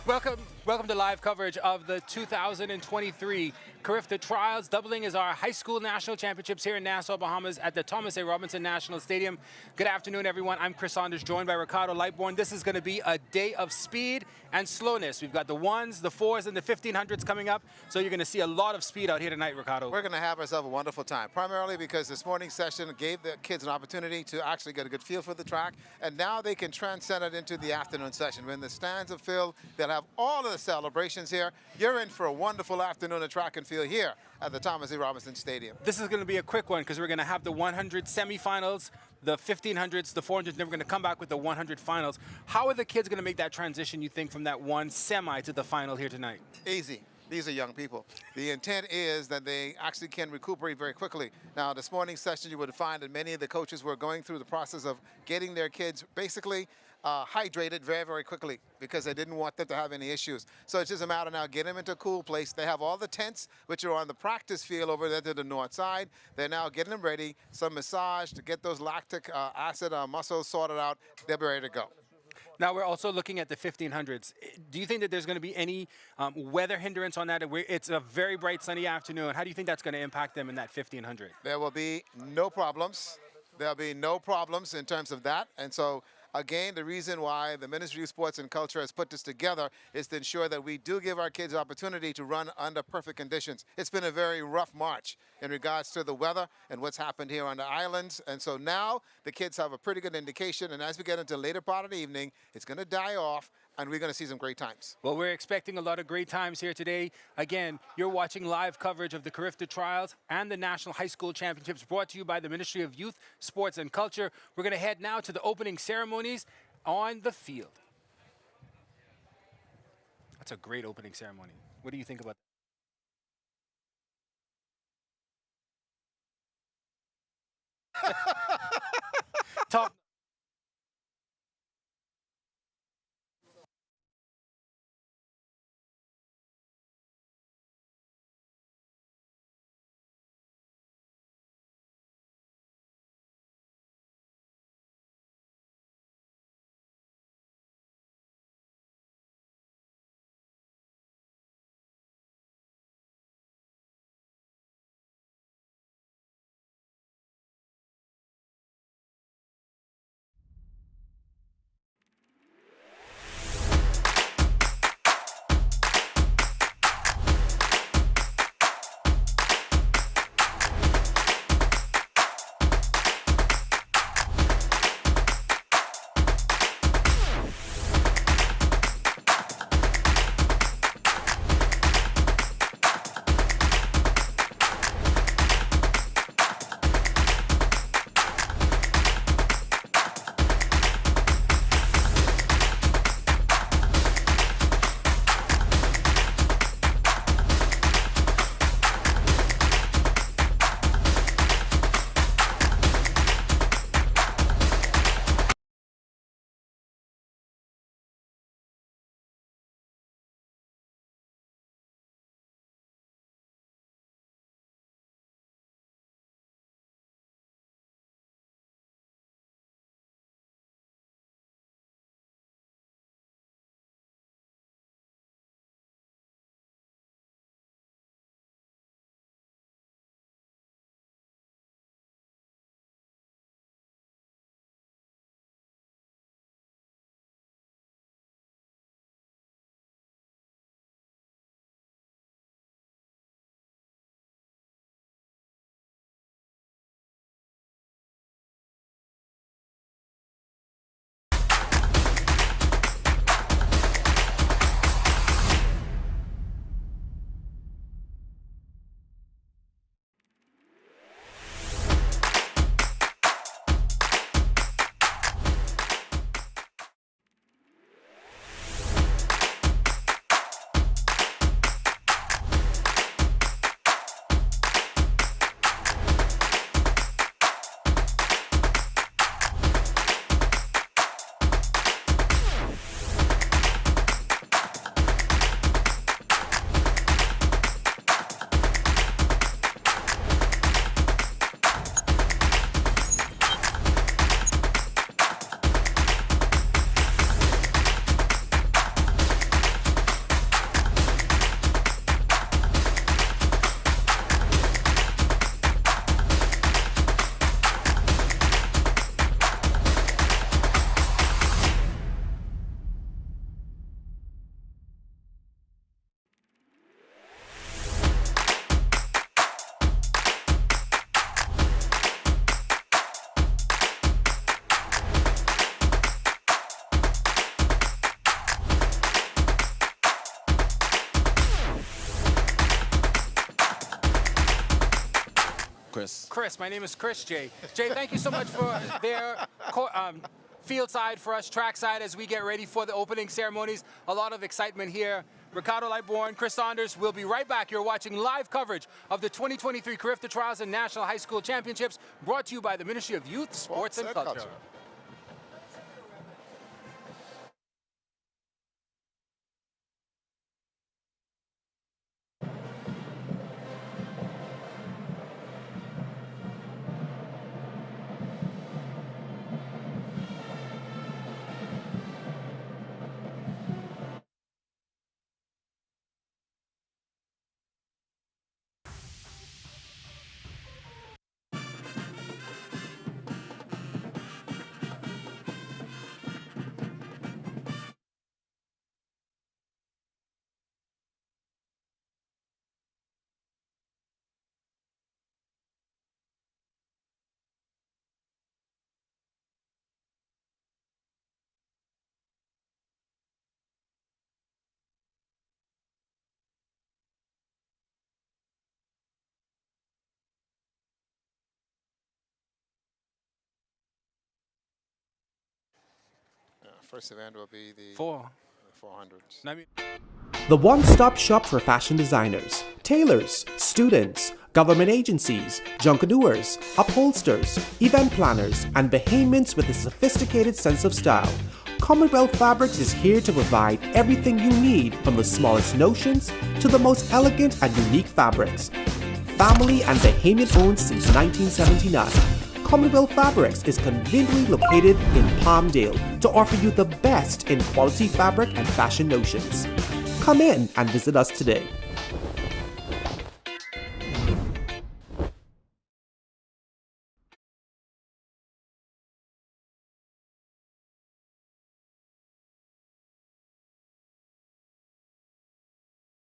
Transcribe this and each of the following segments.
Welcome to live coverage of the 2023 Carifta Trials, doubling as our high school national championships here in Nassau, Bahamas at the Thomas A. Robinson National Stadium. Good afternoon, everyone. I'm Chris Saunders, joined by Ricardo Lightbourne. This is going to be a day of speed and slowness. We've got the ones, the fours, and the 1500s coming up, so you're going to see a lot of speed out here tonight, Ricardo. We're going to have ourselves a wonderful time, primarily because this morning's session gave the kids an opportunity to actually get a good feel for the track, and now they can transcend it into the afternoon session. When the stands are filled, they'll have all of the celebrations here. You're in for a wonderful afternoon of track and field here at the Thomas A. Robinson Stadium. This is going to be a quick one because we're going to have the 100 semifinals, the 1500s, the 400s, and then we're going to come back with the 100 finals. How are the kids going to make that transition, you think, from that one semi to the final here tonight? Easy. These are young people. The intent is that they actually can recuperate very quickly. Now, this morning's session, you would find that many of the coaches were going through the process of getting their kids basically hydrated very, very quickly because they didn't want them to have any issues. So it's just a matter now, get them into a cool place. They have all the tents, which are on the practice field over there to the north side. They're now getting them ready, some massage to get those lactic acid muscles sorted out. They'll be ready to go. Now, we're also looking at the 1500s. Do you think that there's going to be any weather hindrance on that? It's a very bright sunny afternoon. How do you think that's going to impact them in that 1500? There will be no problems. There'll be no problems in terms of that. And so, again, the reason why the Ministry of Sports and Culture has put this together is to ensure that we do give our kids opportunity to run under perfect conditions. It's been a very rough March in regards to the weather and what's happened here on the islands. And so now the kids have a pretty good indication. And as we get into the later part of the evening, it's going to die off, and we're going to see some great times. Well, we're expecting a lot of great times here today. Again, you're watching live coverage of the Carifta Trials and the National High School Championships brought to you by the Ministry of Youth, Sports and Culture. We're going to head now to the opening ceremonies on the field. That's a great opening ceremony. What do you think about that? Top Chris. Chris, my name is Chris, Jay. Jay, thank you so much for their field side for us, track side, as we get ready for the opening ceremonies. A lot of excitement here. Ricardo Lightbourne, Chris Saunders, we'll be right back. You're watching live coverage of the 2023 Carifta Trials and National High School Championships, brought to you by the Ministry of Youth, Sports and Culture. First event will be the 400s. The one-stop shop for fashion designers, tailors, students, government agencies, junkaneurs, upholsters, event planners, and Bahamians with a sophisticated sense of style. Commonwealth Fabrics is here to provide everything you need, from the smallest notions to the most elegant and unique fabrics. Family and Bahamian owned since 1979. Commonwealth Fabrics is conveniently located in Palmdale to offer you the best in quality fabric and fashion notions. Come in and visit us today.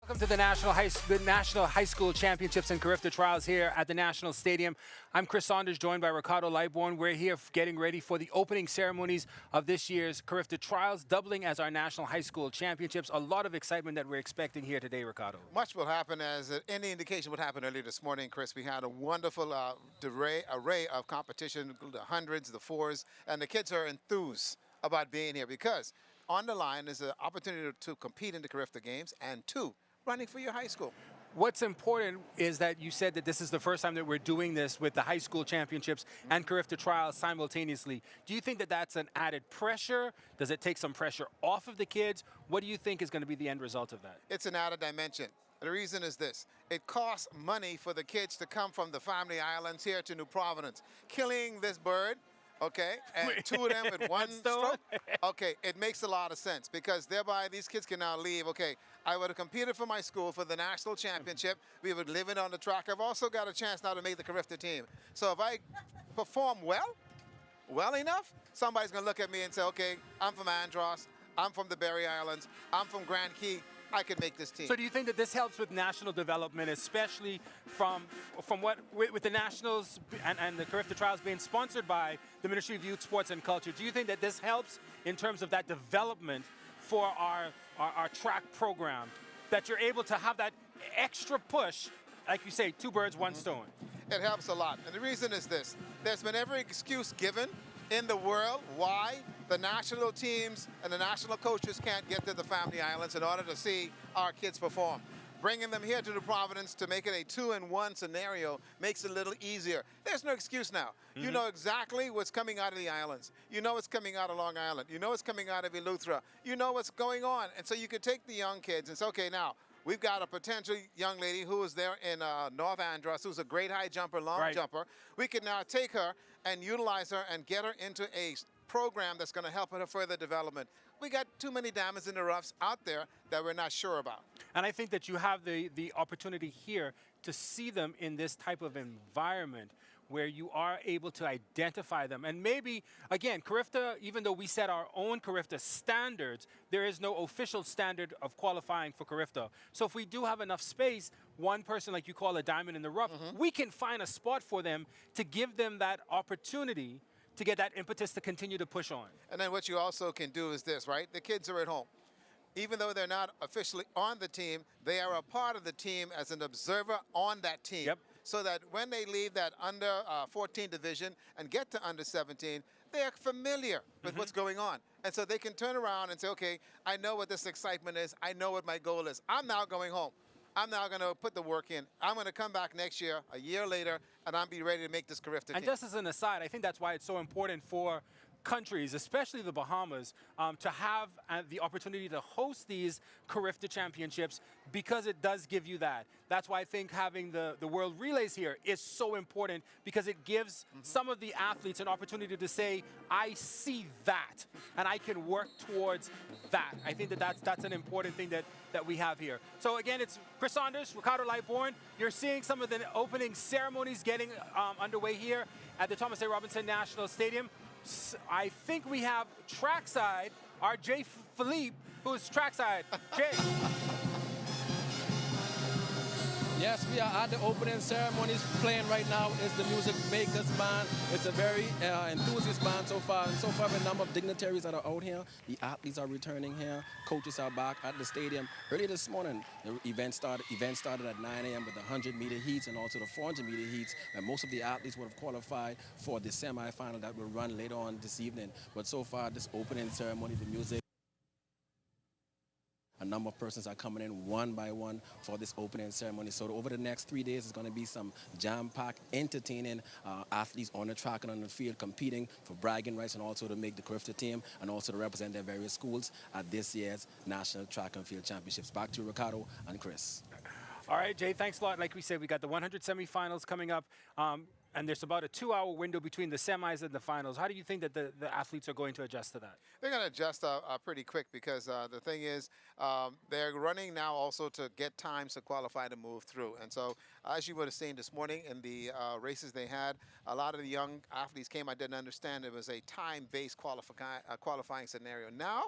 Welcome to the National High School Championships and Carifta Trials here at the National Stadium. I'm Chris Saunders, joined by Ricardo Lightbourne. We're here getting ready for the opening ceremonies of this year's Carifta Trials, doubling as our National High School Championships. A lot of excitement that we're expecting here today, Ricardo. Much will happen, as any indication what happened earlier this morning, Chris. We had a wonderful array of competition, the hundreds, the fours, and the kids are enthused about being here because on the line is an opportunity to compete in the Carifta Games, and two, running for your high school. What's important is that you said that this is the first time that we're doing this with the high school championships and Carifta Trials simultaneously. Do you think that that's an added pressure? Does it take some pressure off of the kids? What do you think is going to be the end result of that? It's an added dimension. The reason is this. It costs money for the kids to come from the family islands here to New Providence. Killing this bird, okay, and two of them with one stroke, okay, it makes a lot of sense because thereby these kids can now leave. Okay, I would have competed for my school for the national championship. We would live it on the track. I've also got a chance now to make the Carifta team. So if I perform well enough, somebody's going to look at me and say, okay, I'm from Andros, I'm from the Berry Islands, I'm from Grand Key, I could make this team. So do you think that this helps with national development, especially from what with the nationals and the Carifta Trials being sponsored by the Ministry of Youth, Sports and Culture? Do you think that this helps in terms of that development for our track program, that you're able to have that extra push, like you say, two birds, one stone? It helps a lot. And the reason is this. There's been every excuse given in the world why the national teams and the national coaches can't get to the family islands in order to see our kids perform. Bringing them here to the Providence to make it a 2-in-1 scenario makes it a little easier. There's no excuse now. You know exactly what's coming out of the islands. You know what's coming out of Long Island. You know what's coming out of Eleuthera. You know what's going on. And so you could take the young kids and say, okay, now, we've got a potential young lady who is there in North Andros, who's a great high jumper, long jumper. We can now take her and utilize her and get her into a program that's going to help her further development. We got too many diamonds in the roughs out there that we're not sure about. And I think that you have the opportunity here to see them in this type of environment where you are able to identify them. And maybe, again, Carifta, even though we set our own Carifta standards, there is no official standard of qualifying for Carifta. So if we do have enough space, one person, like you call a diamond in the rough, we can find a spot for them to give them that opportunity to get that impetus to continue to push on. And then what you also can do is this, right? The kids are at home. Even though they're not officially on the team, they are a part of the team as an observer on that team. so that when they leave that under 14 division and get to under 17, they're familiar with what's going on. And so they can turn around and say, okay, I know what this excitement is. I know what my goal is. I'm now going home. I'm now going to put the work in. I'm going to come back next year, a year later, and I'll be ready to make this Carifta team. And just as an aside, I think that's why it's so important for countries, especially the Bahamas, to have the opportunity to host these Carifta championships, because it does give you that. That's why I think having the World Relays here is so important, because it gives some of the athletes an opportunity to say, I see that, and I can work towards that. I think that that's an important thing that we have here. So again, it's Chris Saunders, Ricardo Lightbourne. You're seeing some of the opening ceremonies getting underway here at the Thomas A. Robinson National Stadium. I think we have trackside, our Jay Philippe, who's trackside. Jay. Yes, we are at the opening ceremonies. Playing right now is the Music Makers Band. It's a very enthusiast band so far. And so far, a number of dignitaries that are out here. The athletes are returning here. Coaches are back at the stadium. Early this morning, the event started at 9 a.m. with the 100-meter heats and also the 400-meter heats. And most of the athletes would have qualified for the semifinal that will run later on this evening. But so far, this opening ceremony, the music, a number of persons are coming in one by one for this opening ceremony. So over the next 3 days, it's going to be some jam-packed, entertaining athletes on the track and on the field competing for bragging rights and also to make the Carifta team and also to represent their various schools at this year's National Track and Field Championships. Back to Ricardo and Chris. All right, Jay, thanks a lot. Like we said, we got the 100 semifinals coming up, and there's about a 2-hour window between the semis and the finals. How do you think that the athletes are going to adjust to that? They're going to adjust pretty quick, because the thing is, they're running now also to get times to qualify to move through. And so, as you would have seen this morning in the races they had, a lot of the young athletes came. I didn't understand it was a time-based qualifying scenario. Now,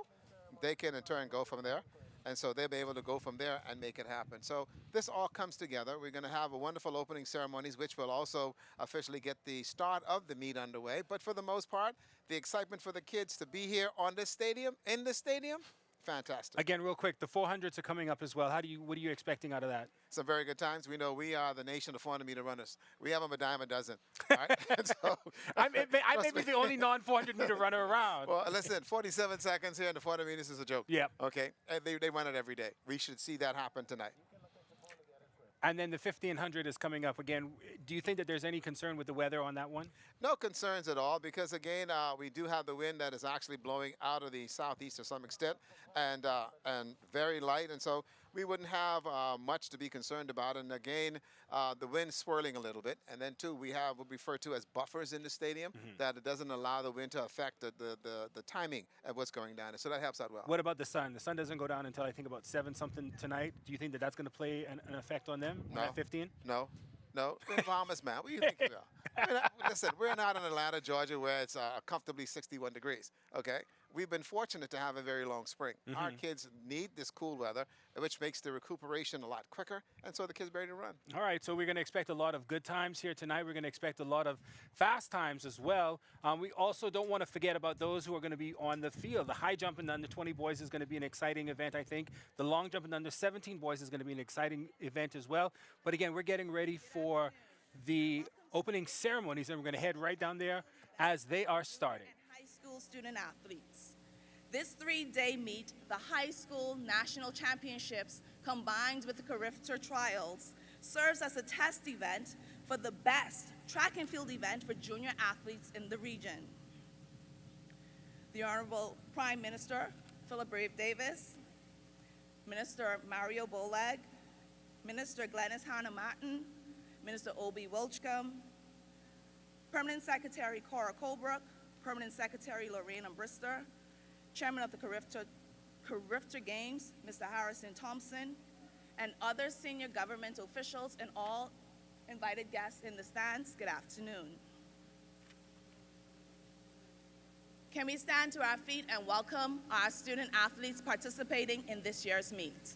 they can in turn go from there. And so they'll be able to go from there and make it happen. So this all comes together. We're going to have a wonderful opening ceremonies, which will also officially get the start of the meet underway. But for the most part, the excitement for the kids to be here on this stadium, in this stadium, fantastic. Again, real quick, the 400s are coming up as well. What are you expecting out of that? Some very good times. We know we are the nation of 400-meter runners. We have them a dime a dozen. All right? So, I may be the only non-400-meter runner around. Well, listen, 47 seconds here in the 400 meters is a joke. Yep. Okay? And they run it every day. We should see that happen tonight. And then the 1500 is coming up again. Do you think that there's any concern with the weather on that one? No concerns at all, because again, we do have the wind that is actually blowing out of the southeast to some extent, and very light, and so we wouldn't have much to be concerned about. And again, the wind swirling a little bit, and then too we have what we refer to as buffers in the stadium, that it doesn't allow the wind to affect the timing of what's going down, so that helps out well. What about the sun? The sun doesn't go down until I think about 7-something tonight. Do you think that that's going to play an effect on them No. at 15? No. In Bahamas, man. What do you think we are? Listen, we're not in Atlanta, Georgia, where it's comfortably 61 degrees, okay? We've been fortunate to have a very long spring. Our kids need this cool weather, which makes the recuperation a lot quicker, and so the kids are ready to run. All right, so we're going to expect a lot of good times here tonight. We're going to expect a lot of fast times as well. We also don't want to forget about those who are going to be on the field. The high jump in the under 20 boys is going to be an exciting event, I think. The long jump in the under 17 boys is going to be an exciting event as well. But again, we're getting ready for the opening ceremonies, and we're going to head right down there as they are starting. High school student athletes. This 3-day meet, the high school national championships combined with the Carifta trials, serves as a test event for the best track and field event for junior athletes in the region. The Honorable Prime Minister, Philip Brave Davis, Minister Mario Bolag, Minister Glenys Hanna-Martin, Minister Obi Wilchcombe, Permanent Secretary Cora Colebrook, Permanent Secretary Lorraine Brister, Chairman of the Carifta Games, Mr. Harrison Thompson, and other senior government officials and all invited guests in the stands, good afternoon. Can we stand to our feet and welcome our student athletes participating in this year's meet?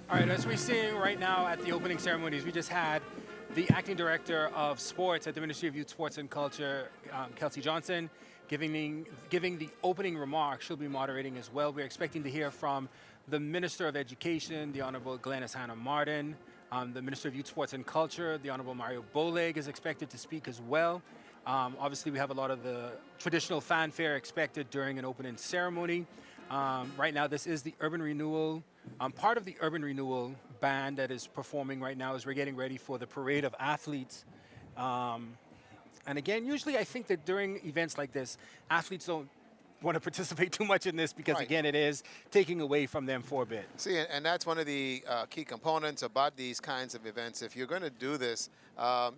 All right, as we're seeing right now at the opening ceremonies, we just had the acting director of sports at the Ministry of Youth, Sports and Culture, Kelsey Johnson, giving the opening remarks. She'll be moderating as well. We're expecting to hear from the Minister of Education, the Honorable Glenys Hannah Martin, the Minister of Youth, Sports and Culture, the Honorable Mario Boleg is expected to speak as well. Obviously, we have a lot of the traditional fanfare expected during an opening ceremony. Right now, this is the Urban Renewal. Part of the Urban Renewal band that is performing right now as we're getting ready for the parade of athletes. And again, usually I think that during events like this, athletes don't want to participate too much in this because, Right. again, it is taking away from them for a bit. See, and that's one of the key components about these kinds of events. If you're going to do this,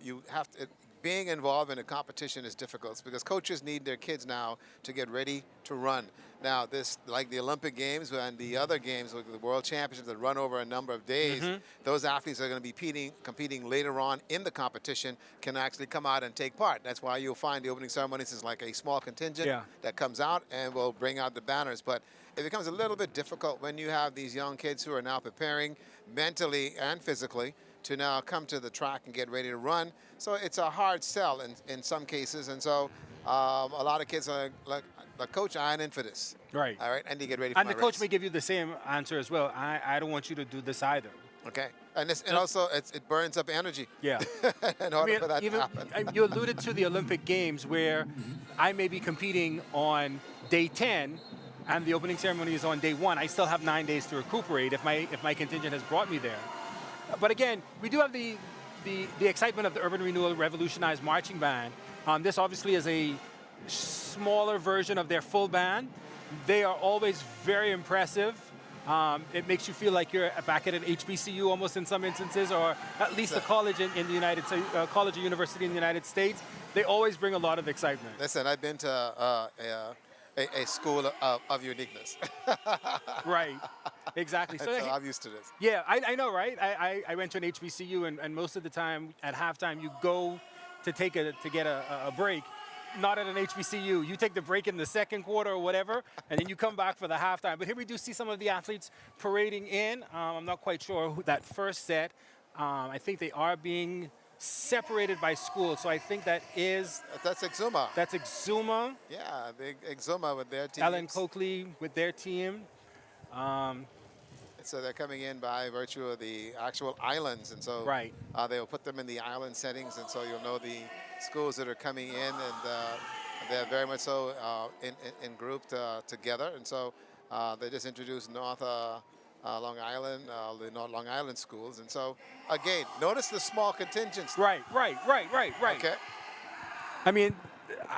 you have to. Being involved in a competition is difficult because coaches need their kids now to get ready to run. Now, this, like the Olympic Games and the other games, like the World Championships that run over a number of days, those athletes are going to be competing later on in the competition can actually come out and take part. That's why you'll find the opening ceremonies is like a small contingent that comes out and will bring out the banners. But it becomes a little bit difficult when you have these young kids who are now preparing mentally and physically to now come to the track and get ready to run. So it's a hard sell in some cases. And so a lot of kids are like, Coach, I'm in for this. Right. All right, and you get ready for And my the coach race. may give you the same answer as well. I don't want you to do this either. Okay. And also it burns up energy. Yeah. in order for that to happen. You alluded to the Olympic Games where I may be competing on day 10 and the opening ceremony is on day 1. I still have 9 days to recuperate if my contingent has brought me there. But again, we do have the excitement of the Urban Renewal Revolutionized Marching Band. This obviously is a smaller version of their full band. They are always very impressive. It makes you feel like you're back at an HBCU almost in some instances, or at least a college in the United States, college or university in the United States. They always bring a lot of excitement. Listen, I've been to a school of uniqueness. Right, exactly. So I'm used to this. Yeah, I know, right? I went to an HBCU, and most of the time at halftime you go to get a break. Not at an HBCU. You take the break in the second quarter or whatever, and then you come back for the halftime. But here we do see some of the athletes parading in. I'm not quite sure who that first set. I think they are being separated by school, so I think that's Exuma. That's Exuma. Yeah, the Exuma with their team. Ellen Coakley with their team. So they're coming in by virtue of the actual islands, and so they will put them in the island settings, and so you'll know the schools that are coming in, and they're very much so in grouped together, and so they just introduced North Long Island, the North Long Island schools, and so again, notice the small contingents. Right. Okay. I mean,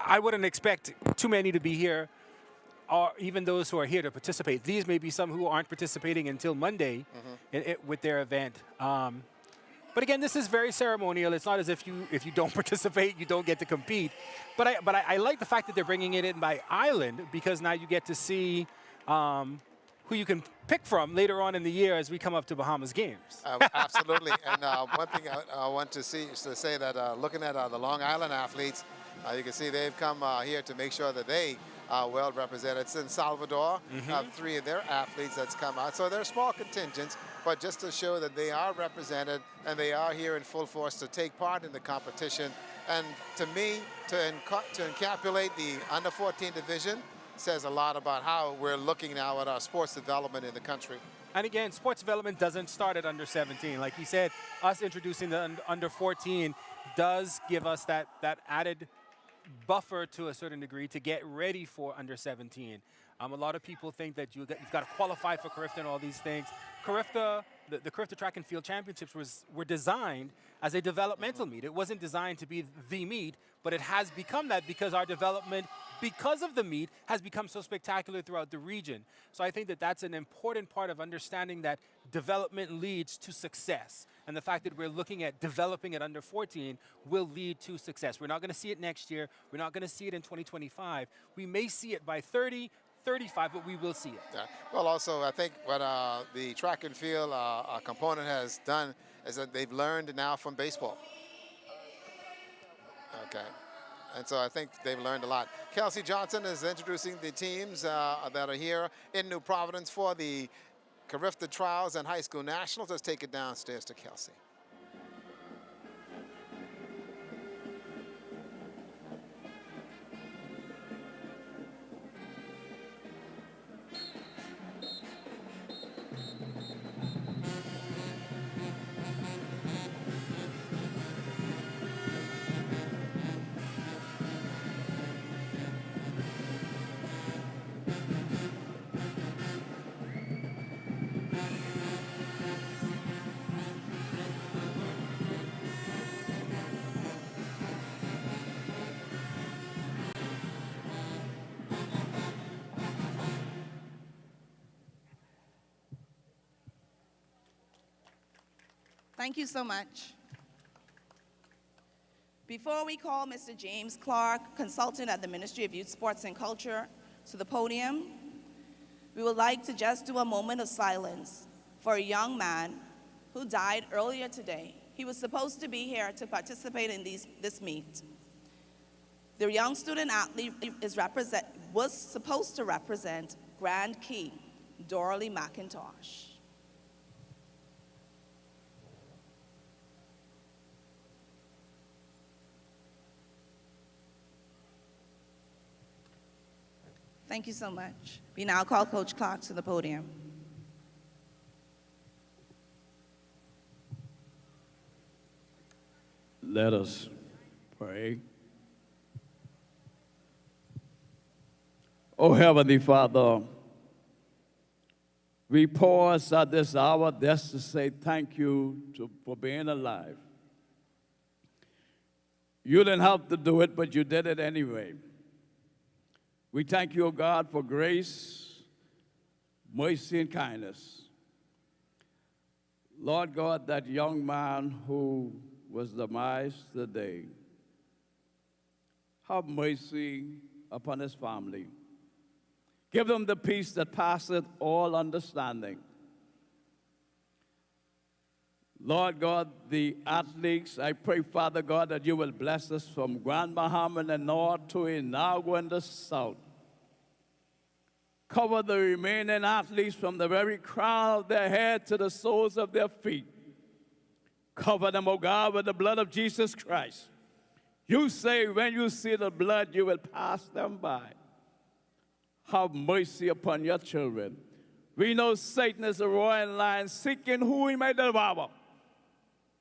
I wouldn't expect too many to be here, or even those who are here to participate. These may be some who aren't participating until Monday with their event. But again, this is very ceremonial. It's not as if you don't participate, you don't get to compete. But I like the fact that they're bringing it in by island, because now you get to see who you can pick from later on in the year as we come up to Bahamas games. Absolutely. And one thing I want to say that looking at the Long Island athletes, you can see they've come here to make sure that they are well represented. It's in Salvador, 3 of their athletes that's come out. So they're small contingents, but just to show that they are represented and they are here in full force to take part in the competition. And to me, to encapsulate the under-14 division says a lot about how we're looking now at our sports development in the country. And again, sports development doesn't start at under 17. Like he said, us introducing the under 14 does give us that added buffer to a certain degree to get ready for under 17. A lot of people think that you've got to qualify for Carifta and all these things. Carifta, the Carifta Track and Field Championships were designed as a developmental meet. It wasn't designed to be the meet, but it has become that because our development, because of the meet, has become so spectacular throughout the region. So I think that that's an important part of understanding that development leads to success. And the fact that we're looking at developing at under 14 will lead to success. We're not going to see it next year. We're not going to see it in 2025. We may see it by 30, 35, but we will see it. Yeah. Well, also, I think what the track and field component has done is that they've learned now from baseball. Okay. And so I think they've learned a lot. Kelsey Johnson is introducing the teams that are here in New Providence for the Carifta Trials and High School Nationals. Let's take it downstairs to Kelsey. Thank you so much. Before we call Mr. James Clark, consultant at the Ministry of Youth, Sports and Culture, to the podium, we would like to just do a moment of silence for a young man who died earlier today. He was supposed to be here to participate in this meet. The young student athlete was supposed to represent Grand Key, Dorley McIntosh. Thank you so much. We now call Coach Clark to the podium. Let us pray. Oh, Heavenly Father, we pause at this hour just to say thank you for being alive. You didn't have to do it, but you did it anyway. We thank you, O God, for grace, mercy, and kindness. Lord God, that young man who was demised today, have mercy upon his family. Give them the peace that passeth all understanding. Lord God, the athletes, I pray, Father God, that you will bless us from Grand Bahama in the north to Inagua in the south. Cover the remaining athletes from the very crown of their head to the soles of their feet. Cover them, O God, with the blood of Jesus Christ. You say when you see the blood, you will pass them by. Have mercy upon your children. We know Satan is a roaring lion seeking who he may devour.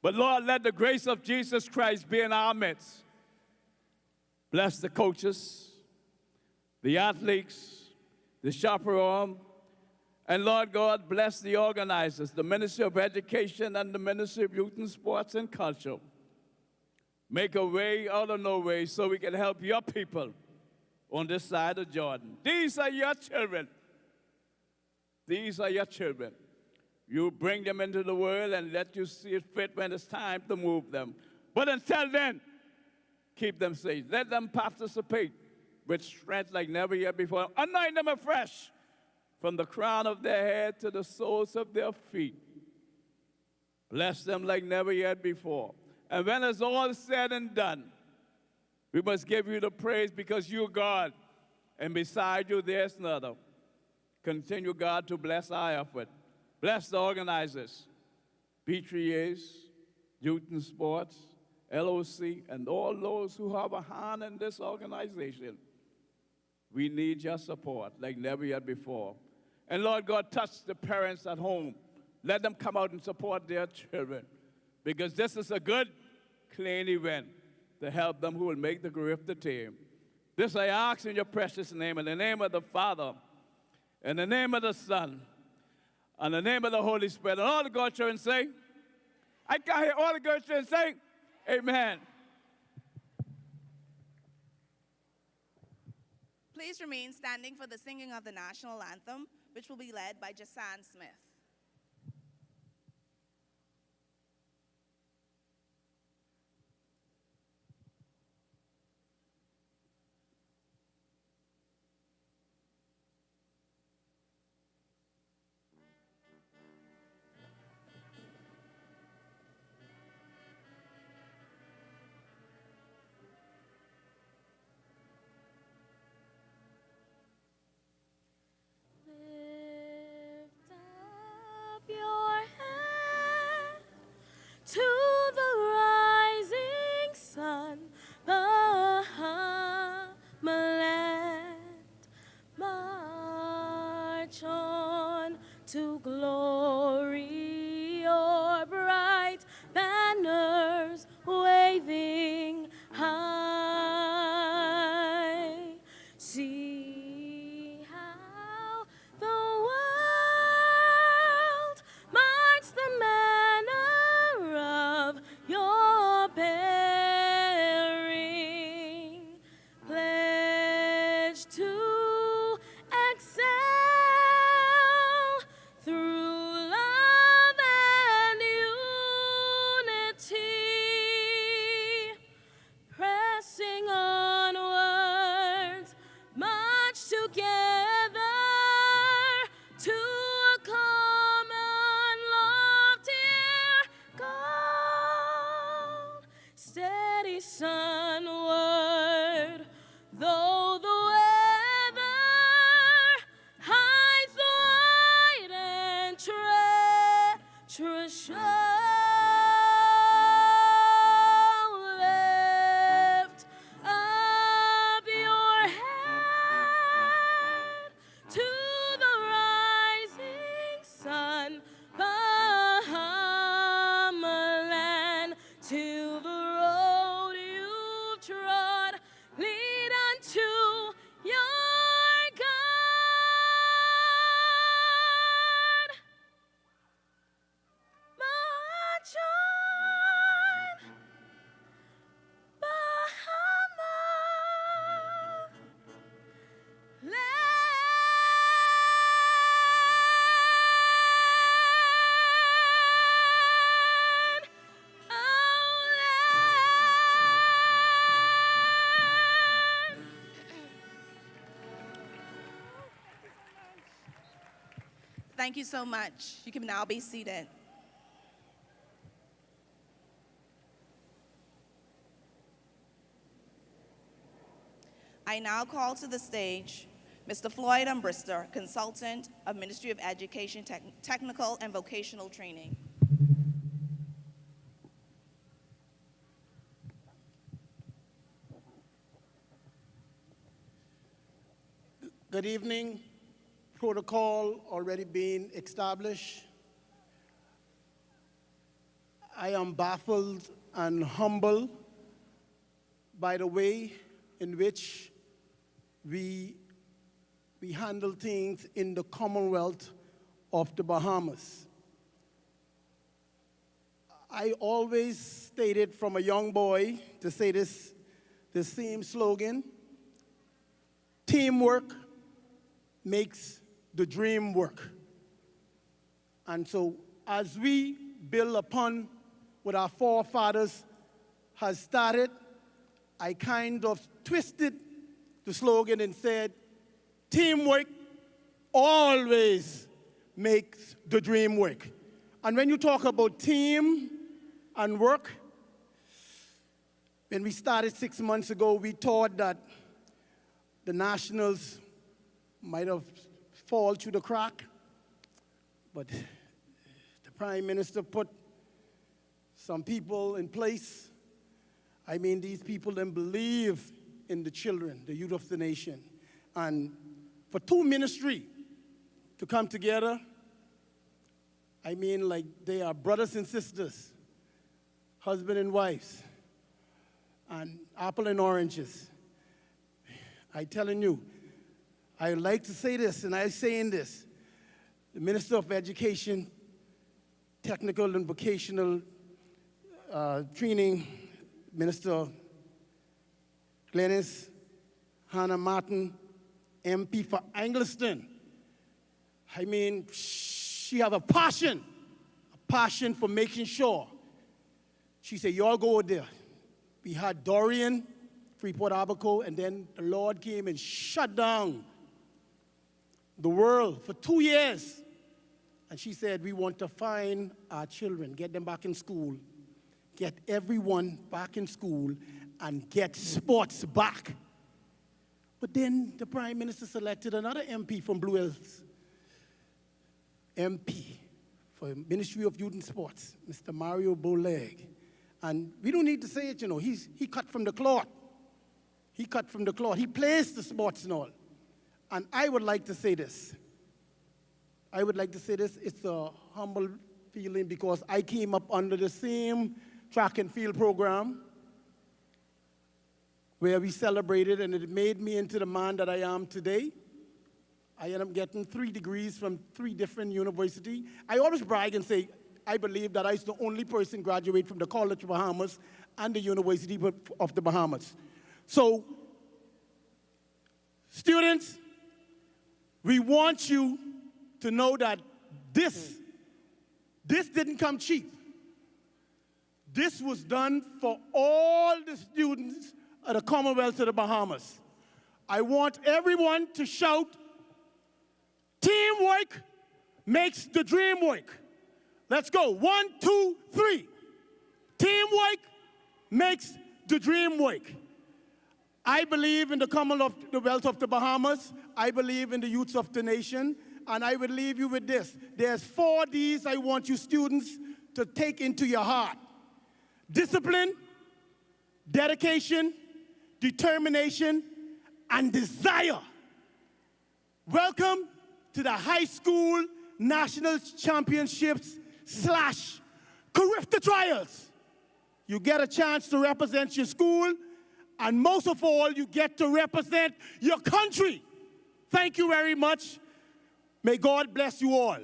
But Lord, let the grace of Jesus Christ be in our midst. Bless the coaches, the athletes, the chaperone, and Lord God, bless the organizers, the Ministry of Education and the Ministry of Youth and Sports and Culture. Make a way out of no way so we can help your people on this side of Jordan. These are your children. These are your children. You bring them into the world and let you see it fit when it's time to move them. But until then, keep them safe. Let them participate with strength like never yet before. Anoint them afresh from the crown of their head to the soles of their feet. Bless them like never yet before. And when it's all said and done, we must give you the praise because you're God, and beside you there's another. Continue, God, to bless our effort. Bless the organizers, BAAAs, Youth and Sports, LOC, and all those who have a hand in this organization. We need your support like never yet before. And Lord God, touch the parents at home. Let them come out and support their children, because this is a good, clean event to help them who will make the Carifta Team. This I ask in your precious name, in the name of the Father, in the name of the Son, and the name of the Holy Spirit. And all the God's children say, I can't hear all the God's children say, amen. Please remain standing for the singing of the national anthem, which will be led by Jasan Smith. Lift to glory, your bright banners waving high. See how the world marks the manner of your bearing. Pledge to excel through love and unity, pressing onwards, march together to a common loftier goal. Steady sunward, though the weather hides the white and treacherous shore. Lift up your head to the rising sun, Bahamaland, till the road you've trod lead unto your God. March on, Bahama. Land, oh land. Thank you so much. You can now be seated. I now call to the stage Mr. Floyd Umbrister, Consultant of Ministry of Education, Technical and Vocational Training. Good evening. Protocol already being established. I am baffled and humbled by the way in which we handle things in the Commonwealth of the Bahamas. I always stated from a young boy to say this same slogan: teamwork makes the dream work. And so as we build upon what our forefathers has started, I kind of twisted the slogan and said, teamwork always makes the dream work. And when you talk about team and work, when we started 6 months ago, we thought that the Nationals might have fallen through the crack, but the Prime Minister put some people in place. I mean, these people then believe in the children, the youth of the nation. And for two ministries to come together, I mean, like they are brothers and sisters, husband and wives, and apple and oranges. I telling you, I like to say this, and I'm saying this. The Minister of Education, Technical and Vocational Training, Minister Glenys Hannah Martin, MP for Angliston. I mean, she have a passion for making sure. She said, y'all go there. We had Dorian, Freeport Abaco, and then the Lord came and shut down the world for 2 years. And she said, we want to find our children, get them back in school, get everyone back in school, and get sports back. But then the Prime Minister selected another MP from Blue Hills, MP for Ministry of Youth and Sports, Mr. Mario Boleg. And we don't need to say it, you know, he cut from the cloth. He cut from the cloth. He plays the sports and all. And I would like to say this. I would like to say this, it's a humble feeling because I came up under the same track and field program where we celebrated, and it made me into the man that I am today. I ended up getting 3 degrees from 3 different universities. I always brag and say, I believe that I was the only person graduate from the College of Bahamas and the University of the Bahamas. So, students, we want you to know that this didn't come cheap. This was done for all the students of the Commonwealth of the Bahamas. I want everyone to shout, teamwork makes the dream work. Let's go. 1, 2, 3. Teamwork makes the dream work. I believe in the Commonwealth of the Bahamas. I believe in the youths of the nation. And I would leave you with this. There's 4 Ds I want you students to take into your heart. Discipline, dedication, determination, and desire. Welcome to the High School National Championships / Carifta Trials. You get a chance to represent your school, and most of all, you get to represent your country. Thank you very much. May God bless you all.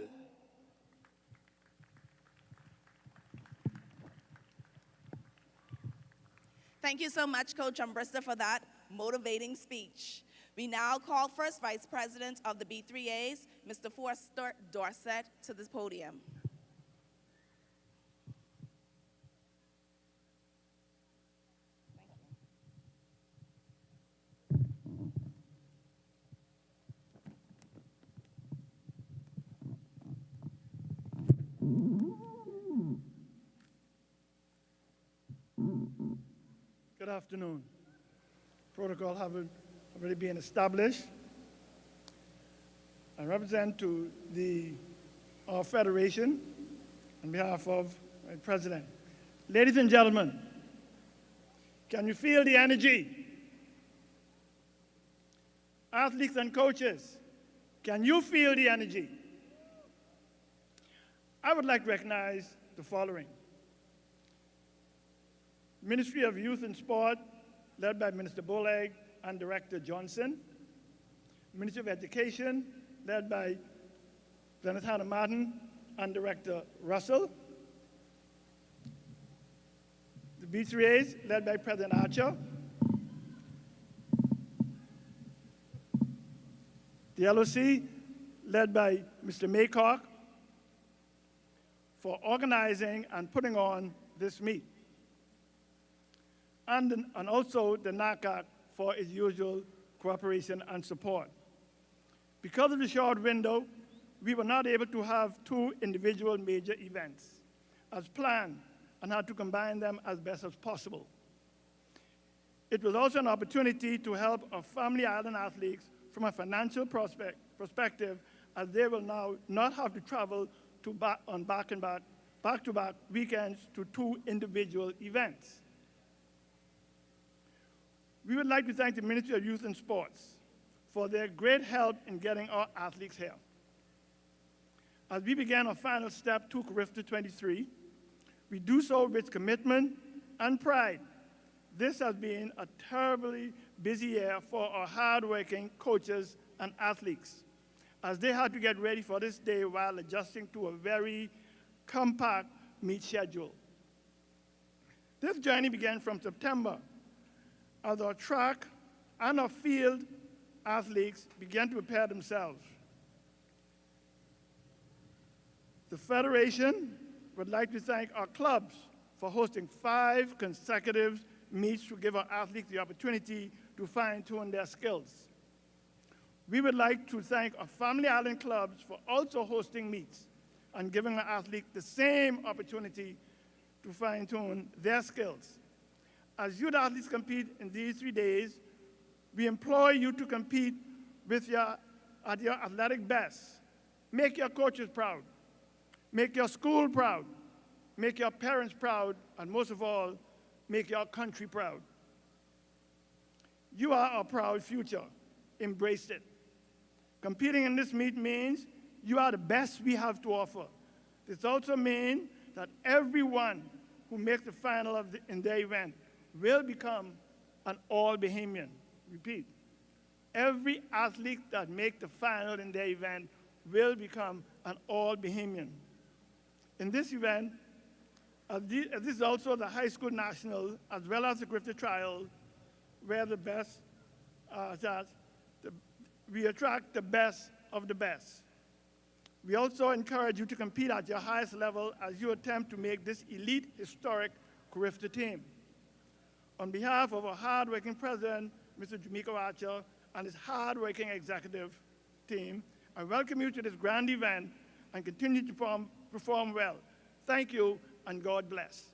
Thank you so much, Coach Umbrista, for that motivating speech. We now call First Vice President of the B3As, Mr. Forster Dorset, to this podium. Good afternoon. Protocol having already been established. I represent to our federation on behalf of my president. Ladies and gentlemen, can you feel the energy? Athletes and coaches, can you feel the energy? I would like to recognize the following. Ministry of Youth and Sport, led by Minister Boleg and Director Johnson. Ministry of Education, led by Lieutenant Hannah Martin and Director Russell. The B3As, led by President Archer. The LOC, led by Mr. Maycock, for organizing and putting on this meet. And also the NACAC for its usual cooperation and support. Because of the short window, we were not able to have 2 individual major events as planned and had to combine them as best as possible. It was also an opportunity to help our family island athletes from a financial perspective, as they will now not have to travel to back-to-back weekends to 2 individual events. We would like to thank the Ministry of Youth and Sports for their great help in getting our athletes here. As we began our final step to Carifta 23, we do so with commitment and pride. This has been a terribly busy year for our hard-working coaches and athletes, as they had to get ready for this day while adjusting to a very compact meet schedule. This journey began from September, as our track and our field athletes began to prepare themselves. The Federation would like to thank our clubs for hosting 5 consecutive meets to give our athletes the opportunity to fine-tune their skills. We would like to thank our Family Island clubs for also hosting meets and giving our athletes the same opportunity to fine-tune their skills. As youth athletes compete in these 3 days, we implore you to compete at your athletic best. Make your coaches proud. Make your school proud. Make your parents proud. And most of all, make your country proud. You are our proud future. Embrace it. Competing in this meet means You are the best we have to offer. This also means that everyone who makes the final in their event will become an all-Bahamian. Repeat. Every athlete that makes the final in their event will become an all-Bahamian. In this event, this is also the high school national as well as the Carifta trial, where the best, we attract the best of the best. We also encourage you to compete at your highest level as you attempt to make this elite, historic Carifta team. On behalf of our hard-working president, Mr. Jamaica Archer, and his hard-working executive team, I welcome you to this grand event and continue to perform well. Thank you, and God bless.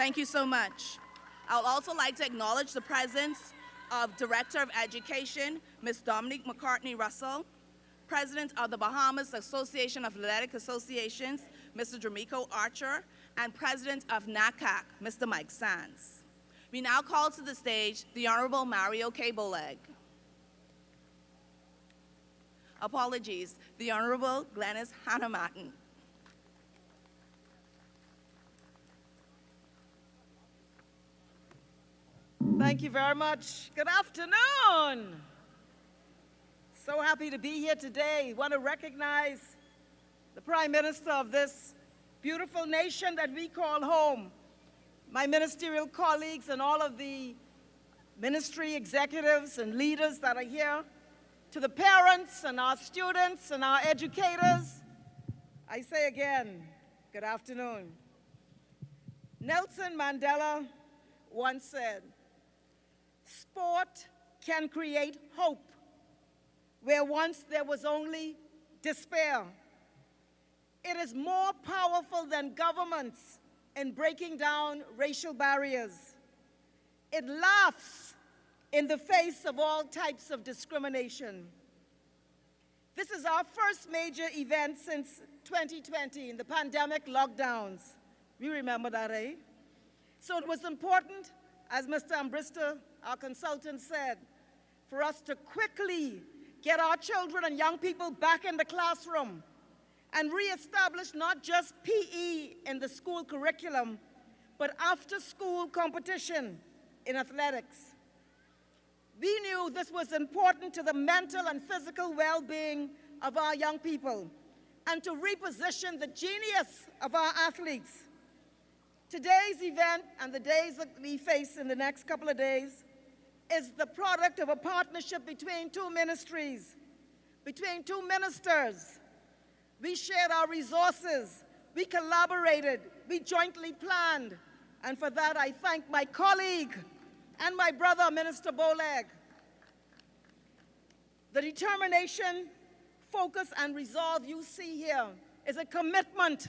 Thank you so much. I would also like to acknowledge the presence of Director of Education, Ms. Dominique McCartney Russell, President of the Bahamas Association of Athletic Associations, Mr. Dramico Archer, and President of NACAC, Mr. Mike Sands. We now call to the stage the Honorable Mario K. Boleg. Apologies, the Honorable Glennis Hanamatten. Thank you very much. Good afternoon. So happy to be here today. Want to recognize the Prime Minister of this beautiful nation that we call home, my ministerial colleagues and all of the ministry executives and leaders that are here, to the parents and our students and our educators, I say again, good afternoon. Nelson Mandela once said, "Sport can create hope where once there was only despair. It is more powerful than governments in breaking down racial barriers. It laughs in the face of all types of discrimination." This is our first major event since 2020 in the pandemic lockdowns. We remember that, eh? So it was important, as Mr. Ambrister, our consultant, said, for us to quickly get our children and young people back in the classroom and reestablish not just PE in the school curriculum, but after-school competition in athletics. We knew this was important to the mental and physical well-being of our young people and to reposition the genius of our athletes. Today's event and the days that we face in the next couple of days is the product of a partnership between two ministries, between two ministers. We shared our resources, we collaborated, we jointly planned, and for that I thank my colleague and my brother, Minister Boleg. The determination, focus, and resolve you see here is a commitment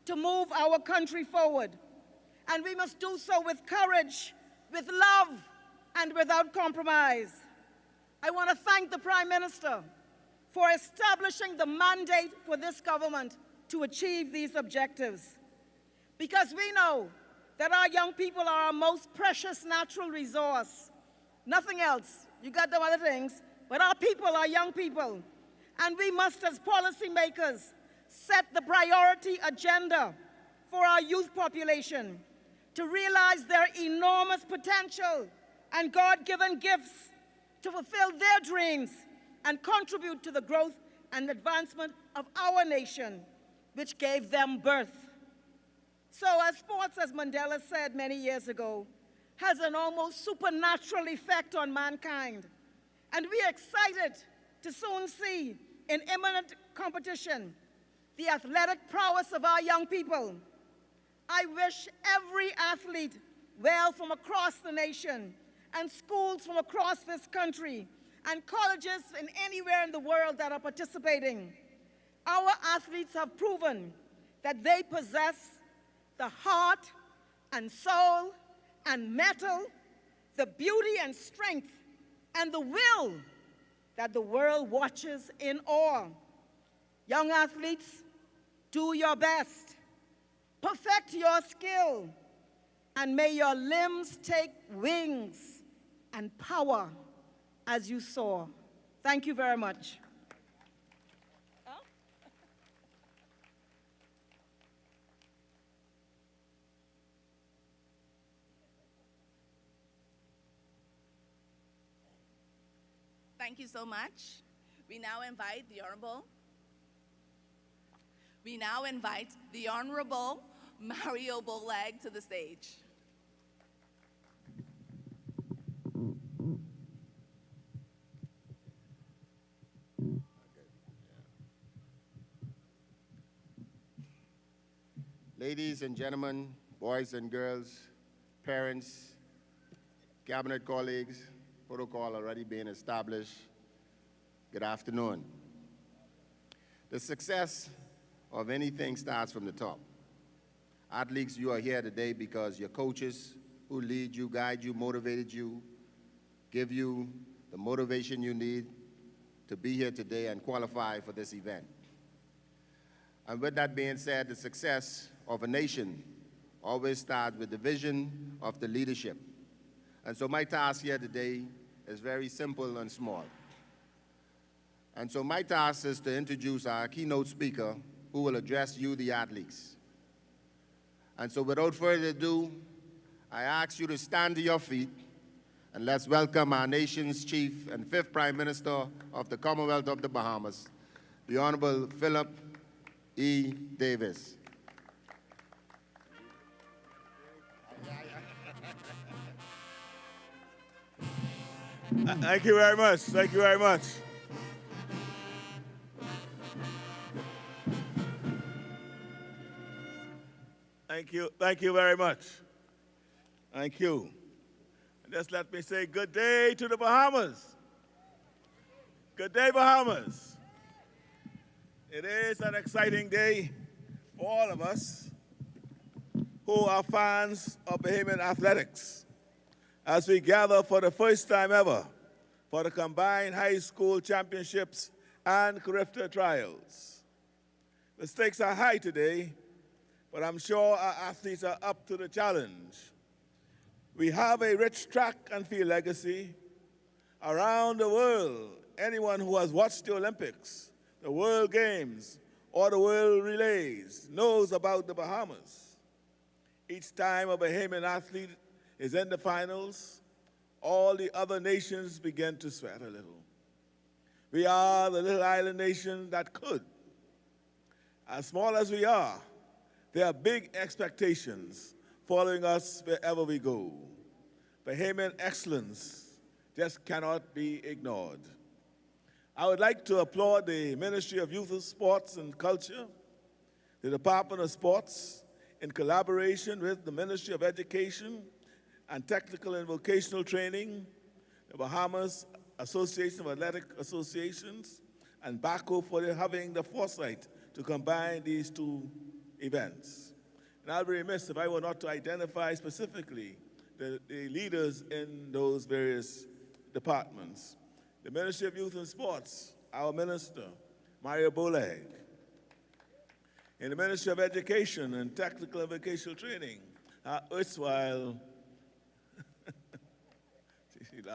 to move our country forward. And we must do so with courage, with love, and without compromise. I want to thank the Prime Minister for establishing the mandate for this government to achieve these objectives. Because we know that our young people are our most precious natural resource. Nothing else. You got them other things, but our people are young people. And we must, as policymakers, set the priority agenda for our youth population to realize their enormous potential and God-given gifts to fulfill their dreams and contribute to the growth and advancement of our nation, which gave them birth. So as sports, as Mandela said many years ago, has an almost supernatural effect on mankind. And we are excited to soon see in imminent competition the athletic prowess of our young people. I wish every athlete well from across the nation, and schools from across this country, and colleges in anywhere in the world that are participating. Our athletes have proven that they possess the heart and soul and mettle, the beauty and strength, and the will that the world watches in awe. Young athletes, do your best. Perfect your skill, and may your limbs take wings and power as you soar. Thank you very much. Thank you so much. We now invite the Honorable Mario Boleg to the stage. Ladies and gentlemen, boys and girls, parents, cabinet colleagues, protocol already being established, good afternoon. The success of anything starts from the top. Athletes, you are here today because your coaches who lead you, guide you, motivated you, give you the motivation you need to be here today and qualify for this event. And with that being said, the success of a nation always starts with the vision of the leadership. And so my task here today is very simple and small. And so my task is to introduce our keynote speaker who will address you, the athletes. And so without further ado, I ask you to stand to your feet and let's welcome our nation's chief and 5th Prime Minister of the Commonwealth of the Bahamas, the Honorable Philip E. Davis. Thank you very much. Thank you very much. Thank you. Thank you very much. Thank you. And just let me say good day to the Bahamas. Good day, Bahamas. It is an exciting day for all of us who are fans of Bahamian athletics as we gather for the first time ever for the combined high school championships and Carifta trials. The stakes are high today, but I'm sure our athletes are up to the challenge. We have a rich track and field legacy. Around the world, anyone who has watched the Olympics, the World Games, or the World Relays knows about the Bahamas. Each time a Bahamian athlete is in the finals, all the other nations begin to sweat a little. We are the little island nation that could. As small as we are, there are big expectations following us wherever we go. Bahamian excellence just cannot be ignored. I would like to applaud the Ministry of Youth, Sports and Culture, the Department of Sports, in collaboration with the Ministry of Education and Technical and Vocational Training, the Bahamas Association of Athletic Associations, and BAAA for having the foresight to combine these two events. And I'll be remiss if I were not to identify specifically the leaders in those various departments. The Ministry of Youth and Sports, our minister, Mario Bolag. In the Ministry of Education and Technical and Vocational Training, our erstwhile,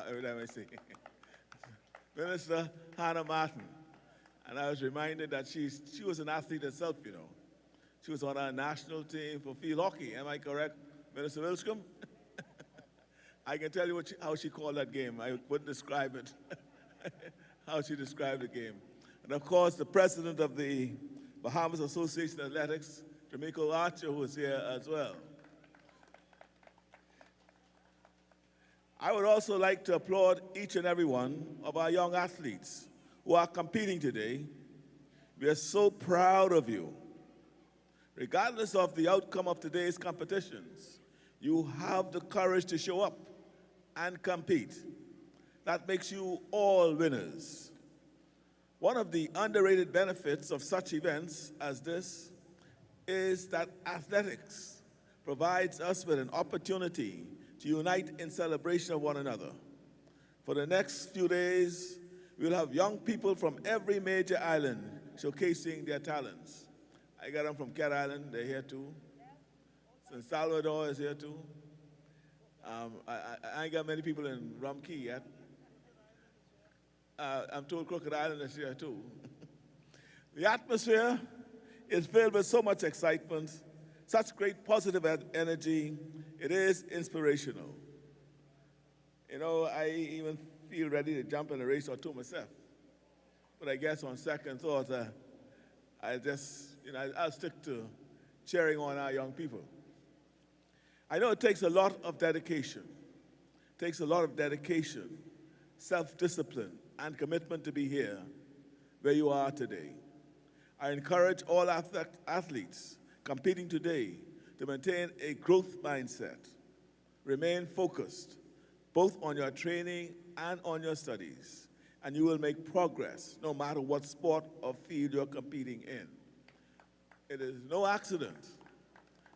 every time I say, Minister Hannah Martin. And I was reminded that she was an athlete herself, you know. She was on our national team for field hockey. Am I correct, Minister Wilscombe? I can tell you how she called that game. I wouldn't describe it, how she described the game. And of course, the president of the Bahamas Association of Athletics, Jamaica Archer, who was here as well. I would also like to applaud each and every one of our young athletes who are competing today. We are so proud of you. Regardless of the outcome of today's competitions, you have the courage to show up and compete. That makes you all winners. One of the underrated benefits of such events as this is that athletics provides us with an opportunity to unite in celebration of one another. For the next few days, we'll have young people from every major island showcasing their talents. I got them from Cat Island, they're here too. San Salvador is here too. I ain't got many people in Rum Key yet. I'm told Crooked Island is here too. The atmosphere is filled with so much excitement, such great positive energy. It is inspirational. You know, I even feel ready to jump in a race or two myself. But I guess on second thought, I'll stick to cheering on our young people. I know it takes a lot of dedication. It takes a lot of dedication, self-discipline, and commitment to be here where you are today. I encourage all athletes competing today to maintain a growth mindset. Remain focused, both on your training and on your studies, and you will make progress no matter what sport or field you're competing in. It is no accident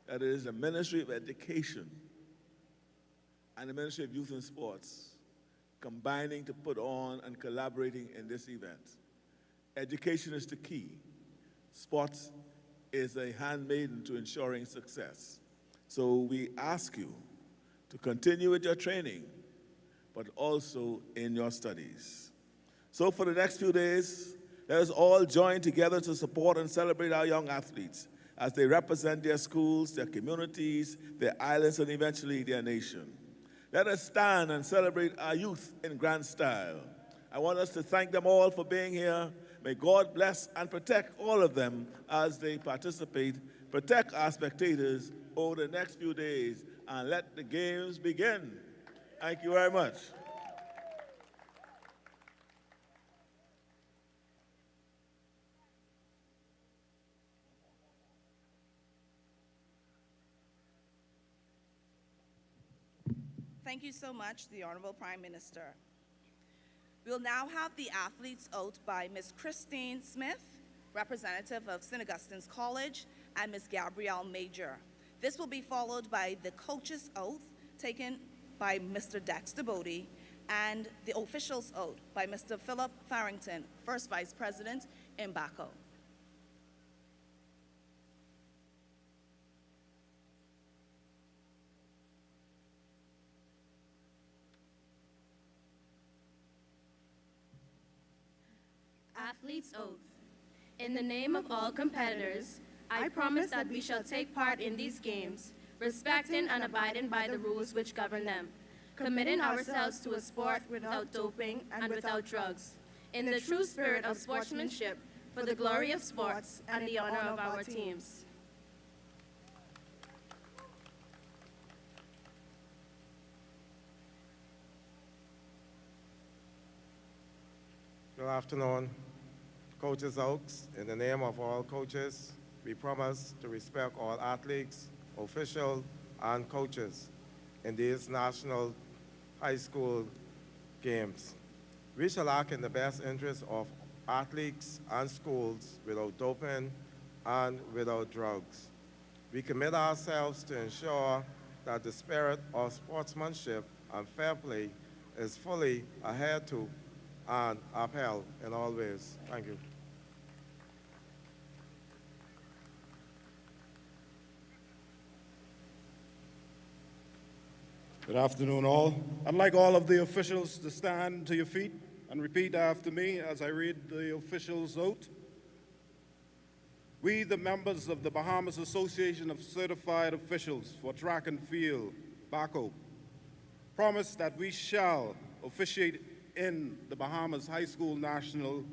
that it is the Ministry of Education and the Ministry of Youth and Sports combining to put on and collaborating in this event. Education is the key. Sports is a handmaiden to ensuring success. So we ask you to continue with your training, but also in your studies. So for the next few days, let us all join together to support and celebrate our young athletes as they represent their schools, their communities, their islands, and eventually their nation. Let us stand and celebrate our youth in grand style. I want us to thank them all for being here. May God bless and protect all of them as they participate. Protect our spectators over the next few days and let the games begin. Thank you very much. Thank you so much, the Honorable Prime Minister. We'll now have the athlete's oath by Ms. Christine Smith, representative of St. Augustine's College, and Ms. Gabrielle Major. This will be followed by the coach's oath taken by Mr. Dexter Bodie and the official's oath by Mr. Philip Farrington, First Vice President in BAAA. Athlete's oath. In the name of all competitors, I promise that we shall take part in these games, respecting and abiding by the rules which govern them, committing ourselves to a sport without doping and without drugs, in the true spirit of sportsmanship, for the glory of sports and the honor of our teams. Good afternoon. Coaches Oaks, in the name of all coaches, we promise to respect all athletes, officials, and coaches in these national high school games. We shall act in the best interest of athletes and schools without doping and without drugs. We commit ourselves to ensure that the spirit of sportsmanship and fair play is fully adhered to and upheld in all ways. Thank you. Good afternoon, all. I'd like all of the officials to stand to your feet and repeat after me as I read the official's oath. We, the members of the Bahamas Association of Certified Officials for Track and Field, BAAA, promise that we shall officiate in the Bahamas High School National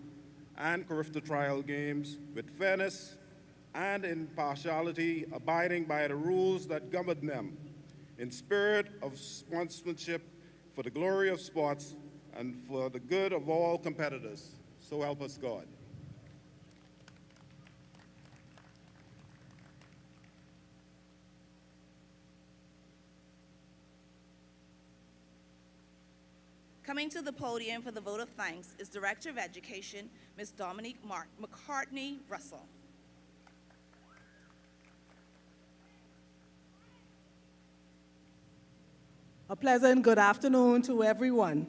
and Carifta Trial Games with fairness and impartiality, abiding by the rules that govern them, in spirit of sportsmanship, for the glory of sports and for the good of all competitors. So help us God. Coming to the podium for the vote of thanks is Director of Education, Ms. Dominique McCartney Russell. A pleasant good afternoon to everyone.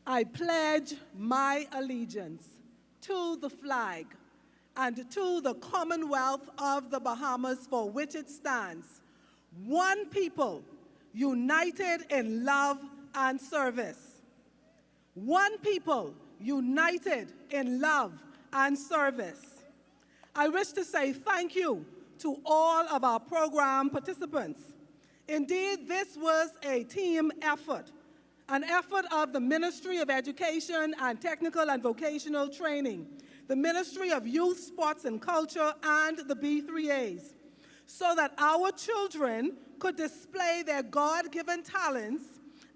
I pledge my allegiance to the flag and to the Commonwealth of the Bahamas for which it stands, one people, united in love and service. One people, united in love and service. I wish to say thank you to all of our program participants. Indeed, this was a team effort, an effort of the Ministry of Education and Technical and Vocational Training, the Ministry of Youth, Sports and Culture, and the BAAs, so that our children could display their God-given talents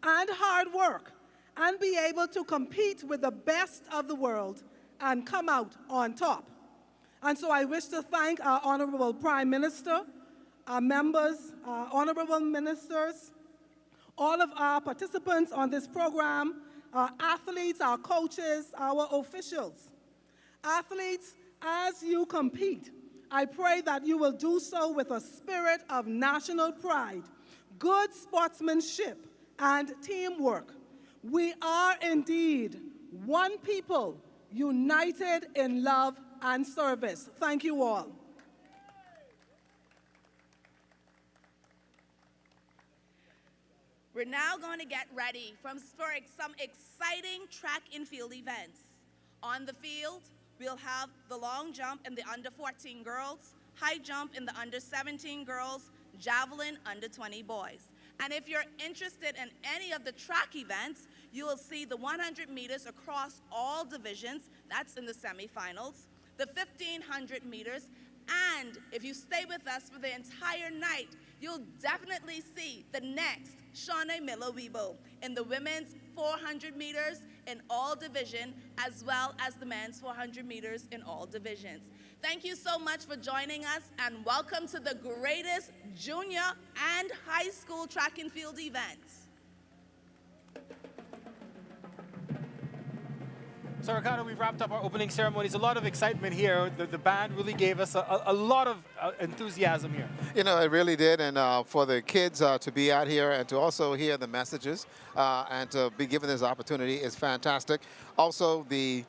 and hard work and be able to compete with the best of the world and come out on top. And so I wish to thank our Honorable Prime Minister, our members, our honorable ministers, all of our participants on this program, our athletes, our coaches, our officials. Athletes, as you compete, I pray that you will do so with a spirit of national pride, good sportsmanship, and teamwork. We are indeed one people, united in love and service. Thank you all. We're now going to get ready for some exciting track and field events. On the field, we'll have the long jump in the under 14 girls, high jump in the under 17 girls, javelin under 20 boys. And if you're interested in any of the track events, you will see the 100 meters across all divisions, that's in the semifinals, the 1500 meters, and if you stay with us for the entire night, you'll definitely see the next Shawnee Miller-Weebo in the women's 400 meters in all division, as well as the men's 400 meters in all divisions. Thank you so much for joining us, and welcome to the greatest junior and high school track and field events. So Ricardo, we've wrapped up our opening ceremonies. A lot of excitement here. The band really gave us a lot of enthusiasm here. You know, it really did, and for the kids to be out here and to also hear the messages and to be given this opportunity is fantastic. Also, the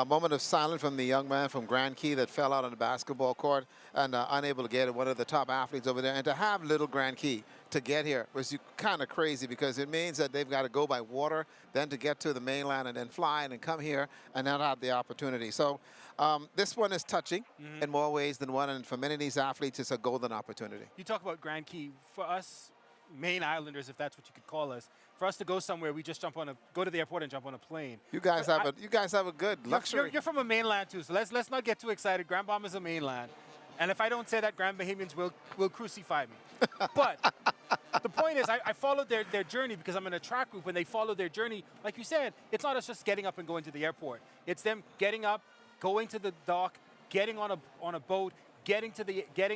moment of silence from the young man from Grand Key that fell out on the basketball court and unable to get it, one of the top athletes over there, and to have little Grand Key to get here was kind of crazy, because it means that they've got to go by water, then to get to the mainland, and then fly and then come here and not have the opportunity. So this one is touching in more ways than one, and for many of these athletes, it's a golden opportunity. You talk about Grand Key. For us, Maine Islanders, if that's what you could call us, for us to go somewhere, we just go to the airport and jump on a plane. You guys have a good luxury. You're from a mainland too, so let's not get too excited. Grand Bahama's a mainland, and if I don't say that, Grand Bahamians will crucify me. But the point is, I followed their journey because I'm in a track group, and they follow their journey. Like you said, it's not us just getting up and going to the airport. It's them getting up, going to the dock, getting on a boat, getting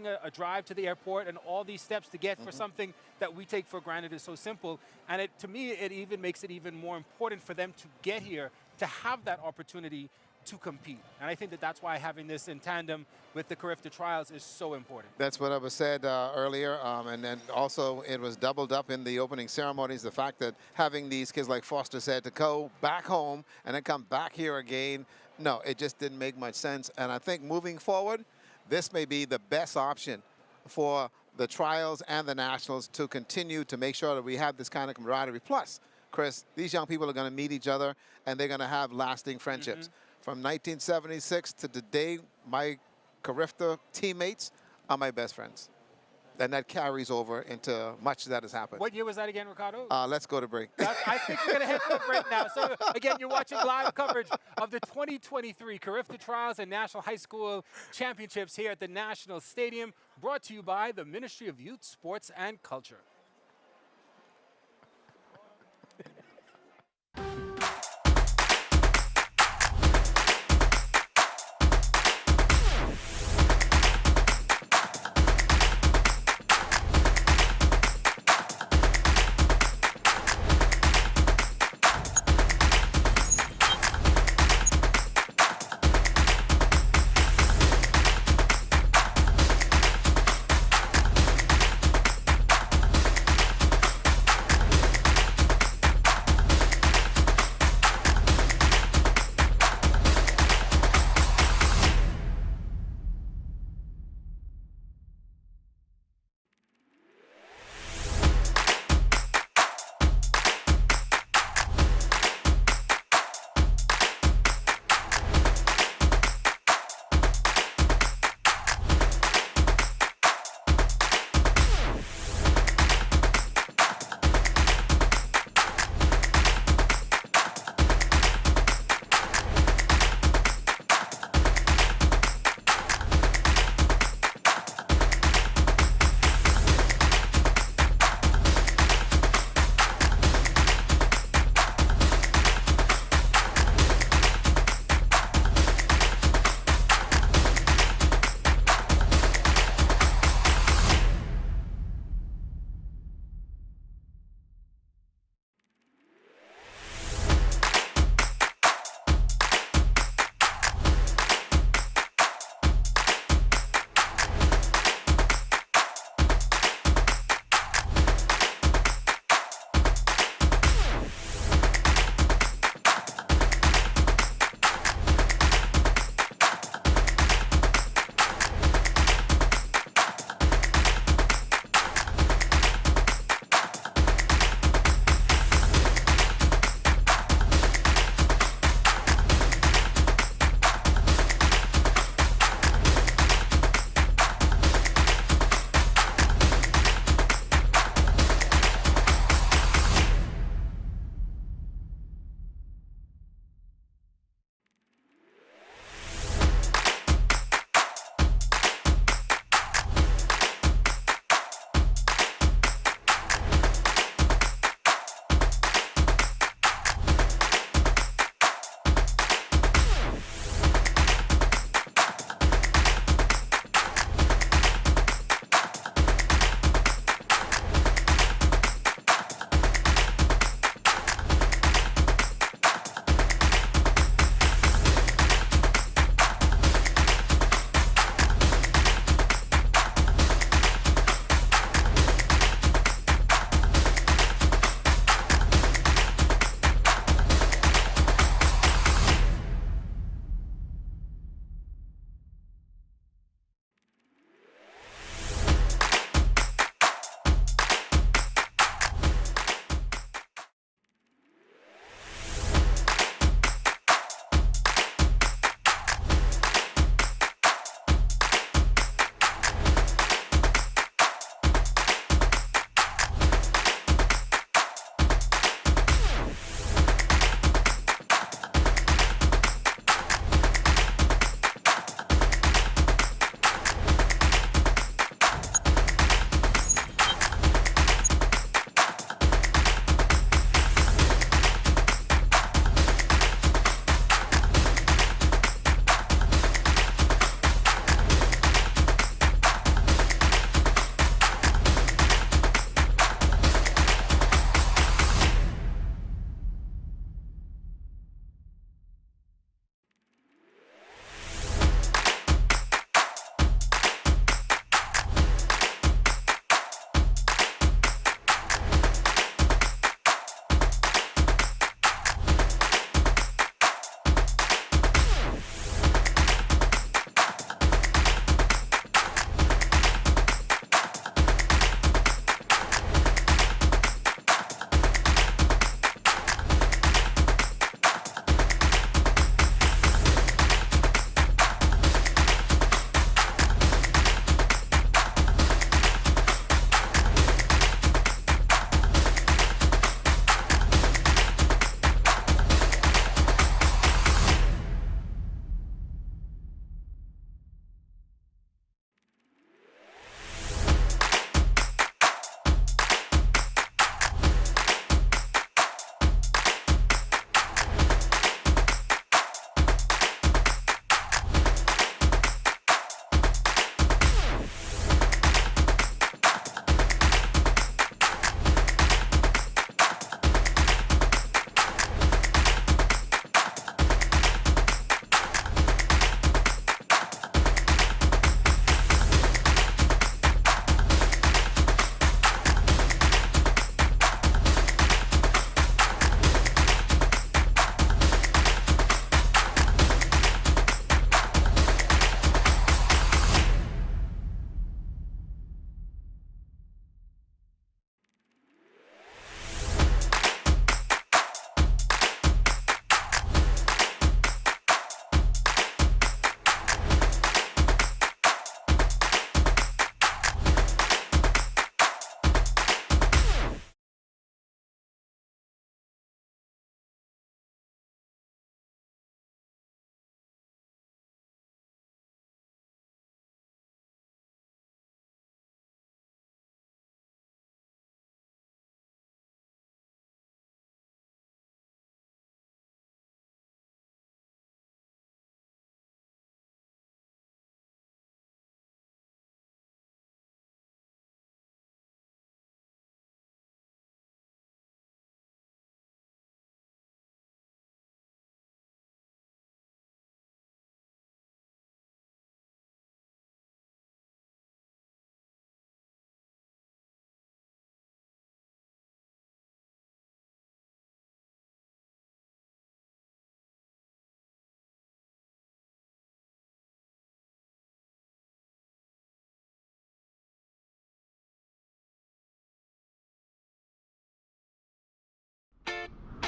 a drive to the airport, and all these steps to get for something that we take for granted is so simple. And to me, it even makes it even more important for them to get here, to have that opportunity to compete. And I think that's why having this in tandem with the Carifta Trials is so important. That's what I was said earlier, and then also it was doubled up in the opening ceremonies, the fact that having these kids, like Foster said, to go back home and then come back here again, no, it just didn't make much sense. And I think moving forward, this may be the best option for the trials and the nationals to continue to make sure that we have this kind of camaraderie. Plus, Chris, these young people are going to meet each other, and they're going to have lasting friendships. From 1976 to today, my Carifta teammates are my best friends. And that carries over into much that has happened. What year was that again, Ricardo? Let's go to break. I think we're going to head to a break now. So, again, you're watching live coverage of the 2023 Carifta Trials and National High School Championships here at the National Stadium, brought to you by the Ministry of Youth, Sports, and Culture.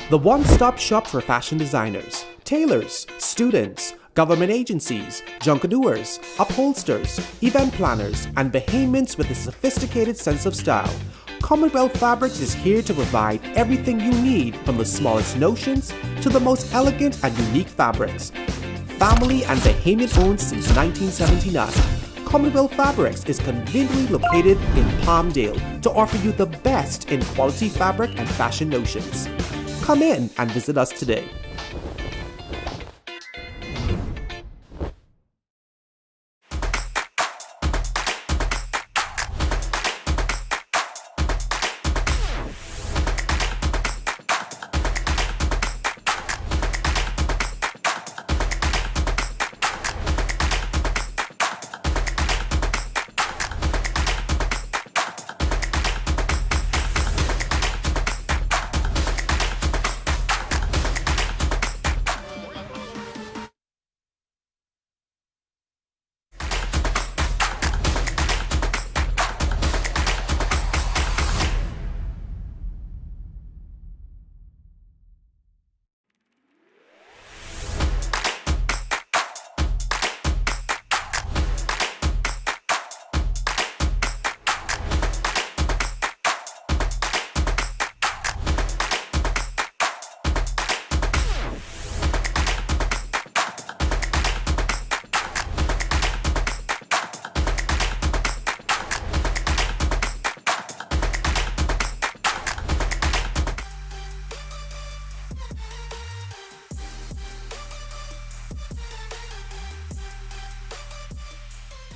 The one-stop shop for fashion designers, tailors, students, government agencies, junkandoers, upholsters, event planners, and Bahamians with a sophisticated sense of style. Commonwealth Fabrics is here to provide everything you need, from the smallest notions to the most elegant and unique fabrics. Family and Bahamian owned since 1979, Commonwealth Fabrics is conveniently located in Palmdale to offer you the best in quality fabric and fashion notions. Come in and visit us today.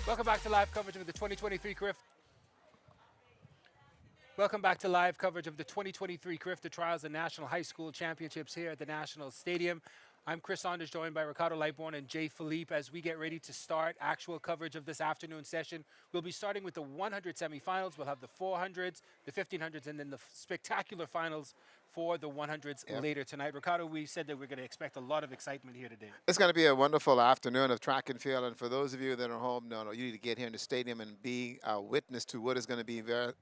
Welcome back to live coverage of the 2023 Carifta. Welcome back to live coverage of the 2023 Carifta Trials and National High School Championships here at the National Stadium. I'm Chris Saunders, joined by Ricardo Lightbourne and Jay Philippe as we get ready to start actual coverage of this afternoon session. We'll be starting with the 100 semifinals. We'll have the 400s, the 1500s, and then the spectacular finals for the 100s later tonight. Ricardo, we said that we're going to expect a lot of excitement here today. It's going to be a wonderful afternoon of track and field. And for those of you that are home, you need to get here in the stadium and be a witness to what is going to be very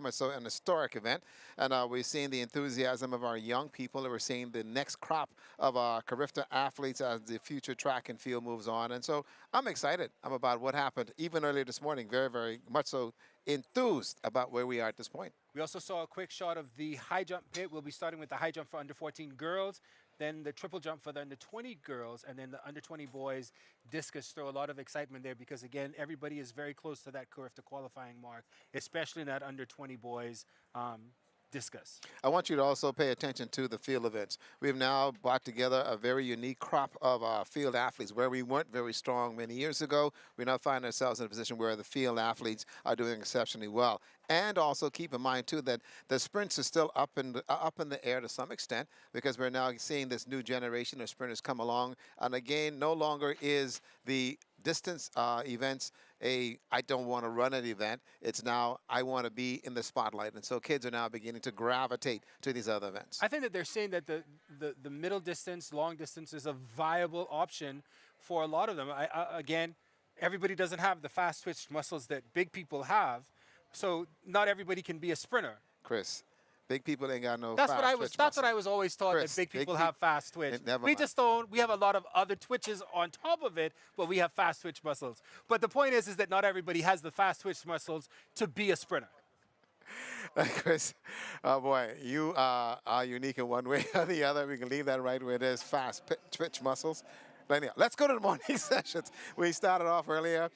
much so an historic event. And we've seen the enthusiasm of our young people. And we're seeing the next crop of Carifta athletes as the future track and field moves on. And so I'm excited about what happened even earlier this morning, very, very much so enthused about where we are at this point. We also saw a quick shot of the high jump pit. We'll be starting with the high jump for under 14 girls, then the triple jump for the under 20 girls, and then the under 20 boys discus throw. A lot of excitement there because, again, everybody is very close to that Carifta qualifying mark, especially in that under 20 boys discus. I want you to also pay attention to the field events. We've now brought together a very unique crop of field athletes. Where we weren't very strong many years ago, we now find ourselves in a position where the field athletes are doing exceptionally well. And also keep in mind, too, that the sprints are still up in the air to some extent, because we're now seeing this new generation of sprinters come along. And again, no longer is the distance events I don't want to run an event. It's now I want to be in the spotlight. And so kids are now beginning to gravitate to these other events. I think that they're saying that the middle distance, long distance is a viable option for a lot of them. Again, everybody doesn't have the fast twitch muscles that big people have. So not everybody can be a sprinter. Chris, big people ain't got no that's fast what I was. twitch That's muscle. what I was always taught, Chris, that big people have fast twitch. Never We mind. just don't. We have a lot of other twitches on top of it, but we have fast twitch muscles. But the point is that not everybody has the fast twitch muscles to be a sprinter. Chris, oh boy, you are unique in one way or the other. We can leave that right where it is, fast twitch muscles. But anyhow, let's go to the morning sessions. We started off earlier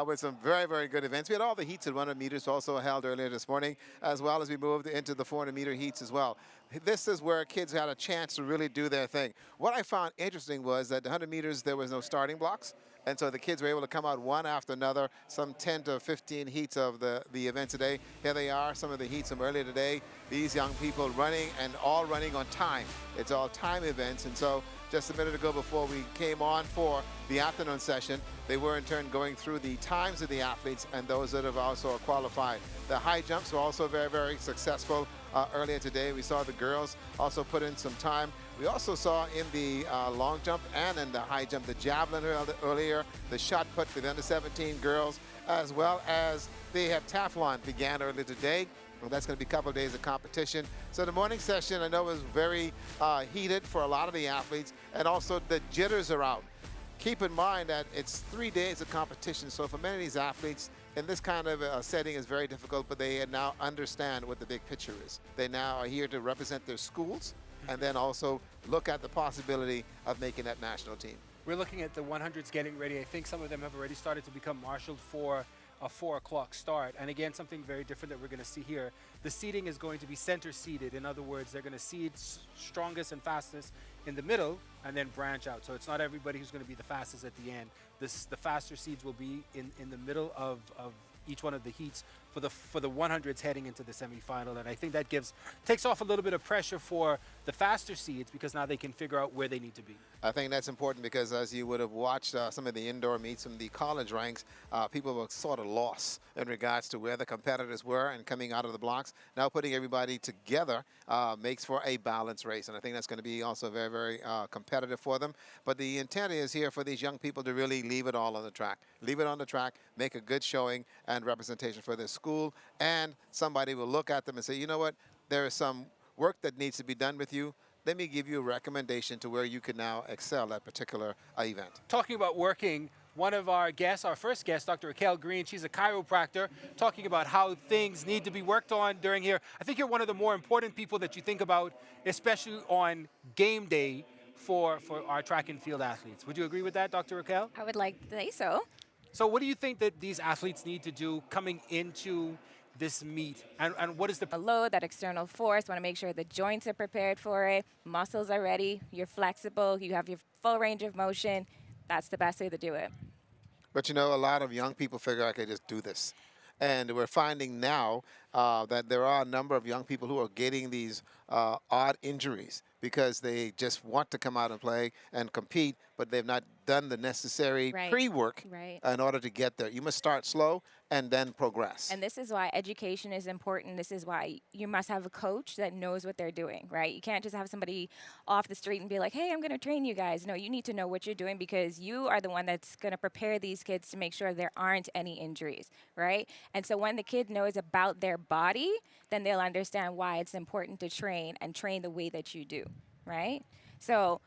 with some very, very good events. We had all the heats at 100 meters also held earlier this morning, as well as we moved into the 400-meter heats as well. This is where kids had a chance to really do their thing. What I found interesting was that the 100 meters, there was no starting blocks. And so the kids were able to come out one after another, some 10 to 15 heats of the event today. Here they are, some of the heats from earlier today. These young people running and all running on time. It's all time events. And so just a minute ago before we came on for the afternoon session, they were in turn going through the times of the athletes and those that have also qualified. The high jumps were also very, very successful earlier today. We saw the girls also put in some time. We also saw in the long jump and in the high jump, the javelin earlier, the shot put for the under 17 girls, as well as the heptathlon began earlier today. Well, that's going to be a couple of days of competition. So the morning session, I know, was very heated for a lot of the athletes, and also the jitters are out. Keep in mind that it's 3 days of competition, so for many of these athletes, in this kind of setting is very difficult, but they now understand what the big picture is. They now are here to represent their schools and then also look at the possibility of making that national team. We're looking at the 100s getting ready. I think some of them have already started to become marshaled for a 4 o'clock start. And again, something very different that we're going to see here. The seeding is going to be center seeded. In other words, they're going to seed strongest and fastest in the middle and then branch out. So it's not everybody who's going to be the fastest at the end. The faster seeds will be in the middle of each one of the heats for the 100s heading into the semifinal. And I think that takes off a little bit of pressure for the faster seeds because now they can figure out where they need to be. I think that's important because as you would have watched some of the indoor meets from the college ranks, people were sort of lost in regards to where the competitors were and coming out of the blocks. Now putting everybody together makes for a balanced race, and I think that's going to be also very, very competitive for them. But the intent is here for these young people to really leave it all on the track. Leave it on the track, make a good showing and representation for their school, and somebody will look at them and say, you know what, there is some work that needs to be done with you. Let me give you a recommendation to where you can now excel at particular event. Talking about working, one of our guests, our first guest, Dr. Raquel Green, she's a chiropractor, talking about how things need to be worked on during here. I think you're one of the more important people that you think about, especially on game day for our track and field athletes. Would you agree with that, Dr. Raquel? I would like to say so. So what do you think that these athletes need to do coming into this meet, and what is the load, that external force? Want to make sure the joints are prepared for it, muscles are ready, you're flexible, you have your full range of motion. That's the best way to do it. But you know, a lot of young people figure I could just do this. And we're finding now that there are a number of young people who are getting these odd injuries because they just want to come out and play and compete, but they've not done the necessary pre-work in order to get there. You must start slow and then progress. And this is why education is important. This is why you must have a coach that knows what they're doing, right? You can't just have somebody off the street and be like, hey, I'm going to train you guys. No, you need to know what you're doing because you are the one that's going to prepare these kids to make sure there aren't any injuries, right? And so when the kid knows about their body, then they'll understand why it's important to train and train the way that you do, right? So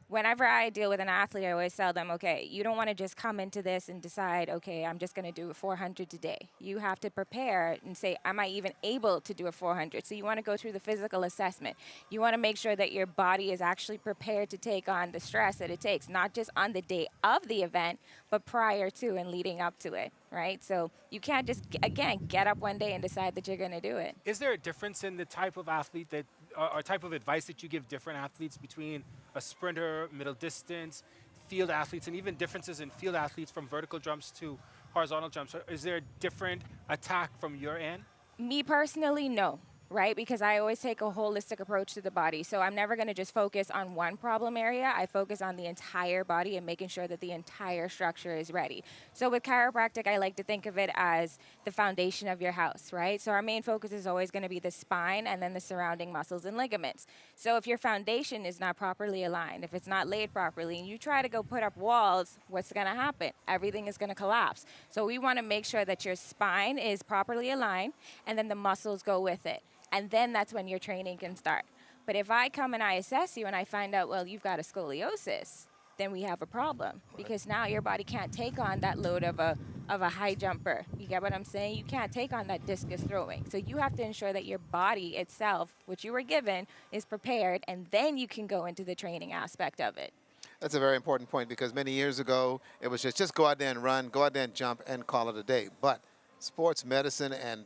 whenever I deal with an athlete, I always tell them, okay, you don't want to just come into this and decide, okay, I'm just going to do a 400 today. You have to prepare and say, am I even able to do a 400? So you want to go through the physical assessment. You want to make sure that your body is actually prepared to take on the stress that it takes, not just on the day of the event, but prior to and leading up to it, right? So you can't just, again, get up one day and decide that you're going to do it. Is there a difference in the type of athlete that, or type of advice that you give different athletes between a sprinter, middle distance, field athletes, and even differences in field athletes from vertical jumps to horizontal jumps? Is there a different attack from your end? Me personally, no. Right? Because I always take a holistic approach to the body. So I'm never going to just focus on one problem area. I focus on the entire body and making sure that the entire structure is ready. So with chiropractic, I like to think of it as the foundation of your house, right? So our main focus is always going to be the spine and then the surrounding muscles and ligaments. So if your foundation is not properly aligned, if it's not laid properly, and you try to go put up walls, what's going to happen? Everything is going to collapse. So we want to make sure that your spine is properly aligned and then the muscles go with it. And then that's when your training can start. But if I come and I assess you and I find out, well, you've got a scoliosis, then we have a problem because now your body can't take on that load of a high jumper. You get what I'm saying? You can't take on that discus throwing. So you have to ensure that your body itself, which you were given, is prepared, and then you can go into the training aspect of it. That's a very important point because many years ago, it was just go out there and run, go out there and jump, and call it a day. But sports medicine and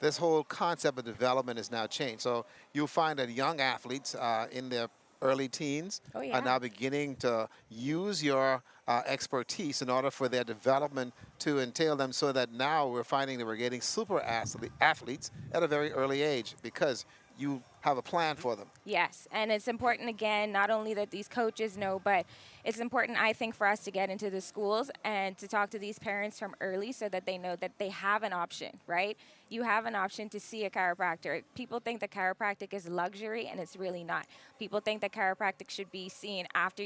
this whole concept of development has now changed. So you'll find that young athletes in their early teens are now beginning to use your expertise in order for their development to entail them, so that now we're finding that we're getting super athletes at a very early age because you have a plan for them. Yes, and it's important, again, not only that these coaches know, but it's important, I think, for us to get into the schools and to talk to these parents from early so that they know that they have an option, right? You have an option to see a chiropractor. People think that chiropractic is luxury, and it's really not. People think that chiropractic should be seen after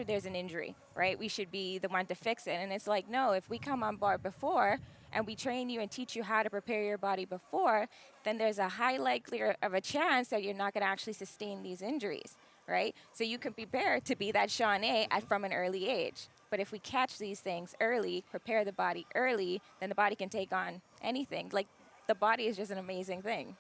there's an injury, right? We should be the one to fix it. And it's like, no, if we come on board before and we train you and teach you how to prepare your body before, then there's a high likelihood of a chance that you're not going to actually sustain these injuries, right? So you can prepare to be that Shawnee from an early age. But if we catch these things early, prepare the body early, then the body can take on anything. Like, the body is just an amazing thing.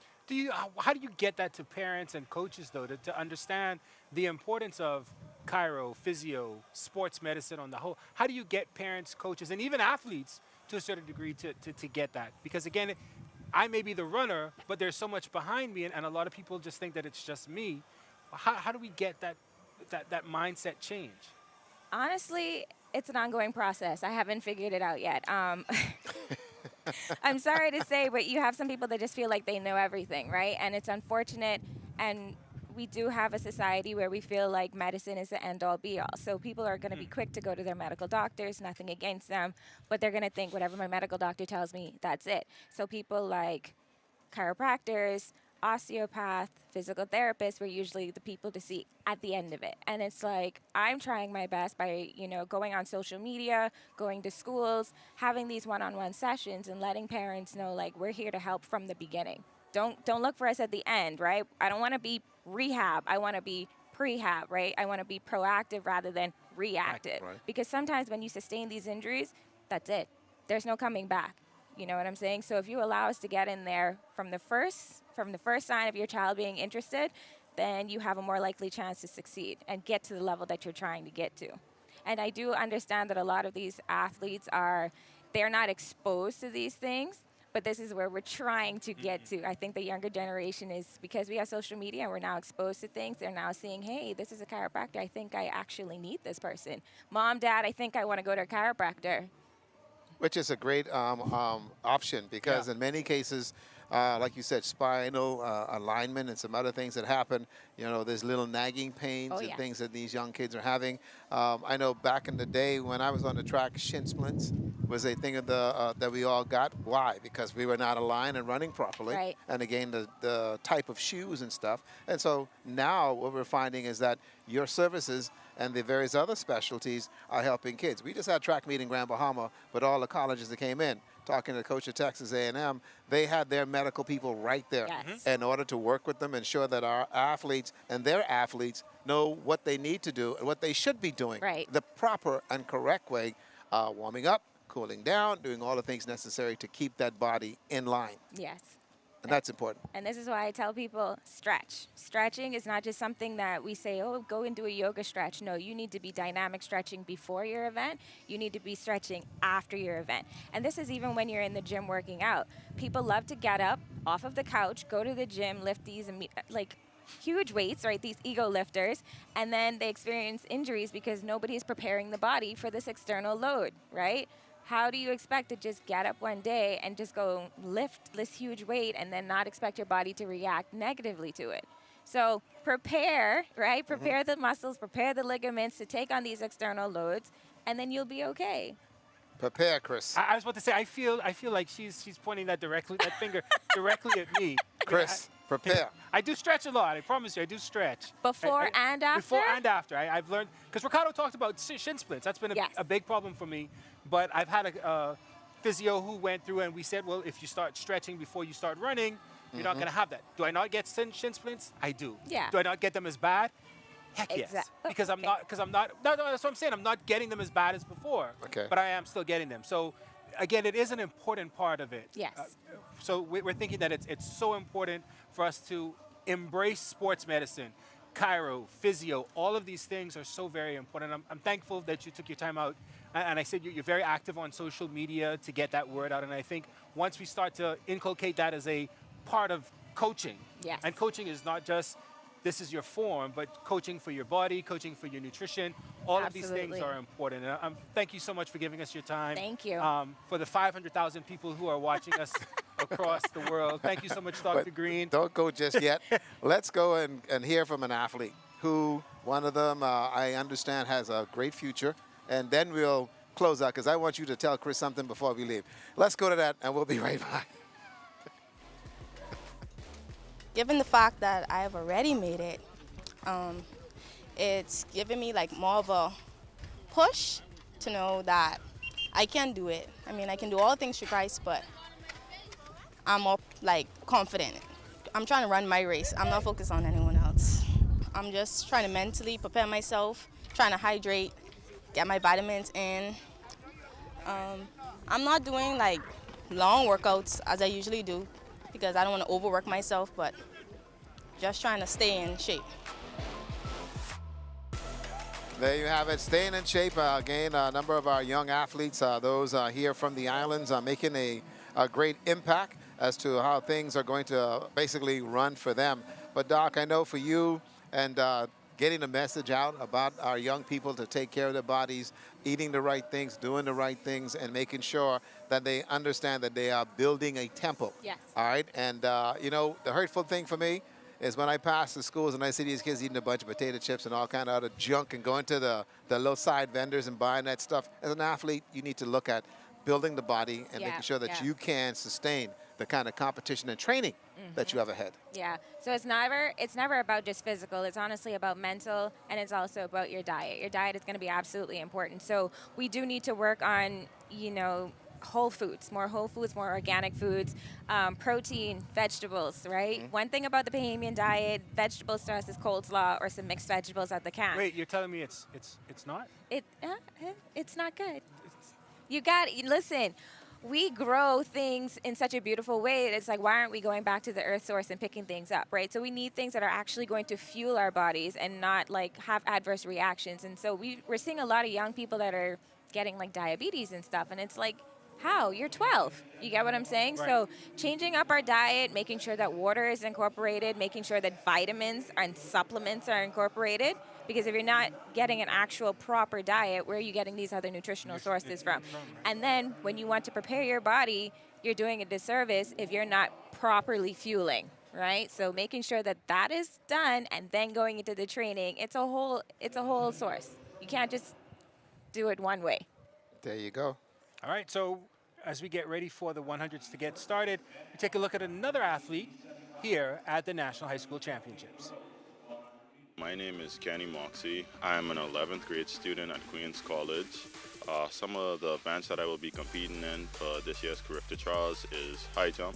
How do you get that to parents and coaches, though, to understand the importance of chiro, physio, sports medicine on the whole? How do you get parents, coaches, and even athletes to a certain degree to get that? Because, again, I may be the runner, but there's so much behind me, and a lot of people just think that it's just me. How do we get that mindset change? Honestly, it's an ongoing process. I haven't figured it out yet. I'm sorry to say, but you have some people that just feel like they know everything, right? And it's unfortunate, and we do have a society where we feel like medicine is the end-all, be-all. So people are going to be quick to go to their medical doctors, nothing against them, but they're going to think whatever my medical doctor tells me, that's it. So people like chiropractors, osteopath, physical therapists were usually the people to see at the end of it. And it's like, I'm trying my best by, going on social media, going to schools, having these one-on-one sessions and letting parents know, like, we're here to help from the beginning. Don't look for us at the end, right? I don't want to be rehab. I want to be prehab, right? I want to be proactive rather than reactive. Right. Because sometimes when you sustain these injuries, that's it. There's no coming back. You know what I'm saying? So if you allow us to get in there from the first sign of your child being interested, then you have a more likely chance to succeed and get to the level that you're trying to get to. And I do understand that a lot of these athletes they're not exposed to these things, but this is where we're trying to get to. I think the younger generation is, because we have social media and we're now exposed to things, they're now seeing, hey, this is a chiropractor. I think I actually need this person. Mom, Dad, I think I want to go to a chiropractor. Which is a great option because in many cases, like you said, spinal alignment and some other things that happen. There's little nagging pains and things that these young kids are having. I know back in the day when I was on the track, shin splints was a thing that we all got. Why? Because we were not aligned and running properly. Right. And again, the type of shoes and stuff. And so now what we're finding is that your services and the various other specialties are helping kids. We just had a track meet in Grand Bahama with all the colleges that came in. Talking to the coach of Texas A&M, they had their medical people right there in order to work with them, ensure that our athletes and their athletes know what they need to do and what they should be doing the proper and correct way, warming up, cooling down, doing all the things necessary to keep that body in line. Yes. And that's important. And this is why I tell people, stretch. Stretching is not just something that we say, oh, go and do a yoga stretch. No, you need to be dynamic stretching before your event. You need to be stretching after your event. And this is even when you're in the gym working out. People love to get up off of the couch, go to the gym, lift these huge weights, right, these ego lifters, and then they experience injuries because nobody is preparing the body for this external load, right? How do you expect to just get up one day and just go lift this huge weight and then not expect your body to react negatively to it? So prepare, right? Prepare the muscles, prepare the ligaments to take on these external loads, and then you'll be okay. Prepare, Chris. I was about to say, I feel like she's pointing that finger directly at me. Chris, prepare. I do stretch a lot. I promise you, I do stretch. Before and after? Before and after. I've learned, because Ricardo talked about shin splints. That's been a big problem for me. But I've had a physio who went through and we said, well, if you start stretching before you start running, you're not going to have that. Do I not get shin splints? I do. Yeah. Do I not get them as bad? Heck yes. Because I'm not, no, that's what I'm saying. I'm not getting them as bad as before. Okay. But I am still getting them. So again, it is an important part of it. Yes. So we're thinking that it's so important for us to embrace sports medicine, chiro, physio, all of these things are so very important. I'm thankful that you took your time out. And I said you're very active on social media to get that word out. And I think once we start to inculcate that as a part of coaching, and coaching is not just this is your form, but coaching for your body, coaching for your nutrition, all of these things are important. And thank you so much for giving us your time. Thank you. For the 500,000 people who are watching us across the world, thank you so much, Dr. Green. Don't go just yet. Let's go and hear from an athlete who, one of them, I understand, has a great future. And then we'll close out because I want you to tell Chris something before we leave. Let's go to that and we'll be right back. Given the fact that I have already made it, it's given me like more of a push to know that I can do it. I mean, I can do all things through Christ, but I'm more like confident. I'm trying to run my race. I'm not focused on anyone else. I'm just trying to mentally prepare myself, trying to hydrate, get my vitamins in. I'm not doing like long workouts as I usually do because I don't want to overwork myself, but just trying to stay in shape. There you have it, staying in shape. Again, a number of our young athletes, those here from the islands, making a great impact as to how things are going to basically run for them. But Doc, I know for you and getting the message out about our young people to take care of their bodies, eating the right things, doing the right things, and making sure that they understand that they are building a temple. Yes. All right, and you know, the hurtful thing for me is when I pass the schools and I see these kids eating a bunch of potato chips and all kind of other junk and going to the little side vendors and buying that stuff. As an athlete, you need to look at building the body and making sure that you can sustain the kind of competition and training that you have ahead. Yeah, so it's never about just physical. It's honestly about mental, and it's also about your diet. Your diet is going to be absolutely important. So we do need to work on, you know, whole foods, more organic foods, protein, vegetables, right? One thing about the Bahamian diet, vegetables to us is coleslaw or some mixed vegetables at the can. Wait, you're telling me it's not? It's not good. You got, listen, we grow things in such a beautiful way. It's like, why aren't we going back to the earth source and picking things up, right? So we need things that are actually going to fuel our bodies and not like have adverse reactions. And so we're seeing a lot of young people that are getting like diabetes and stuff. And it's like, how? You're 12. You get what I'm saying? Right. So changing up our diet, making sure that water is incorporated, making sure that vitamins and supplements are incorporated. Because if you're not getting an actual proper diet, where are you getting these other nutritional sources from? And then when you want to prepare your body, you're doing a disservice if you're not properly fueling, right? So making sure that that is done and then going into the training, it's a whole source. You can't just do it one way. There you go. All right, so as we get ready for the 100s to get started, we take a look at another athlete here at the National High School Championships. My name is Kenny Moxie. I am an 11th grade student at Queens College. Some of the events that I will be competing in for this year's Carifta Trials is high jump,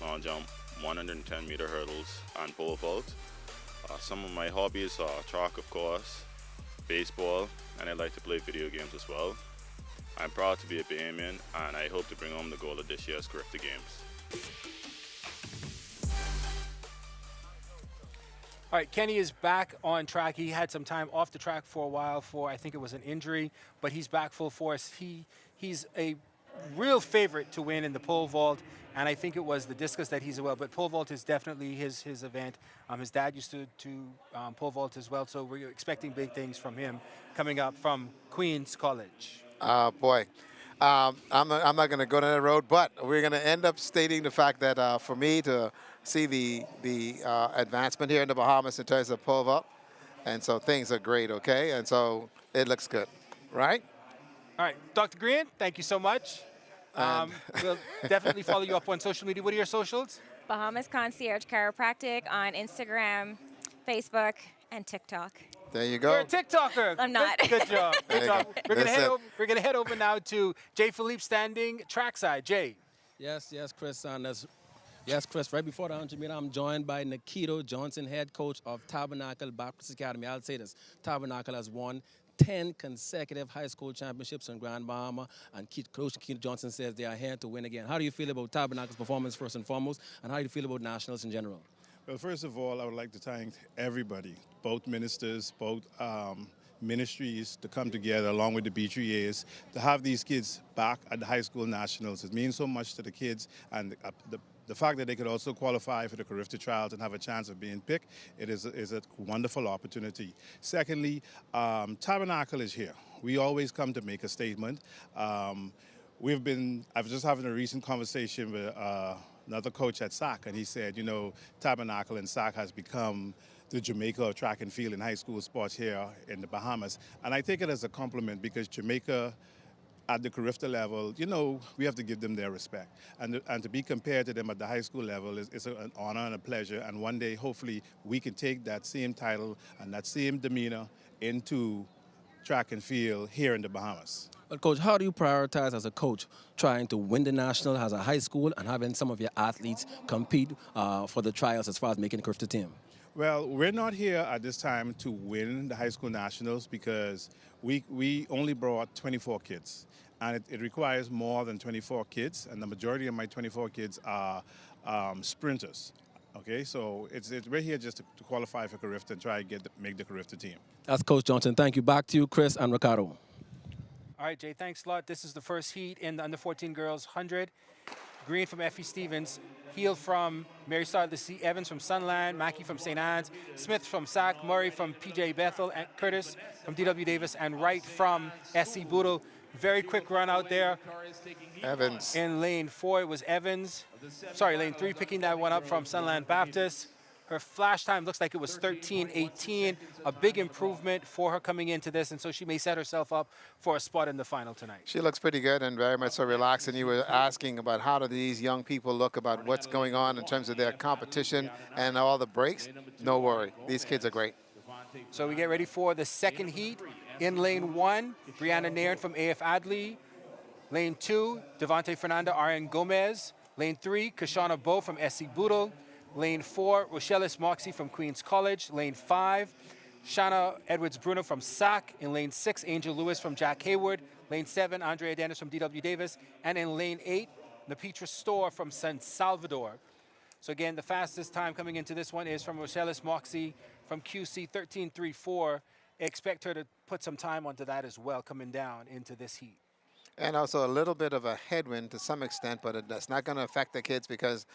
long jump, 110-meter hurdles, and pole vault. Some of my hobbies are track, of course, baseball, and I like to play video games as well. I'm proud to be a Bahamian, and I hope to bring home the gold of this year's Carifta Games. All right, Kenny is back on track. He had some time off the track for a while for, I think it was an injury, but he's back full force. He's a real favorite to win in the pole vault, and I think it was the discus that he's well, but pole vault is definitely his event. His dad used to pole vault as well, so we're expecting big things from him coming up from Queens College. Boy, I'm not going to go down that road, but we're going to end up stating the fact that for me to see the advancement here in the Bahamas in terms of pole vault, and so things are great, okay? And so it looks good, right? All right, Dr. Green, thank you so much. We'll definitely follow you up on social media. What are your socials? Bahamas Concierge Chiropractic on Instagram, Facebook, and TikTok. There you go. You're a TikToker. I'm not. Good job. Good job. We're Listen. gonna head over now to Jay Philippe standing trackside. Jay. Yes, Chris. Yes, Chris. Right before the 100-meter, I'm joined by Nikito Johnson, head coach of Tabernacle Baptist Academy. I'll say this: Tabernacle has won 10 consecutive high school championships in Grand Bahama, and Coach Nikito Johnson says they are here to win again. How do you feel about Tabernacle's performance first and foremost, and how do you feel about nationals in general? Well, first of all, I would like to thank everybody, both ministers, both ministries, to come together along with the BAAs to have these kids back at the high school nationals. It means so much to the kids, and the fact that they could also qualify for the Carifta Trials and have a chance of being picked, it is a wonderful opportunity. Secondly, Tabernacle is here. We always come to make a statement. I was just having a recent conversation with another coach at SAC, and he said, you know, Tabernacle and SAC has become the Jamaica of track and field in high school sports here in the Bahamas. And I take it as a compliment because Jamaica at the Carifta level, you know, we have to give them their respect. And to be compared to them at the high school level is an honor and a pleasure. And one day, hopefully, we can take that same title and that same demeanor into track and field here in the Bahamas. But Coach, how do you prioritize as a coach trying to win the national as a high school and having some of your athletes compete for the trials as far as making the Carifta team? Well, we're not here at this time to win the high school nationals because we only brought 24 kids. And it requires more than 24 kids, and the majority of my 24 kids are sprinters. Okay, so we're here just to qualify for Carifta and try to make the Carifta team. That's Coach Johnson. Thank you. Back to you, Chris and Ricardo. All right, Jay, thanks a lot. This is the first heat in the under 14 girls 100. Green from Effie Stevens, Heel from Mary Star of the Sea, Evans from Sunland, Mackey from St. Anne's, Smith from SAC, Murray from PJ Bethel, and Curtis from DW Davis, and Wright from SC Boodle. Very quick run out there. Evans. In lane 4, it was Evans. Sorry, lane 3 picking that one up from Sunland Baptist. Her flash time looks like it was 13:18, a big improvement for her coming into this, and so she may set herself up for a spot in the final tonight. She looks pretty good and very much so relaxed, and you were asking about how do these young people look about what's going on in terms of their competition and all the breaks. No worry, these kids are great. So we get ready for the second heat. In lane 1, Brianna Nairn from AF Adley. Lane 2, Devontae Fernanda, RN Gomez. Lane 3, Kashana Bowe from SC Boodle. Lane 4, Rochellis Moxie from Queens College. Lane 5, Shanna Edwards-Bruno from SAC. In lane 6, Angel Lewis from Jack Hayward. Lane 7, Andrea Dennis from DW Davis. And in lane 8, Napetra Storr from San Salvador. So again, the fastest time coming into this one is from Rochellis Moxie from QC 13:34. Expect her to put some time onto that as well coming down into this heat. And also a little bit of a headwind to some extent, but that's not going to affect the kids because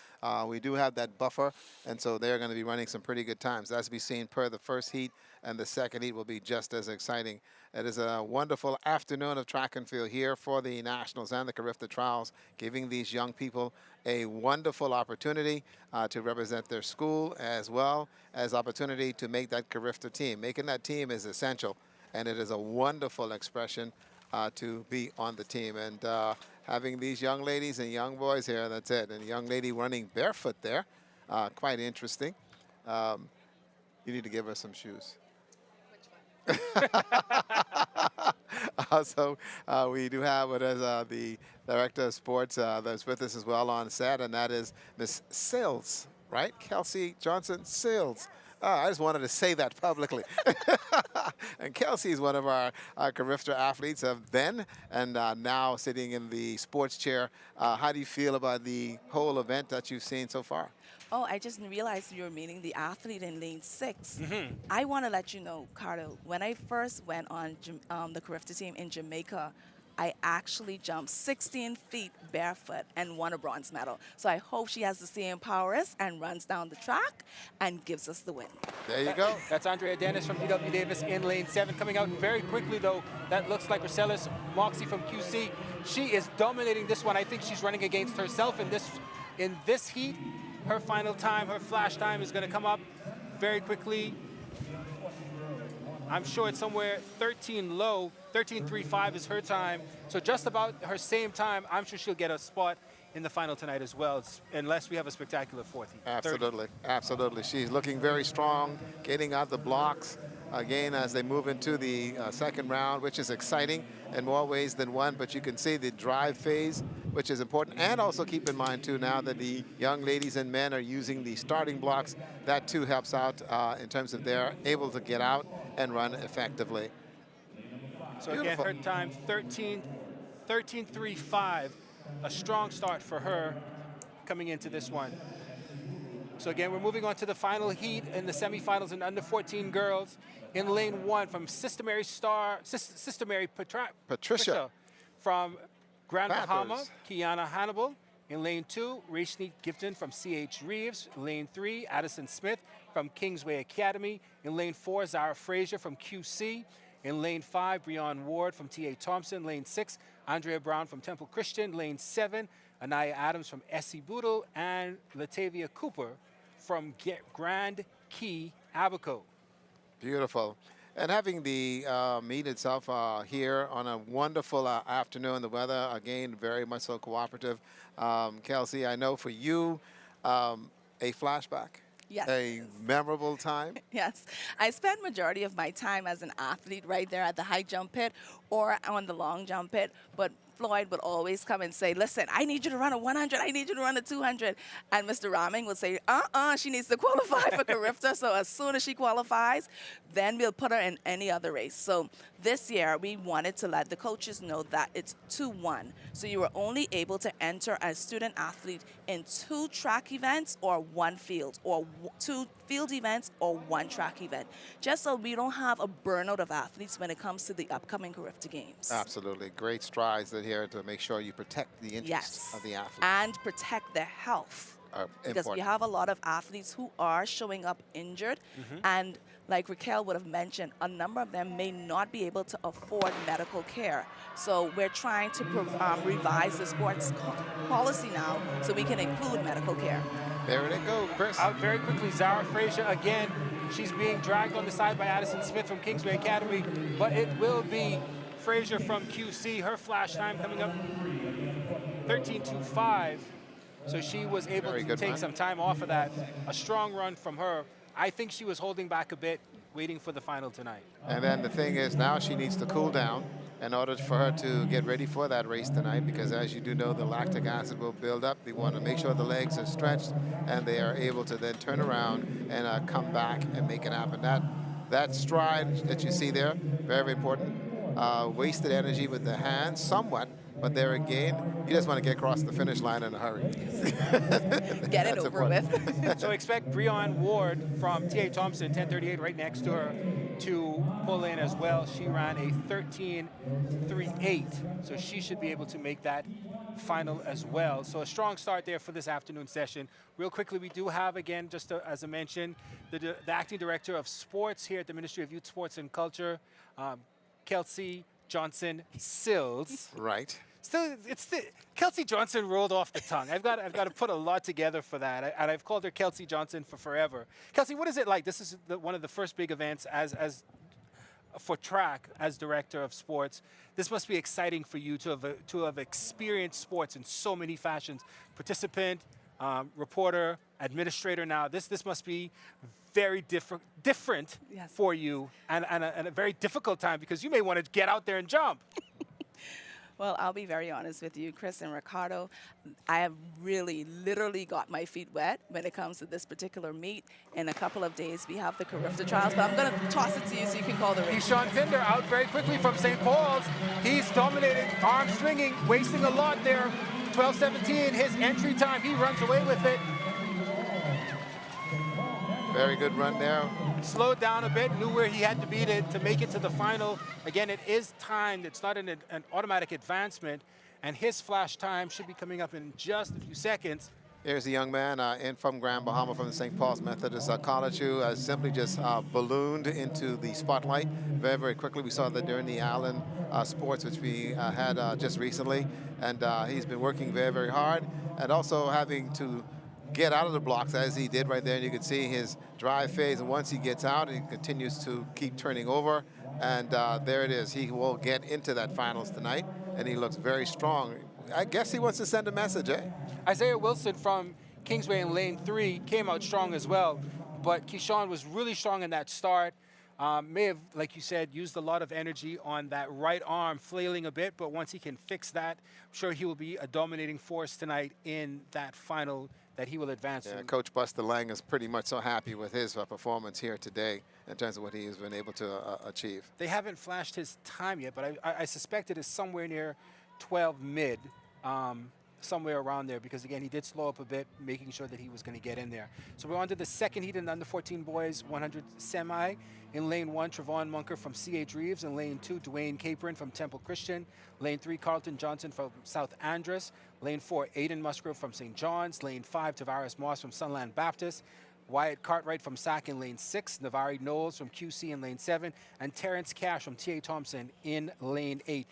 we do have that buffer, and so they're going to be running some pretty good times. That's to be seen per the first heat, and the second heat will be just as exciting. It is a wonderful afternoon of track and field here for the Nationals and the Carifta Trials, giving these young people a wonderful opportunity to represent their school as well as opportunity to make that Carifta team. Making that team is essential, and it is a wonderful expression to be on the team. And having these young ladies and young boys here, that's it. And a young lady running barefoot there, quite interesting. You need to give her some shoes. Also, we do have what is the Director of Sports that's with us as well on set, and that is Miss Sills, right? Kelsey Johnson Sills. I just wanted to say that publicly. And Kelsey is one of our Carifta athletes of then and now sitting in the sports chair. How do you feel about the whole event that you've seen so far? Oh, I just realized you were meaning the athlete in lane 6. I want to let you know, Cardo, when I first went on the Carifta team in Jamaica, I actually jumped 16 feet barefoot and won a bronze medal. So I hope she has the same prowess and runs down the track and gives us the win. There you go. That's Andrea Dennis from DW Davis in lane 7. Coming out very quickly, though, that looks like Rochellis Moxie from QC. She is dominating this one. I think she's running against herself in this heat. Her final time, her flash time is going to come up very quickly. I'm sure it's somewhere 13 low. 13:35 is her time. So just about her same time. I'm sure she'll get a spot in the final tonight as well, unless we have a spectacular fourth heat. Absolutely, absolutely. She's looking very strong, getting out the blocks again as they move into the second round, which is exciting in more ways than one. But you can see the drive phase, which is important. And also keep in mind, too, now that the young ladies and men are using the starting blocks, that, too, helps out in terms of they're able to get out and run effectively. So beautiful. Again, her time, 13:35. A strong start for her coming into this one. So again, we're moving on to the final heat in the semifinals in under 14 girls. In lane 1 from Sister Mary Patricia from Grand Bahama, Kiana Hannibal. In lane 2, Rashni Gifton from CH Reeves. Lane 3, Addison Smith from Kingsway Academy. In lane 4, Zara Frazier from QC. In lane 5, Breon Ward from T.A. Thompson. Lane 6, Andrea Brown from Temple Christian. Lane 7, Anaya Adams from SC Boodle. And Latavia Cooper from Grand Key Abaco. Beautiful. And having the meet itself here on a wonderful afternoon, the weather, again, very much so cooperative. Kelsey, I know for you, a flashback. Yes. A memorable time? Yes. I spent majority of my time as an athlete right there at the high jump pit or on the long jump pit, but Floyd would always come and say, listen, I need you to run a 100, I need you to run a 200. And Mr. Raming would say, she needs to qualify for Carifta. So as soon as she qualifies, then we'll put her in any other race. So this year, we wanted to let the coaches know that it's 2-1. So you were only able to enter as student athlete in 2 track events or 1 field, or 2 field events or 1 track event, just so we don't have a burnout of athletes when it comes to the upcoming Carifta Games. Absolutely. Great strides that here to make sure you protect the interests of the athlete. And protect their health. Because we have a lot of athletes who are showing up injured, and like Raquel would have mentioned, a number of them may not be able to afford medical care. So we're trying to revise the sports policy now so we can include medical care. There it goes, Chris. Out very quickly, Zara Frazier again. She's being dragged on the side by Addison Smith from Kingsway Academy, but it will be Frazier from QC. Her flash time coming up 13:25. So she was able to take some time off of that. A strong run from her. I think she was holding back a bit, waiting for the final tonight. And then the thing is, now she needs to cool down in order for her to get ready for that race tonight, because as you do know, the lactic acid will build up. They want to make sure the legs are stretched and they are able to then turn around and come back and make it happen. That stride that you see there, very, very important. Wasted energy with the hands somewhat, but there again, you just want to get across the finish line in a hurry. Get it over with. So expect Breon Ward from T.A. Thompson, 1038, right next to her, to pull in as well. She ran a 13:38, so she should be able to make that final as well. So a strong start there for this afternoon session. Real quickly, we do have, again, just as I mentioned, the acting director of sports here at the Ministry of Youth, Sports and Culture, Kelsey Johnson Sills. Right. Still, Kelsey Johnson rolled off the tongue. I've got to put a lot together for that, and I've called her Kelsey Johnson for forever. Kelsey, what is it like? This is one of the first big events as for track as director of sports. This must be exciting for you to have experienced sports in so many fashions. Participant, reporter, administrator. Now this must be very different for you, and a very difficult time, because you may want to get out there and jump. Well, I'll be very honest with you, Chris and Ricardo. I have really, literally got my feet wet when it comes to this particular meet. In a couple of days, we have the Carifta trials, but I'm going to toss it to you so you can call the race. Keyshawn Pinder out very quickly from St. Paul's. He's dominating, arm swinging, wasting a lot there. 12:17, his entry time. He runs away with it. Very good run there. Slowed down a bit, knew where he had to be to make it to the final. Again, it is timed. It's not an automatic advancement. And his flash time should be coming up in just a few seconds. Here's a young man in from Grand Bahama from the St. Paul's Methodist College who simply just ballooned into the spotlight very, very quickly. We saw that during the Allen Sports, which we had just recently. And he's been working very, very hard, and also having to get out of the blocks as he did right there. And you can see his drive phase, and once he gets out, he continues to keep turning over. And there it is. He will get into that finals tonight, and he looks very strong. I guess he wants to send a message, eh? Isaiah Wilson from Kingsway in lane 3 came out strong as well, but Keyshawn was really strong in that start. May have, like you said, used a lot of energy on that right arm, flailing a bit, but once he can fix that, I'm sure he will be a dominating force tonight in that final that he will advance. Yeah, Coach Buster Lang is pretty much so happy with his performance here today in terms of what he has been able to achieve. They haven't flashed his time yet, but I suspect it is somewhere near 12 mid, somewhere around there, because again, he did slow up a bit, making sure that he was going to get in there. So we're on to the second heat in the under 14 boys 100 semi. In lane 1, Trevon Munker from C.H. Reeves. In lane 2, Dwayne Capron from Temple Christian. Lane 3, Carlton Johnson from South Andres. Lane 4, Aiden Musgrove from St. John's. Lane 5, Tavares Moss from Sunland Baptist. Wyatt Cartwright from SAC in lane 6. Navari Knowles from QC in lane 7. And Terrence Cash from T.A. Thompson in lane 8.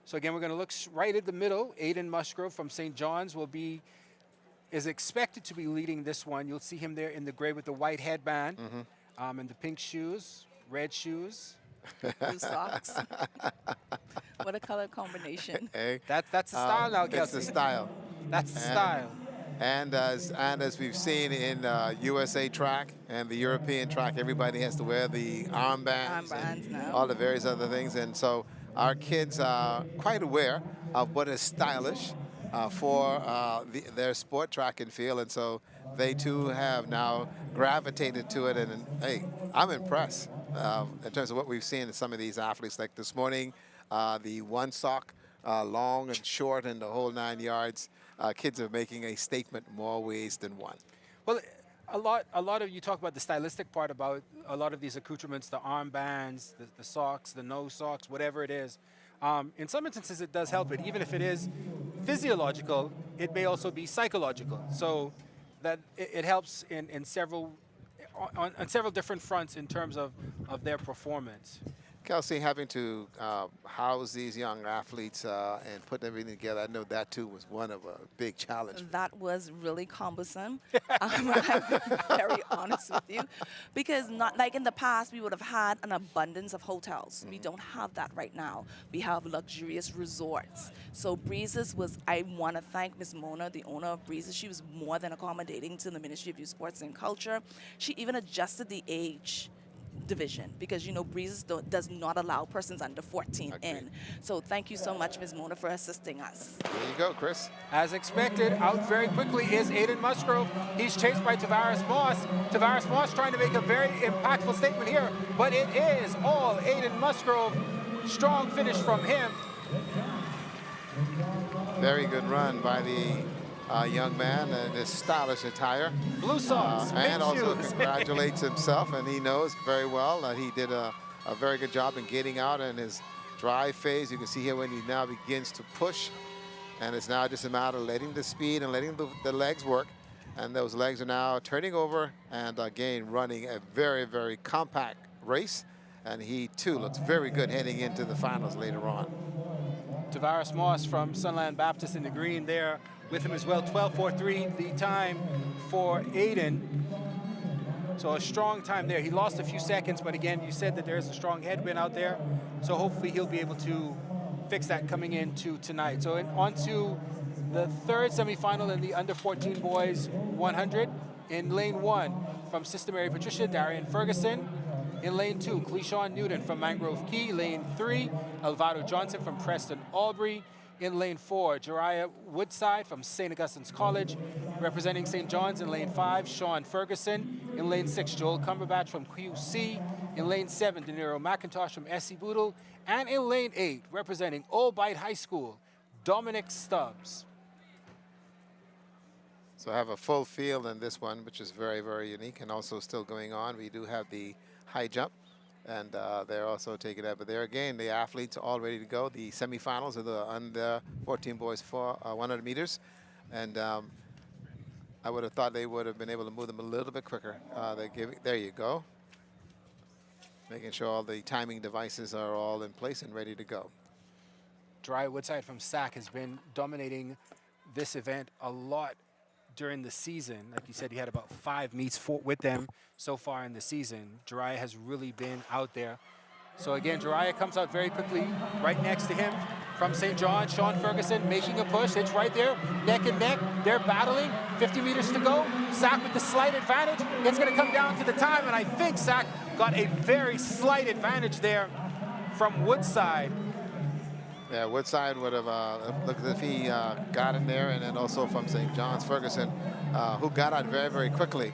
So again, we're going to look right at the middle. Aiden Musgrove from St. John's is expected to be leading this one. You'll see him there in the gray with the white headband, and the pink shoes, red shoes. Blue socks. What a color combination. Hey, that's the style now, Kelsey. That's the style. That's the style. And as we've seen in USA track and the European track, everybody has to wear the armbands and now. all the various other things. And so our kids are quite aware of what is stylish for their sport, track and field. And so they too have now gravitated to it. And hey, I'm impressed in terms of what we've seen in some of these athletes. Like this morning, the one sock, long and short and the whole 9 yards. Kids are making a statement more ways than one. Well, a lot of you talk about the stylistic part about a lot of these accoutrements, the armbands, the socks, the no socks, whatever it is. In some instances, it does help it. Even if it is physiological, it may also be psychological. So that it helps on several different fronts in terms of their performance. Kelsey, having to house these young athletes and put everything together, I know that too was one of a big challenge. That was really cumbersome. I'm very honest with you, because not like in the past, we would have had an abundance of hotels. We don't have that right now. We have luxurious resorts. So Breezes I want to thank Ms. Mona, the owner of Breezes. She was more than accommodating to the Ministry of Youth, Sports and Culture. She even adjusted the age division, because you know Breezes does not allow persons under 14 in. So thank you so much, Ms. Mona, for assisting us. There you go, Chris. As expected, out very quickly is Aiden Musgrove. He's chased by Tavares Moss. Tavares Moss trying to make a very impactful statement here, but it is all Aiden Musgrove. Strong finish from him. Very good run by the young man in his stylish attire. Blue socks, and also shoes. congratulates himself, and he knows very well that he did a very good job in getting out in his drive phase. You can see here when he now begins to push, and it's now just a matter of letting the speed and letting the legs work. And those legs are now turning over and again running a very, very compact race. And he too looks very good heading into the finals later on. Tavares Moss from Sunland Baptist in the green there with him as well. 12:43 the time for Aiden. So a strong time there. He lost a few seconds, but again, you said that there's a strong headwind out there. So hopefully he'll be able to fix that coming into tonight. So on to the third semifinal in the under 14 boys 100. In lane 1 from Sister Mary Patricia, Darian Ferguson. In lane 2, Cleishon Newton from Mangrove Key. Lane 3, Alvaro Johnson from Preston Albury. In lane 4, Jariah Woodside from St. Augustine's College. Representing St. John's in lane 5, Sean Ferguson. In lane 6, Joel Cumberbatch from QC. In lane 7, De Niro McIntosh from SC Boodle. And in lane 8, representing Old Bight High School, Dominic Stubbs. So I have a full field in this one, which is very, very unique and also still going on. We do have the high jump, and they're also taking that. But there again, the athletes are all ready to go. The semifinals of the under 14 boys for 100 meters. And I would have thought they would have been able to move them a little bit quicker. There you go. Making sure all the timing devices are all in place and ready to go. Jariah Woodside from SAC has been dominating this event a lot during the season. Like you said, he had about 5 meets with them so far in the season. Jariah has really been out there. So again, Jariah comes out very quickly. Right next to him from St. John, Sean Ferguson making a push. It's right there, neck and neck. They're battling. 50 meters to go. SAC with the slight advantage. It's going to come down to the time, and I think SAC got a very slight advantage there from Woodside. Yeah, Woodside would have looked as if he got in there, and then also from St. John's, Ferguson, who got out very, very quickly.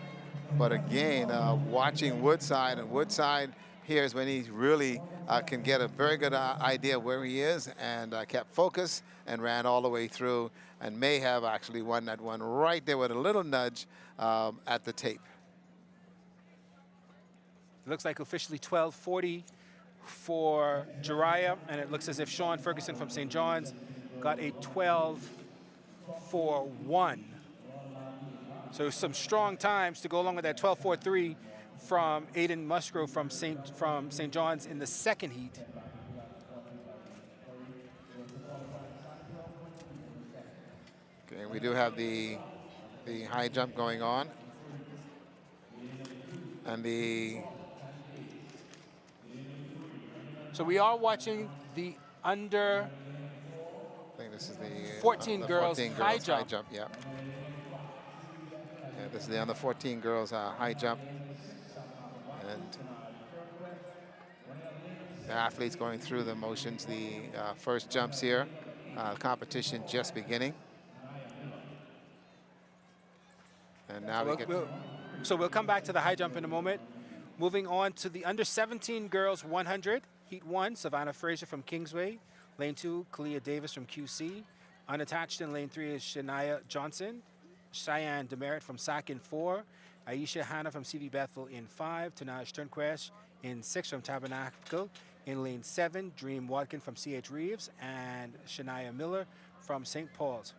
But again, watching Woodside, and Woodside here is when he really can get a very good idea of where he is, and kept focus and ran all the way through, and may have actually won that one right there with a little nudge at the tape. It looks like officially 12:40 for Jariah, and it looks as if Sean Ferguson from St. John's got a 12:41. So some strong times to go along with that 12:43 from Aiden Musgrove from St. John's in the second heat. Okay, we do have the high jump going on, and So we are watching the under I think this is the 14 girls 14 high jump. Yeah. This is the under 14 girls high jump. And the athletes going through the motions, the first jumps here. Competition just beginning. And now we'll come back to the high jump in a moment. Moving on to the under 17 girls 100. Heat 1, Savannah Frazier from Kingsway. Lane 2, Kalia Davis from QC. Unattached in lane 3 is Shania Johnson. Cheyenne Demerit from SAC in 4. Aisha Hanna from CV Bethel in 5. Tanaj Turnquist in 6 from Tabernacle. In lane 7, Dream Watkin from CH Reeves. And Shania Miller from St. Paul's.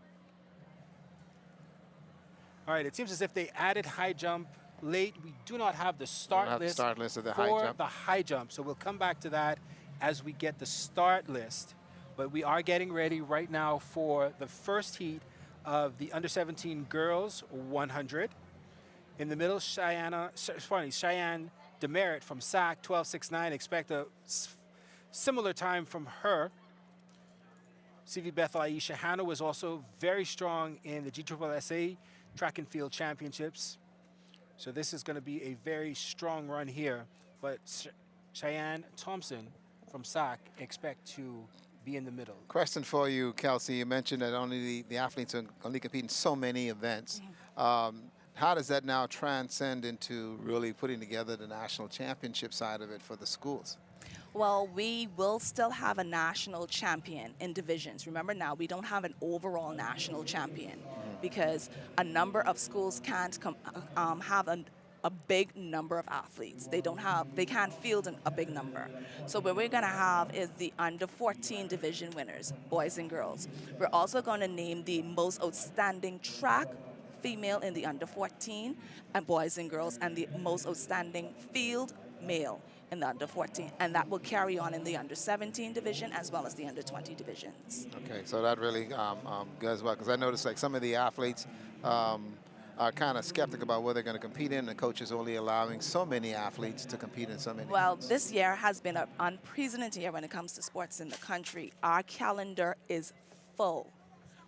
All right, it seems as if they added high jump late. We do not have the start list of the for the high jump. So we'll come back to that as we get the start list. But we are getting ready right now for the first heat of the under 17 girls 100. In the middle, Cheyenne Demerit from SAC 12.69. Expect a similar time from her. CV Bethel Aisha Hanna was also very strong in the GSSA Track and Field Championships. So this is going to be a very strong run here. But Cheyenne Thompson from SAC expect to be in the middle. Question for you, Kelsey. You mentioned that only the athletes are only compete in so many events. How does that now transcend into really putting together the national championship side of it for the schools? Well, we will still have a national champion in divisions. Remember now, we don't have an overall national champion because a number of schools can't have a big number of athletes. They can't field a big number. So what we're gonna have is the under 14 division winners, boys and girls. We're also gonna name the most outstanding track female in the under 14 and boys and girls, and the most outstanding field male in the under 14, and that will carry on in the under 17 division as well as the under 20 divisions. Okay, so that really goes well, because I noticed like some of the athletes are kind of skeptical about what they're going to compete in. The coach is only allowing so many athletes to compete in so many. Well, this year has been an unprecedented year when it comes to sports in the country. Our calendar is full.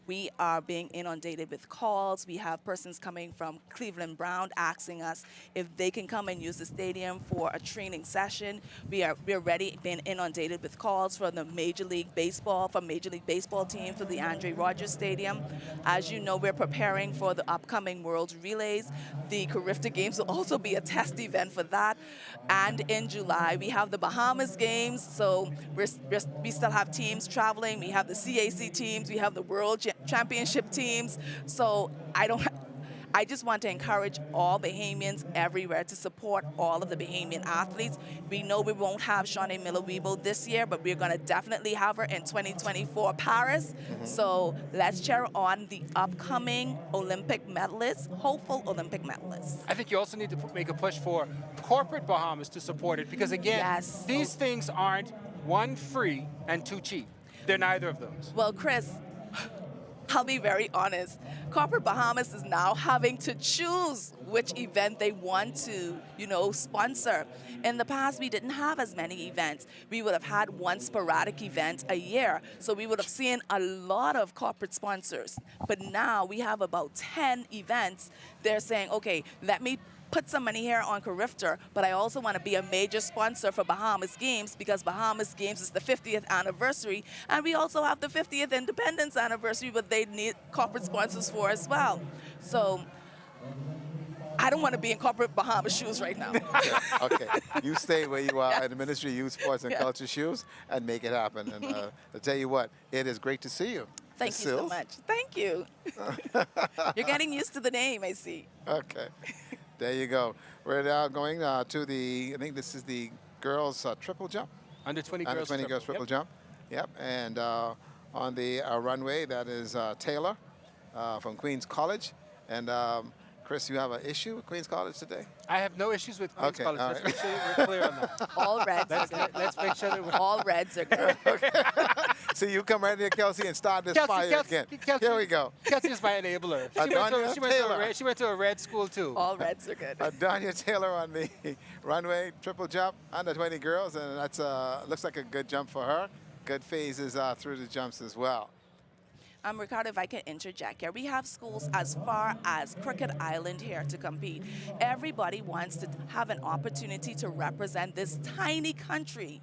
We are being inundated with calls. We have persons coming from Cleveland Brown asking us if they can come and use the stadium for a training session. We're already being inundated with calls from the Major League Baseball team for the Andre Rogers Stadium. As you know, we're preparing for the upcoming World Relays. The Carifta Games will also be a test event for that. And in July, we have the Bahamas Games. So we still have teams traveling. We have the CAC teams. We have the World Championship teams. So I just want to encourage all Bahamians everywhere to support all of the Bahamian athletes. We know we won't have Shawnee Miller-Weebo this year, but we're going to definitely have her in 2024 Paris. So let's cheer on the upcoming Olympic medalists, hopeful Olympic medalists. I think you also need to make a push for corporate Bahamas to support it, because again, these things aren't, one, free and two, cheap. They're neither of those. Well, Chris, I'll be very honest. Corporate Bahamas is now having to choose which event they want to, sponsor. In the past, we didn't have as many events. We would have had one sporadic event a year. So we would have seen a lot of corporate sponsors. But now we have about 10 events. They're saying, okay, let me put some money here on Carifta, but I also want to be a major sponsor for Bahamas Games, because Bahamas Games is the 50th anniversary, and we also have the 50th independence anniversary, but they need corporate sponsors for as well. So I don't want to be in corporate Bahamas shoes right now. Okay, you stay where you are at the Ministry of Youth, Sports and Culture shoes and make it happen. And I'll tell you what, it is great to see you. Thank you so much. Thank you. You're getting used to the name, I see. Okay. There you go. We're now going to the, I think this is the girls triple jump. Under 20 girls triple jump. Yep. And on the runway, that is Taylor from Queens College. And Chris, you have an issue with Queens College today? I have no issues with Queens College. Let's make sure that we're clear on that. All reds are good. Let's make sure that we're... All reds are good. See, you come right here, Kelsey, and start this fire again. Here we go. Kelsey is my enabler. She went to a red school, too. All reds are good. Adonia Taylor on the runway, triple jump, under 20 girls, and that's looks like a good jump for her. Good phases through the jumps as well. Ricardo, if I can interject here, we have schools as far as Crooked Island here to compete. Everybody wants to have an opportunity to represent this tiny country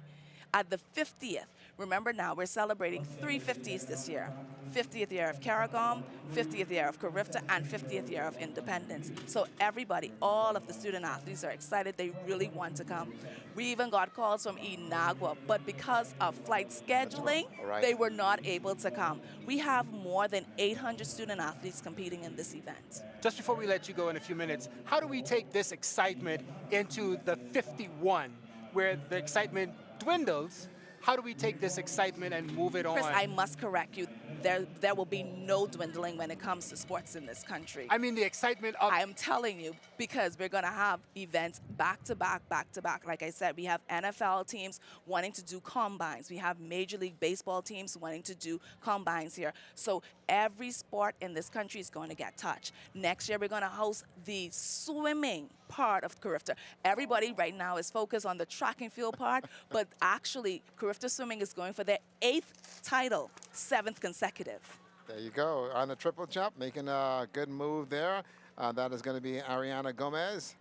at the 50th. Remember now, we're celebrating 3 50s this year. 50th year of Carigom, 50th year of Carifta, and 50th year of independence. So everybody, all of the student athletes are excited. They really want to come. We even got calls from Inagua, but because of flight scheduling, they were not able to come. We have more than 800 student athletes competing in this event. Just before we let you go in a few minutes, how do we take this excitement into the 51, where the excitement dwindles? How do we take this excitement and move it on? Chris, I must correct you. There will be no dwindling when it comes to sports in this country. I mean the excitement of... I am telling you, because we're going to have events back to back, back to back. Like I said, we have NFL teams wanting to do combines. We have Major League Baseball teams wanting to do combines here. So every sport in this country is going to get touched. Next year, we're going to host the swimming part of Carifta. Everybody right now is focused on the track and field part, but actually, Carifta Swimming is going for their 8th title, 7th consecutive. There you go, on the triple jump, making a good move there. That is going to be Ariana Gomez,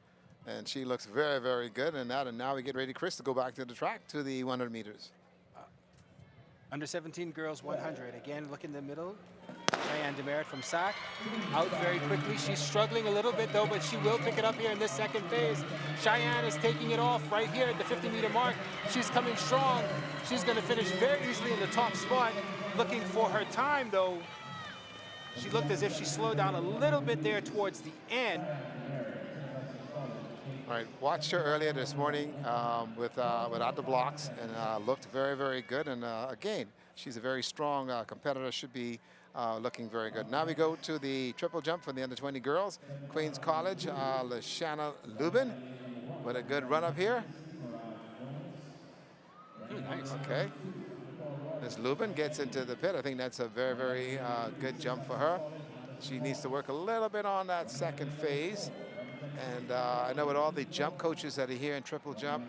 and she looks very, very good. And now we get ready, Chris, to go back to the track to the 100 meters. Under 17 girls 100. Again, look in the middle. Cheyenne Demerit from SAC, out very quickly. She's struggling a little bit though, but she will pick it up here in this second phase. Cheyenne is taking it off right here at the 50-meter mark. She's coming strong. She's going to finish very easily in the top spot. Looking for her time though. She looked as if she slowed down a little bit there towards the end. All right, watched her earlier this morning without the blocks, and looked very, very good. And again, she's a very strong competitor, should be looking very good. Now we go to the triple jump for the under 20 girls. Queens College, Lashana Lubin with a good run up here. Nice. Okay. Miss Lubin gets into the pit. I think that's a very, very good jump for her. She needs to work a little bit on that second phase. And I know with all the jump coaches that are here in triple jump,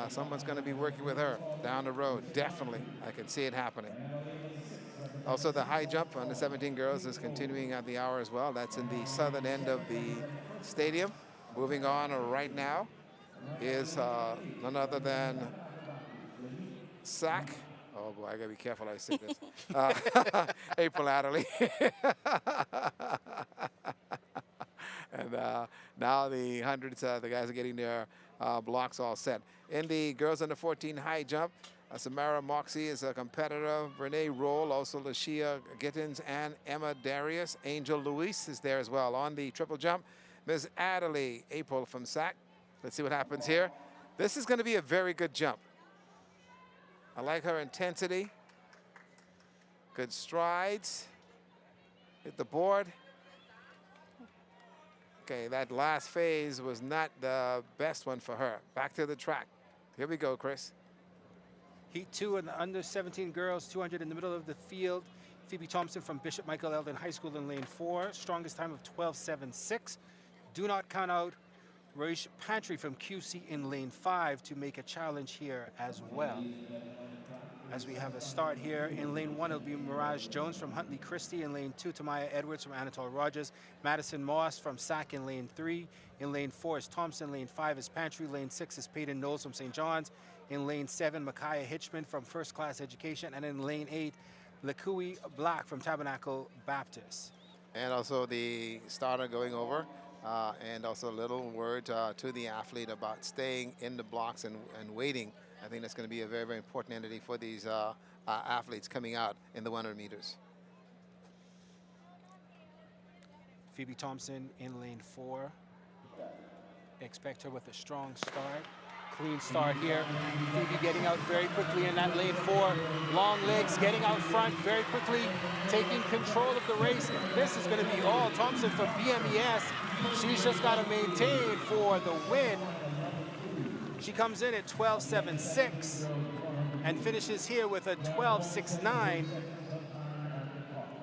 someone's going to be working with her down the road. Definitely. I can see it happening. Also, the high jump on the 17 girls is continuing at the hour as well. That's in the southern end of the stadium. Moving on right now is none other than SAC. Oh boy, I gotta be careful I say this. April Adderley. And now the hundreds, the guys are getting their blocks all set. In the girls under 14 high jump, Samara Moxie is a competitor. Renee Roll, also Lashia Gittins and Emma Darius. Angel Luis is there as well. On the triple jump, Ms. Adderley, April from SAC. Let's see what happens here. This is going to be a very good jump. I like her intensity. Good strides. Hit the board. Okay, that last phase was not the best one for her. Back to the track. Here we go, Chris. Heat 2 in the under 17 girls, 200 in the middle of the field. Phoebe Thompson from Bishop Michael Eldon High School in lane 4. Strongest time of 12.76. Do not count out Roish Pantry from QC in lane 5 to make a challenge here as well. As we have a start here in lane 1, it'll be Mirage Jones from Huntley Christie. In lane 2, Tamaya Edwards from Anatole Rogers. Madison Moss from SAC in lane 3. In lane 4 is Thompson. Lane 5 is Pantry. Lane 6 is Peyton Knowles from St. John's. In lane 7, Micaiah Hitchman from First Class Education. And in lane 8, Lakui Black from Tabernacle Baptist. And also the starter going over. And also a little word to the athlete about staying in the blocks and waiting. I think that's going to be a very, very important entity for these athletes coming out in the 100 meters. Phoebe Thompson in lane 4. Expect her with a strong start. Clean start here. Phoebe getting out very quickly in that lane 4. Long legs, getting out front very quickly, taking control of the race. This is going to be all Thompson from BMES. She's just got to maintain for the win. She comes in at 12.76 and finishes here with a 12.69.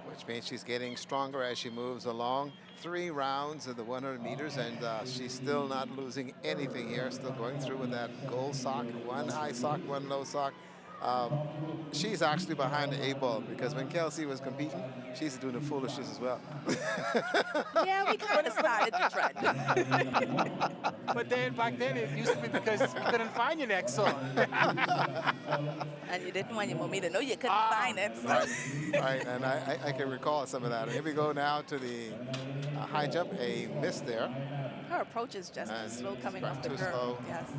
Which means she's getting stronger as she moves along. 3 rounds of the 100 meters, and she's still not losing anything here. Still going through with that gold sock, 1 high sock, 1 low sock. she's actually behind the 8 ball because when Kelsey was competing, she's doing the foolishness as well. Yeah, we kind of started the trend. But then back then it used to be because you couldn't find your next song. And you didn't want your mommy to know you couldn't find it. So. Right, and I can recall some of that. Here we go now to the high jump, a miss there. Her approach is just And slow coming off the too curve. slow. Yes.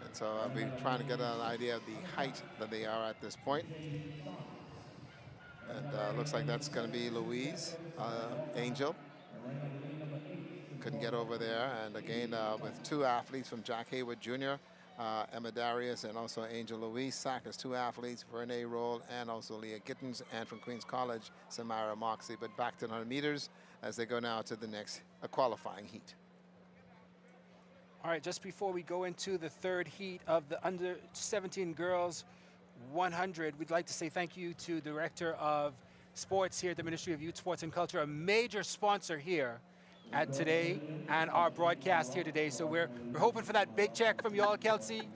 And so I'll be trying to get an idea of the height that they are at this point. And looks like that's going to be Louise Angel. Couldn't get over there. And again, with 2 athletes from Jack Hayward Jr., Emma Darius, and also Angel Louise. Sack is 2 athletes, Verne Roll, and also Leah Gittens, and from Queens College, Samara Moxley. But back to 100 meters as they go now to the next qualifying heat. All right, just before we go into the 3rd heat of the under 17 girls 100, we'd like to say thank you to Director of Sports here at the Ministry of Youth, Sports and Culture, a major sponsor here at today and our broadcast here today. So we're hoping for that big check from y'all, Kelsey,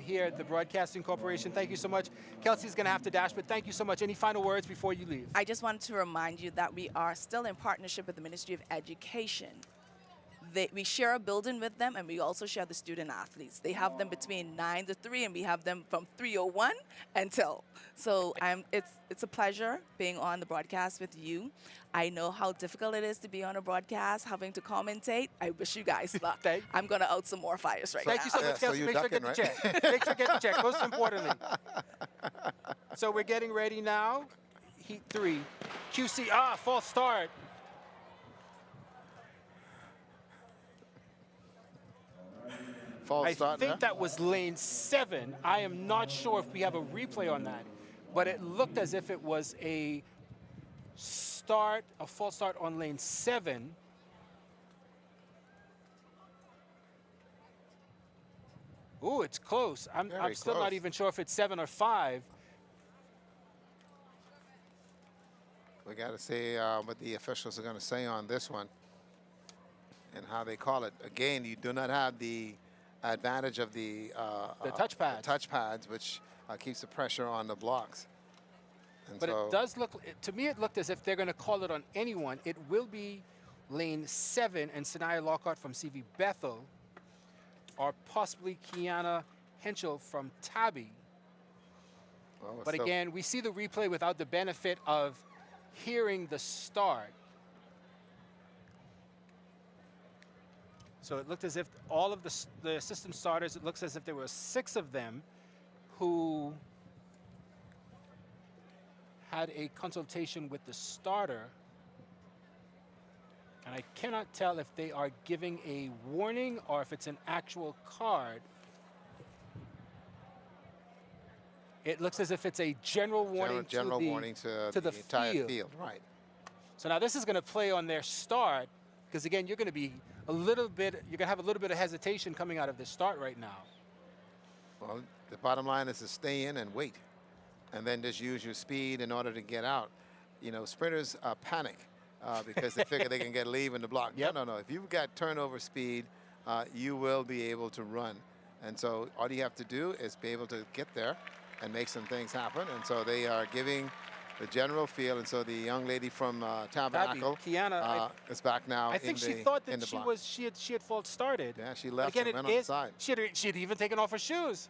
here at the Broadcasting Corporation. Thank you so much. Kelsey's going to have to dash, but thank you so much. Any final words before you leave? I just wanted to remind you that we are still in partnership with the Ministry of Education. We share a building with them, and we also share the student athletes. They have them between 9 to 3, and we have them from 3:01 until. So it's a pleasure being on the broadcast with you. I know how difficult it is to be on a broadcast, having to commentate. I wish you guys luck. I'm going to out some more fires right now. Thank you so much, Kelsey. Make sure to get the check. Make sure to get the check, most importantly. So we're getting ready now. Heat 3. QC, false start. False start I think that was lane 7. I am not sure if we have a replay on that, but it looked as if it was a false start on lane 7. Ooh, it's close. I'm still not even sure if it's 7 or 5. We got to see what the officials are going to say on this one and how they call it. Again, you do not have the advantage of the touchpads, which keeps the pressure on the blocks. And But so it does look, to me it looked as if they're going to call it on anyone. It will be lane 7 and Sanaya Lockhart from CV Bethel, or possibly Kiana Henschel from Tabby. But again, we see the replay without the benefit of hearing the start. So it looked as if all of the assistant starters, it looks as if there were 6 of them who had a consultation with the starter. And I cannot tell if they are giving a warning or if it's an actual card. It looks as if it's a general warning, warning to the entire field. Right. So now this is going to play on their start, because again, you're going to be you're going to have a little bit of hesitation coming out of this start right now. Well, the bottom line is to stay in and wait, and then just use your speed in order to get out. You know, sprinters panic because they figure they can get leave in the block. Yep. No. If you've got turnover speed, you will be able to run. And so all you have to do is be able to get there and make some things happen. And so they are giving the general feel. And so the young lady from Tabernacle, Kiana, is back now. I think she thought that she had false started. Yeah, she left again, and went on the side. She had even taken off her shoes.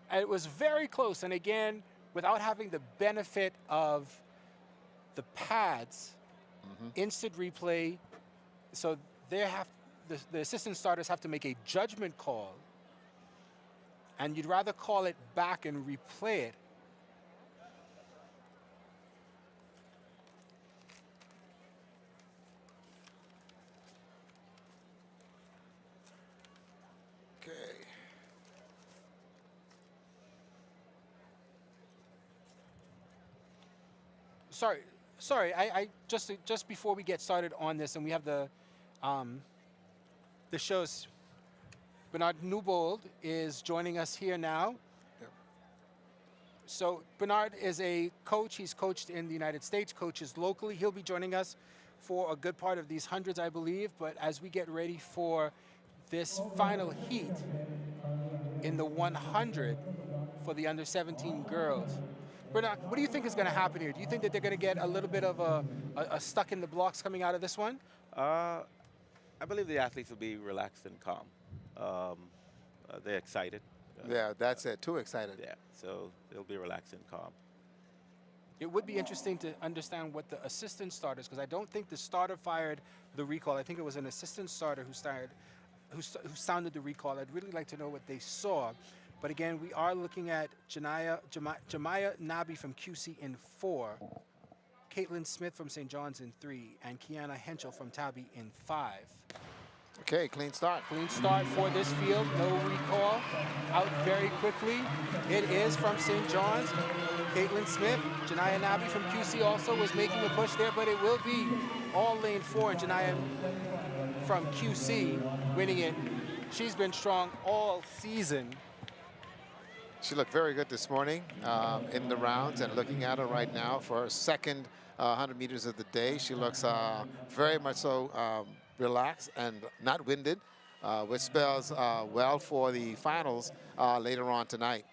And it was very close. And again, without having the benefit of the pads, instant replay, so the assistant starters have to make a judgment call. And you'd rather call it back and replay it. Okay. Sorry. I just before we get started on this, and we have the shows. Bernard Newbold is joining us here now. Yep. So Bernard is a coach. He's coached in the United States, coaches locally. He'll be joining us for a good part of these hundreds, I believe. But as we get ready for this final heat in the 100 for the under-17 girls. Bernard, what do you think is going to happen here? Do you think that they're going to get a little bit of a stuck in the blocks coming out of this one? I believe the athletes will be relaxed and calm. They're excited. Yeah, that's it. Too excited. Yeah, so they'll be relaxed and calm. It would be interesting to understand what the assistant starters, because I don't think the starter fired the recall. I think it was an assistant starter who sounded the recall. I'd really like to know what they saw. But again, we are looking at Jemiah Nabi from QC in 4, Caitlin Smith from St. John's in 3, and Kiana Henschel from Tabby in 5. Okay, clean start. Clean start for this field, no recall. Out very quickly. It is from St. John's. Caitlin Smith, Janiyah Nabi from QC also was making a push there, but it will be all lane 4 and Janiyah from QC winning it. She's been strong all season. She looked very good this morning in the rounds, and looking at her right now for her second 100 meters of the day, she looks very much so relaxed and not winded, which spells well for the finals later on tonight.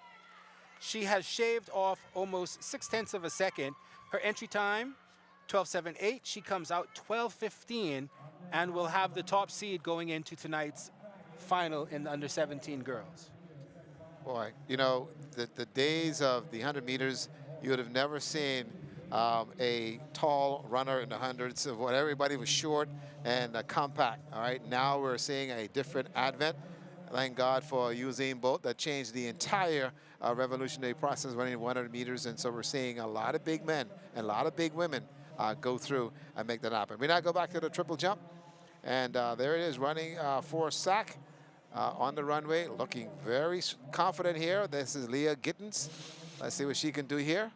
She has shaved off almost 0.6 of a second. Her entry time, 12:78. She comes out 12:15 and will have the top seed going into tonight's final in the under-17 girls. Boy, you know, the days of the 100 meters, you would have never seen a tall runner in the hundreds of what everybody was short and compact. All right, now we're seeing a different advent. Thank God for Usain Bolt that changed the entire revolutionary process running 100 meters. And so we're seeing a lot of big men and a lot of big women go through and make that happen. We now go back to the triple jump. And there it is running for SAC on the runway, looking very confident here. This is Leah Gittens. Let's see what she can do here.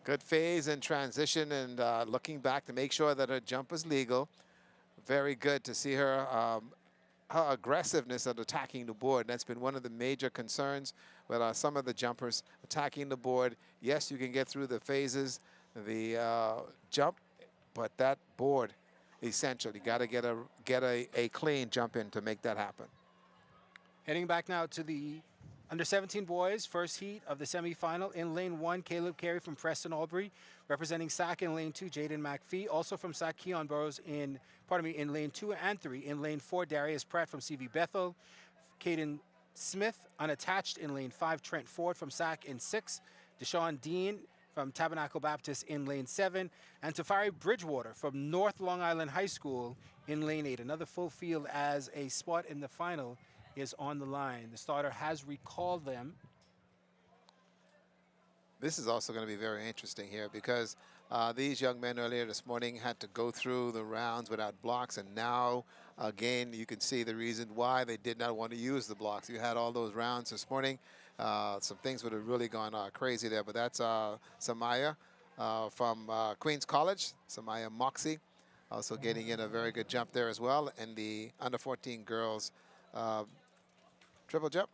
Good phase and transition, and looking back to make sure that her jump is legal. Very good to see her, her aggressiveness of attacking the board. That's been one of the major concerns with some of the jumpers attacking the board. Yes, you can get through the phases, the jump, but that board, essential. You got to get a clean jump in to make that happen. Heading back now to the under-17 boys, first heat of the semifinal. In lane 1, Caleb Carey from Preston Albury. Representing SAC in lane 2, Jaden McPhee. Also from SAC, Keon Burrows in lane 2 and 3. In lane 4, Darius Pratt from CV Bethel. Caden Smith unattached in lane 5. Trent Ford from SAC in 6. Deshaun Dean from Tabernacle Baptist in lane 7. And Tafari Bridgewater from North Long Island High School in lane 8. Another full field as a spot in the final is on the line. The starter has recalled them. This is also going to be very interesting here because these young men earlier this morning had to go through the rounds without blocks, and now again you can see the reason why they did not want to use the blocks. You had all those rounds this morning. Some things would have really gone crazy there, but that's Samaya from Queens College, Samaya Moxie, also getting in a very good jump there as well. And the under-14 girls triple jump.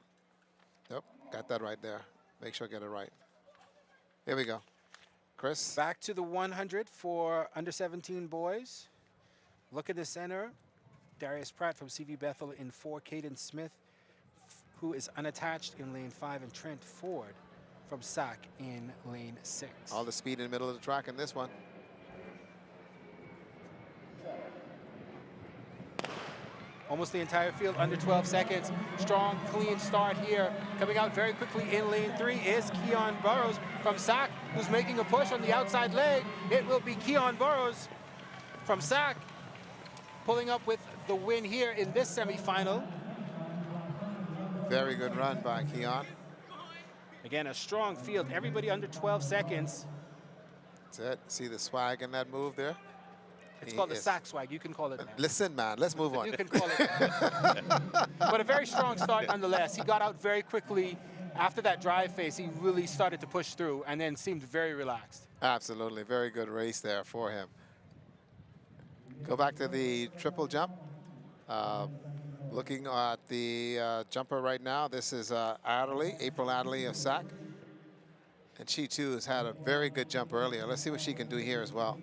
Nope, got that right there. Make sure I get it right. Here we go. Chris? Back to the 100 for under-17 boys. Look at the center. Darius Pratt from CV Bethel in 4. Caden Smith, who is unattached in lane 5. And Trent Ford from SAC in lane 6. All the speed in the middle of the track in this one. Almost the entire field under 12 seconds. Strong, clean start here. Coming out very quickly in lane 3 is Keon Burrows from SAC, who's making a push on the outside leg. It will be Keon Burrows from SAC pulling up with the win here in this semifinal. Very good run by Keon. Again, a strong field. Everybody under 12 seconds. That's it. See the swag in that move there? It's called the SAC swag. You can call it that. Listen, man, let's move on. You can call it that. But a very strong start nonetheless. He got out very quickly. After that drive phase, he really started to push through and then seemed very relaxed. Absolutely. Very good race there for him. Go back to the triple jump. Looking at the jumper right now, this is Adderley, April Adderley of SAC. And she, too, has had a very good jump earlier. Let's see what she can do here as well.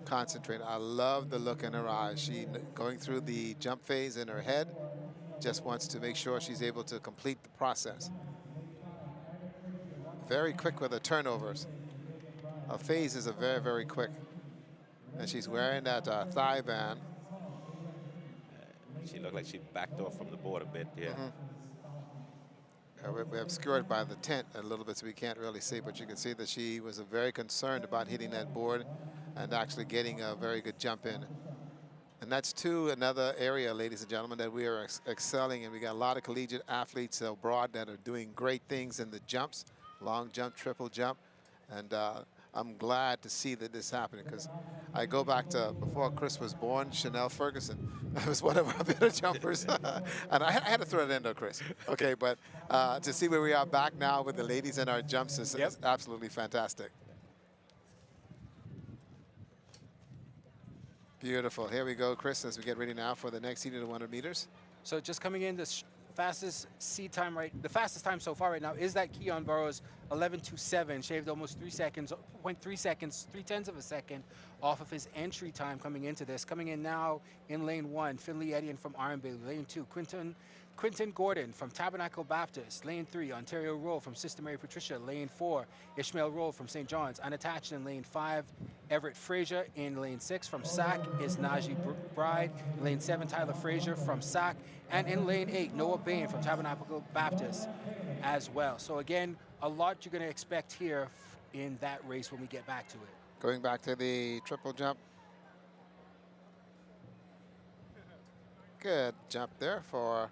concentrated. I love the look in her eyes. She going through the jump phase in her head, just wants to make sure she's able to complete the process. Very quick with the turnovers. Her phases are very, very quick. And she's wearing that thigh band. She looked like she backed off from the board a bit, yeah. We're obscured by the tent a little bit, so we can't really see, but you can see that she was very concerned about hitting that board and actually getting a very good jump in. And that's another area, ladies and gentlemen, that we are excelling in. We got a lot of collegiate athletes abroad that are doing great things in the jumps, long jump, triple jump. And I'm glad to see that this happening, because I go back to before Chris was born, Chanel Ferguson was one of our better jumpers. And I had to throw it in there, Chris. Okay, but to see where we are back now with the ladies in our jumps is absolutely fantastic. Beautiful. Here we go, Chris, as we get ready now for the next heat of the 100 meters. So just coming in, the fastest seed time the fastest time so far right now is that Keon Burrows 11:27, shaved almost 3 seconds, 0.3 seconds, 0.3 of a second off of his entry time coming into this. Coming in now in lane 1, Finley Edian from RMB. Lane 2, Quinton Gordon from Tabernacle Baptist. Lane 3, Ontario Roll from Sister Mary Patricia. Lane 4, Ishmael Roll from St. John's. Unattached in lane 5, Everett Frazier. In lane 6 from SAC is Najee Bride. In lane 7, Tyler Frazier from SAC. And in lane 8, Noah Bain from Tabernacle Baptist as well. So again, a lot you're going to expect here in that race when we get back to it. Going back to the triple jump. Good jump there for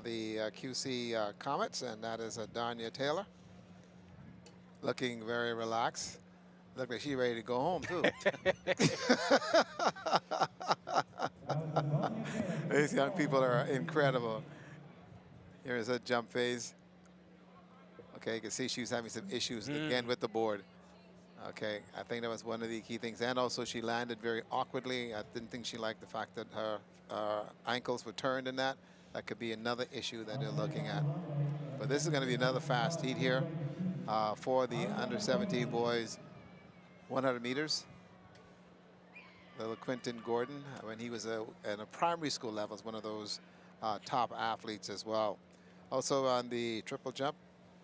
the QC Comets, and that is Danya Taylor. Looking very relaxed. Look like she's ready to go home, too. These young people are incredible. Here is a jump phase. Okay, you can see she was having some issues again with the board. Okay, I think that was one of the key things. And also she landed very awkwardly. I didn't think she liked the fact that her ankles were turned in that. That could be another issue that they're looking at. But this is going to be another fast heat here for the under-17 boys 100 meters. Little Quinton Gordon, when he was in a primary school level, is one of those top athletes as well. Also on the triple jump,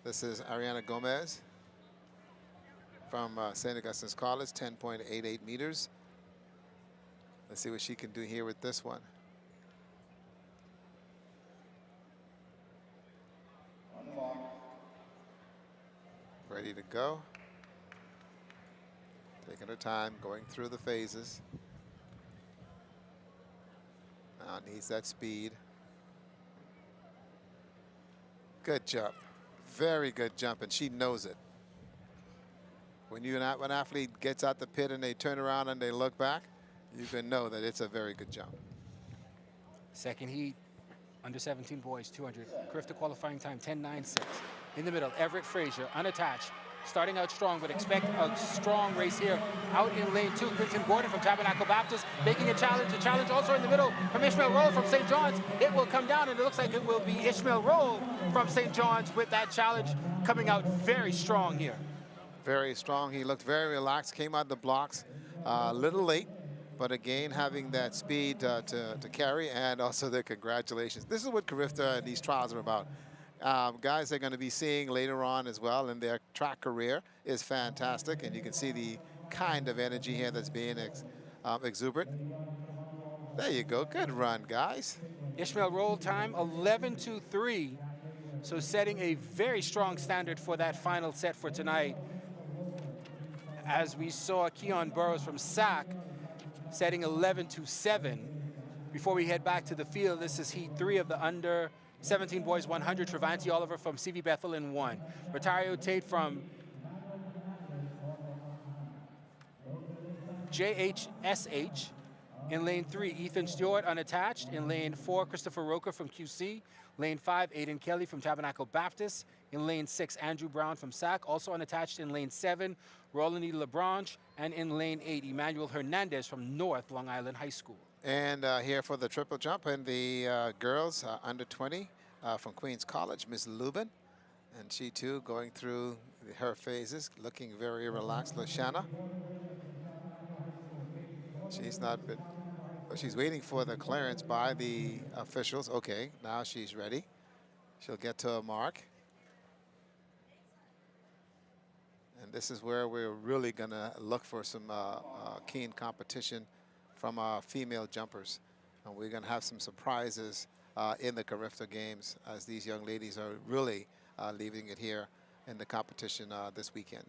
this is Ariana Gomez from St. Augustine's College, 10.88 meters. Let's see what she can do here with this one. Ready to go. Taking her time, going through the phases. Now needs that speed. Good jump. Very good jump, and she knows it. When an athlete gets out the pit and they turn around and they look back, you can know that it's a very good jump. Second heat, under 17 boys, 200. Carifta qualifying time, 10:96. In the middle, Everett Frazier, unattached. Starting out strong, but expect a strong race here. Out in lane 2, Quinton Gordon from Tabernacle Baptist, making a challenge. A challenge also in the middle from Ishmael Roll from St. John's. It will come down, and it looks like it will be Ishmael Roll from St. John's with that challenge coming out very strong here. Very strong. He looked very relaxed, came out the blocks a little late, but again, having that speed to carry, and also the congratulations. This is what Carifta and these trials are about. Guys they're going to be seeing later on as well in their track career is fantastic, and you can see the kind of energy here that's being exuberant. There you go. Good run, guys. Ishmael Roll time, 11:23. So setting a very strong standard for that final set for tonight. As we saw Keon Burrows from SAC setting 11:27. Before we head back to the field, this is heat 3 of the under 17 boys 100. Travanti Oliver from CV Bethel in 1. Rotario Tate from JHSH. In lane 3, Ethan Stewart unattached. In lane 4, Christopher Roca from QC. Lane 5, Aiden Kelly from Tabernacle Baptist. In lane 6, Andrew Brown from SAC, also unattached. In lane 7, Roland Lebranche. And in lane 8, Emmanuel Hernandez from North Long Island High School. And here for the triple jump and the girls under 20 from Queens College, Miss Lubin. And she too going through her phases, looking very relaxed. Lashana. She's not been, she's waiting for the clearance by the officials. Okay, now she's ready. She'll get to a mark. And this is where we're really going to look for some keen competition from our female jumpers. And we're going to have some surprises in the Carifta Games as these young ladies are really leaving it here in the competition this weekend.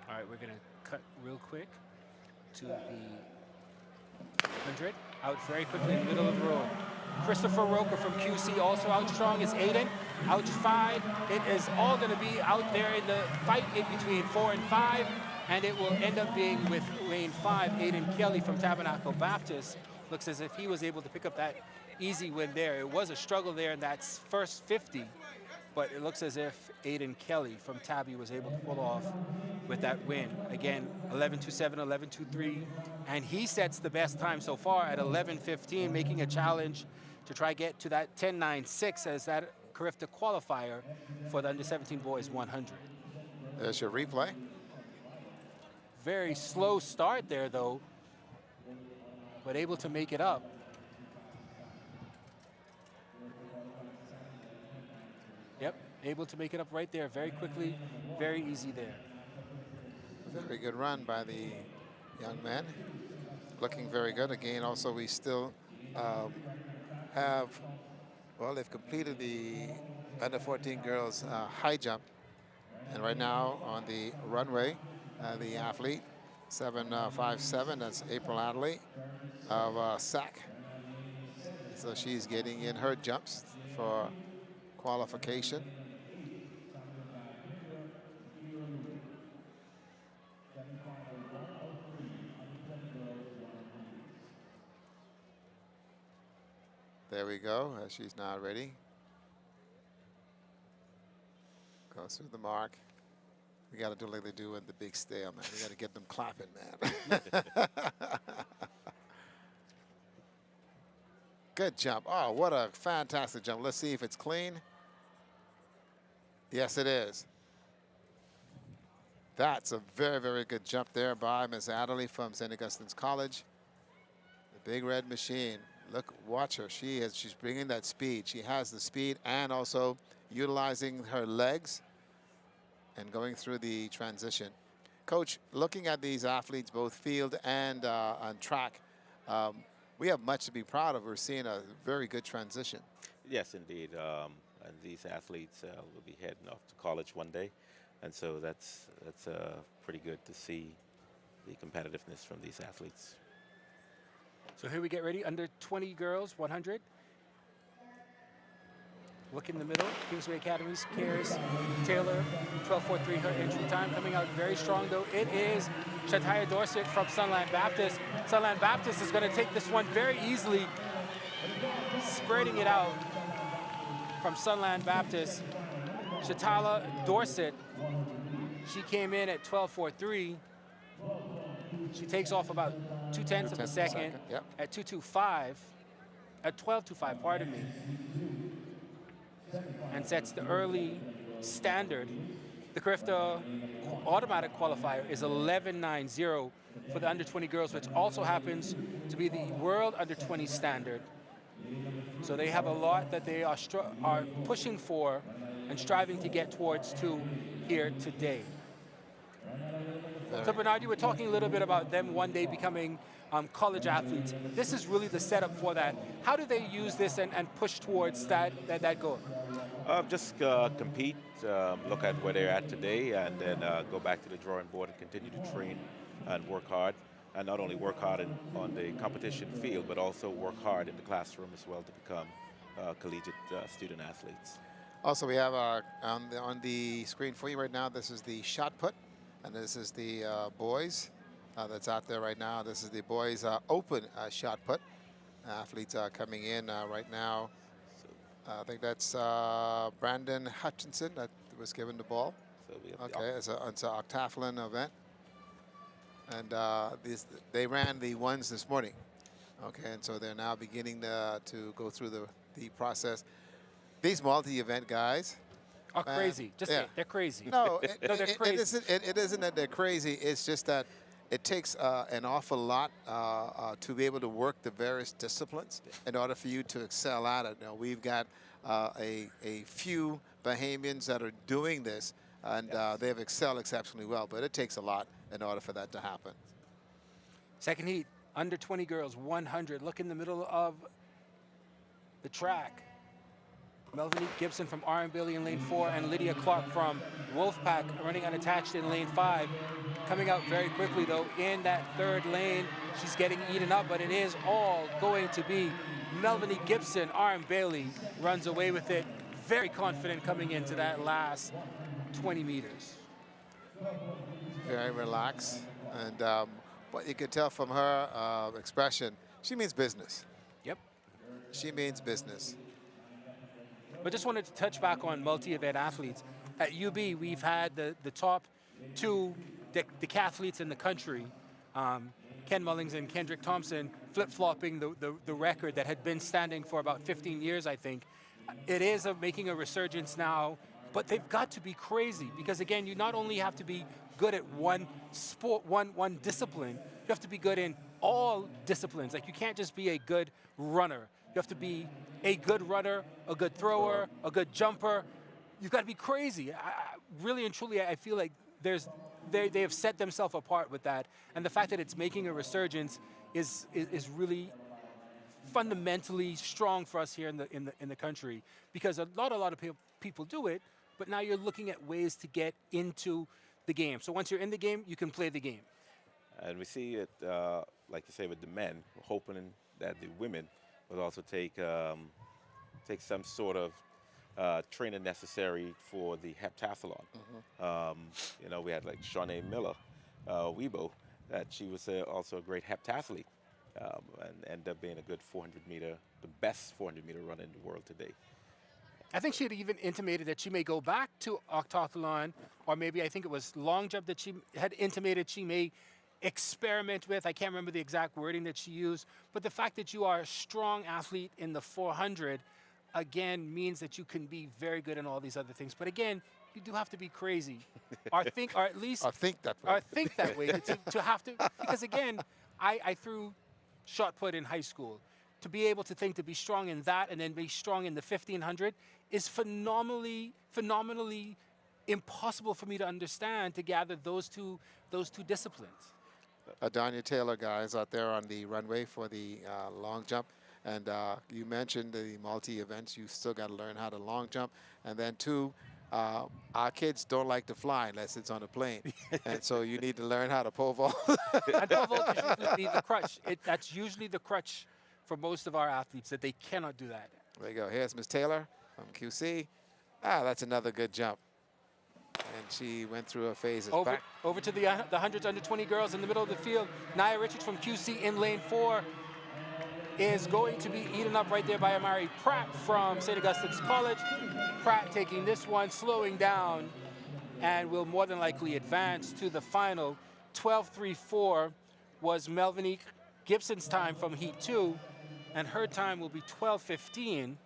All right, we're going to cut real quick to the 100. Out very quickly in the middle of the road. Christopher Roker from QC also out strong is Aiden. Out 5. It is all going to be out there in the fight in between 4 and 5. And it will end up being with lane 5, Aiden Kelly from Tabernacle Baptist. Looks as if he was able to pick up that easy win there. It was a struggle there in that first 50. But it looks as if Aiden Kelly from Tabby was able to pull off with that win. Again, 11.27, 11.23, and he sets the best time so far at 11.15, making a challenge to try get to that 10.96 as that Carifta qualifier for the under-17 boys 100. There's your replay. Very slow start there, though, but able to make it up. Yep, able to make it up right there very quickly, very easy there. Very good run by the young man. Looking very good. Again, also we still have, well, they've completed the under 14 girls high jump. And right now on the runway, the athlete, 7.57, that's April Adley of SAC. So she's getting in her jumps for qualification. There we go. She's now ready. Goes through the mark. We got to do like they do in the big stare, man. We got to get them clapping, man. Good jump. Oh, what a fantastic jump. Let's see if it's clean. Yes, it is. That's a very, very good jump there by Ms. Adderley from St. Augustine's College. The big red machine. Look, watch her. She's bringing that speed. She has the speed and also utilizing her legs and going through the transition. Coach, looking at these athletes, both field and on track, we have much to be proud of. We're seeing a very good transition. Yes, indeed. And these athletes will be heading off to college one day. And so that's pretty good to see the competitiveness from these athletes. So here we get ready, under 20 girls, 100. Look in the middle, Kingsway Academy's Cares Taylor, 12.43 her entry time, coming out very strong though. It is Shataya Dorset from Sunland Baptist. Sunland Baptist is gonna take this one very easily, spreading it out from Sunland Baptist. Shatala Dorset, she came in at 12.43. She takes off about 0.2 of a second yep. at 2.25, at 12.25, pardon me, and sets the early standard. The Carifta automatic qualifier is 11.90 for the under 20 girls, which also happens to be the world under 20 standard. So they have a lot that they are pushing for and striving to get towards to here today. So Bernard, you were talking a little bit about them one day becoming college athletes. This is really the setup for that. How do they use this and push towards that goal? Just compete, look at where they're at today, and then go back to the drawing board and continue to train and work hard. And not only work hard on the competition field, but also work hard in the classroom as well to become collegiate student athletes. Also, we have on the screen for you right now, this is the shot put. And this is the boys that's out there right now. This is the boys open shot put. Athletes are coming in right now. I think that's Brandon Hutchinson that was given the ball. Okay, it's an octathlon event. And they ran the ones this morning. Okay, and so they're now beginning to go through the process. These multi-event guys, are crazy. Just say it. They're crazy. No, No, they're crazy. it isn't that they're crazy. It's just that it takes an awful lot to be able to work the various disciplines in order for you to excel at it. Now, we've got a few Bahamians that are doing this, and they have excelled exceptionally well, but it takes a lot in order for that to happen. Second heat, under 20 girls, 100. Look in the middle of the track. Melvinique Gibson from R.M. Bailey in lane 4 and Lydia Clark from Wolfpack running unattached in lane 5. Coming out very quickly, though, in that third lane. She's getting eaten up, but it is all going to be Melvinique Gibson. R.M. Bailey runs away with it. Very confident coming into that last 20 meters. Very relaxed. And what you can tell from her expression, she means business. Yep. She means business. But just wanted to touch back on multi-event athletes. At UB, we've had the top two decathletes in the country, Ken Mullings and Kendrick Thompson, flip-flopping the record that had been standing for about 15 years, I think. It is making a resurgence now, but they've got to be crazy because, again, you not only have to be good at one sport, one discipline, you have to be good in all disciplines. Like, you can't just be a good runner. You have to be a good runner, a good thrower, a good jumper. You've got to be crazy. Really and truly, I feel like they have set themselves apart with that. And the fact that it's making a resurgence is really fundamentally strong for us here in the country, because a lot of people do it, but now you're looking at ways to get into the game. So once you're in the game, you can play the game. And we see it, like you say, with the men, we're hoping that the women will also take some sort of training necessary for the heptathlon. You know, we had like Shawnee Miller, Weibo, that she was also a great heptathlete and ended up being a good 400-meter, the best 400-meter runner in the world today. I think she had even intimated that she may go back to octathlon, or maybe I think it was long jump that she had intimated she may experiment with. I can't remember the exact wording that she used, but the fact that you are a strong athlete in the 400, again, means that you can be very good in all these other things. But again, you do have to be crazy, or think that way to have to, because again, I threw shot put in high school. To be able to think to be strong in that and then be strong in the 1500 is phenomenally impossible for me to understand, to gather those two disciplines. Adanya Taylor, guys, out there on the runway for the long jump. And you mentioned the multi-events. You still got to learn how to long jump. And then two, our kids don't like to fly unless it's on a plane. And so you need to learn how to pole vault. And pole vault is usually the crutch. That's usually the crutch for most of our athletes, that they cannot do that. There you go. Here's Miss Taylor from QC. That's another good jump. And she went through her phases. Over to the hundreds under 20 girls in the middle of the field. Nia Richards from QC in lane 4 is going to be eaten up right there by Amari Pratt from St. Augustine's College. Pratt taking this one, slowing down, and will more than likely advance to the final. 12:34 was Melvinique Gibson's time from Heat 2, and her time will be 12:15.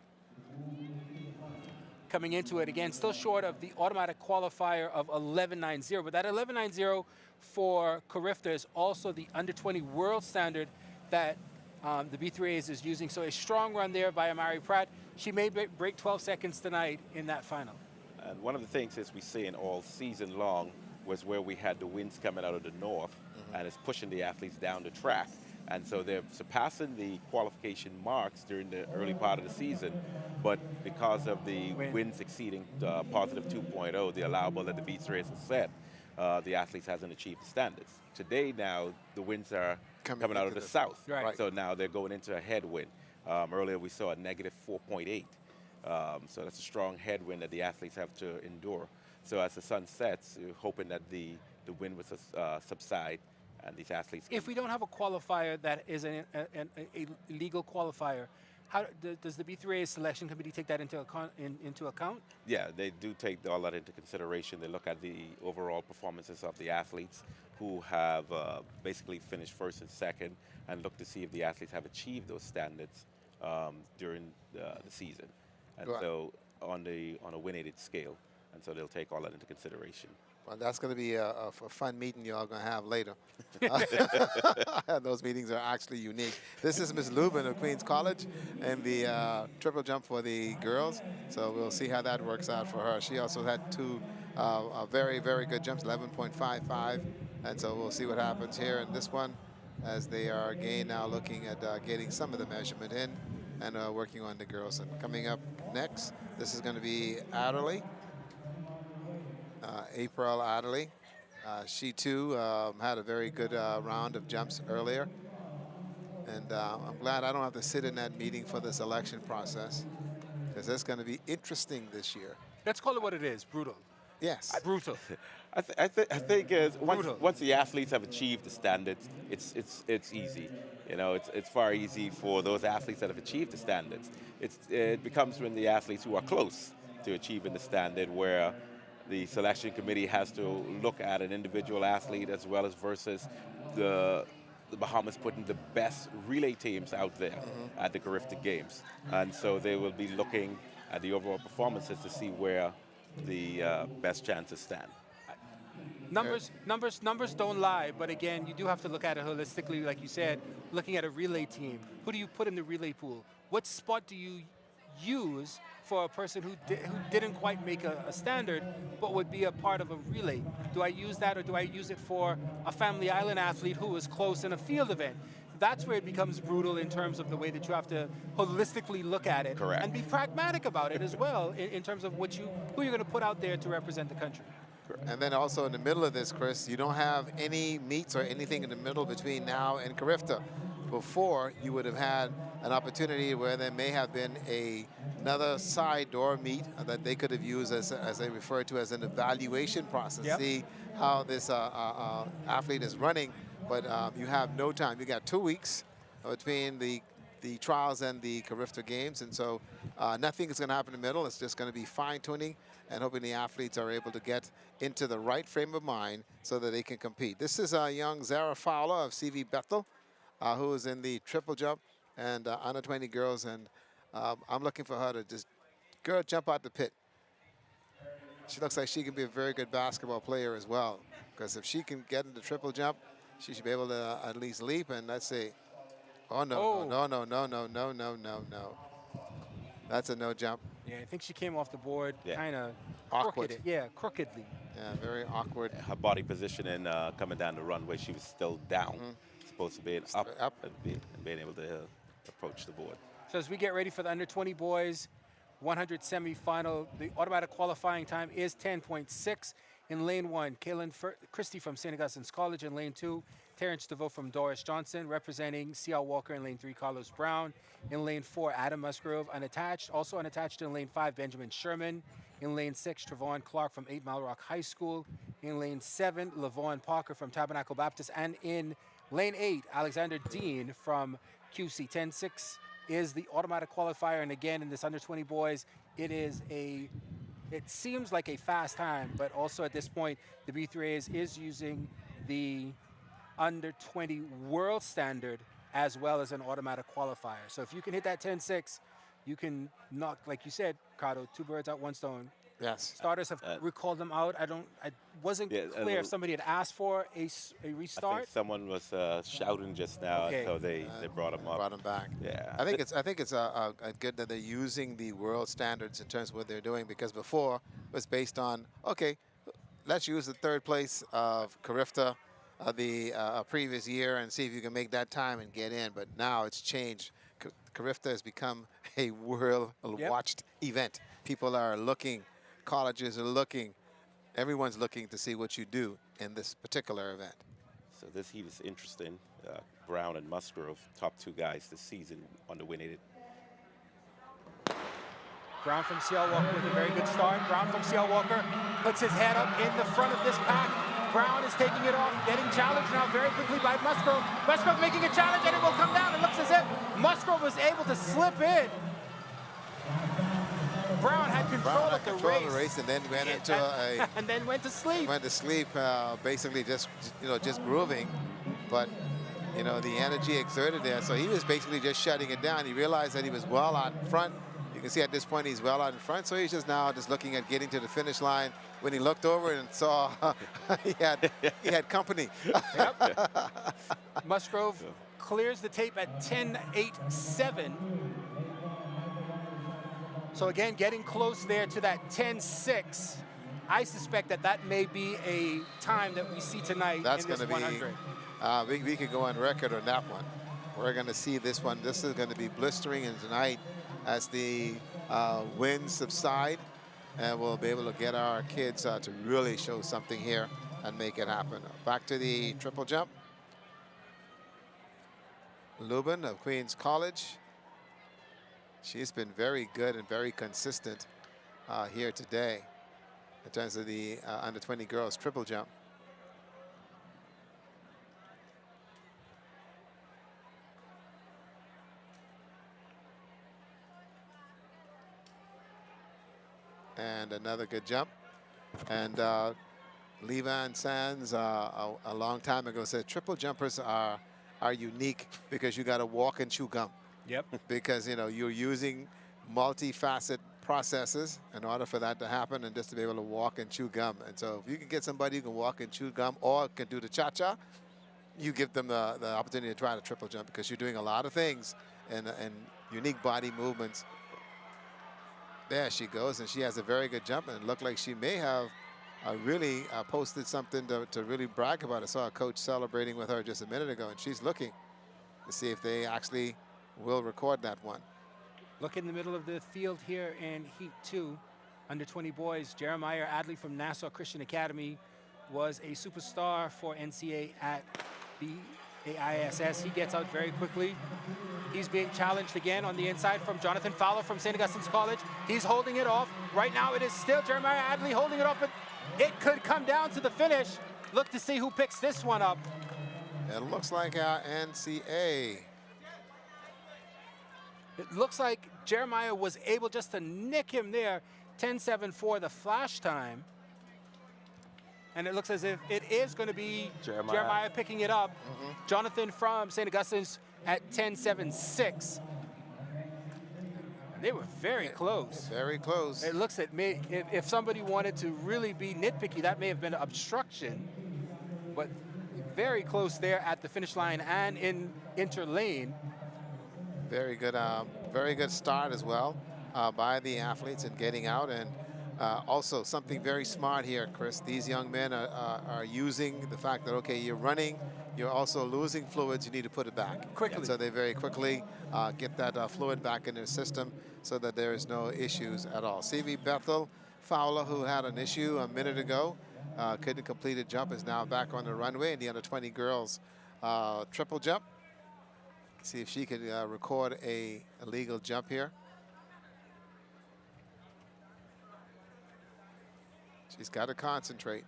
Coming into it again, still short of the automatic qualifier of 11:90, but that 11:90 for Carifta is also the under 20 world standard that the B3As is using. So a strong run there by Amari Pratt. She may break 12 seconds tonight in that final. And one of the things, as we see in all season long, was where we had the winds coming out of the north, and it's pushing the athletes down the track. And so they're surpassing the qualification marks during the early part of the season, but because of the winds exceeding positive 2.0, the allowable that the B3As have set, the athletes hasn't achieved the standards. Today now, the winds are coming out of the south. Right. So now they're going into a headwind. Earlier we saw a negative 4.8. So that's a strong headwind that the athletes have to endure. So as the sun sets, you're hoping that the wind will subside and these athletes. If we don't have a qualifier that is a legal qualifier, how does the B3A selection committee take that into account? Yeah, they do take all that into consideration. They look at the overall performances of the athletes who have basically finished first and second, and look to see if the athletes have achieved those standards during the season. And so on a win-aided scale, And so they'll take all that into consideration. Well, that's going to be a fun meeting you all going to have later. Those meetings are actually unique. This is Ms. Lubin of Queens College and the triple jump for the girls. So we'll see how that works out for her. She also had two very, very good jumps, 11.55. And so we'll see what happens here in this one as they are again now looking at getting some of the measurement in and working on the girls. And coming up next, this is going to be Adderley. April Adderley. She too had a very good round of jumps earlier. And I'm glad I don't have to sit in that meeting for the selection process because it's going to be interesting this year. Let's call it what it is, brutal. Yes. Brutal. I think once the athletes have achieved the standards, it's easy. You know, it's far easy for those athletes that have achieved the standards. It becomes when the athletes who are close to achieving the standard where the selection committee has to look at an individual athlete as well as versus the Bahamas putting the best relay teams out there at the Carifta Games. And so they will be looking at the overall performances to see where the best chances stand. Numbers don't lie, but again, you do have to look at it holistically, like you said, looking at a relay team. Who do you put in the relay pool? What spot do you use for a person who didn't quite make a standard, but would be a part of a relay? Do I use that, or do I use it for a Family Island athlete who was close in a field event? That's where it becomes brutal in terms of the way that you have to holistically look at it. Correct. And be pragmatic about it as well in terms of who you're going to put out there to represent the country. And then also in the middle of this, Chris, you don't have any meets or anything in the middle between now and Carifta. Before, you would have had an opportunity where there may have been another side door meet that they could have used as they refer to as an evaluation process. Yep. See how this athlete is running, but you have no time. You got 2 weeks between the trials and the Carifta Games, and so nothing is going to happen in the middle. It's just going to be fine-tuning and hoping the athletes are able to get into the right frame of mind so that they can compete. This is young Zara Fowler of CV Bethel, who is in the triple jump and under 20 girls, and I'm looking for her to just jump out the pit. She looks like she can be a very good basketball player as well, because if she can get into triple jump, she should be able to at least leap. And let's see. Oh, no, no. That's a no jump. Yeah, I think she came off the board kind of awkward. Crookedly. Yeah, very awkward. Her body position and coming down the runway, she was still down. Supposed to be up and being able to approach the board. So as we get ready for the under 20 boys 100 semifinal, the automatic qualifying time is 10.6. In lane 1, Kaylin Christie from St. Augustine's College. In lane 2, Terrence DeVoe from Doris Johnson. Representing C.L. Walker in lane 3, Carlos Brown. In lane 4, Adam Musgrove unattached. Also unattached in lane 5, Benjamin Sherman. In lane 6, Trevon Clark from 8 Mile Rock High School. In lane 7, LaVaughn Parker from Tabernacle Baptist. And in lane 8, Alexander Dean from QC. 10.6 is the automatic qualifier. And again, in this under 20 boys, it seems like a fast time, but also at this point, the B3As is using the under 20 world standard as well as an automatic qualifier. So if you can hit that 10.6, you can knock, like you said, Cado, 2 birds out 1 stone. Yes. Starters have recalled them out. I wasn't clear if somebody had asked for a restart. I think someone was shouting just now, so they brought him up. Brought him back. Yeah. I think it's good that they're using the world standards in terms of what they're doing, because before it was based on, okay, let's use the 3rd place of Carifta the previous year and see if you can make that time and get in. But now it's changed. Carifta has become a world-watched event. People are looking. Colleges are looking. Everyone's looking to see what you do in this particular event. So this heat is interesting. Brown and Musgrove, top 2 guys this season on the win-aided. Brown from C.L. Walker with a very good start. Brown from C.L. Walker puts his head up in the front of this pack. Brown is taking it off, getting challenged now very quickly by Musgrove. Musgrove making a challenge, and it will come down. It looks as if Musgrove was able to slip in. Brown had control of the race and then went into and then went to sleep. Went to sleep, basically just grooving, but the energy exerted there. So he was basically just shutting it down. He realized that he was well out front. He You see at this point he's well out in front, so he's just now just looking at getting to the finish line. When he looked over and saw he had company. Musgrove clears the tape at 10.87. So again, getting close there to that 10.6. I suspect that that may be a time that we see tonight That's in this going to 100. be, we could go on record on that one. We're going to see this one. This is going to be blistering and tonight as the winds subside. And we'll be able to get our kids to really show something here and make it happen. Back to the triple jump. Lubin of Queens College. She's been very good and very consistent here today in terms of the under 20 girls triple jump. And another good jump. And Levan Sands a long time ago said triple jumpers are unique because you got to walk and chew gum. Yep. Because, you know, you're using multifaceted processes in order for that to happen and just to be able to walk and chew gum. And so if you can get somebody who can walk and chew gum or can do the cha-cha, you give them the opportunity to try the triple jump because you're doing a lot of things and unique body movements. There she goes, and she has a very good jump, and it looked like she may have really posted something to really brag about. I saw a coach celebrating with her just a minute ago, and she's looking to see if they actually will record that one. Look in the middle of the field here in Heat 2, under 20 boys. Jeremiah Adley from Nassau Christian Academy was a superstar for NCA at BAAAs. He gets out very quickly. He's being challenged again on the inside from Jonathan Fowler from St. Augustine's College. He's holding it off. Right now it is still Jeremiah Adley holding it off, but it could come down to the finish. Look to see who picks this one up. It looks like our NCA. It looks like Jeremiah was able just to nick him there. 10.74 the flash time. And it looks as if it is going to be Jeremiah picking it up. Jonathan from St. Augustine's at 10.76. They were very close. Very close. It looks at me, if somebody wanted to really be nitpicky, that may have been obstruction. But very close there at the finish line and in interlane. Very good start as well by the athletes in getting out. And also something very smart here, Chris. These young men are using the fact that, okay, you're running, you're also losing fluids, you need to put it back. Quickly. And so they very quickly get that fluid back in their system so that there is no issues at all. CV Bethel Fowler, who had an issue a minute ago, couldn't complete a jump, is now back on the runway in the under 20 girls triple jump. See if she could record a legal jump here. She's got to concentrate.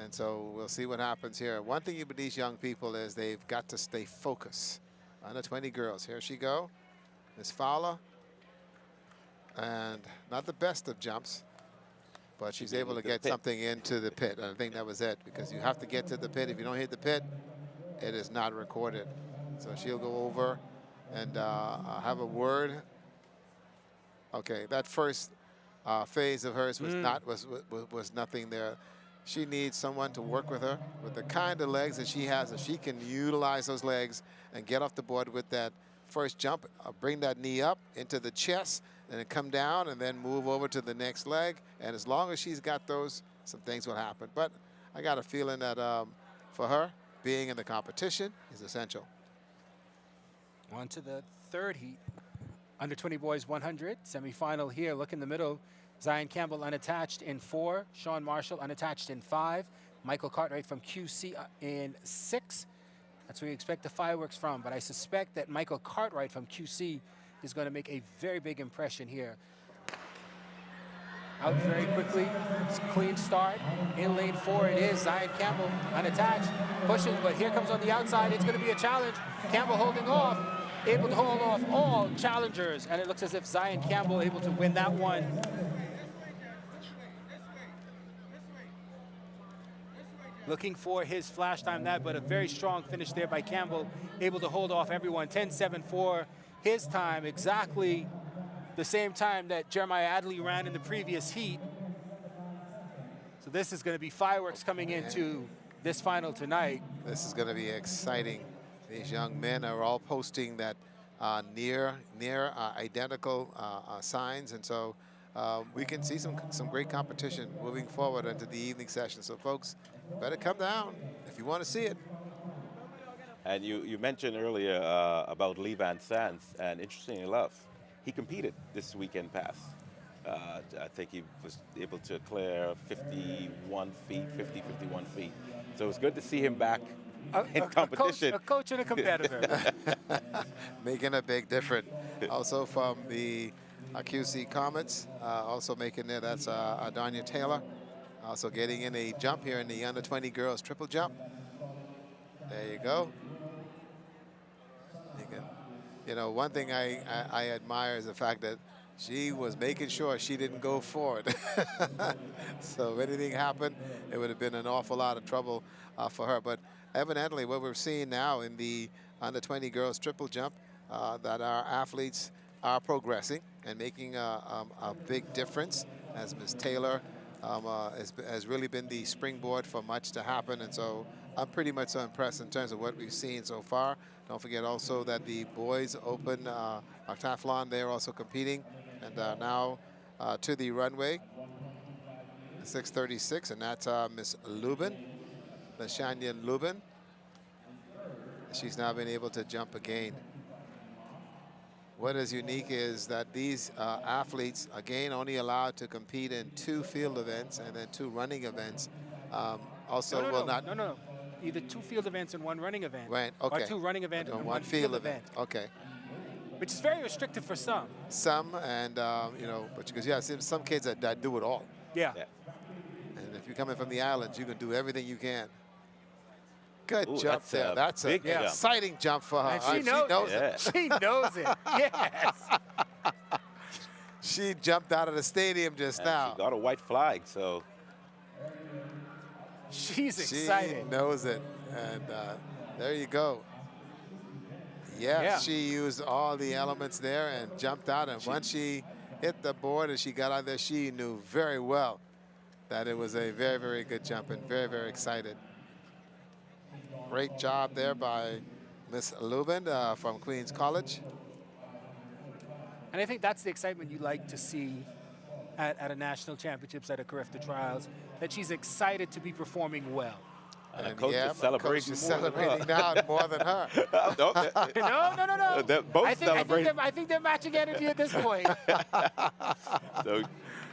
And so we'll see what happens here. One thing with these young people is they've got to stay focused. Under 20 girls. Here she go. Miss Fowler. And not the best of jumps, but she's able to get something into the pit. And I think that was it, because you have to get to the pit. If you don't hit the pit, it is not recorded. So she'll go over and have a word. Okay, that first phase of hers was was nothing there. She needs someone to work with her with the kind of legs that she has, if she can utilize those legs and get off the board with that first jump, bring that knee up into the chest and then come down and then move over to the next leg. And as long as she's got those, some things will happen. But I got a feeling that for her, being in the competition is essential. On to the third heat. Under 20 boys 100 semifinal here. Look in the middle. Zion Campbell unattached in 4. Sean Marshall unattached in 5. Michael Cartwright from QC in 6. That's where you expect the fireworks from. But I suspect that Michael Cartwright from QC is going to make a very big impression here. Out very quickly. It's a clean start. In lane 4 it is. Zion Campbell unattached. Pushing, but here comes on the outside. It's going to be a challenge. Campbell holding off. Able to hold off all challengers. And it looks as if Zion Campbell able to win that one. looking for his flash time that, but a very strong finish there by Campbell, able to hold off everyone. 10.7 for his time, exactly the same time that Jeremiah Adley ran in the previous heat. So this is going to be fireworks coming into this final tonight. This is going to be exciting. These young men are all posting that near identical signs, and so we can see some great competition moving forward into the evening session. So folks, better come down if you want to see it. And you mentioned earlier about Lee Van Sands, and interestingly enough, he competed this weekend past. I think he was able to clear 51 feet, 51 feet. So it's good to see him back in competition. A coach and a competitor. Making a big difference. Also from the QC Comets, also making it, that's Adanya Taylor. Also getting in a jump here in the under 20 girls triple jump. There you go. You know, one thing I admire is the fact that she was making sure she didn't go forward. So if anything happened, it would have been an awful lot of trouble for her. But evidently what we're seeing now in the under 20 girls triple jump, that our athletes are progressing and making a big difference, as Ms. Taylor has really been the springboard for much to happen. And so I'm pretty much so impressed in terms of what we've seen so far. Don't forget also that the boys open octathlon, they're also competing, and now to the runway, 6:36, and that's Miss Lubin, Lashanya Lubin. She's now been able to jump again. What is unique is that these athletes, again, only allowed to compete in 2 field events and then 2 running events. Also will not. No. Either 2 field events and 1 running event. Right, okay. Or 2 running events and 1 field event. Okay. Which is very restrictive for some. Some, and you know, but because you have some kids that do it all. Yeah. And if you're coming from the islands, you can do everything you can. Good jump that's there. a That's a big jump. exciting jump for her. And she knows it. She knows it. Yes. She jumped out of the stadium just And now. she got a white flag, so. She's excited. She knows it. And there you go. Yeah, she used all the elements there and jumped out. And once she hit the board and she got out there, she knew very well that it was a very, very good jump and very, very excited. Great job there by Miss Lubin from Queens College. And I think that's the excitement you like to see at a national championships, at a Carifta Trials, that she's excited to be performing well. And the coach is celebrating now more than her. No. They're both celebrating. I think they're matching energy at this point.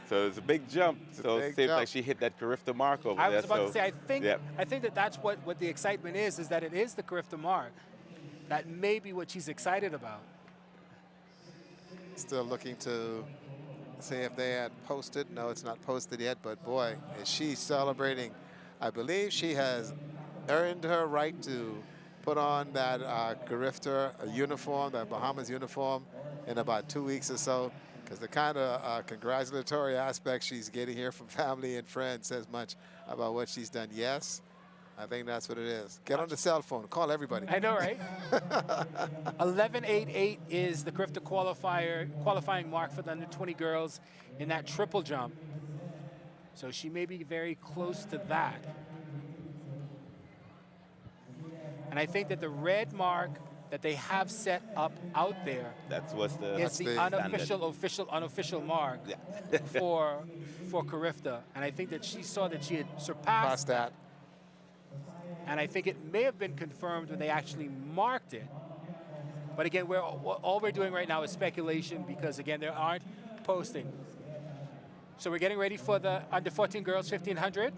So it's a big jump. So it seems like she hit that Carifta mark over there. I was about to say, I think that's what the excitement is that it is the Carifta mark. That may be what she's excited about. Still looking to see if they had posted. No, it's not posted yet, but boy, is she celebrating. I believe she has earned her right to put on that Carifta uniform, that Bahamas uniform, in about 2 weeks or so, because the kind of congratulatory aspect she's getting here from family and friends says much about what she's done. Yes, I think that's what it is. Get on the cell phone. Call everybody. I know, right? 11.88 is the Carifta qualifying mark for the under 20 girls in that triple jump. So she may be very close to that. And I think that the red mark that they have set up out there is the unofficial mark for Carifta. And I think that she saw that she had surpassed that. And I think it may have been confirmed when they actually marked it. But again, all we're doing right now is speculation because, again, there aren't posting. So we're getting ready for the under 14 girls 1500.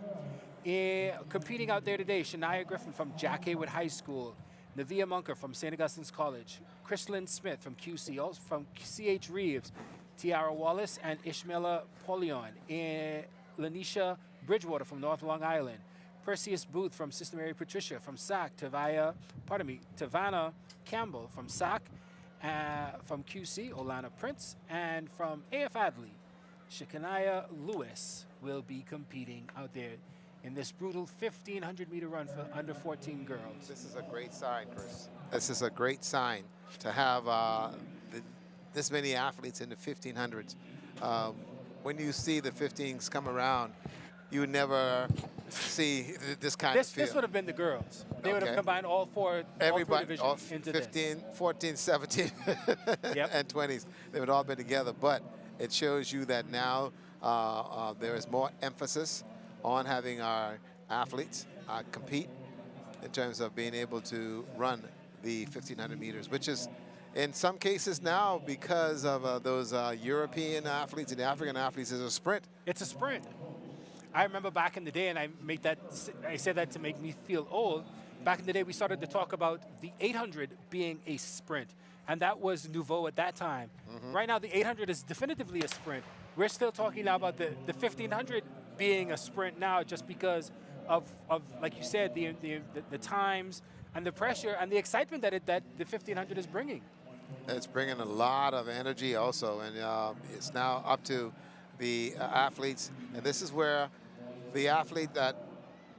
Competing out there today, Shania Griffin from Jack Haywood High School, Navia Munker from St. Augustine's College, Chrislyn Smith from QC, also from CH Reeves, Tiara Wallace and Ishmaela Polion, Lanisha Bridgewater from North Long Island, Perseus Booth from Sister Mary Patricia from SAC, Tavana Campbell from SAC, from QC, Olana Prince, and from AF Adley, Shekinah Lewis will be competing out there in this brutal 1,500-meter run for under 14 girls. This is a great sign, Chris. This is a great sign to have this many athletes in the 1500s. When you see the 15s come around, you never see this kind of field. This would have been the girls. They would have combined all three divisions into 15, 14, 17, and 20s. They would all been together. But it shows you that now there is more emphasis on having our athletes compete in terms of being able to run the 1,500 meters, which is in some cases now, because of those European athletes and the African athletes, is a sprint. It's a sprint. I remember back in the day, and I said that to make me feel old. Back in the day, we started to talk about the 800 being a sprint, and that was nouveau at that time. Right now, the 800 is definitively a sprint. We're still talking now about the 1,500 being a sprint now, just because of like you said, the times and the pressure and the excitement that the 1,500 is bringing. It's bringing a lot of energy also, and it's now up to the athletes. And this is where the athlete that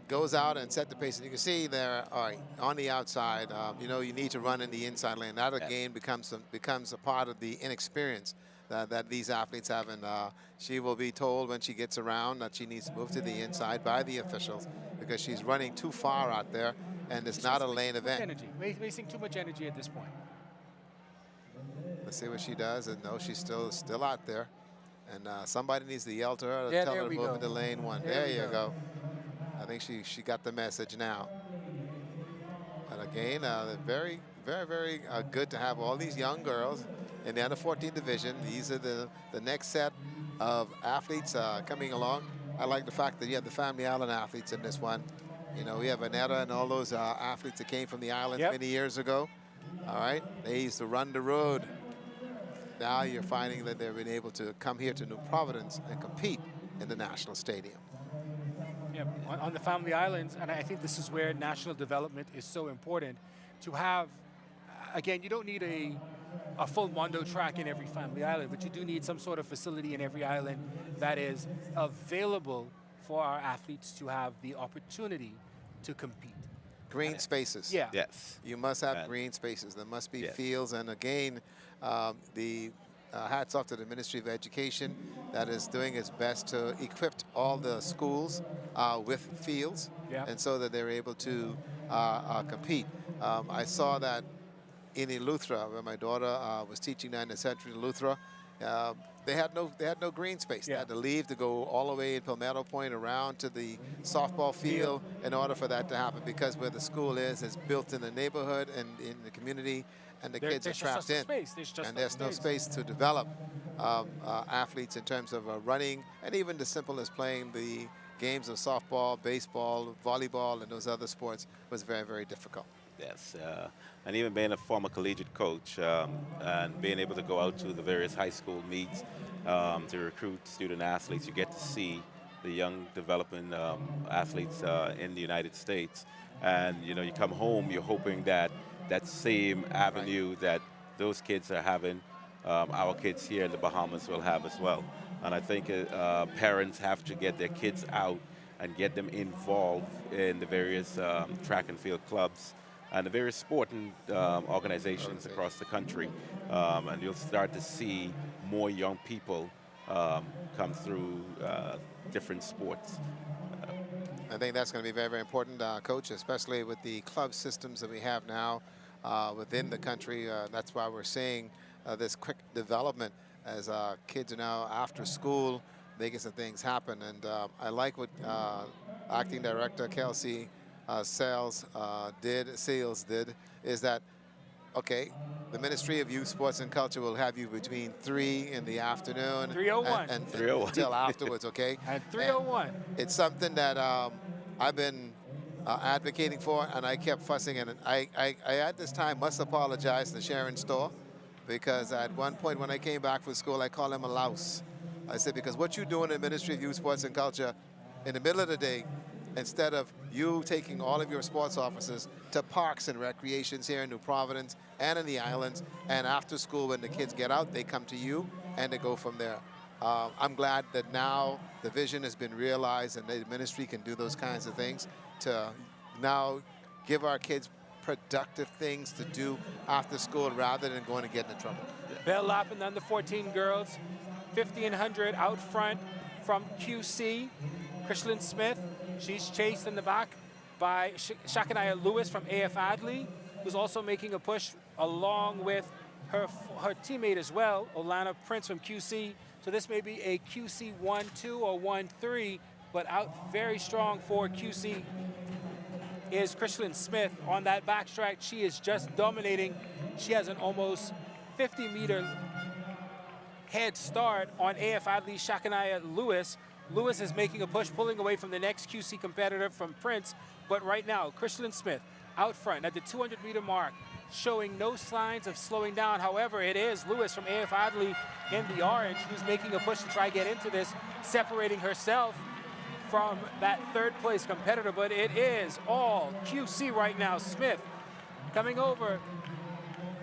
goes out and set the pace, and you can see there on the outside, you know, you need to run in the inside lane. That again becomes a part of the inexperience that these athletes have, and she will be told when she gets around that she needs to move to the inside by the officials because she's running too far out there, and it's not a lane event. Energy, wasting too much energy at this point. Let's see what she does, and no, she's still out there, and somebody needs to yell to her to tell her to move into lane one. There you go. I think she got the message now. And again, very, very, very good to have all these young girls in the under 14 division. These are the next set of athletes coming along. I like the fact that you have the Family Island athletes in this one. You know, we have Annetta and all those athletes that came from the islands many years ago. All right, they used to run the road. Now you're finding that they've been able to come here to New Providence and compete in the National Stadium. Yeah, on the Family Islands, and I think this is where national development is so important, to have, again, you don't need a full Mondo track in every Family Island, but you do need some sort of facility in every island that is available for our athletes to have the opportunity to compete. Green spaces. Yeah. Yes. You must have green spaces. There must be fields, and again, the hats off to the Ministry of Education that is doing its best to equip all the schools with fields, and so that they're able to compete. I saw that in Eleuthera, where my daughter was teaching down in Central Eleuthera. They had no green space. They had to leave to go all the way in Palmetto Point around to the softball field in order for that to happen, because where the school is built in the neighborhood and in the community, and the kids are trapped in. And there's no space to develop athletes in terms of running, and even the simple as playing the games of softball, baseball, volleyball, and those other sports was very, very difficult. Yes, and even being a former collegiate coach and being able to go out to the various high school meets to recruit student athletes, you get to see the young developing athletes in the United States. And, you know, you come home, you're hoping that that same avenue that those kids are having, our kids here in the Bahamas will have as well. And I think parents have to get their kids out and get them involved in the various track and field clubs and the various sporting organizations across the country. And you'll start to see more young people come through different sports. I think that's going to be very, very important, Coach, especially with the club systems that we have now within the country. That's why we're seeing this quick development as kids are now after school making some things happen. And I like what Acting Director Kelsey Seals did, is that, okay, the Ministry of Youth, Sports and Culture will have you between 3 in the afternoon 3:01 and 3:01 until afterwards, okay? And 3:01. It's something that I've been advocating for, and I kept fussing, and I at this time must apologize to Sharon Storr, because at one point when I came back from school, I called him a louse. I said, because what you doing in the Ministry of Youth, Sports and Culture in the middle of the day, instead of you taking all of your sports officers to parks and recreations here in New Providence and in the islands, and after school when the kids get out, they come to you and they go from there. I'm glad that now the vision has been realized and the ministry can do those kinds of things to now give our kids productive things to do after school rather than going to get into trouble. Bell Lappin, the under 14 girls, 1500 out front from QC. Krishlyn Smith, she's chased in the back by Shakanaya Lewis from AF Adley, who's also making a push along with her teammate as well, Olana Prince from QC. So this may be a QC 1-2 or 1-3, but out very strong for QC is Krishlyn Smith on that backtrack. She is just dominating. She has an almost 50-meter head start on AF Adley Shakanaya Lewis. Lewis is making a push, pulling away from the next QC competitor from Prince. But right now, Krishlyn Smith out front at the 200-meter mark, showing no signs of slowing down. However, it is Lewis from AF Adley in the orange who's making a push to try to get into this, separating herself from that third place competitor, but it is all QC right now. Smith coming over,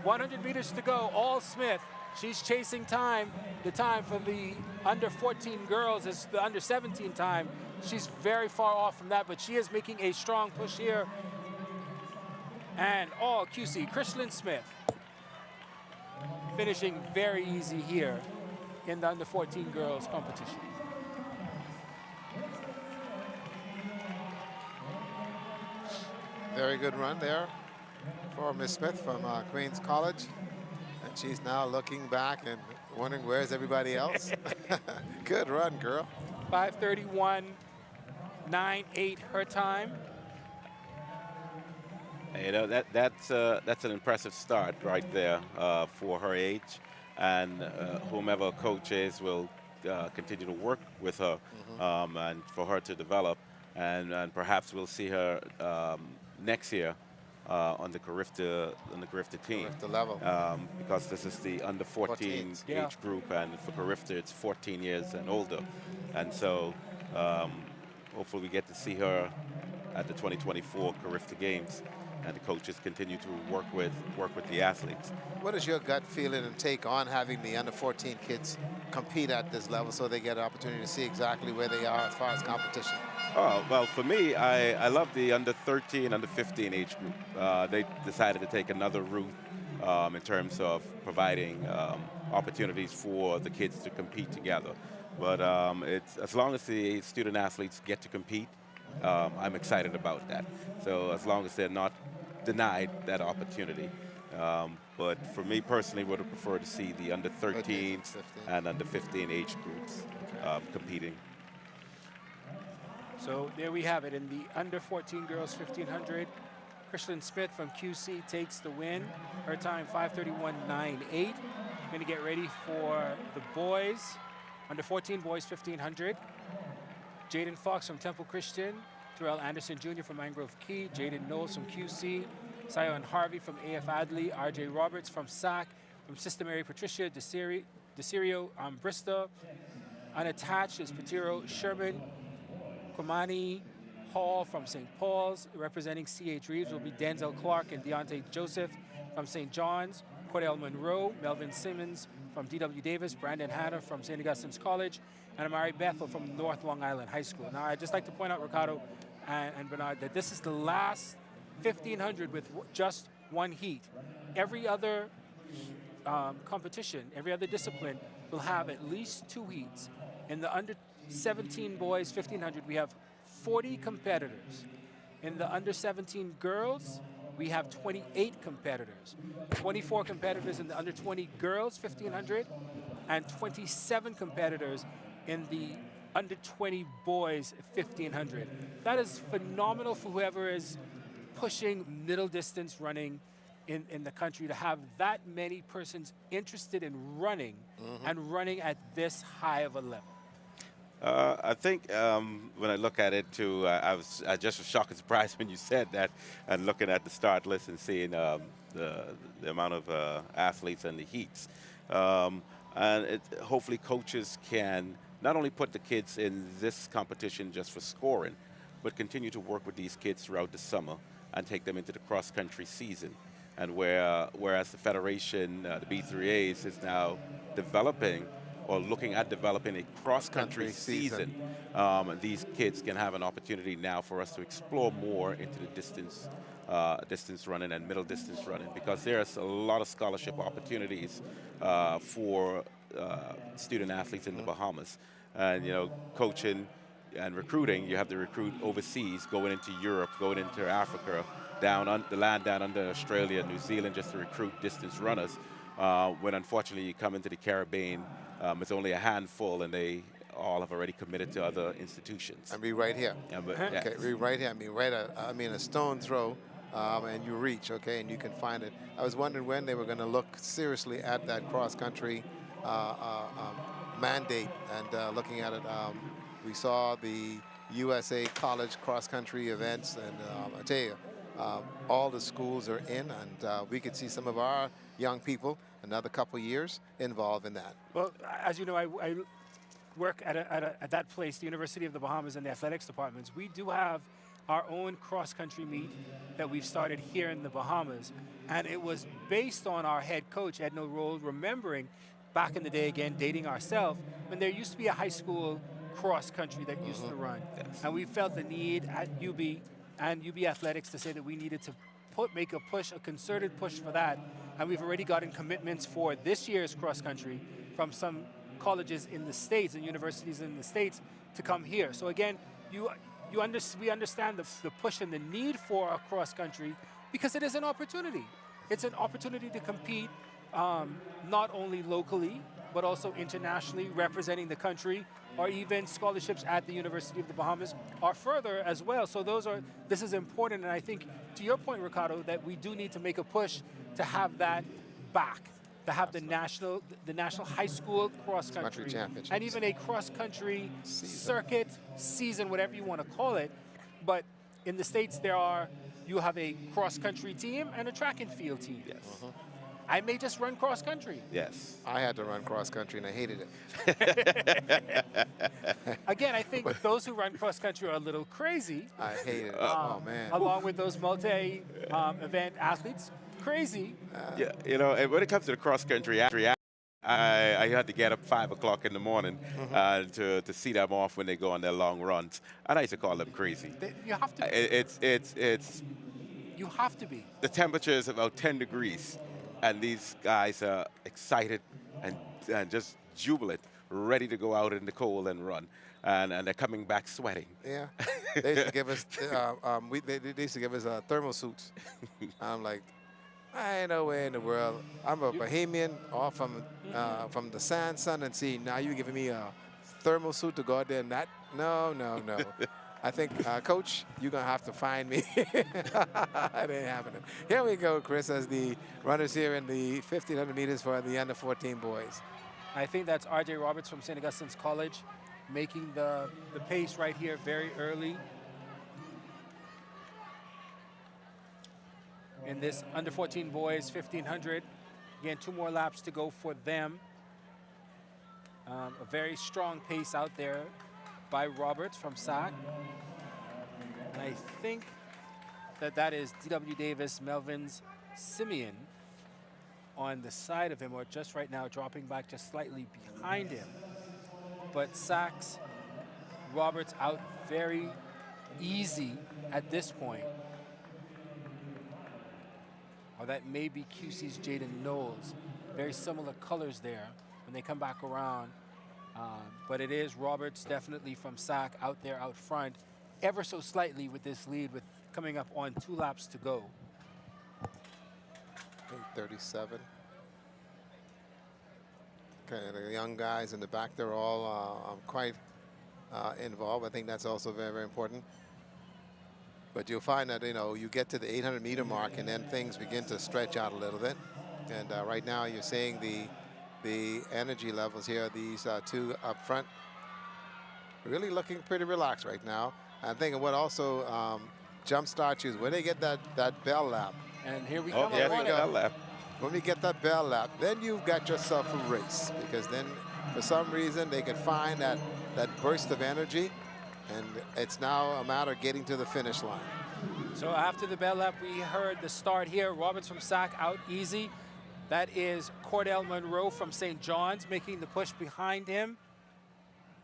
100 meters to go, all Smith. She's chasing time. The time for the under 14 girls is the under 17 time. She's very far off from that, but she is making a strong push here. And all QC, Krishlyn Smith finishing very easy here in the under 14 girls competition. Very good run there for Miss Smith from Queens College. And she's now looking back and wondering where's everybody else. Good run, girl. 5:31.98 her time. You know, that's an impressive start right there for her age. And whomever coach is will continue to work with her and for her to develop. And perhaps we'll see her next year on the Carifta team. Carifta level. Because this is the under 14 age group, and for Carifta it's 14 years and older. And so hopefully we get to see her at the 2024 Carifta Games, and the coaches continue to work with the athletes. What is your gut feeling and take on having the under 14 kids compete at this level so they get an opportunity to see exactly where they are as far as competition? Oh, well, for me, I love the under 13, under 15 age group. They decided to take another route in terms of providing opportunities for the kids to compete together. But it's, as long as the student athletes get to compete, I'm excited about that. So as long as they're not denied that opportunity. But for me personally, would have preferred to see the under 13 and under 15 age groups competing. So there we have it in the under 14 girls 1500. Krishlyn Smith from QC takes the win. Her time 5:31.98. Going to get ready for the boys, under 14 boys 1500. Jaden Fox from Temple Christian, Terrell Anderson Jr. from Mangrove Key, Jaden Knowles from QC, Sion Harvey from AF Adley, RJ Roberts from SAC, from Sister Mary Patricia DeCirio Bristol. Unattached is Patiro Sherman. Kwamani Hall from St. Paul's. Representing C.H. Reeves will be Denzel Clark and Deontay Joseph from St. John's. Cordell Monroe, Melvin Simmons from D.W. Davis, Brandon Hanna from St. Augustine's College, and Amari Bethel from North Long Island High School. Now, I'd just like to point out, Ricardo and Bernard, that this is the last 1500 with just one heat. Every other competition, every other discipline will have at least two heats. In the under 17 boys 1500, we have 40 competitors. In the under 17 girls, we have 28 competitors. 24 competitors in the under 20 girls 1500, and 27 competitors in the under 20 boys 1500. That is phenomenal for whoever is pushing middle distance running in the country, to have that many persons interested in running and running at this high of a level. I think when I look at it too, I just was shocked and surprised when you said that, and looking at the start list and seeing the amount of athletes and the heats. And hopefully coaches can not only put the kids in this competition just for scoring, but continue to work with these kids throughout the summer and take them into the cross-country season. And whereas the federation, the B3As, is now developing or looking at developing a cross-country season, these kids can have an opportunity now for us to explore more into the distance running and middle distance running, because there's a lot of scholarship opportunities for student athletes in the Bahamas. And, you know, coaching and recruiting, you have to recruit overseas, going into Europe, going into Africa, down on the land down under Australia, New Zealand, just to recruit distance runners. When unfortunately you come into the Caribbean, it's only a handful, and they all have already committed to other institutions. And be right here. Yeah, but, Okay, be right here. I mean, a stone throw, and you reach, okay, and you can find it. I was wondering when they were going to look seriously at that cross-country mandate, and looking at it. We saw the USA College cross-country events, and I tell you, all the schools are in, and we could see some of our young people another couple years involved in that. Well, as you know, I work at that place, the University of the Bahamas, and the athletics departments. We do have our own cross-country meet that we've started here in the Bahamas, and it was based on our head coach, Edno Roll, remembering back in the day, again, dating ourselves, when there used to be a high school cross-country that used to run. Yes. And we felt the need at UB and UB Athletics to say that we needed to make a push, a concerted push for that. And we've already gotten commitments for this year's cross-country from some colleges in the States and universities in the States to come here. So again, we understand the push and the need for a cross-country, because it is an opportunity. It's an opportunity to compete not only locally, but also internationally, representing the country, or even scholarships at the University of the Bahamas, or further as well. So this is important, and I think, to your point, Ricardo, that we do need to make a push to have that back, to have the national high school cross-country, championships, and even a cross-country circuit season, whatever you want to call it. But in the States, you have a cross-country team and a track and field team. Yes. I may just run cross-country. Yes. I had to run cross-country, and I hated it. Again, I think those who run cross-country are a little crazy. I hate it. Oh, man. Along with those multi-event athletes, crazy. Yeah, you know, and when it comes to the cross-country, I had to get up 5 o'clock in the morning to see them off when they go on their long runs. And I used to call them crazy. You have to be. You have to be. The temperature is about 10 degrees. And these guys are excited and just jubilant, ready to go out in the cold and run. And they're coming back sweating. Yeah. They used to give us, they used to give us thermal suits. I'm like, I ain't no way in the world. I'm a Bahamian, all from the sand, sun, and sea. Now you giving me a thermal suit to go out there and that? No. I think, Coach, you're going to have to find me. It ain't happening. Here we go, Chris, as the runners here in the 1,500 meters for the under-14 boys. I think that's R.J. Roberts from St. Augustine's College making the pace right here very early. In this under-14 boys 1,500. Again, 2 more laps to go for them. A very strong pace out there by Roberts from SAC. And I think that is D.W. Davis, Melvin's Simeon on the side of him, or just right now dropping back just slightly behind him. But SAC's Roberts out very easy at this point. Or that may be QC's Jaden Knowles. Very similar colors there when they come back around. But it is Roberts definitely from SAC out there out front, ever so slightly with this lead, with coming up on 2 laps to go. 8:37. Okay, the young guys in the back, they're all quite involved. I think that's also very, very important. But you'll find that, you get to the 800-meter mark, and then things begin to stretch out a little bit. And right now you're seeing the energy levels here, these 2 up front, really looking pretty relaxed right now. I'm thinking what also jumpstarts you is when they get that bell lap. And here we go. Yeah, bell lap. When we get that bell lap, then you've got yourself a race, because then for some reason they can find that burst of energy, and it's now a matter of getting to the finish line. So after the bell lap, we heard the start here. Roberts from SAC out easy. That is Cordell Monroe from St. John's making the push behind him.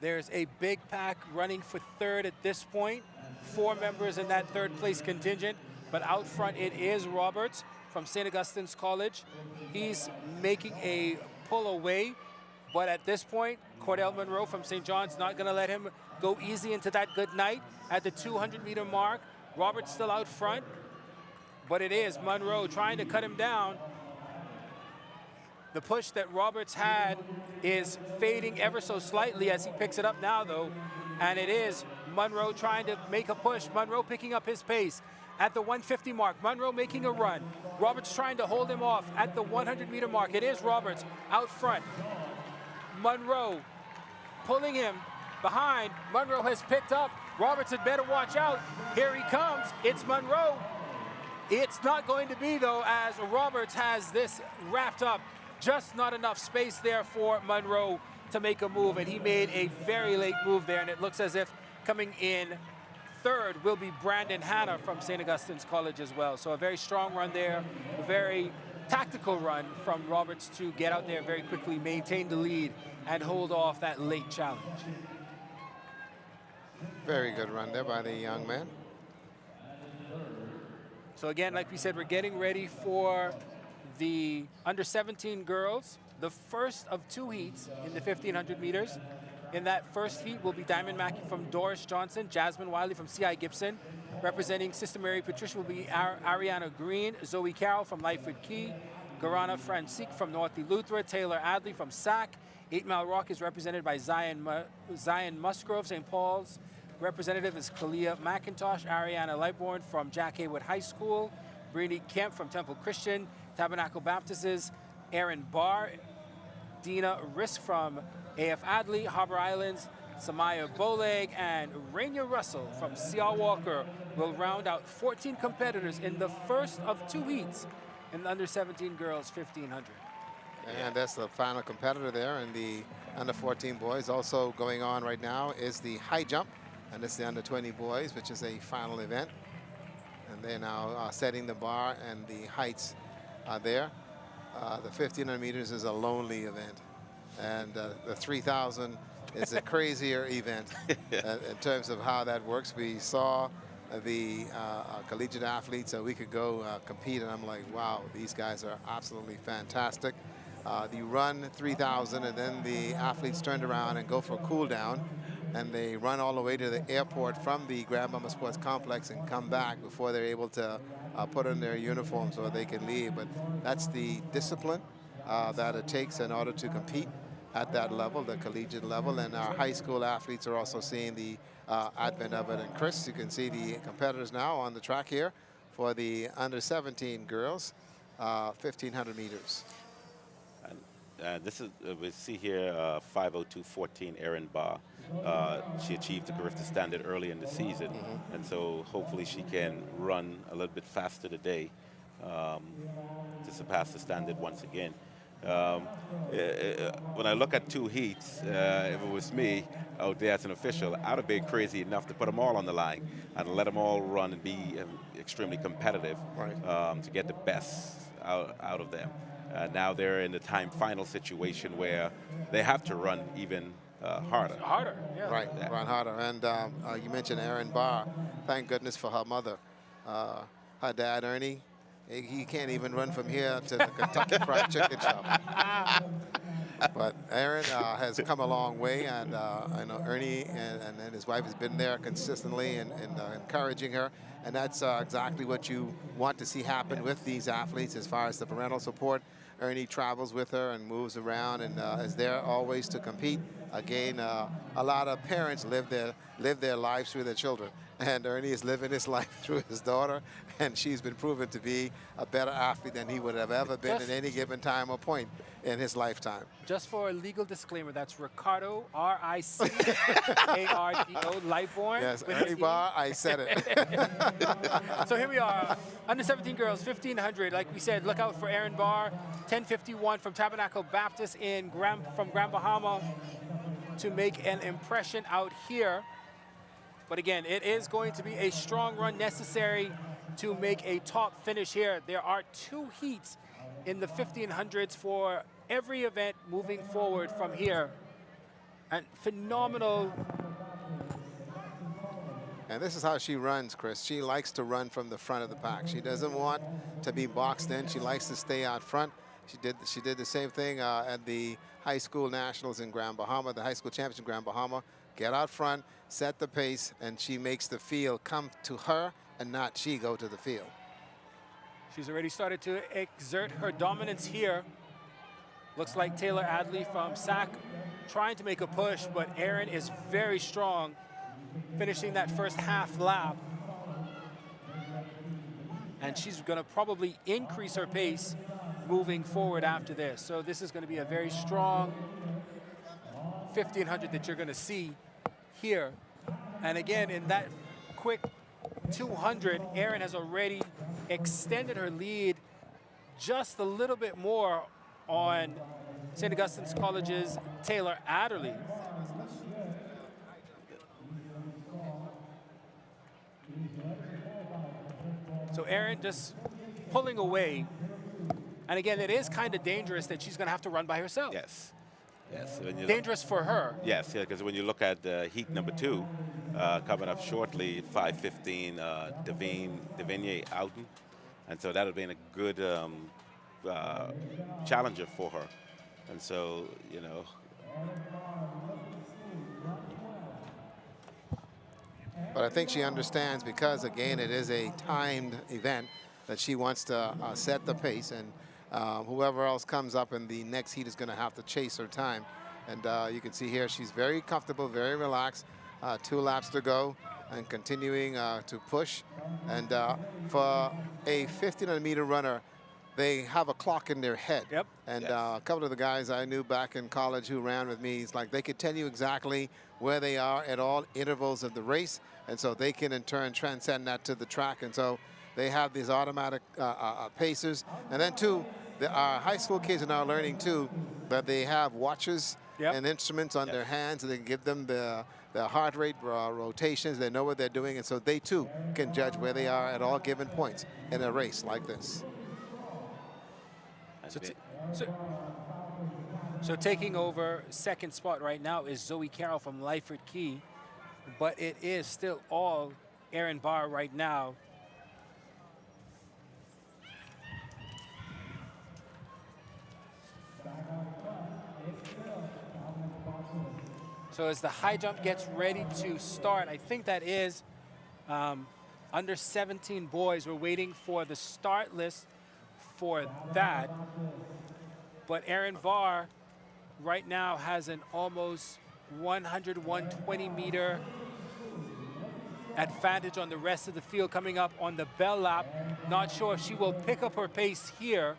There's a big pack running for third at this point. 4 members in that third place contingent, but out front it is Roberts from St. Augustine's College. He's making a pull away, but at this point, Cordell Monroe from St. John's not gonna let him go easy into that good night. At the 200-meter mark, Roberts still out front, but it is Monroe trying to cut him down. The push that Roberts had is fading ever so slightly as he picks it up now, though. And it is Monroe trying to make a push. Monroe picking up his pace at the 150 mark. Monroe making a run. Roberts trying to hold him off at the 100-meter mark. It is Roberts out front. Monroe pulling him behind. Monroe has picked up. Roberts had better watch out. Here he comes. It's Monroe. It's not going to be, though, as Roberts has this wrapped up. Just not enough space there for Monroe to make a move, and he made a very late move there, and it looks as if coming in third will be Brandon Hanna from St. Augustine's College as well. So a very strong run there, a very tactical run from Roberts to get out there very quickly, maintain the lead, and hold off that late challenge. Very good run there by the young man. So again, like we said, we're getting ready for the under-17 girls, the first of 2 heats in the 1,500 meters. In that first heat will be Diamond Mackey from Doris Johnson, Jasmine Wiley from C.I. Gibson. Representing Sister Mary Patricia will be Ariana Green, Zoe Carroll from Lightfoot Key, Garana Francique from North Eleuthera, Taylor Adley from SAC. 8 Mile Rock is represented by Zion Musgrove, St. Paul's. Representative is Kalia McIntosh, Ariana Lightbourne from Jack Haywood High School, Brittany Kemp from Temple Christian, Tabernacle Baptist's Aaron Barr, Dina Risk from AF Adley, Harbor Islands, Samaya Boleg, and Rainier Russell from C.R. Walker will round out 14 competitors in the first of 2 heats in the under-17 girls 1,500. And that's the final competitor there, and the under-14 boys. Also going on right now is the high jump, and it's the under-20 boys, which is a final event. And they're now setting the bar, and the heights are there. The 1,500 meters is a lonely event, and the 3,000 is a crazier event in terms of how that works. We saw the collegiate athletes a week ago compete, and I'm like, wow, these guys are absolutely fantastic. You run 3,000, and then the athletes turned around and go for a cool down, and they run all the way to the airport from the Grand Bahama Sports Complex and come back before they're able to put on their uniforms so they can leave. But that's the discipline that it takes in order to compete at that level, the collegiate level. And our high school athletes are also seeing the advent of it. And Chris, you can see the competitors now on the track here for the under-17 girls, 1,500 meters. This is, we see here 5:02.14 Erin Barr. She achieved the Carifta standard early in the season, and so hopefully she can run a little bit faster today to surpass the standard once again. When I look at 2 heats, if it was me out there as an official, I'd have been crazy enough to put them all on the line and let them all run and be extremely competitive to get the best out of them. Now they're in the time final situation where they have to run even harder. Harder, yeah. Right, run harder. And you mentioned Erin Barr. Thank goodness for her mother. Her dad, Ernie, he can't even run from here to the Kentucky Fried Chicken shop. But Erin has come a long way, and I know Ernie and his wife has been there consistently and encouraging her. And that's exactly what you want to see happen with these athletes as far as the parental support. Ernie travels with her and moves around and is there always to compete. Again, a lot of parents live their lives through their children. And Ernie is living his life through his daughter, and she's been proven to be a better athlete than he would have ever been at any given time or point in his lifetime. Just for a legal disclaimer, that's Ricardo, R-I-C-A-R-D-O, Lightbourne. Yes, Ernie Barr, I said it. So here we are, under-17 girls, 1,500. Like we said, look out for Erin Barr, 10:51 from Tabernacle Baptist from Grand Bahama to make an impression out here. But again, it is going to be a strong run necessary to make a top finish here. There are 2 heats in the 1500s for every event moving forward from here. And phenomenal. And this is how she runs, Chris. She likes to run from the front of the pack. She doesn't want to be boxed in. She likes to stay out front. She did the same thing at the high school nationals in Grand Bahama, the high school championship in Grand Bahama. Get out front, set the pace, and she makes the field come to her and not she go to the field. She's already started to exert her dominance here. Looks like Taylor Adley from SAC trying to make a push, but Erin is very strong, finishing that first half lap. And she's going to probably increase her pace moving forward after this. So this is going to be a very strong 1500 that you're going to see here. And again, in that quick 200, Erin has already extended her lead just a little bit more on St. Augustine's College's Taylor Adderley. So Erin just pulling away. And again, it is kind of dangerous that she's going to have to run by herself. Yes. Yes. Dangerous for her. Yes, yeah, because when you look at heat number 2, coming up shortly, 5:15, Devigne Outen. And so that would have been a good challenger for her. And so, you know. But I think she understands because, again, it is a timed event that she wants to set the pace. And whoever else comes up in the next heat is going to have to chase her time. And you can see here she's very comfortable, very relaxed. 2 laps to go and continuing to push. And for a 1500-meter runner, they have a clock in their head. Yep. And a couple of the guys I knew back in college who ran with me, it's like they could tell you exactly where they are at all intervals of the race. And so they can, in turn, transcend that to the track. And so they have these automatic pacers. And then, too, our high school kids are now learning, too, that they have watches and instruments on their hands, and they can give them the heart rate rotations. They know what they're doing, and so they, too, can judge where they are at all given points in a race like this. So taking over second spot right now is Zoe Carroll from Lyford Key, but it is still all Erin Barr right now. So as the high jump gets ready to start, I think that is under 17 boys. We're waiting for the start list for that. But Erin Barr right now has an almost 120 meter advantage on the rest of the field coming up on the bell lap. Not sure if she will pick up her pace here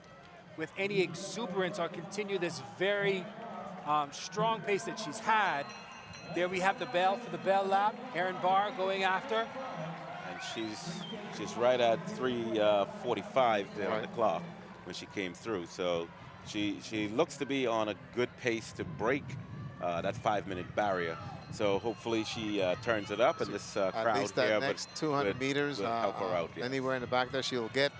with any exuberance or continue this very strong pace that she's had. There we have the bell for the bell lap. Erin Barr going after. And she's right at 3:45 there on the clock when she came through. So she looks to be on a good pace to break that 5-minute barrier. So hopefully she turns it up, and this crowd at least that here next 200 meters, will help her out. Yes. Anywhere in the back there, she'll get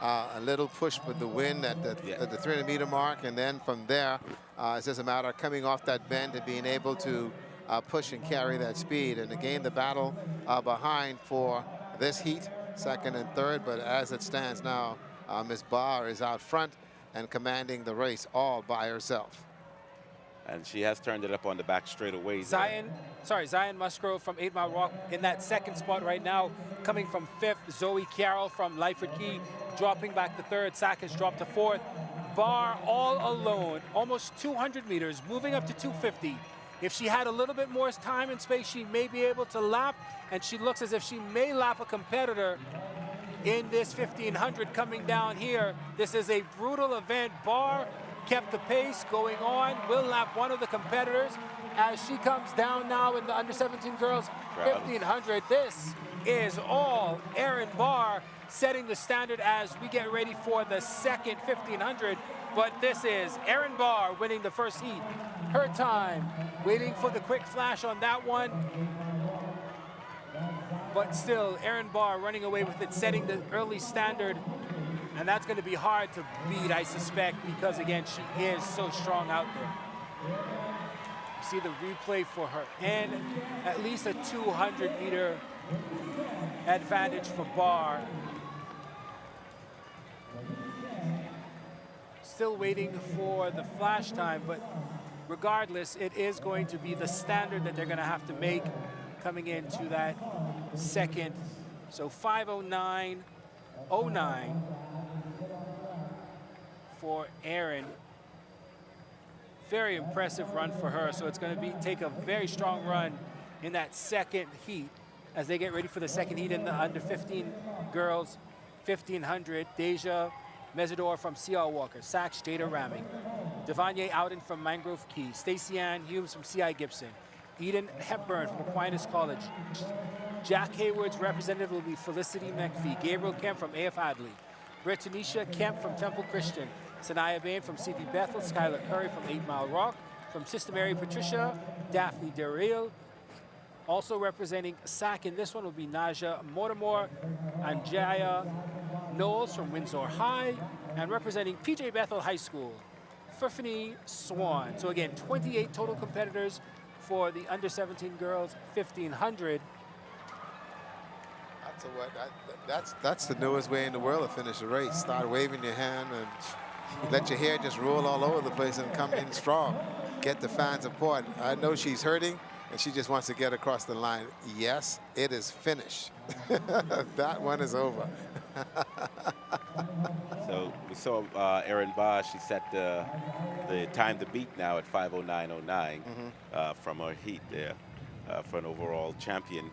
a little push with the wind at the 300-meter mark, and then from there, it's just a matter of coming off that bend and being able to push and carry that speed. And again, the battle behind for this heat, second and third, but as it stands now, Ms. Barr is out front and commanding the race all by herself. And she has turned it up on the back straightaway. Zion Musgrove from 8 Mile Rock in that second spot right now. Coming from 5th, Zoe Carroll from Lyford Key dropping back to 3rd. Sack has dropped to 4th. Barr all alone, almost 200 meters, moving up to 250. If she had a little bit more time and space, she may be able to lap, and she looks as if she may lap a competitor in this 1500 coming down here. This is a brutal event. Barr kept the pace going on, will lap one of the competitors as she comes down now in the under 17 girls 1500. This is all Erin Barr setting the standard as we get ready for the second 1500. But this is Erin Barr winning the first heat. Her time, waiting for the quick flash on that one. But still, Erin Barr running away with it, setting the early standard And that's going to be hard to beat, I suspect, because, again, she is so strong out there. You see the replay for her, and at least a 200-meter advantage for Barr. Still waiting for the flash time, but regardless, it is going to be the standard that they're going to have to make coming into that second. So 5:09.09 for Erin. Very impressive run for her. So it's going to take a very strong run in that second heat as they get ready for the second heat in the under 15 girls, 1500. Deja Mesidor from C.R. Walker, Sachs Jada Ramming, Devanye Ouden from Mangrove Key, Stacey Ann Humes from C.I. Gibson, Eden Hepburn from Aquinas College. Jack Hayward's representative will be Felicity McPhee, Gabriel Kemp from A.F. Hadley, Bretanisha Kemp from Temple Christian, Sanaya Bain from C.P. Bethel, Skylar Curry from 8 Mile Rock, from Sister Mary Patricia, Daphne Derriel. Also representing SAC in this one will be Naja Mortimer, Anjaya Knowles from Windsor High, and representing PJ Bethel High School, Furfini Swan. So again, 28 total competitors for the under 17 girls, 1500. That's the newest way in the world to finish a race. Start waving your hand and let your hair just roll all over the place and come in strong. Get the fan support. I know she's hurting and she just wants to get across the line. Yes, it is finished. That one is over. So we saw Erin Barr. She set the time to beat now at 5:09.09 from her heat there for an overall champion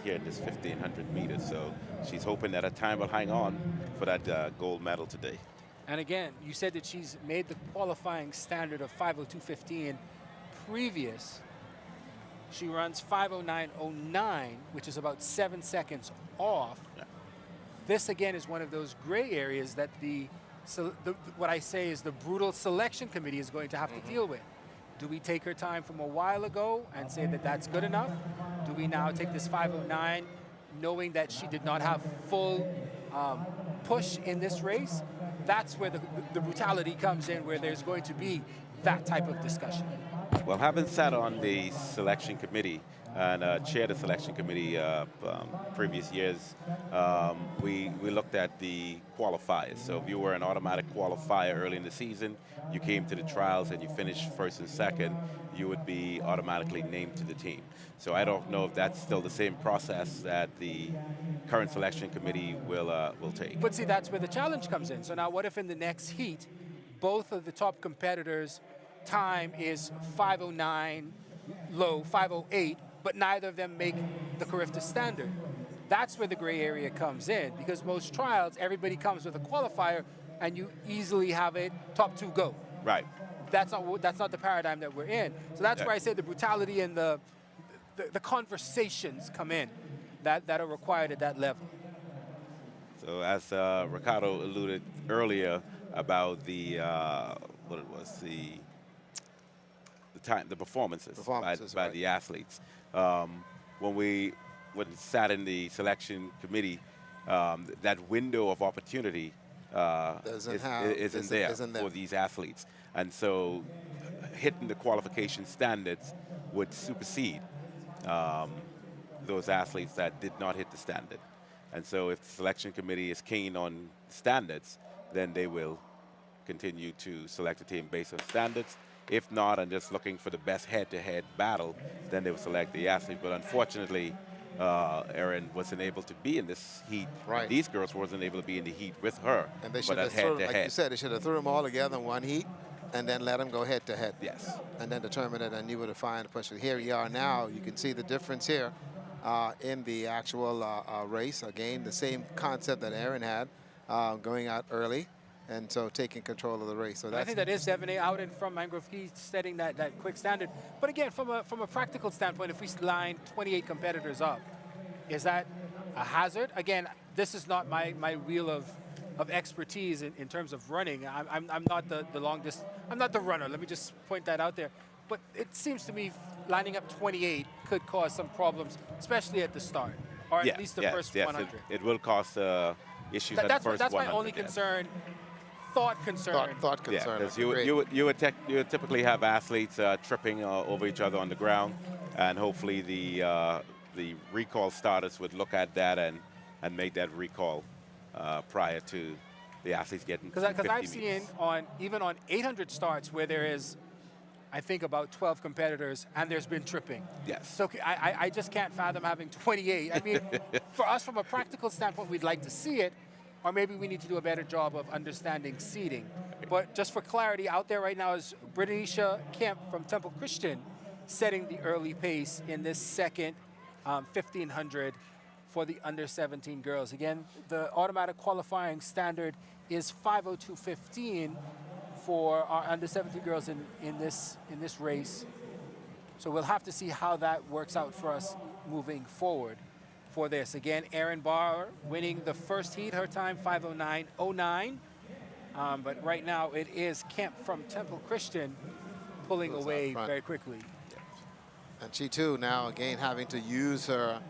here in this 1500 meters. So she's hoping that her time will hang on for that gold medal today. And again, you said that she's made the qualifying standard of 5:02.15 previous. She runs 5:09.09, which is about 7 seconds off. Yeah. This again is one of those gray areas that what I say is the brutal selection committee is going to have to deal with. Do we take her time from a while ago and say that that's good enough? Do we now take this 5:09 knowing that she did not have full push in this race? That's where the brutality comes in, where there's going to be that type of discussion. Well, having sat on the selection committee and chaired the selection committee previous years, we looked at the qualifiers. So if you were an automatic qualifier early in the season, you came to the trials and you finished first and second, you would be automatically named to the team. So I don't know if that's still the same process that the current selection committee will take. But see, that's where the challenge comes in. So now what if in the next heat, both of the top competitors' time is 5:09 low, 5:08, but neither of them make the Carifta standard? That's where the gray area comes in, because most trials, everybody comes with a qualifier and you easily have it top two go. Right. That's not the paradigm that we're in. So that's where I say the brutality and the conversations come in that are required at that level. So as Ricardo alluded earlier about the performances by the athletes. When we sat in the selection committee, that window of opportunity isn't there for these athletes. And so hitting the qualification standards would supersede those athletes that did not hit the standard. And so if the selection committee is keen on standards, then they will continue to select a team based on standards. If not, and just looking for the best head-to-head battle, then they will select the athlete. But unfortunately, Erin wasn't able to be in this heat. Right. These girls wasn't able to be in the heat with her. And they but should have head-to-head. like you said, they should have threw them all together in one heat and then let them go head-to-head. Yes. And then determine it, and you would have found push. Here you are now. You can see the difference here in the actual race. Again, the same concept that Erin had, going out early, and so taking control of the race. So I think that is Devonay Ouden from Mangrove Key setting that quick standard. But again, from a practical standpoint, if we line 28 competitors up, is that a hazard? Again, this is not my wheel of expertise in terms of running. I'm not the longest. I'm not the runner. Let me just point that out there. But it seems to me lining up 28 could cause some problems, especially at the start, or at least the first 100. It will cause issues at the That's first that's my 100 only meters. concern. Thought concern. Thought Yeah, concern. because Great. you would typically have athletes tripping over each other on the ground, and hopefully the recall starters would look at that and make that recall prior to the athletes getting 50 Because I've meters. seen even on 800 starts where there is, I think, about 12 competitors, and there's been tripping. Yes. So I just can't fathom having 28. I mean, for us, from a practical standpoint, we'd like to see it, or maybe we need to do a better job of understanding seeding. But just for clarity, out there right now is Brittanisha Kemp from Temple Christian setting the early pace in this second 1500 for the under 17 girls. Again, the automatic qualifying standard is 5:02:15 for our under 17 girls in this race. So we'll have to see how that works out for us moving forward for this. Again, Erin Barr winning the first heat, her time 5:09:09. But right now it is Kemp from Temple Christian pulling away very quickly. And she too now again having to use her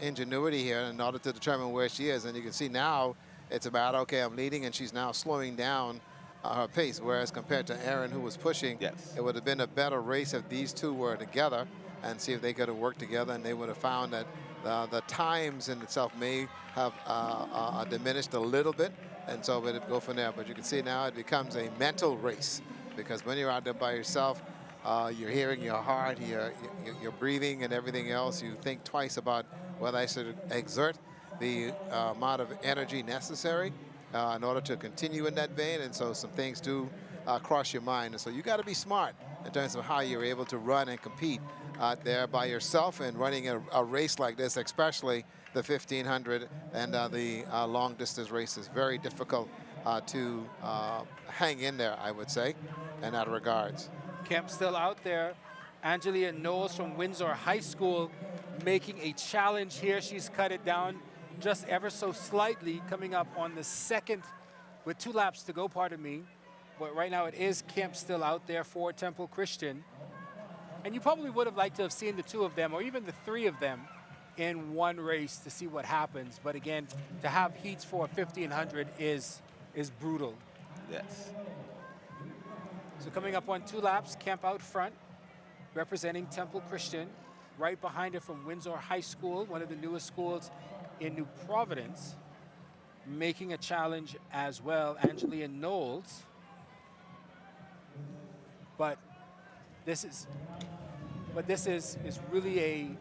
ingenuity here in order to determine where she is. And you can see now it's about, okay, I'm leading, and she's now slowing down her pace, whereas compared to Erin, who was pushing, it would have been a better race if these two were together and see if they could have worked together, and they would have found that the times in itself may have diminished a little bit, and so it would go from there. But you can see now it becomes a mental race, because when you're out there by yourself, you're hearing your heart, you're breathing and everything else. You think twice about whether I should exert the amount of energy necessary in order to continue in that vein. And so some things do cross your mind. And so you got to be smart in terms of how you're able to run and compete out there by yourself, and running a race like this, especially the 1500 and the long distance races. Very difficult to hang in there, I would say, in that regards. Kemp still out there. Angelia Knowles from Windsor High School making a challenge here. She's cut it down just ever so slightly, coming up on the second with 2 laps to go, pardon me. But right now it is Kemp still out there for Temple Christian. And you probably would have liked to have seen the 2 of them, or even the 3 of them, in one race to see what happens. But again, to have heats for 1500 is brutal. Yes. So coming up on 2 laps, Kemp out front, representing Temple Christian. Right behind her from Windsor High School, one of the newest schools in New Providence, making a challenge as well, Angelia Knowles. But this is really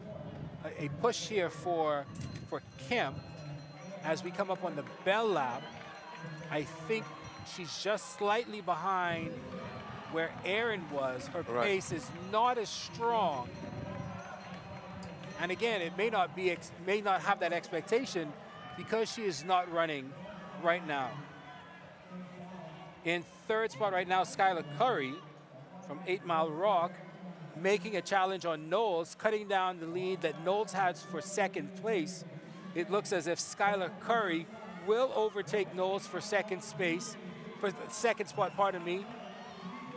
a push here for Kemp as we come up on the bell lap. I think she's just slightly behind where Erin was. Her pace is not as strong. And again, it may not have that expectation because she is not running right now. In third spot right now, Skylar Curry from 8 Mile Rock, making a challenge on Knowles, cutting down the lead that Knowles has for second place. It looks as if Skylar Curry will overtake Knowles for second spot, pardon me.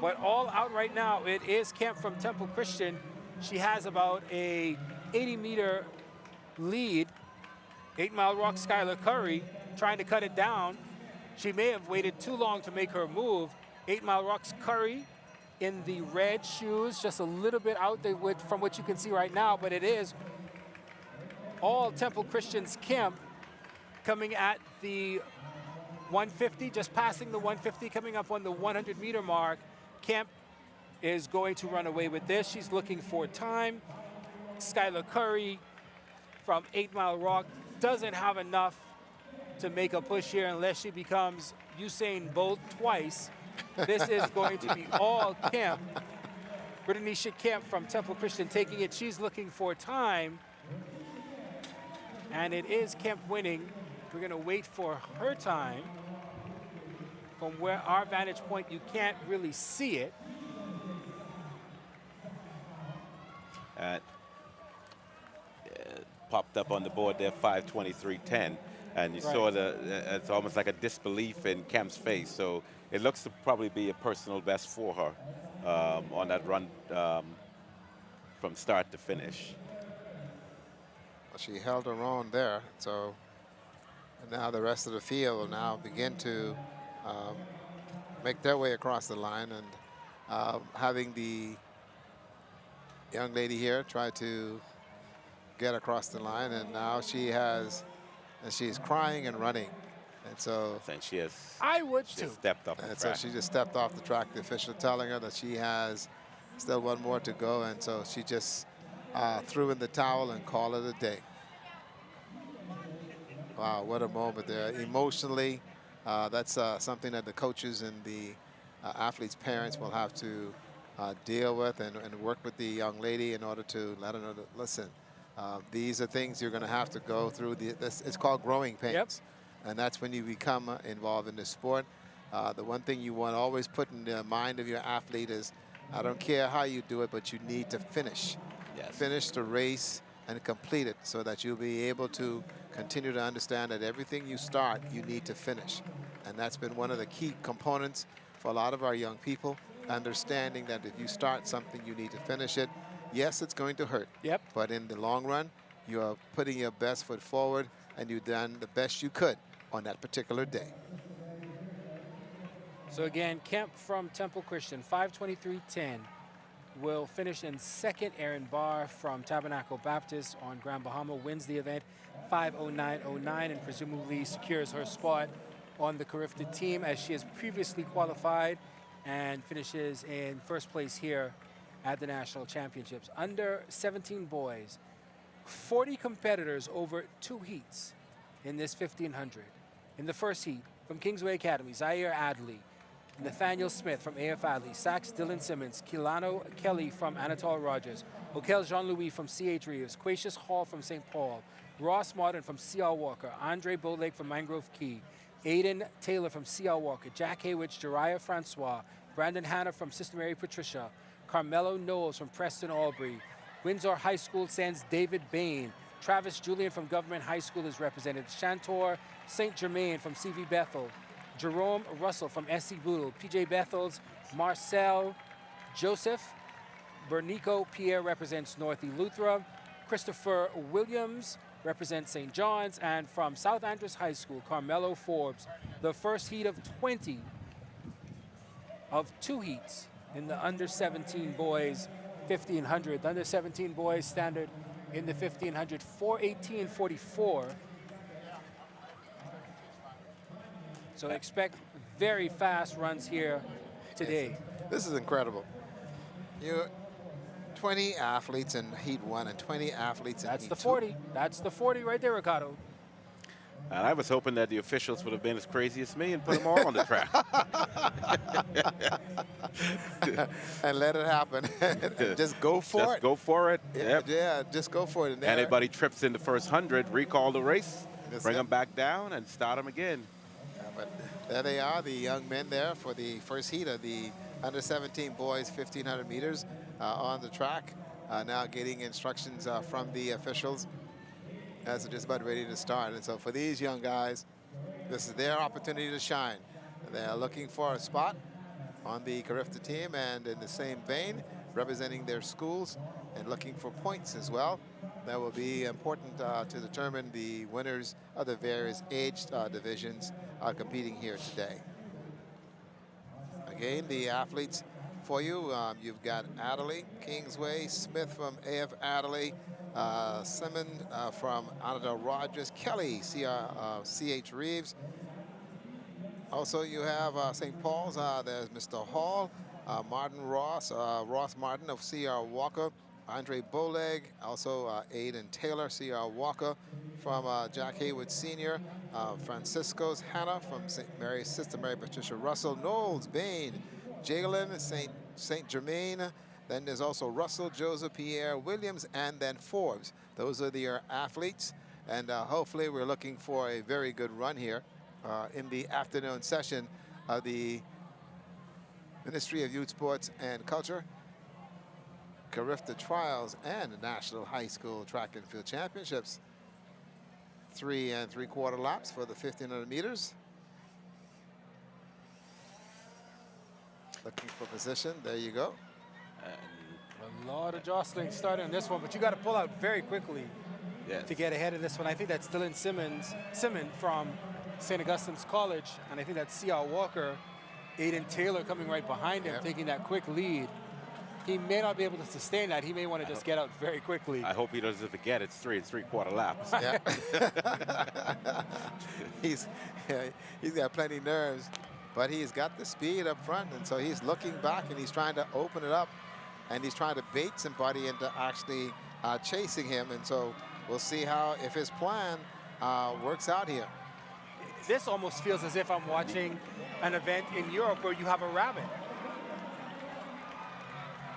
But all out right now, it is Kemp from Temple Christian. She has about a 80-meter lead. 8 Mile Rock Skylar Curry trying to cut it down. She may have waited too long to make her move. 8 Mile Rock's Curry in the red shoes, just a little bit out there from what you can see right now, but it is all Temple Christian's Kemp coming at the 150, just passing the 150, coming up on the 100-meter mark. Kemp is going to run away with this. She's looking for time. Skylar Curry from 8 Mile Rock doesn't have enough to make a push here unless she becomes Usain Bolt twice. This is going to be all Kemp. Brittanisha Kemp from Temple Christian taking it. She's looking for time. And it is Kemp winning. We're going to wait for her time. From where our vantage point, you can't really see it. Popped up on the board there, 5:23:10, and you saw it's almost like a disbelief in Kemp's face. So it looks to probably be a personal best for her on that run from start to finish. She held her own there, so And now the rest of the field will now begin to make their way across the line, and having the young lady here try to get across the line, and now she's crying and running. And so I think she has. I would she too. stepped off the And track. so she just stepped off the track. The official telling her that she has still one more to go, and so she just threw in the towel and called it a day. Wow, what a moment there. Emotionally, that's something that the coaches and the athletes' parents will have to deal with and work with the young lady in order to let her know that, listen, these are things you're going to have to go through. It's called growing pains. Yep. And that's when you become involved in the sport. The one thing you want to always put in the mind of your athlete is, I don't care how you do it, but you need to finish. Yes. Finish the race and complete it so that you'll be able to continue to understand that everything you start, you need to finish. And that's been one of the key components for a lot of our young people, understanding that if you start something, you need to finish it. Yes, it's going to hurt. Yep. But in the long run, you are putting your best foot forward, and you've done the best you could on that particular day. So again, Kemp from Temple Christian, 5:23.10. Will finish in second. Erin Barr from Tabernacle Baptist on Grand Bahama wins the event, 5:09.09, and presumably secures her spot on the Carifta team as she has previously qualified and finishes in first place here at the National Championships. Under 17 boys, 40 competitors over 2 heats in this 1500. In the first heat, from Kingsway Academy, Zaire Adley, Nathaniel Smith from AF Adley, Sax Dylan Simmons, Kilano Kelly from Anatole Rogers, Okel Jean-Louis from C.H. Reeves, Quacious Hall from St. Paul, Ross Martin from C.R. Walker, Andre Bowlake from Mangrove Key, Aiden Taylor from C.R. Walker, Jack Haywich, Jariah Francois, Brandon Hanna from Sister Mary Patricia, Carmelo Knowles from Preston Albury, Windsor High School sends David Bain, Travis Julian from Government High School is represented, Chantor St. Germain from C.V. Bethel, Jerome Russell from S.C. Boodle, P.J. Bethels, Marcel Joseph, Bernico Pierre represents North Eleuthera, Christopher Williams represents St. John's, and from South Andrews High School, Carmelo Forbes. The first heat of 20 of 2 heats in the under 17 boys 1500. The under 17 boys standard in the 1500, 4:18.44. So expect very fast runs here today. This is incredible. 20 athletes in Heat 1 and 20 athletes in Heat 2. That's the 40. That's the 40 right there, Ricardo. And I was hoping that the officials would have been as crazy as me and put them all on the track. And let it happen. Just go for it. Just go for it. Yeah, Yep. yeah, just go for it. And Anybody trips in the first 100, recall the race, bring them back down, and start them again. But there they are, the young men there for the first heat of the under 17 boys 1500 meters on the track. Now getting instructions from the officials as they're just about ready to start. And so for these young guys, this is their opportunity to shine. They're looking for a spot on the Carifta team, and in the same vein, representing their schools and looking for points as well. That will be important to determine the winners of the various age divisions competing here today. Again, the athletes for you, you've got Adderley, Kingsway, Smith from AF Adderley, Simon from Anadel Rogers, Kelly, C.H. Reeves. Also, you have St. Paul's. There's Mr. Hall, Martin Ross, Ross Martin of C.R. Walker, Andre Bowleg, also Aiden Taylor, C.R. Walker from Jack Haywood Sr., Francisco's Hannah from Sister Mary Patricia Russell, Knowles, Bain, Jalen, St. Germain. Then there's also Russell, Joseph, Pierre, Williams, and then Forbes. Those are the athletes, and hopefully we're looking for a very good run here in the afternoon session of the Ministry of Youth, Sports, and Culture, Carifta Trials, and the National High School Track and Field Championships. 3 3/4 laps for the 1500 meters. Looking for position. There you go. A lot of jostling starting on this one, but you got to pull out very quickly. Yes. to get ahead of this one. I think that's Dylan Simmon from St. Augustine's College, and I think that's C.R. Walker, Aiden Taylor coming right behind him, taking that quick lead. He may not be able to sustain that. He may want to just get out very quickly. I hope he doesn't forget it's 3 3/4 laps. Yeah. he's got plenty of nerves, but he's got the speed up front, and so he's looking back and he's trying to open it up, and he's trying to bait somebody into actually chasing him. And so we'll see if his plan works out here. This almost feels as if I'm watching an event in Europe where you have a rabbit.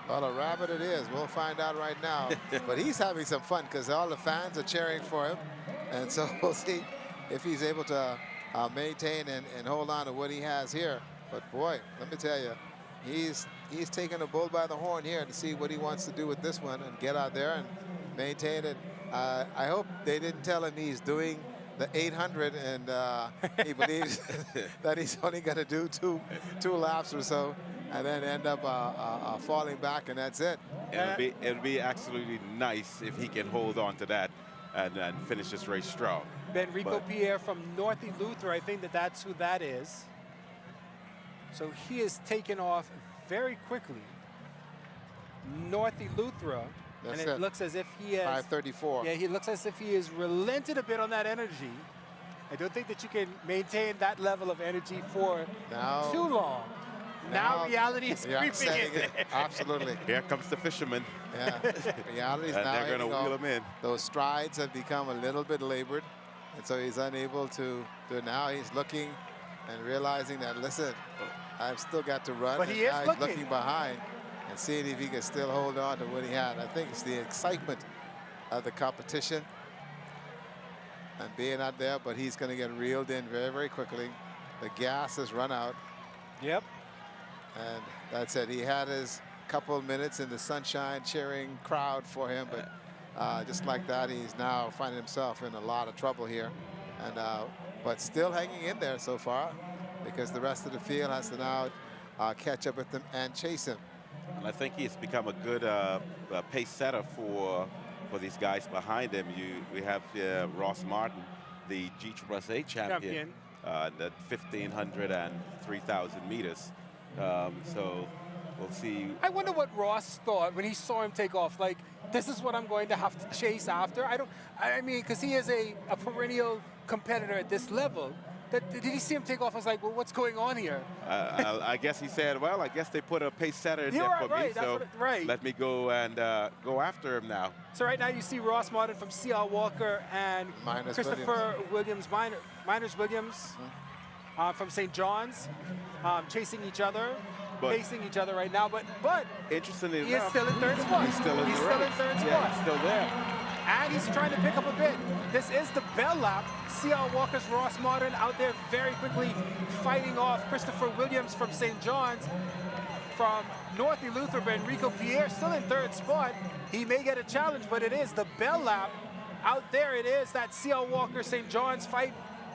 Well, a rabbit it is. We'll find out right now. But he's having some fun because all the fans are cheering for him. And so we'll see if he's able to maintain and hold on to what he has here. But boy, let me tell you, he's taking a bull by the horn here to see what he wants to do with this one and get out there and maintain it. I hope they didn't tell him he's doing the 800 and he believes that he's only going to do two laps or so, and then end up falling back, and that's it. It'll be absolutely nice if he can hold on to that and finish this race strong. Benrico Pierre from North Eleuthera, I think that's who that is. So he is taken off very quickly. North Eleuthera, and it looks as if he has 5:34. Yeah, he looks as if he has relented a bit on that energy. I don't think that you can maintain that level of energy for too long. Now reality is creeping in. Absolutely. Here comes the fisherman. Yeah, reality is and now they're going to wheel him in. Those strides have become a little bit labored, and so he's unable to do it. Now he's looking and realizing that, listen, I've still got to run. But he is looking behind and seeing if he can still hold on to what he had. I think it's the excitement of the competition and being out there, but he's going to get reeled in very, very quickly. The gas has run out. Yep. And that's it. He had his couple of minutes in the sunshine cheering crowd for him, but just like that, he's now finding himself in a lot of trouble here. And but still hanging in there so far, because the rest of the field has to now catch up with him and chase him. And I think he's become a good pace setter for these guys behind him. We have Ross Martin, the GAAA champion. At 1,500 and 3,000 meters. So we'll see. I wonder what Ross thought when he saw him take off. Like, this is what I'm going to have to chase after. I mean, because he is a perennial competitor at this level. Did he see him take off? I was like, well, what's going on here? I guess he said, well, I guess they put a pace setter in there for me, so let me go and go after him now. So right now you see Ross Martin from C.R. Walker and Christopher Williams, Miners Williams from St. John's, chasing each other, pacing each other right now. But interestingly he enough, is still in third spot. He's still in third spot. Yeah, he's still there. And he's trying to pick up a bit. This is the bell lap. C.R. Walker's Ross Martin out there very quickly fighting off Christopher Williams from St. John's. From North Eleuthera, Enrico Pierre still in third spot. He may get a challenge, but it is the bell lap. Out there it is, that C.R. Walker St. John's fight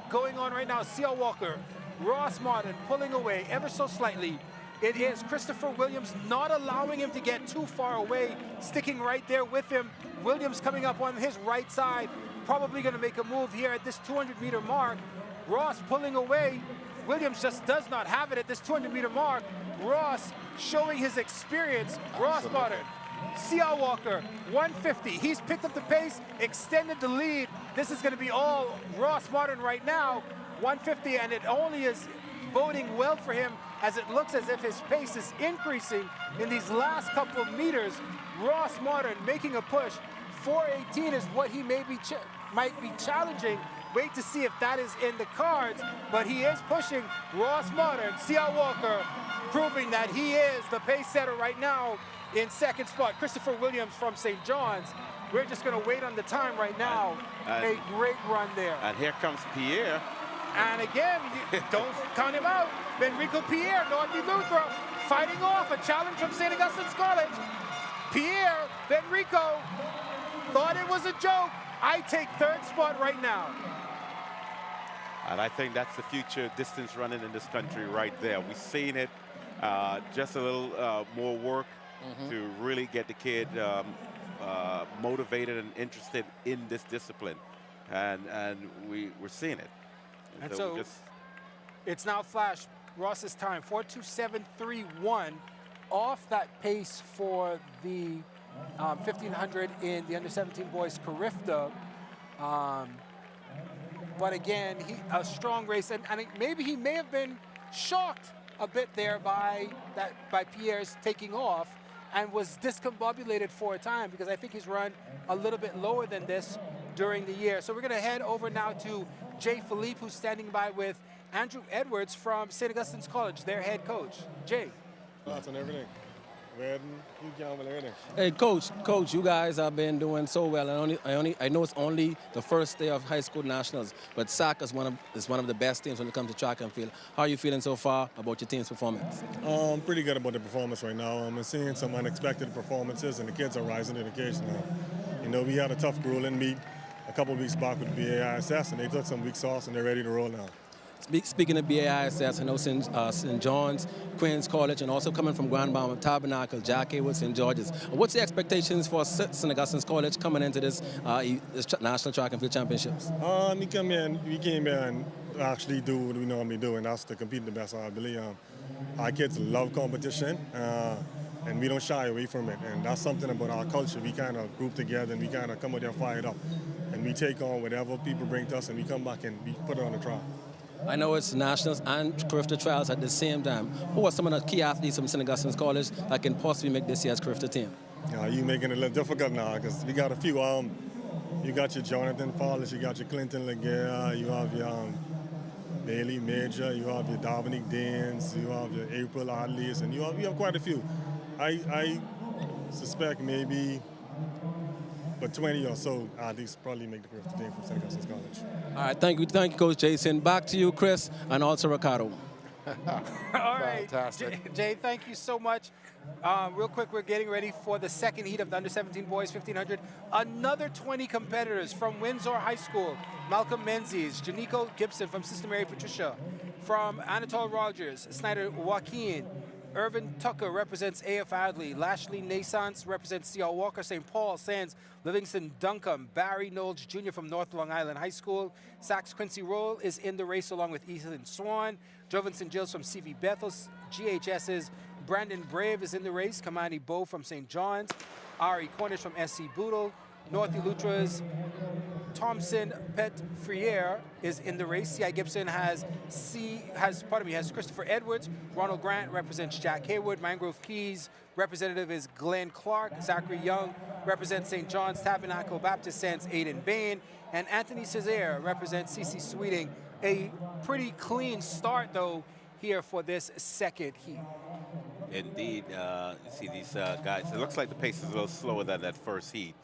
going on right now. C.R. Walker, Ross Martin pulling away ever so slightly. It is Christopher Williams not allowing him to get too far away, sticking right there with him. Williams coming up on his right side, probably going to make a move here at this 200-meter mark. Ross pulling away. Williams just does not have it at this 200-meter mark. Ross showing his experience. Ross Martin, C.R. Walker, 150. He's picked up the pace, extended the lead. This is going to be all Ross Martin right now, 150, and it only is boding well for him as it looks as if his pace is increasing in these last couple of meters. Ross Martin making a push. 418 is what he might be challenging. Wait to see if that is in the cards, but he is pushing Ross Martin. C.R. Walker proving that he is the pace setter right now in second spot. Christopher Williams from St. John's. We're just going to wait on the time right now. A great run there. And here comes Pierre. And again, don't count him out. Enrico Pierre, North Eleuthera, fighting off a challenge from St. Augustine's College. Pierre, Enrico, thought it was a joke. I take third spot right now. And I think that's the future distance running in this country right there. We've seen it, just a little more work to really get the kid motivated and interested in this discipline, and we're seeing it. And so it's now flashed Ross's time, 4:27.31, off that pace for the 1500 in the under-17 boys Carifta. But again, a strong race, and maybe he may have been shocked a bit there by Pierre's taking off, and was discombobulated for a time, because I think he's run a little bit lower than this during the year. So we're going to head over now to Jay Philippe, who's standing by with Andrew Edwards from St. Augustine's College, their head coach. Jay. Thoughts on everything. Hey, coach, you guys have been doing so well. I know it's only the first day of high school nationals, but SAC is one of the best teams when it comes to track and field. How are you feeling so far about your team's performance? Pretty good about the performance right now. I'm seeing some unexpected performances, and the kids are rising to the occasion now. You know, we had a tough grueling meet a couple of weeks back with BAAs, and they took some weeks off, and they're ready to roll now. Speaking of BAAs, I know St. John's, Queen's College, and also coming from Grand Bahama Tabernacle, Jack Haywood, St. George's. What's the expectations for St. Augustine's College coming into this National Track and Field Championships? We came here and actually do what we normally do, and that's to compete the best, I believe. Our kids love competition, and we don't shy away from it. And that's something about our culture. We kind of group together, and we kind of come out there fired up. And we take on whatever people bring to us, and we come back and we put it on the track. I know it's nationals and Carifta trials at the same time. Who are some of the key athletes from St. Augustine's College that can possibly make this year's Carifta team? You making it a little difficult now, because we got a few. You got your Jonathan Fowles, you got your Clinton Laguerre, you have your Bailey Major, you have your Dominic Danes, you have your April Adleys, and you have quite a few. I suspect maybe but 20 or so athletes probably make the Carifta team from St. Augustine's College. All right, thank you, Coach Jason. Back to you, Chris, and also Ricardo. All right, Fantastic. Jay, thank you so much. Real quick, we're getting ready for the second heat of the under-17 boys 1500. Another 20 competitors from Windsor High School. Malcolm Menzies, Janico Gibson from Sister Mary Patricia, from Anatole Rogers, Snyder Joaquin, Irvin Tucker represents AF Adley. Lashley Naissance represents C.R. Walker. St. Paul Sands, Livingston Duncombe. Barry Knowles Jr. from North Long Island High School. Sachs Quincy Roll is in the race along with Ethan Swan. Jovan St. Gilles from CV Bethel's. GHS's Brandon Brave is in the race. Kamani Bowe from St. John's. Ari Cornish from SC Boodle. North Elutra's Thompson Petfriere is in the race. C.I. Gibson has Christopher Edwards. Ronald Grant represents Jack Haywood. Mangrove Keys representative is Glenn Clark. Zachary Young represents St. John's Tabernacle Baptist Sands Aiden Bain. And Anthony Cesare represents C.C. Sweeting. A pretty clean start, though, here for this second heat. Indeed, you see these guys, it looks like the pace is a little slower than that first heat.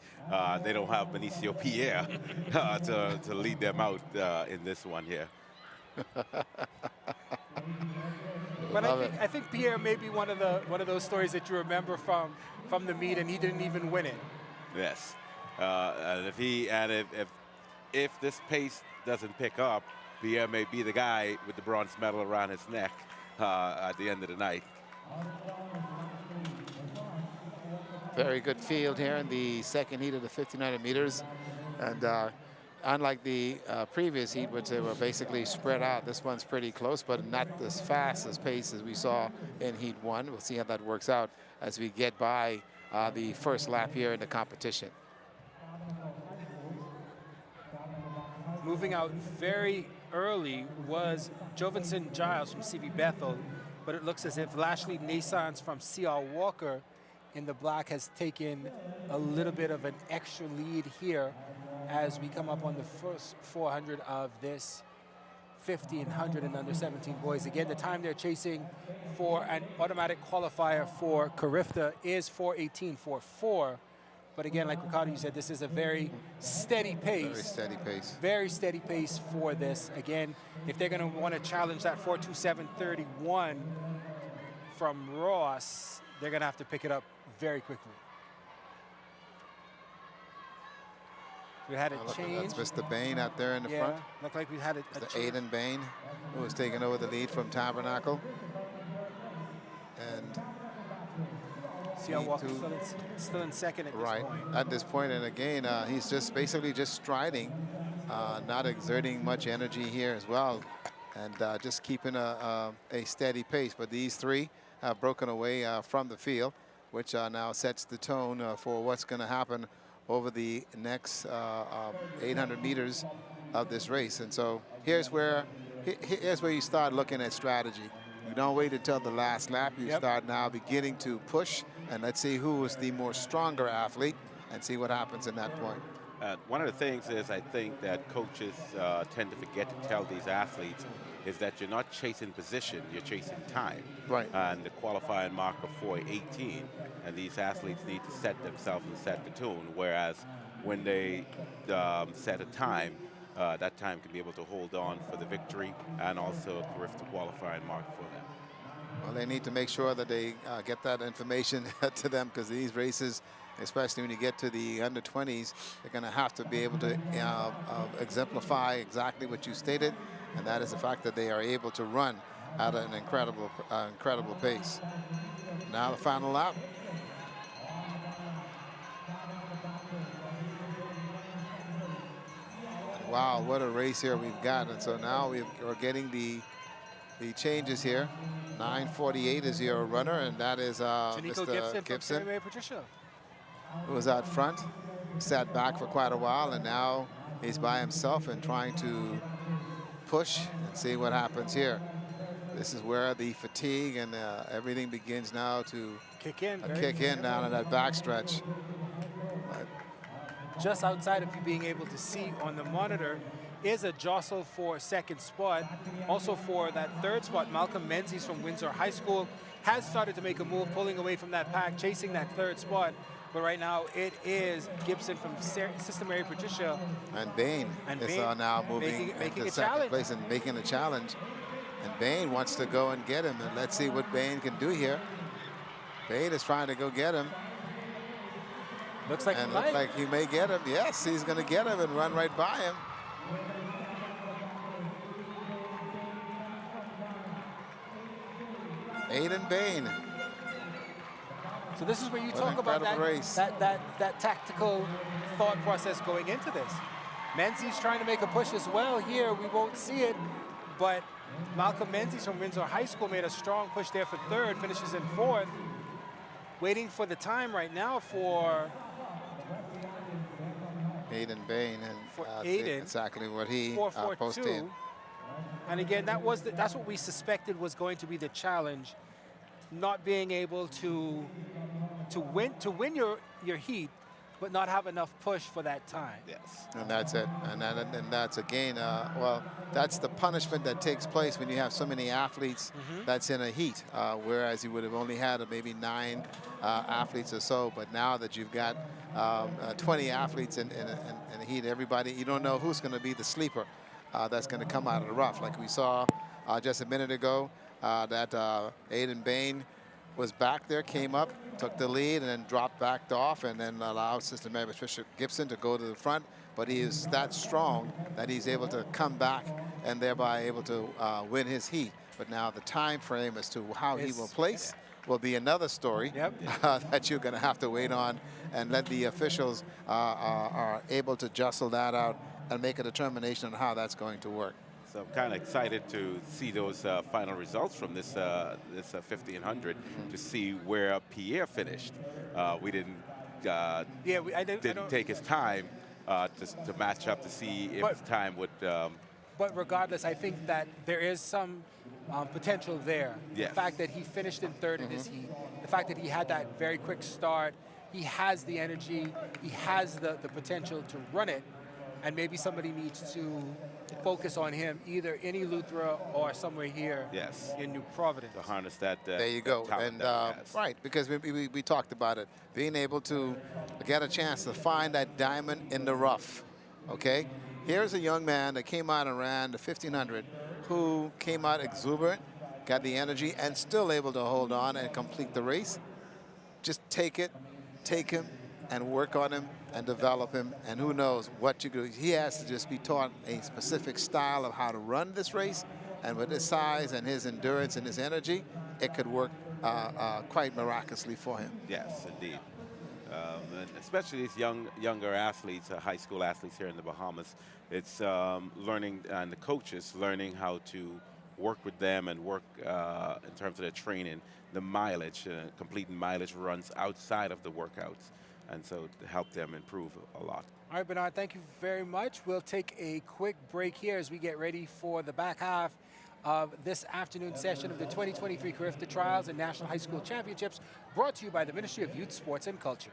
They don't have Benicio Pierre to lead them out in this one here. But I think Pierre may be one of those stories that you remember from the meet, and he didn't even win it. Yes, and if this pace doesn't pick up, Pierre may be the guy with the bronze medal around his neck at the end of the night. Very good field here in the second heat of the 1,500 meters. And unlike the previous heat, which they were basically spread out, this one's pretty close, but not as fast as pace as we saw in heat one. We'll see how that works out as we get by the first lap here in the competition. Moving out very early was Jovan St. Giles from CV Bethel, but it looks as if Lashley Naissance from C.R. Walker in the black has taken a little bit of an extra lead here as we come up on the first 400 of this 1,500 and under 17 boys. Again, the time they're chasing for an automatic qualifier for Carifta is 4:18.44. But again, like Ricardo, you said, this is a very steady pace. Very steady pace. Very steady pace for this. Again, if they're going to want to challenge that 4:27.31 from Ross, they're going to have to pick it up very quickly. We had a change. That's Mr. Bain out there in the front. Looked like we had a change. Aiden Bain, who was taking over the lead from Tabernacle. And T.R. Walker still in second at this point. At this point, and again, he's just basically just striding, not exerting much energy here as well, and just keeping a steady pace. But these three have broken away from the field, which now sets the tone for what's going to happen over the next 800 meters of this race. And so here's where you start looking at strategy. You don't wait until the last lap. You start now beginning to push, and let's see who is the more stronger athlete and see what happens in that point. One of the things is I think that coaches tend to forget to tell these athletes is that you're not chasing position, you're chasing time. Right. And the qualifying marker for 18, and these athletes need to set themselves and set the tune, whereas when they set a time, that time can be able to hold on for the victory and also a Carifta qualifying mark for them. Well, they need to make sure that they get that information to them, because these races, especially when you get to the under 20s, they're going to have to be able to exemplify exactly what you stated, and that is the fact that they are able to run at an incredible pace. Now the final lap. Wow, what a race here we've got. And so now we're getting the changes here. 9:48 is your runner, and that is Mr. Gibson. From Patricia. Who was out front, sat back for quite a while, and now he's by himself and trying to push and see what happens here. This is where the fatigue and everything begins now to kick in down in that backstretch. Just outside of you being able to see on the monitor is a jostle for second spot. Also for that third spot, Malcolm Menzies from Windsor High School has started to make a move, pulling away from that pack, chasing that third spot. But right now it is Gibson from Sister Mary Patricia. And Bain is now moving into second place and making a challenge. And Bain wants to go and get him. And let's see what Bain can do here. Bain is trying to go get him. Looks like he may get him. Yes, he's going to get him and run right by him. Aiden Bain. So this is where you talk about that tactical thought process going into this. Menzies trying to make a push as well here. We won't see it, but Malcolm Menzies from Windsor High School made a strong push there for third, finishes in fourth. Waiting for the time right now for Aiden Bain, and Aiden, exactly what he 4.42. posted. And again, that's what we suspected was going to be the challenge, not being able to win your heat, but not have enough push for that time. Yes. And that's it. And that's again, well, that's the punishment that takes place when you have so many athletes that's in a heat, whereas you would have only had maybe 9 athletes or so. But now that you've got 20 athletes in a heat, everybody, you don't know who's going to be the sleeper that's going to come out of the rough. Like we saw just a minute ago, that Aiden Bain was back there, came up, took the lead, and then backed off, and then allowed Sister Mary Patricia Gibson to go to the front. But he is that strong that he's able to come back and thereby able to win his heat. But now the time frame as to how he will place will be another story that you're going to have to wait on and let the officials are able to jostle that out and make a determination on how that's going to work. So I'm kind of excited to see those final results from this 50 and 100 to see where Pierre finished. We didn't take his time to match up to see if his time would. But regardless, I think that there is some potential there. Yes. The fact that he finished in third in his heat, the fact that he had that very quick start, he has the energy, he has the potential to run it, and maybe somebody needs to focus on him either in Eleuthera or somewhere here in New Providence. To harness that. There you go. And right, because we talked about it, being able to get a chance to find that diamond in the rough. Okay, here's a young man that came out and ran the 1500, who came out exuberant, got the energy, and still able to hold on and complete the race. Just take him, and work on him and develop him, and who knows what you do. He has to just be taught a specific style of how to run this race, and with his size and his endurance and his energy, it could work quite miraculously for him. Yes, indeed. And especially these younger athletes, high school athletes here in the Bahamas, it's learning, and the coaches learning how to work with them and work in terms of their training, the mileage, completing mileage runs outside of the workouts, and so to help them improve a lot. All right, Bernard, thank you very much. We'll take a quick break here as we get ready for the back half of this afternoon session of the 2023 Carifta Trials and National High School Championships, brought to you by the Ministry of Youth, Sports and Culture.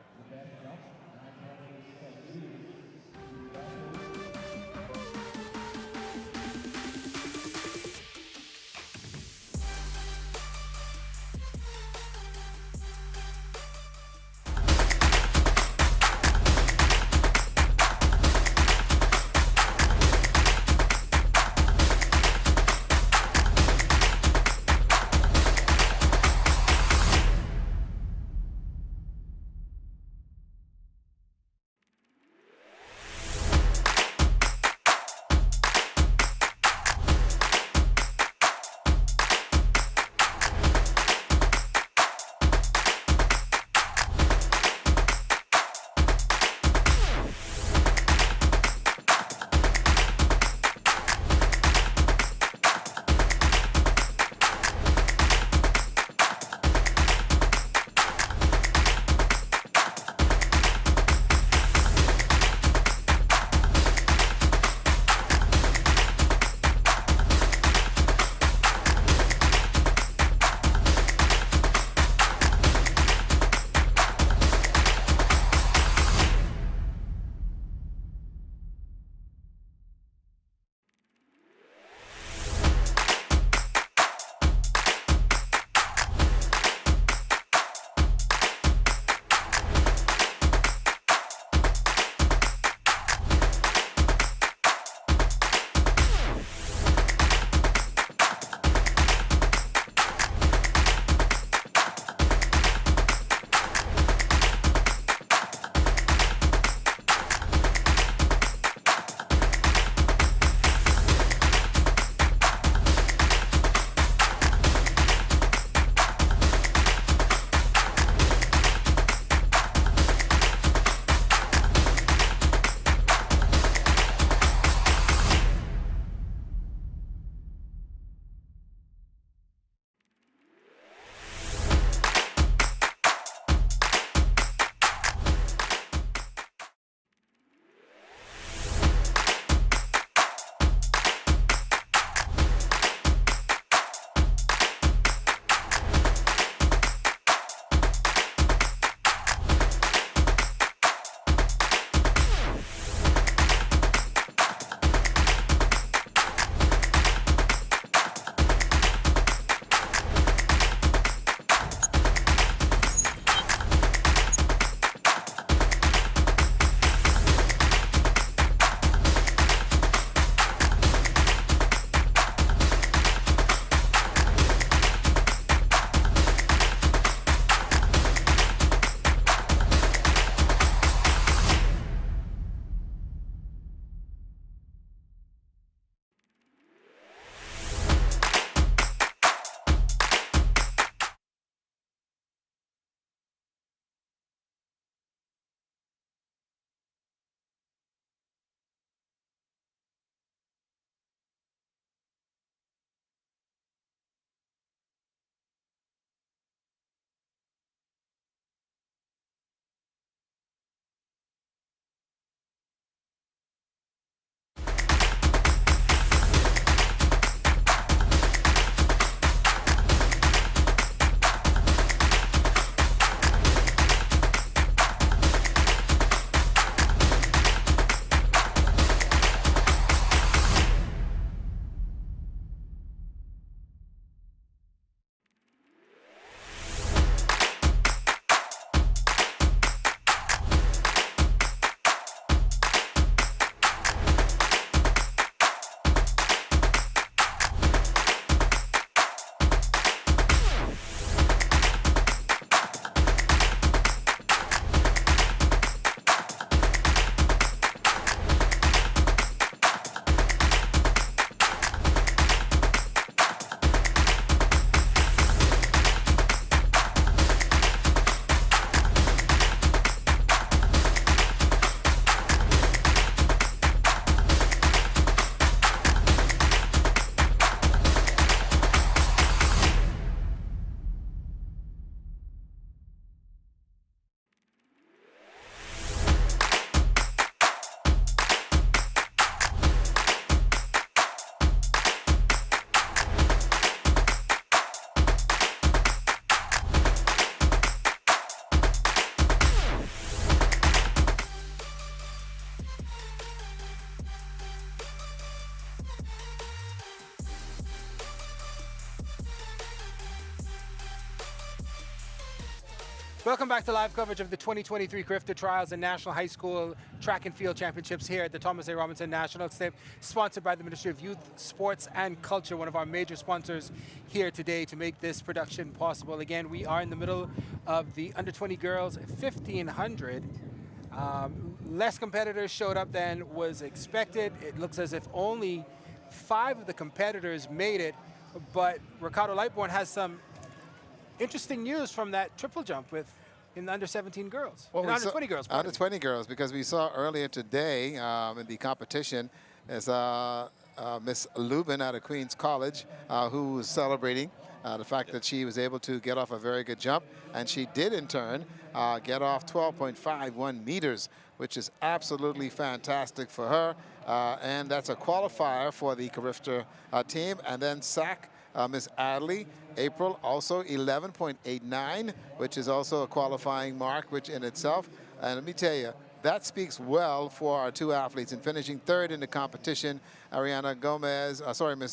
Welcome back to live coverage of the 2023 Carifta Trials and National High School Track and Field Championships here at the Thomas A. Robinson National Stadium, sponsored by the Ministry of Youth, Sports and Culture, one of our major sponsors here today to make this production possible. Again, we are in the middle of the under-20 girls 1500. Less competitors showed up than was expected. It looks as if only 5 of the competitors made it, but Ricardo Lightbourne has some interesting news from that triple jump in the under-17 girls, Well, under 20 girls. Under 20 girls, because we saw earlier today in the competition is Miss Lubin out of Queens College, who was celebrating the fact that she was able to get off a very good jump, and she did in turn get off 12.51 meters, which is absolutely fantastic for her, and that's a qualifier for the Carifta team. And then SAC, Miss Adley, April, also 11.89, which is also a qualifying mark, which in itself, and let me tell you, that speaks well for our 2 athletes. And finishing 3rd in the competition, Ariana Gomez, Miss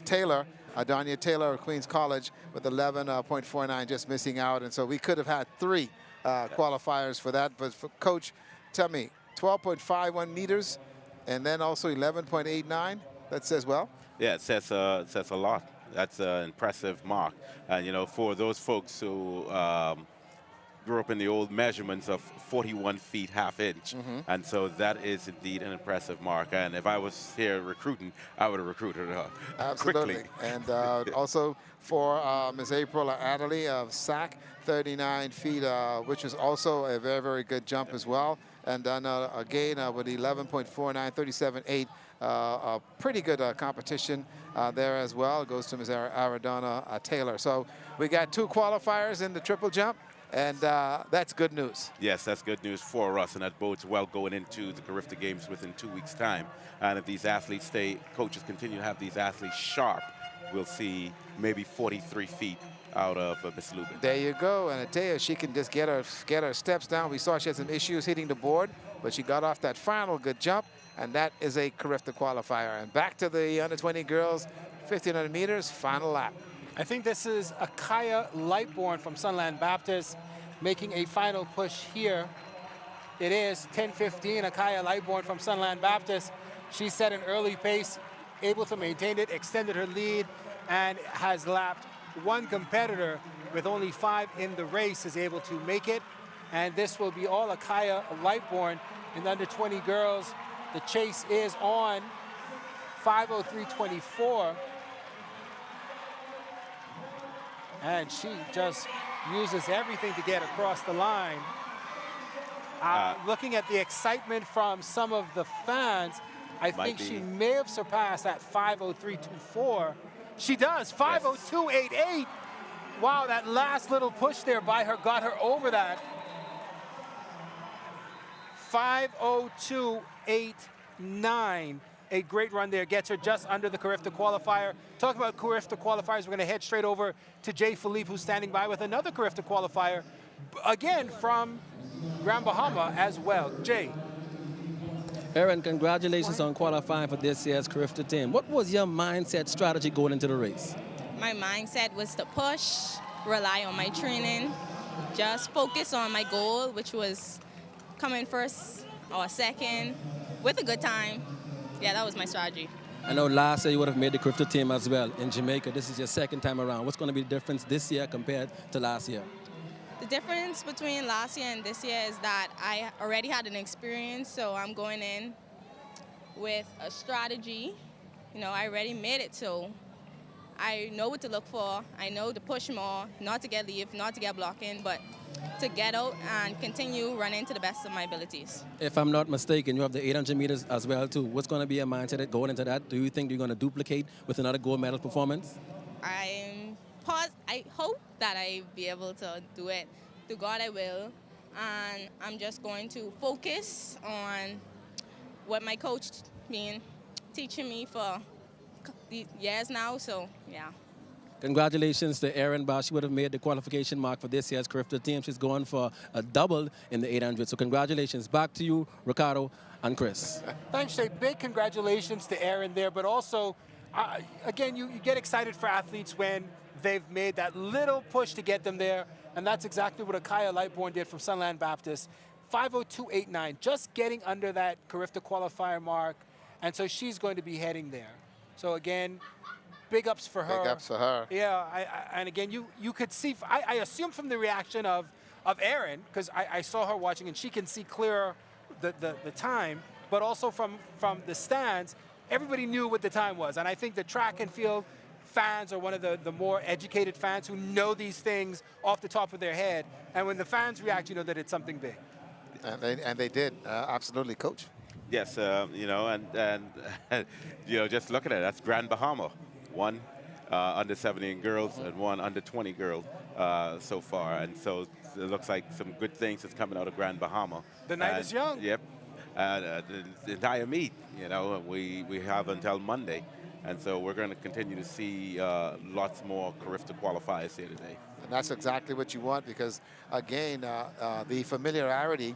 Taylor, Danya Taylor of Queens College with 11.49, just missing out. And so we could have had 3 qualifiers for that. But for Coach, tell me, 12.51 meters and then also 11.89, that says well? Yeah, it says a lot. That's an impressive mark. And, you know, for those folks who grew up in the old measurements of 41 feet half inch. And so that is indeed an impressive mark. And if I was here recruiting, I would have recruited her Absolutely. quickly. And also for Ms. April Adderley of SAC, 39 feet, which is also a very, very good jump as well. And then again with 11.49, 37.8, a pretty good competition there as well. It goes to Ms. Aradona Taylor. So we got 2 qualifiers in the triple jump, and that's good news. Yes, that's good news for us, and that bodes well going into the Carifta Games within 2 weeks' time. And if these athletes coaches continue to have these athletes sharp, we'll see maybe 43 feet out of Miss Lubin. There you go, and I tell you, she can just get her steps down. We saw she had some issues hitting the board, but she got off that final good jump, and that is a Carifta qualifier. And back to the under-20 girls, 1,500 meters, final lap. I think this is Akaya Lightbourne from Sunland Baptist making a final push here. It is 10:15, Akaya Lightbourne from Sunland Baptist. She set an early pace, able to maintain it, extended her lead, and has lapped 1 competitor with only 5 in the race is able to make it. And this will be all Akaya Lightbourne in the under-20 girls. The chase is on 5:03.24. And she just uses everything to get across the line. Looking at the excitement from some of the fans, I think she may have surpassed that 5:03.24. She does, 5:02.88. Wow, that last little push there by her got her over that. 5:02.89. A great run there, gets her just under the Carifta qualifier. Talking about Carifta qualifiers, we're going to head straight over to Jay Philippe, who's standing by with another Carifta qualifier, again from Grand Bahama as well. Jay. Aaron, congratulations on qualifying for this year's Carifta team. What was your mindset strategy going into the race? My mindset was to push, rely on my training, just focus on my goal, which was coming first or second with a good time. Yeah, that was my strategy. I know last year you would have made the Carifta team as well in Jamaica. This is your 2nd time around. What's going to be the difference this year compared to last year? The difference between last year and this year is that I already had an experience, so I'm going in with a strategy. You know, I already made it, so I know what to look for. I know to push more, not to get leave, not to get blocking, but to get out and continue running to the best of my abilities. If I'm not mistaken, you have the 800 meters as well too. What's going to be your mindset going into that? Do you think you're going to duplicate with another gold medal performance? I hope that I be able to do it. To God I will. And I'm just going to focus on what my coach been teaching me for years now, so yeah. Congratulations to Erin Bosch. She would have made the qualification mark for this year's Carifta team. She's going for a double in the 800. So congratulations. Back to you, Ricardo and Chris. Thanks, Jay. Big congratulations to Erin there, but also, again, you get excited for athletes when they've made that little push to get them there. and that's exactly what Akaya Lightbourne did from Sunland Baptist. 5:02.89, just getting under that Carifta qualifier mark, and so she's going to be heading there. So again, big ups for her. Big ups for her. Yeah, and again, you could see, I assume from the reaction of Erin, because I saw her watching, and she can see clearer the time, but also from the stands, everybody knew what the time was. And I think the track and field fans are one of the more educated fans who know these things off the top of their head. And when the fans react, you know that it's something big. And they did, absolutely, Coach. Yes, you know, and you know, just look at it. That's Grand Bahama, one under 17 girls and one under 20 girls so far, and so it looks like some good things is coming out of Grand Bahama. The night is young. Yep, the entire meet. You know, we have until Monday, and so we're going to continue to see lots more Carifta qualifiers here today. And that's exactly what you want because, again, the familiarity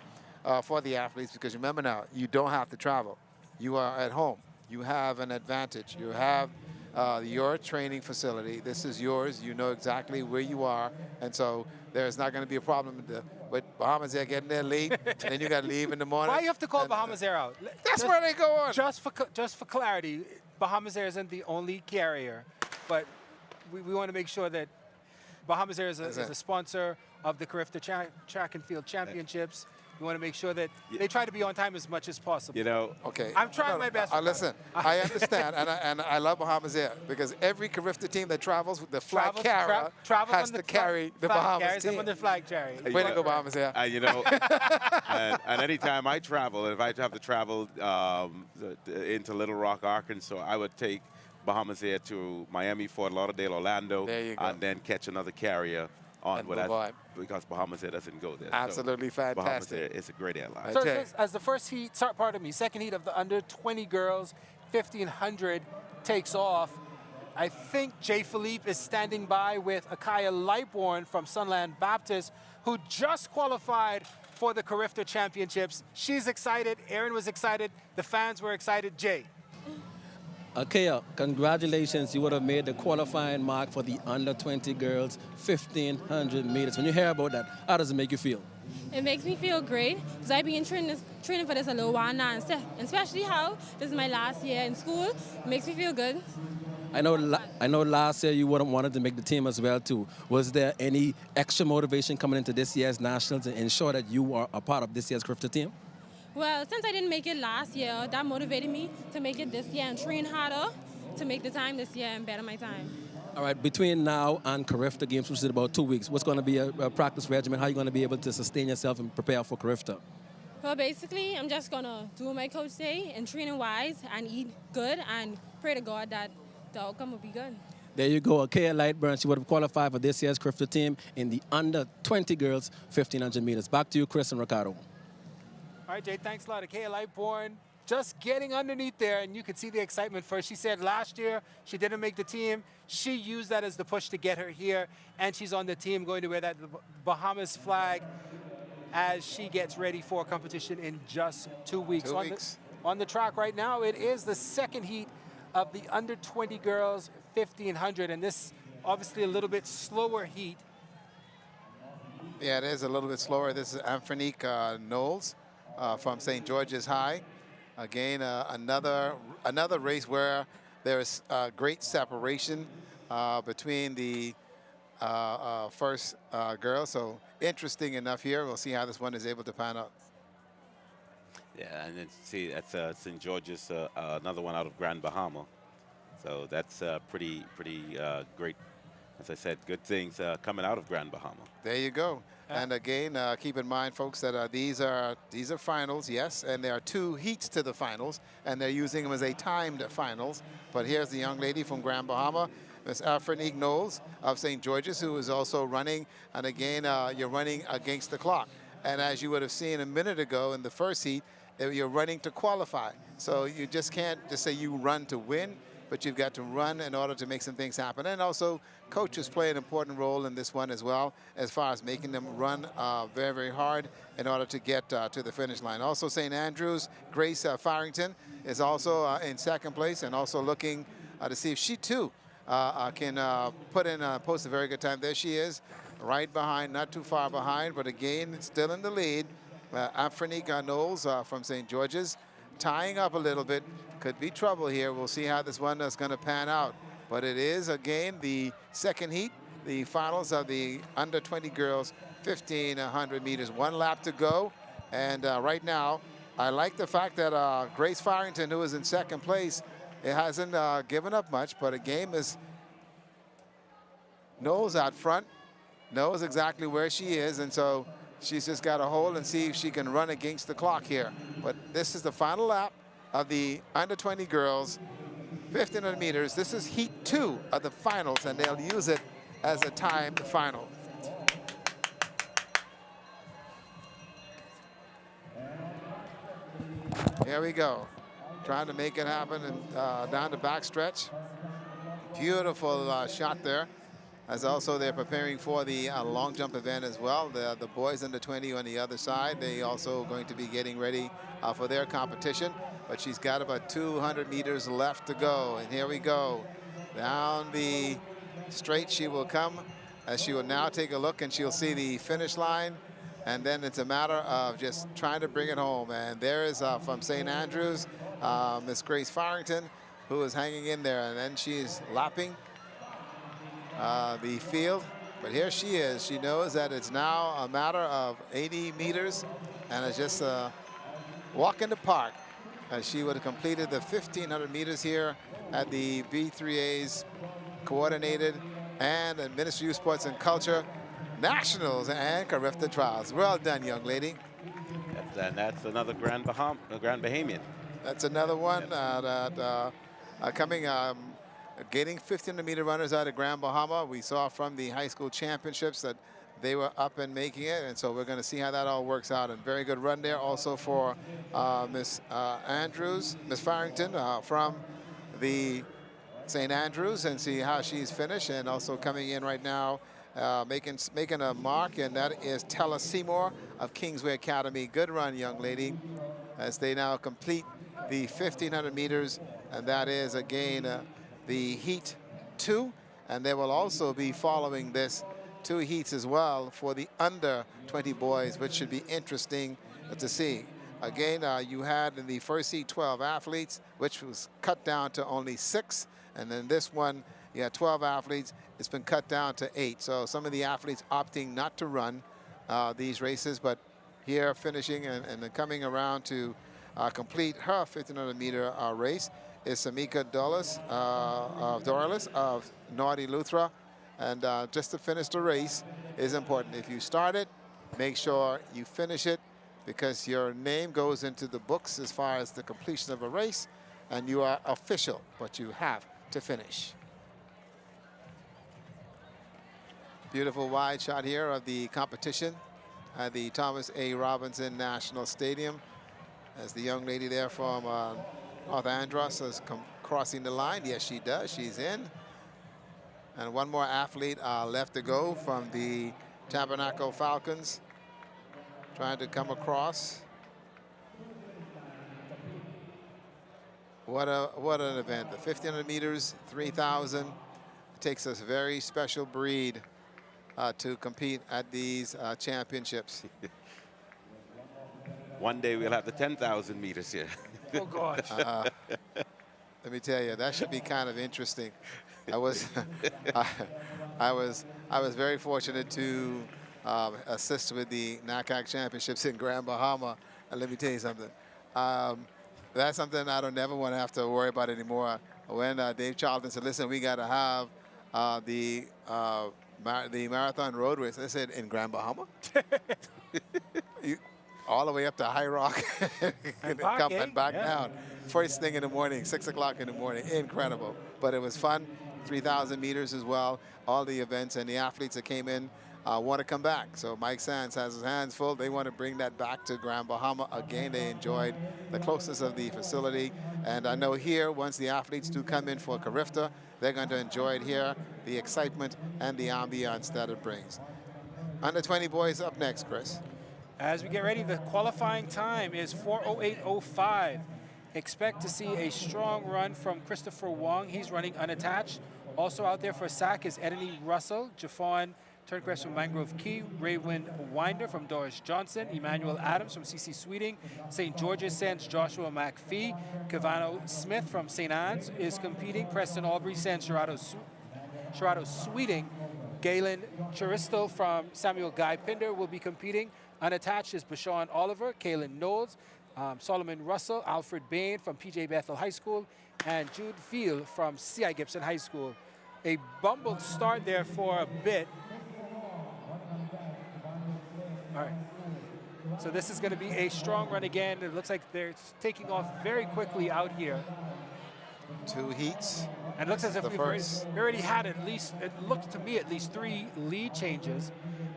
for the athletes, because remember now, you don't have to travel. You are at home. You have an advantage. You have your training facility. This is yours. You know exactly where you are. And so there's not going to be a problem with Bahamas Air getting there late, and then you got to leave in the morning. Why do you have to call Bahamas Air out? That's where they go on. Just for clarity, Bahamas Air isn't the only carrier, but we want to make sure that Bahamas Air is a sponsor of the Carifta Track and Field Championships. We want to make sure that they try to be on time as much as possible. You know, okay. I'm trying my best. Listen, I understand, and I love Bahamas Air because every Carifta team that travels with the flag carrier has to carry the Bahamas team. On the flag carrier. Way to go, Bahamas Air. You know, and anytime I travel, if I have to travel into Little Rock, Arkansas, I would take Bahamas Air to Miami, Fort Lauderdale, Orlando, and then catch another carrier on because Bahamas Air doesn't go there. Absolutely so fantastic. Bahamas Air is a great airline. So as the first heat, second heat of the under 20 girls, 1500 takes off, I think Jay Philippe is standing by with Akaya Lightbourne from Sunland Baptist, who just qualified for the Carifta Championships. She's excited. Erin was excited. The fans were excited. Jay. Akaya, congratulations. You would have made the qualifying mark for the under 20 girls, 1,500 meters. When you hear about that, how does it make you feel? It makes me feel great because I've been training for this a little while now, and especially how this is my last year in school. It makes me feel good. I know last year you would have wanted to make the team as well too. Was there any extra motivation coming into this year's nationals to ensure that you are a part of this year's Carifta team? Well, since I didn't make it last year, that motivated me to make it this year and train harder to make the time this year and better my time. All right, between now and Carifta Games, which is about 2 weeks, what's going to be a practice regimen? How are you going to be able to sustain yourself and prepare for Carifta? Well, basically, I'm just going to do what my coach say and training-wise and eat good and pray to God that the outcome will be good. There you go, Akaya Lightbourne. She would have qualified for this year's Carifta team in the under 20 girls, 1,500 meters. Back to you, Chris and Ricardo. All right, Jay, thanks a lot. Akaya Lightbourne just getting underneath there, and you could see the excitement for her. She said last year she didn't make the team. She used that as the push to get her here, and she's on the team going to wear that Bahamas flag as she gets ready for competition in just 2 weeks. 2 weeks. On the track right now, it is the second heat of the under 20 girls 1,500, and this obviously a little bit slower heat. Yeah, it is a little bit slower. This is Amphanique Knowles from St. George's High. Again, another race where there's great separation between the first girls. So interesting enough here. We'll see how this one is able to pan out. Yeah, and then see that's St. George's, another one out of Grand Bahama. So that's pretty great. As I said, good things coming out of Grand Bahama. There you go. And again, keep in mind, folks, that these are finals, yes, and there are 2 heats to the finals, and they're using them as a timed finals. But here's the young lady from Grand Bahama, Miss Afranique Knowles of St. George's, who is also running. And again, you're running against the clock. And as you would have seen a minute ago in the first heat, you're running to qualify. So you just can't just say you run to win, but you've got to run in order to make some things happen. And also, coaches play an important role in this one as well, as far as making them run very, very hard in order to get to the finish line. Also, St. Andrews, Grace Farrington is also in second place and also looking to see if she, too, can post a very good time. There she is. right behind, not too far behind, but again, still in the lead. Afrenica Knowles from St. George's, tying up a little bit. Could be trouble here. We'll see how this one is going to pan out. But it is, again, the second heat, the finals of the under 20 girls, 1,500 meters, 1 lap to go. And right now, I like the fact that Grace Farrington, who is in second place, it hasn't given up much, but a game is Knowles out front, knows exactly where she is, and so she's just got to hold and see if she can run against the clock here. But this is the final lap of the under 20 girls, 1,500 meters. This is heat 2 of the finals, and they'll use it as a timed final. Here we go, trying to make it happen, and down the backstretch. Beautiful shot there. As also they're preparing for the long jump event as well. The boys under 20 on the other side, they also going to be getting ready for their competition. But she's got about 200 meters left to go. And here we go. Down the straight she will come, as she will now take a look and she'll see the finish line. And then it's a matter of just trying to bring it home. And there is from St. Andrews, Miss Grace Farrington, who is hanging in there. And then she's lapping the field, but here she is. She knows that it's now a matter of 80 meters, and it's just a walk in the park, as she would have completed the 1,500 meters here at the B3A's Coordinated and Ministry of Youth Sports and Culture Nationals and Carifta Trials. Well done, young lady. And that's another Grand Bahamian. That's another one coming. Getting 1,500-meter runners out of Grand Bahama. We saw from the high school championships that they were up and making it, and so we're going to see how that all works out. And very good run there also for Miss Andrews, Miss Farrington from the St. Andrews, and see how she's finished. And also coming in right now, making a mark, and that is Tella Seymour of Kingsway Academy. Good run, young lady, as they now complete the 1,500 meters, and that is again the heat 2, and they will also be following this 2 heats as well for the under 20 boys, which should be interesting to see. Again, you had in the first heat 12 athletes, which was cut down to only 6, and then this one you had 12 athletes. It's been cut down to 8. So some of the athletes opting not to run these races, but here finishing and then coming around to complete her 1,500-meter race is Samika Dorlis of Naughty Luthra. And just to finish the race is important. If you start it, make sure you finish it, because your name goes into the books as far as the completion of a race, and you are official, but you have to finish. Beautiful wide shot here of the competition at the Thomas A. Robinson National Stadium, as the young lady there from North Andros is crossing the line. Yes, she does. She's in. And one more athlete left to go from the Tabernacle Falcons, trying to come across. What an event. The 1,500 meters, 3,000. Takes a very special breed to compete at these championships. One day we'll have the 10,000 meters here. Oh, gosh. Let me tell you, that should be kind of interesting. I was very fortunate to assist with the NACAC championships in Grand Bahama. And let me tell you something. That's something I don't never want to have to worry about anymore. When Dave Charlton said, listen, we got to have the marathon road race. I said, in Grand Bahama? All the way up to High Rock and back down. First thing in the morning, 6 o'clock in the morning. Incredible. But it was fun. 3,000 meters as well. All the events and the athletes that came in want to come back. So Mike Sands has his hands full. They want to bring that back to Grand Bahama. Again, they enjoyed the closeness of the facility. And I know here, once the athletes do come in for Carifta, they're going to enjoy it here, the excitement and the ambiance that it brings. Under 20 boys up next, Chris. As we get ready, the qualifying time is 4:08:05. Expect to see a strong run from Christopher Wong. He's running unattached. Also out there for SAC is Edney Russell, Jafon Turnquest from Mangrove Key, Raywind Winder from Doris Johnson, Emmanuel Adams from CC Sweeting, St. George's sends Joshua McPhee, Kavano Smith from St. Anne's is competing, Preston Aubrey sends Sherrado Sweeting, Galen Charisto from Samuel Guy Pinder will be competing. Unattached is Bashawn Oliver, Kalen Knowles, Solomon Russell, Alfred Bain from PJ Bethel High School, and Jude Field from C.I. Gibson High School. A bumbled start there for a bit. All right. So this is going to be a strong run again. It looks like they're taking off very quickly out here. 2 heats. And it looks as if The we've first. already had at least, it looked to me at least 3 lead changes.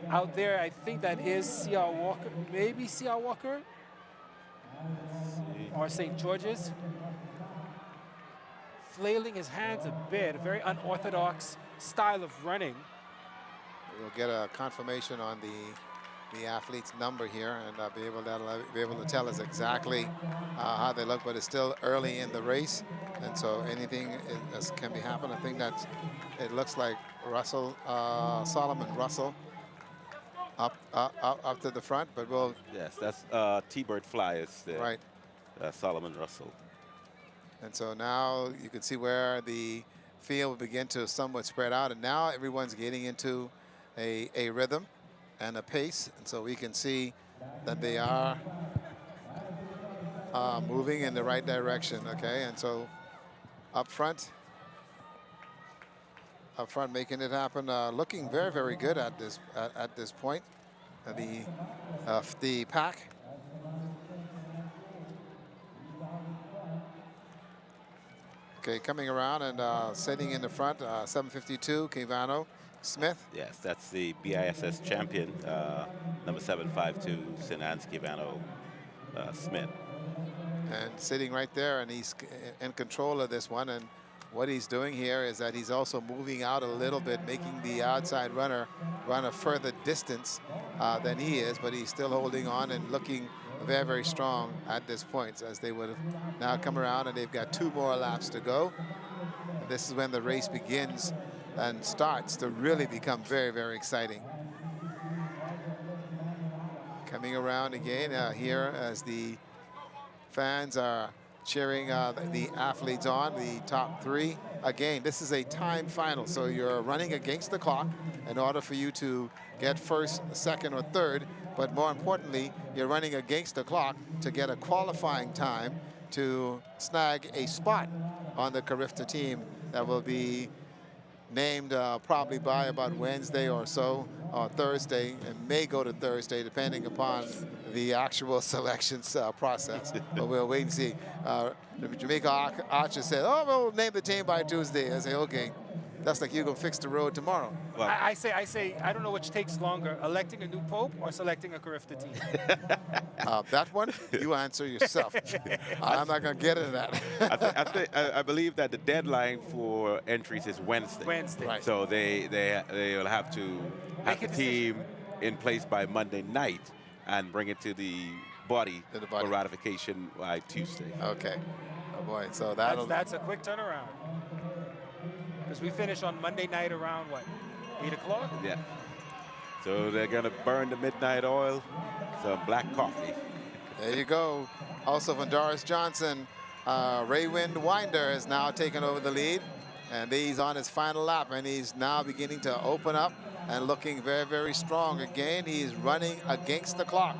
Out there, I think that is C.R. Walker, maybe C.R. Walker or St. George's. Flailing his hands a bit, a very unorthodox style of running. We'll get a confirmation on the athlete's number here, and that'll be able to tell us exactly how they look, but it's still early in the race, and so anything can be happen. I think that it looks like Russell, Solomon Russell up to the front, but we'll... Yes, that's T-Bird Flyers there. Right. Solomon Russell. And so now you can see where the field will begin to somewhat spread out, and now everyone's getting into a rhythm and a pace, and so we can see that they are moving in the right direction, okay? And so up front making it happen, looking very, very good at this point. The pack. Okay, coming around and sitting in the front, 752, Kevano Smith. Yes, that's the BAAS champion, number 752, St. Anne's Kevano Smith. And sitting right there, and he's in control of this one. And what he's doing here is that he's also moving out a little bit, making the outside runner run a further distance than he is, but he's still holding on and looking very, very strong at this point, as they would have now come around, and they've got 2 more laps to go. And this is when the race begins and starts to really become very, very exciting. Coming around again here as the fans are cheering the athletes on, the top 3. Again, this is a time final, so you're running against the clock in order for you to get first, second, or third. But more importantly, you're running against the clock to get a qualifying time to snag a spot on the Carifta team that will be named probably by about Wednesday or so, or Thursday, and may go to Thursday, depending upon the actual selections process. But we'll wait and see. The Jamaica Archer said, oh, we'll name the team by Tuesday. I say, okay. That's like you're going to fix the road tomorrow. Well, I say, I don't know which takes longer, electing a new pope or selecting a Carifta team. That one, you answer yourself. I'm not going to get into that. I believe that the deadline for entries is Wednesday. Wednesday. Right. So they will have to have the team in place by Monday night and bring it to the body for ratification by Tuesday. Okay. Oh boy. So that's a quick turnaround. Because we finish on Monday night around, what, 8 o'clock? Yeah. So they're going to burn the midnight oil, some black coffee. There you go. Also from Doris Johnson, Raywind Winder has now taken over the lead. And he's on his final lap, and he's now beginning to open up and looking very, very strong. Again, he's running against the clock.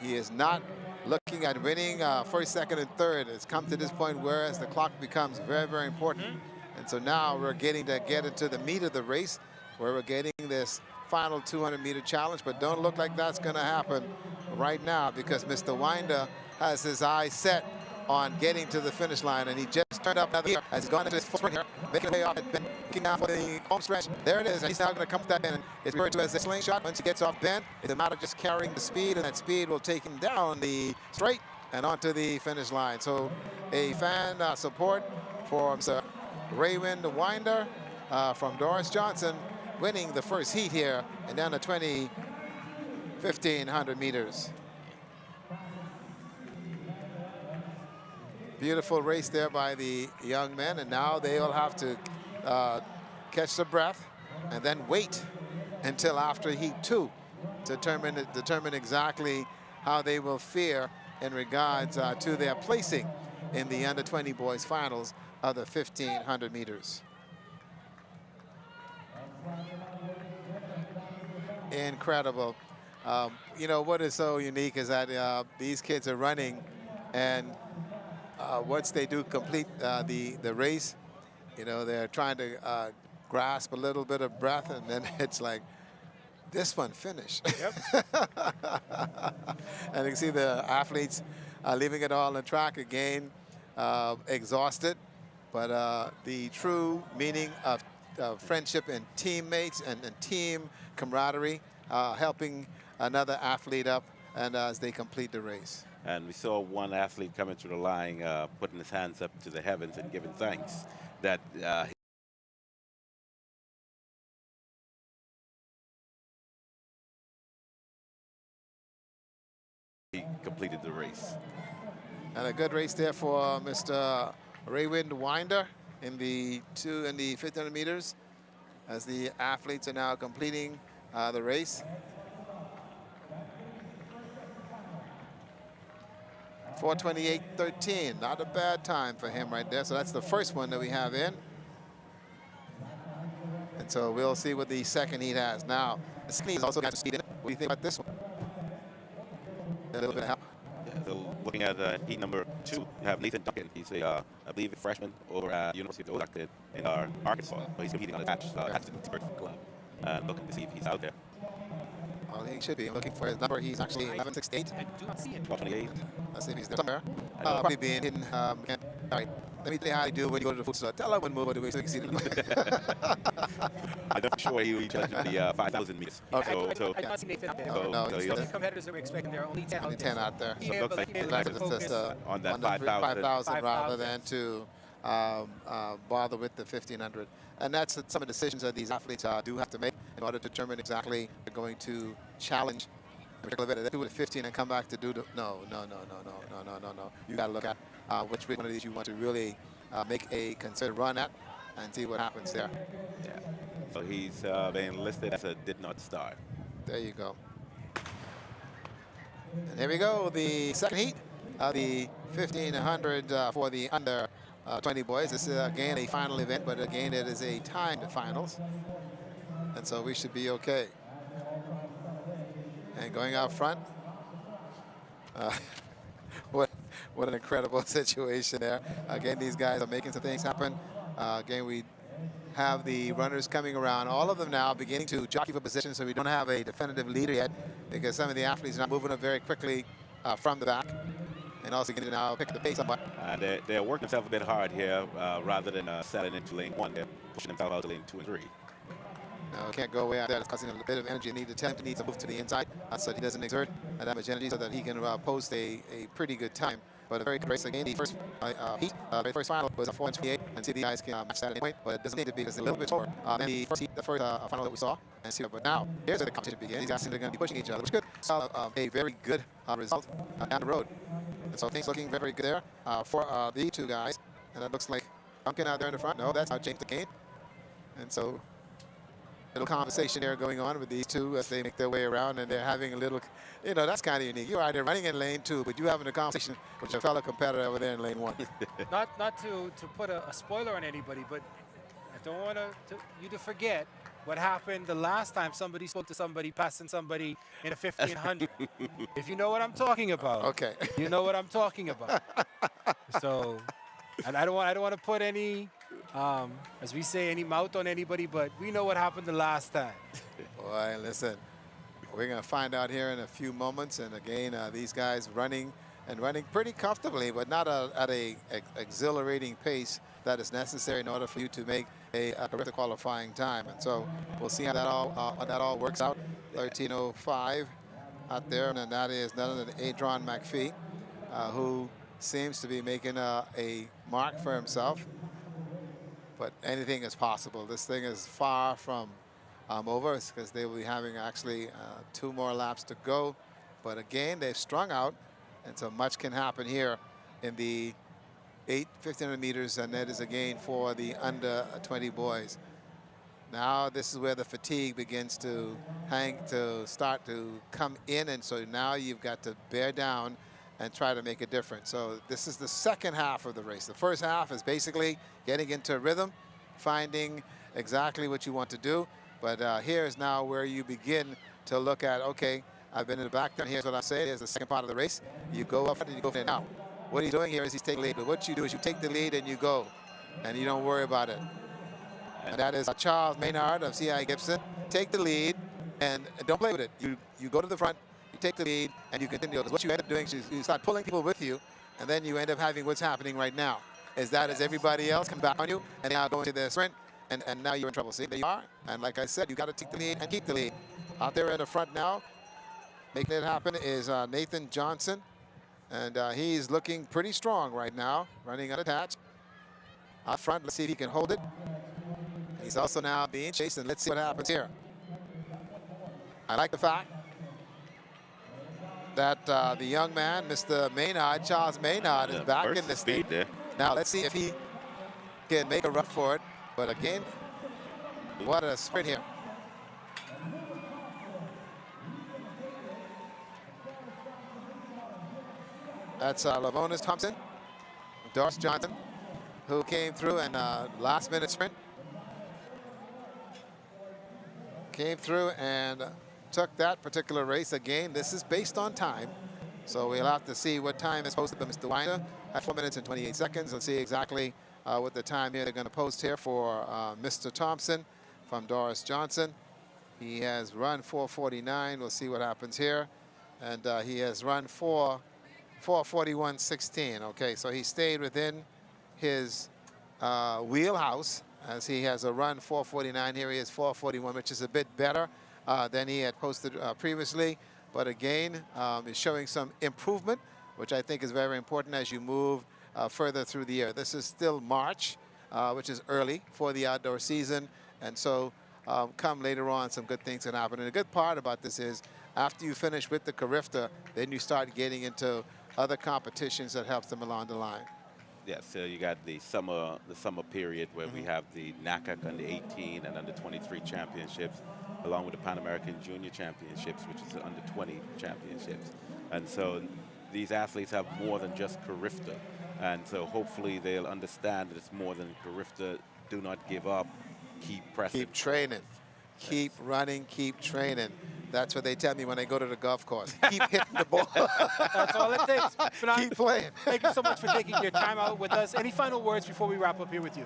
He is not looking at winning first, second, and third. It's come to this point where as the clock becomes very, very important. And so now we're getting to get into the meat of the race, where we're getting this final 200-meter challenge. But don't look like that's going to happen right now, because Mr. Winder has his eyes set on getting to the finish line, and he just turned up another gear as he's gone into his full sprint here, making way off at bend, looking out for the home stretch. There it is, and he's now going to come to that bend. It's referred to as a slingshot. Once he gets off bend, it's a matter of just carrying the speed, and that speed will take him down the straight and onto the finish line. So a fan support for Mr. Raywind Winder from Doris Johnson, winning the first heat here, and down to 1,500 meters. Beautiful race there by the young men, and now they'll have to catch their breath and then wait until after Heat 2 to determine exactly how they will fare in regards to their placing in the under-20 boys finals of the 1,500 meters. Incredible. You know, what is so unique is that these kids are running, and once they do complete the race, you know, they're trying to grasp a little bit of breath, and then it's like, this one finished. Yep. And you can see the athletes leaving it all on track again, exhausted. But the true meaning of friendship and teammates and team camaraderie, helping another athlete up, and as they complete the race. And we saw one athlete coming through the line, putting his hands up to the heavens and giving thanks that he completed the race. And a good race there for Mr. Raywind Winder in the 1,500 meters, as the athletes are now completing the race. 4:28.13, not a bad time for him right there. So that's the first one that we have in. And so we'll see what the second heat has. Now, the second heat also got some speed in it. What do you think about this one? A little bit of help. Yeah, so looking at heat number 2, you have Nathan Duncan. He's a, I believe, a freshman over at University of in Arkansas. So he's competing on the Hatchet Club. Looking to see if he's out there. Well, he should be. I'm looking for his number. He's actually 11.68. I do not see him. 28. Let's see if he's there somewhere. Probably being hidden. All right. Let me tell you how you do when you go to the food store. Tell her when move the way so you can see the I'm not sure he will judge the 5,000 meters. Okay. I do not see Nathan out there. No, the competitors that we're expecting, there are only 10 out there. Only 10 out there. So it looks like it's just on that 5,000 rather than to bother with the 1,500. And that's some of the decisions that these athletes do have to make in order to determine exactly they're going to challenge. They do it at 15 and come back to do the no. You got to look at which one of these you want to really make a considered run at and see what happens there. Yeah. So he's being listed as a did not start. There you go. And here we go, the second heat of the 1,500 for the under 20 boys. This is again a final event, but again it is a timed finals, and so we should be okay. And going out front, what an incredible situation there. Again, these guys are making some things happen. Again, we have the runners coming around, all of them now beginning to jockey for position, so we don't have a definitive leader yet, because some of the athletes are now moving up very quickly from the back, and also getting to now pick the pace up. They're working themselves a bit hard here, rather than settling into lane 1. They're pushing themselves out to lane 2 and 3. No, can't go way out there. It's causing a bit of energy. Need to need to move to the inside so that he doesn't exert that much energy, so that he can post a pretty good time. But a very good race again. The first heat, the first final was a 4:28, and see if the guys can match that anyway. But it doesn't need to be, because it's a little bit slower than the first heat, the first final that we saw. And see, but now here's where the competition begins. These guys seem they're going to be pushing each other, which is good. So a very good result down the road. And so things looking very, very good there for the two guys. And it looks like Duncan out there in the front. No, that's James DeCane. And so little conversation there going on with these two as they make their way around, and they're having a little, you know, that's kind of unique. You're out there running in lane 2, but you're having a conversation with your fellow competitor over there in lane 1. not to put a spoiler on anybody, but I don't want you to forget what happened the last time somebody spoke to somebody passing somebody in a 1,500. If you know what I'm talking about. Okay. You know what I'm talking about. So, and I don't want to put any, as we say, any mouth on anybody, but we know what happened the last time. Boy, listen, we're going to find out here in a few moments. And again, these guys running pretty comfortably, but not at a exhilarating pace that is necessary in order for you to make a Carifta qualifying time. And so we'll see how that all works out. 13:05 out there, and that is none other than Adron McPhee, who seems to be making a mark for himself. But anything is possible. This thing is far from over, because they will be having actually 2 more laps to go. But again, they've strung out, and so much can happen here in the 1,500 meters, and that is again for the under 20 boys. Now this is where the fatigue begins to start to come in, and so now you've got to bear down and try to make a difference. So this is the second half of the race. The first half is basically getting into rhythm, finding exactly what you want to do. But here is now where you begin to look at, okay, I've been in the back down. Here's what I say. Here's the second part of the race. You go up and you go for it. Now, what he's doing here is he's taking the lead. But what you do is you take the lead and you go, and you don't worry about it. And that is Charles Maynard of C.I. Gibson. Take the lead and don't play with it. You go to the front, you take the lead, and you continue. Because what you end up doing is you start pulling people with you, and then you end up having what's happening right now. Is that as everybody else comes back on you, and they are going to their sprint, and now you're in trouble. See, there you are. And like I said, you got to take the lead and keep the lead. Out there in the front now, making it happen is Nathan Johnson. And he's looking pretty strong right now, running unattached. Out front, let's see if he can hold it. He's also now being chased, and let's see what happens here. I like the fact that the young man, Mr. Maynard, Charles Maynard, is back in this thing. Now let's see if he can make a run for it. But again, what a sprint here. That's Lavonis Thompson, Doris Johnson, who came through and last-minute sprint. Came through and took that particular race. Again, this is based on time. So we'll have to see what time is posted by Mr. Weiner at 4 minutes and 28 seconds. Let's see exactly what the time here they're going to post here for Mr. Thompson from Doris Johnson. He has run 4:49. We'll see what happens here. And he has run 4:41.16. Okay, so he stayed within his wheelhouse, as he has a run 4:49. Here he is 4:41, which is a bit better than he had posted previously. But again, is showing some improvement, which I think is very important as you move further through the year. This is still March, which is early for the outdoor season. And so come later on, some good things can happen. And the good part about this is after you finish with the Carifta, then you start getting into other competitions that helps them along the line. Yeah, so you got the summer period where we have the NACAC under 18 and under 23 championships, along with the Pan American Junior Championships, which is the under 20 championships. And so these athletes have more than just Carifta. And so hopefully they'll understand that it's more than Carifta. Do not give up. Keep pressing. Keep training. Keep running. Keep training. That's what they tell me when I go to the golf course. Keep hitting the ball. That's all it takes. Keep playing. Thank you so much for taking your time out with us. Any final words before we wrap up here with you?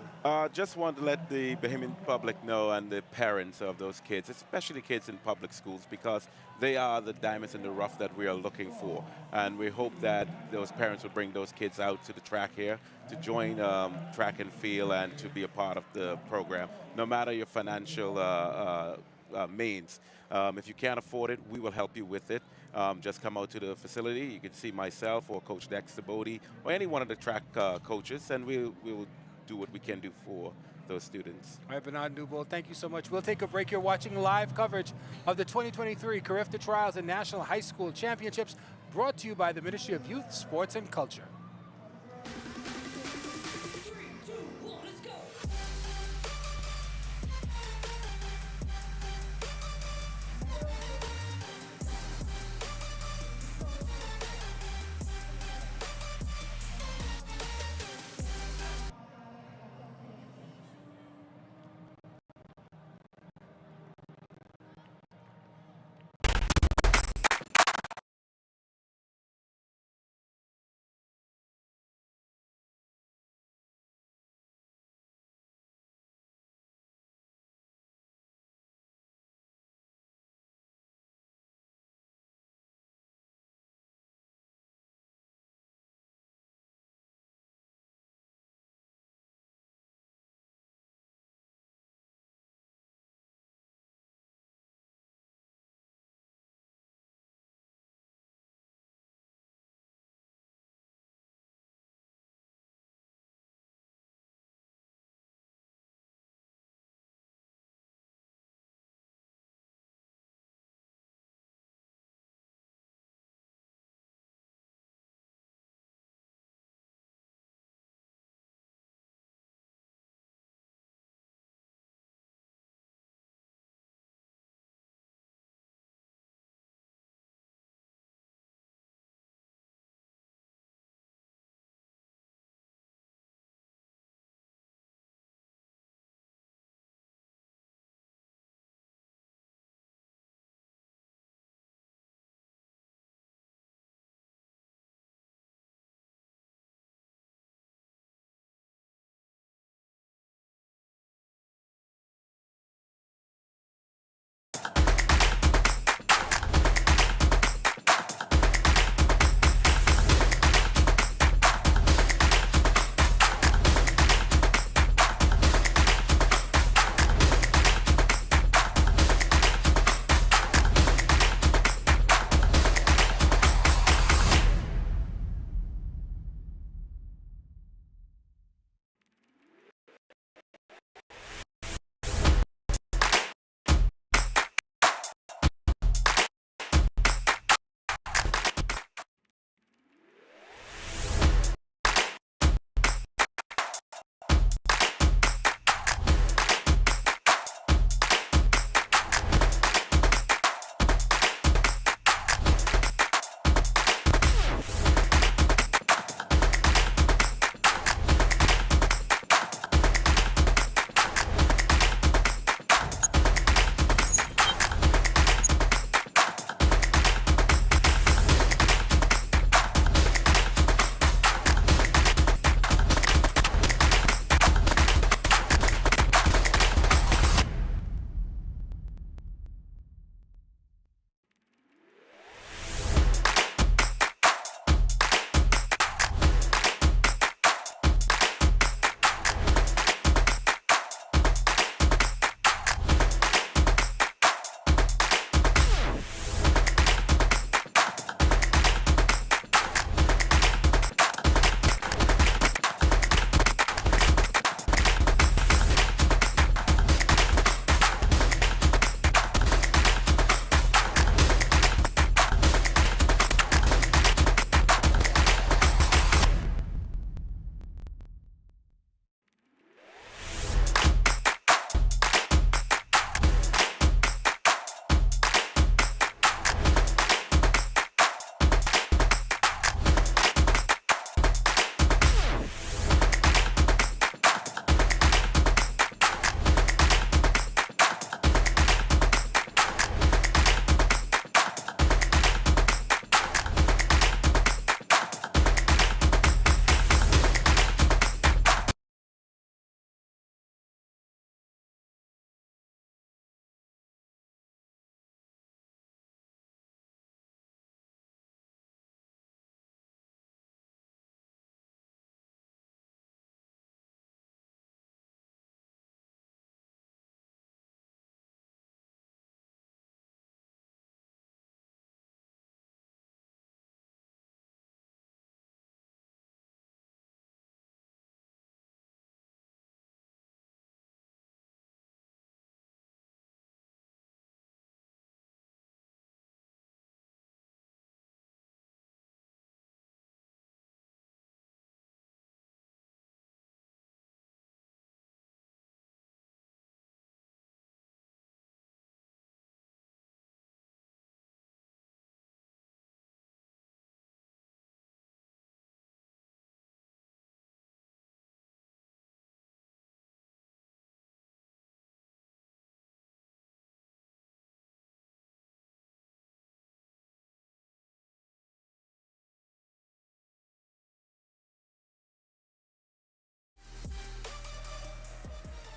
Just want to let the Bahamian public know, and the parents of those kids, especially kids in public schools, because they are the diamonds in the rough that we are looking for. And we hope that those parents will bring those kids out to the track here to join track and field and to be a part of the program, no matter your financial means. If you can't afford it, we will help you with it. Just come out to the facility. You can see myself or Coach Dexter Bodie or any one of the track coaches, and we will do what we can do for those students. All right, Bernard Newbold, thank you so much. We'll take a break. You're watching live coverage of the 2023 Carifta Trials and National High School Championships, brought to you by the Ministry of Youth, Sports, and Culture.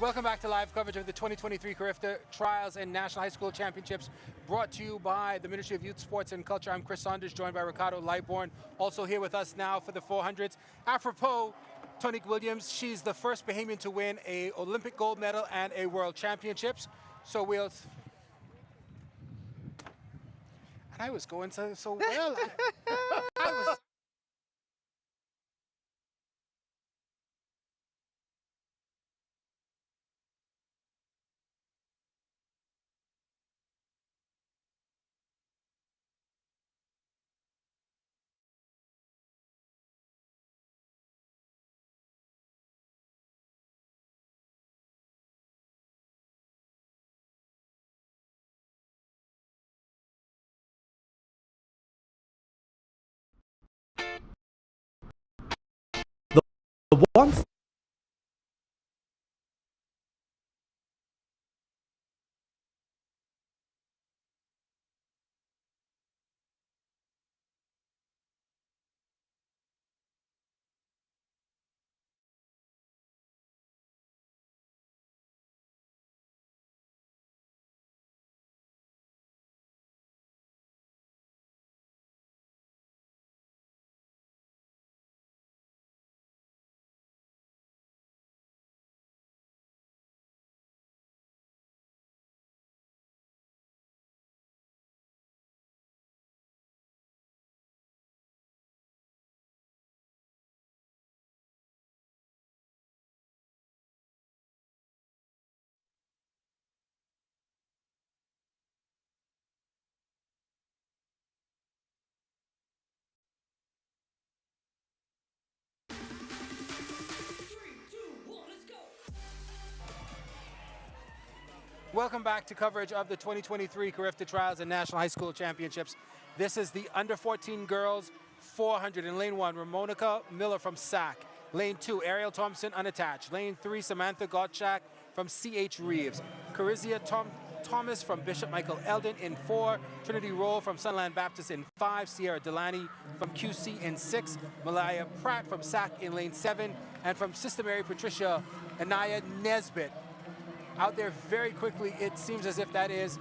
Welcome back to live coverage of the 2023 Carifta Trials and National High School Championships, brought to you by the Ministry of Youth, Sports and Culture. I'm Chris Saunders, joined by Ricardo Lightbourne, also here with us now for the 400s. Apropos, Tonique Williams, she's the first Bahamian to win a Olympic gold medal and a World Championships. So we'll... And I was going so well. I was... The one Welcome back to coverage of the 2023 Carifta Trials and National High School Championships. This is the under 14 girls 400 in lane 1, Ramonica Miller from SAC. Lane 2, Ariel Thompson unattached. Lane 3, Samantha Gottschalk from CH Reeves. Carizia Thomas from Bishop Michael Eldon in 4. Trinity Roll from Sunland Baptist in 5. Sierra Delaney from QC in 6. Malaya Pratt from SAC in lane 7. And from Sister Mary Patricia, Anaya Nesbitt. Out there very quickly, it seems as if that is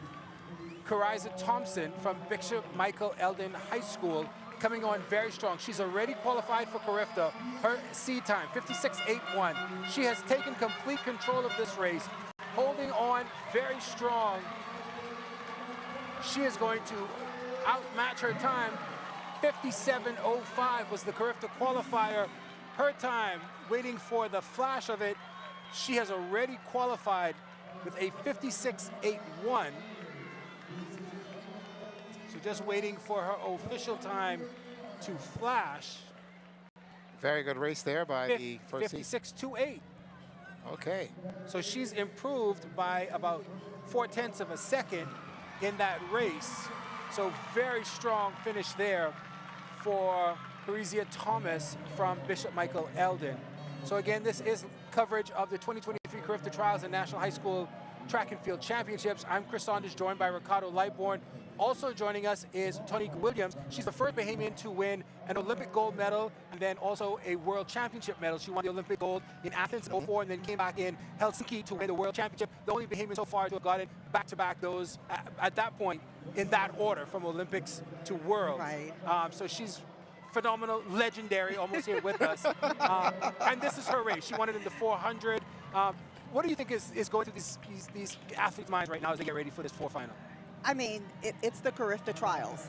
Carizia Thompson from Bishop Michael Eldon High School, coming on very strong. She's already qualified for Carifta. Her seed time, 56.81. She has taken complete control of this race, holding on very strong. She is going to outmatch her time. 57.05 was the Carifta qualifier. Her time, waiting for the flash of it, she has already qualified with a 56.81. So just waiting for her official time to flash. Very good race there by the first seed. 56.28. Okay. So she's improved by about 0.4 of a second in that race. So very strong finish there for Carizia Thomas from Bishop Michael Eldon. So again, this is coverage of the 2023 Carifta Trials and National High School Track and Field Championships. I'm Chris Saunders, joined by Ricardo Lightbourne. Also joining us is Tonique Williams. She's the first Bahamian to win an Olympic gold medal and then also a World Championship medal. She won the Olympic gold in Athens in 2004 and then came back in Helsinki to win the World Championship. The only Bahamian so far to have gotten back-to-back those at that point in that order, from Olympics to Worlds. Right. So she's phenomenal, legendary, almost here with us. And this is her race. She won it in the 400. What do you think is going through these athletes' minds right now as they get ready for this final? I mean, it's the Carifta Trials.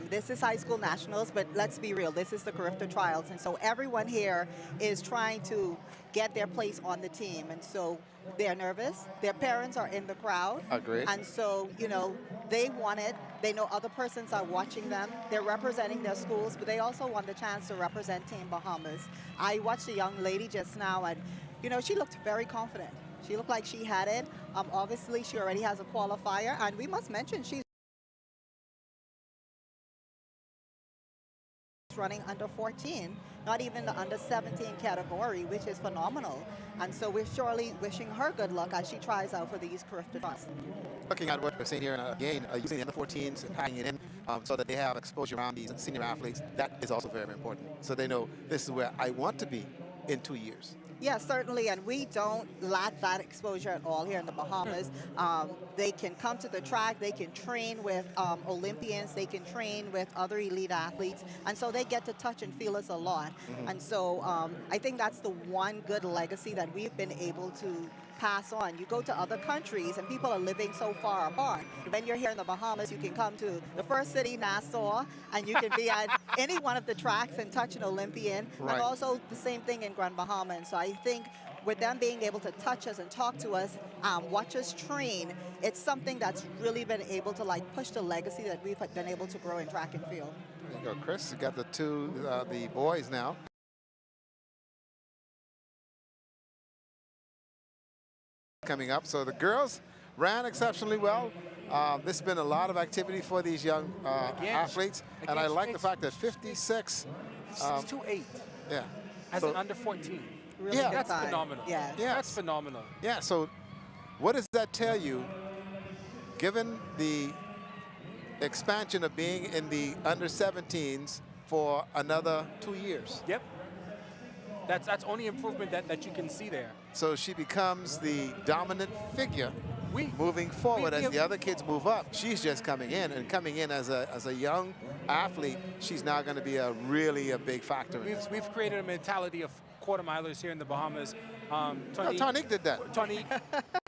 This is high school nationals, but let's be real, this is the Carifta Trials. And so everyone here is trying to get their place on the team. And so they're nervous. Their parents are in the crowd. Agreed. And so, you know, they want it. They know other persons are watching them. They're representing their schools, but they also want the chance to represent Team Bahamas. I watched a young lady just now, and, you know, she looked very confident. She looked like she had it. Obviously, she already has a qualifier, and we must mention she's running under 14, not even the under 17 category, which is phenomenal. And so we're surely wishing her good luck as she tries out for these Carifta Trials. Looking at what we're seeing here, again, using the under 14s and packing it in so that they have exposure around these senior athletes, that is also very, very important. So they know this is where I want to be in 2 years. Yeah, certainly, and we don't lack that exposure at all here in the Bahamas. They can come to the track, they can train with Olympians, they can train with other elite athletes, and so they get to touch and feel us a lot. And so I think that's the one good legacy that we've been able to pass on. You go to other countries and people are living so far apart. When you're here in the Bahamas, you can come to the first city, Nassau, and you can be at any one of the tracks and touch an Olympian. Right. And also the same thing in Grand Bahama. And so I think with them being able to touch us and talk to us, watch us train, it's something that's really been able to like push the legacy that we've been able to grow in track and field. There you go, Chris. You got the boys now. Coming up. So the girls ran exceptionally well. This has been a lot of activity for these young athletes. And I like the fact that 56. 6'2", Yeah. As an under 14. Really Yeah. That's time. phenomenal. Yeah. That's phenomenal. Yeah, so what does that tell you, given the expansion of being in the under 17s for another 2 years? Yep. That's only improvement that you can see there. So she becomes the dominant figure moving forward as the other kids move up. She's just coming in, and coming in as a young athlete, she's now going to be really a big factor in this. We've created a mentality of quarter milers here in the Bahamas. Tonique did that. Tonique.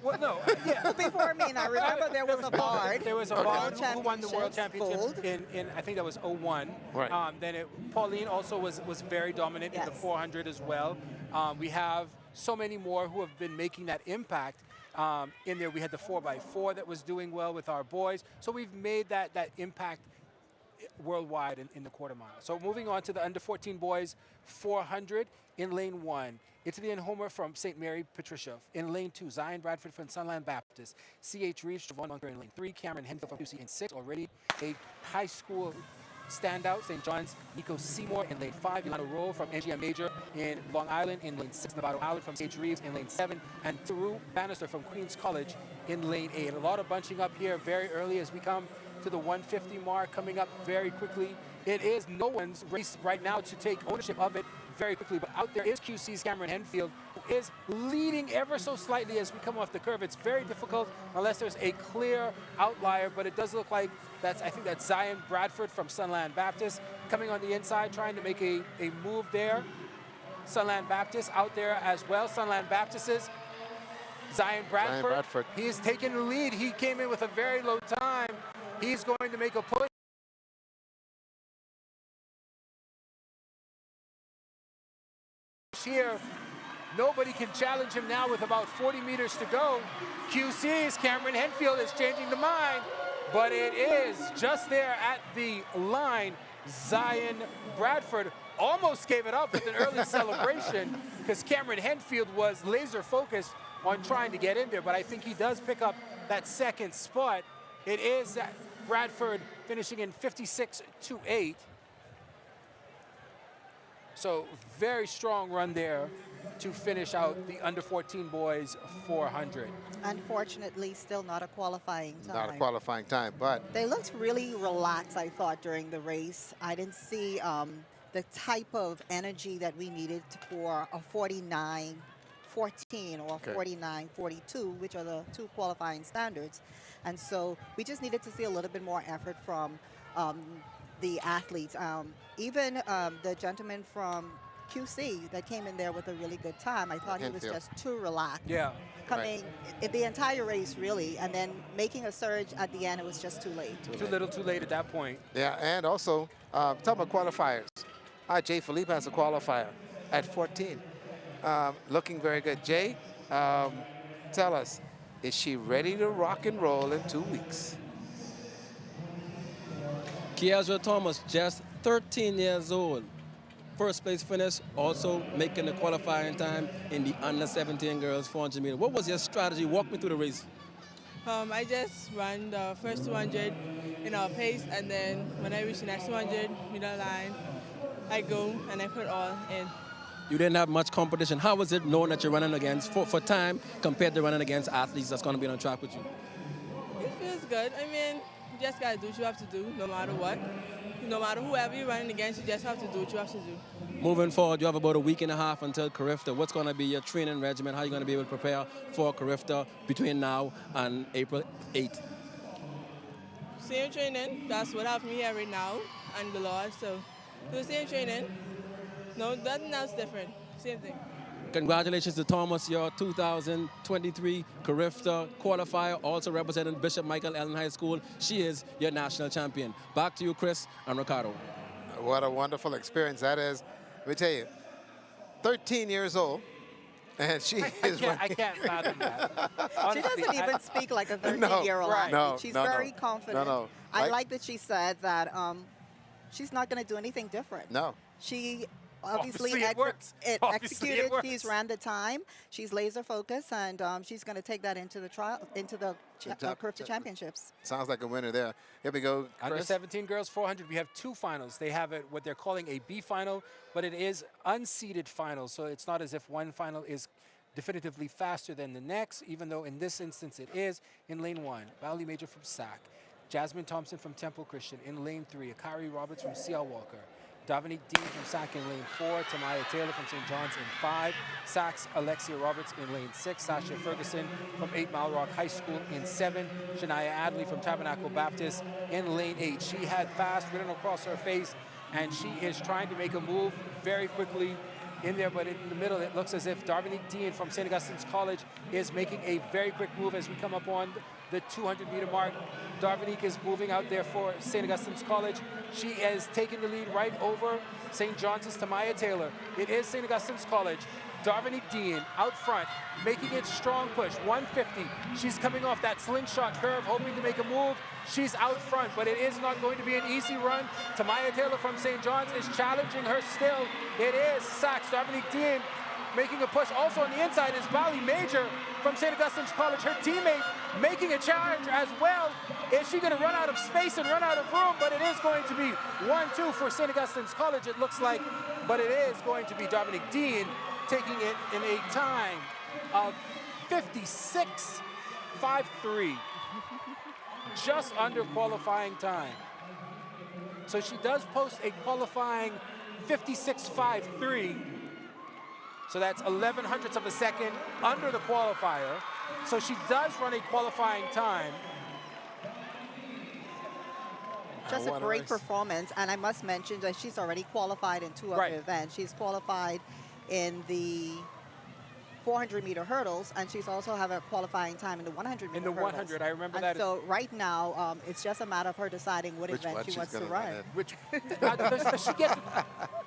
Well, no. Yeah. Before me, and I remember there was a bard. There was a bard who won the world championship in I think that was 01. Right. Then Pauline also was very dominant in the 400 as well. We have so many more who have been making that impact. In there, we had the 4x4 that was doing well with our boys. So we've made that impact worldwide in the quarter mile. So moving on to the under 14 boys 400 in lane 1. Italy and Homer from St. Mary Patricia. In lane 2, Zion Bradford from Sunland Baptist. C.H. Reeves, Javon Bunker in lane 3. Cameron Henfield from QC in 6. Already a high school standout, St. John's. Nico Seymour in lane 5. Yolanda Rowe from NGM Major in Long Island in lane 6. Nevada Island from C.H. Reeves in lane 7. And Theru Bannister from Queens College in lane 8. A lot of bunching up here very early as we come to the 150 mark, coming up very quickly. It is no one's race right now to take ownership of it very quickly, but out there is QC's Cameron Henfield, who is leading ever so slightly as we come off the curve. It's very difficult unless there's a clear outlier, but it does look like I think that's Zion Bradford from Sunland Baptist coming on the inside, trying to make a move there. Sunland Baptist out there as well. Sunland Baptist is Zion Bradford. He is taking the lead. He came in with a very low time. He's going to make a push here. Nobody can challenge him now with about 40 meters to go. QC's Cameron Henfield is changing the mind, but it is just there at the line. Zion Bradford almost gave it up with an early celebration because Cameron Henfield was laser focused on trying to get in there, but I think he does pick up that second spot. It is Bradford finishing in 56.28. So very strong run there to finish out the under 14 boys 400. Unfortunately, still not a qualifying time. Not a qualifying time, but they looked really relaxed, I thought, during the race. I didn't see the type of energy that we needed for a 49-14 or 49-42, which are the two qualifying standards. And so we just needed to see a little bit more effort from the athletes. Even the gentleman from QC that came in there with a really good time, I thought he was just too relaxed. Yeah. Coming in the entire race, really, and then making a surge at the end, it was just too late. Too little, too late at that point. Yeah, and also, talking about qualifiers. Jay Philippe has a qualifier at 14. Looking very good. Jay, tell us, is she ready to rock and roll in 2 weeks? Kiazra Thomas, just 13 years old. First place finish, also making the qualifying time in the under 17 girls 400 meters. What was your strategy? Walk me through the race. I just ran the first 200 in our pace, and then when I reach the next 200 middle line, I go and I put all in. You didn't have much competition. How was it knowing that you're running against, for time, compared to running against athletes that's going to be on track with you? It feels good. I mean, you just got to do what you have to do no matter what. no matter whoever you're running against, you just have to do what you have to do. Moving forward, you have about a week and a half until Carifta. What's going to be your training regimen? How are you going to be able to prepare for Carifta between now and April 8th? Same training, that's what have me here right now, and the Lord, so do the same training. No, nothing else different, same thing. Congratulations to Thomas, your 2023 Carifta qualifier, also representing Bishop Michael Allen High School. She is your national champion. Back to you, Chris and Ricardo. What a wonderful experience that is. Let me tell you, 13 years old, and she is I can't fathom that. She doesn't even speak like a 13-year-old. Right. No, She's no, very no. confident. No. I like that she said that she's not going to do anything different. No. She obviously it works. executed. It works. She's ran the time. She's laser focused, and she's going to take that into the Carifta Championships. Sounds like a winner there. Here we go, Chris. Under 17 girls 400, we have 2 finals. They have what they're calling a B final, but it is unseeded final, so it's not as if one final is definitively faster than the next, even though in this instance it is. In lane 1, Valley Major from SAC, Jasmine Thompson from Temple Christian. In lane 3, Akari Roberts from C.L. Walker, Dominique Dean from SAC in lane 4, Tamaya Taylor from St. John's in 5, SAC's Alexia Roberts in lane 6, Sasha Ferguson from 8 Mile Rock High School in 7, Shania Adley from Tabernacle Baptist in lane 8. She had fast written across her face, and she is trying to make a move very quickly in there, but in the middle it looks as if Dominique Dean from St. Augustine's College is making a very quick move as we come up on the 200-meter mark. Dominique is moving out there for St. Augustine's College. She has taken the lead right over St. John's Tamaya Taylor. It is St. Augustine's College. Dominique Dean out front, making it strong push, 150. She's coming off that slingshot curve, hoping to make a move. She's out front, but it is not going to be an easy run. Tamaya Taylor from St. John's is challenging her still. It is Sachs, Dominique Dean making a push. Also on the inside is Valley Major from St. Augustine's College, her teammate making a challenge as well. Is she going to run out of space and run out of room? But it is going to be 1-2 for St. Augustine's College, it looks like. But it is going to be Dominique Dean taking it in a time of 56.53. Just under qualifying time. So she does post a qualifying 56.53. So that's 11 hundredths of a second under the qualifier. So she does run a qualifying time. Just a great performance, and I must mention that she's already qualified in 2 other events. She's qualified in the 400-meter hurdles, and she's also have a qualifying time in the 100-meter hurdles. In the 100, I remember and that. So right now, it's just a matter of her deciding which event she wants to run. Does she get to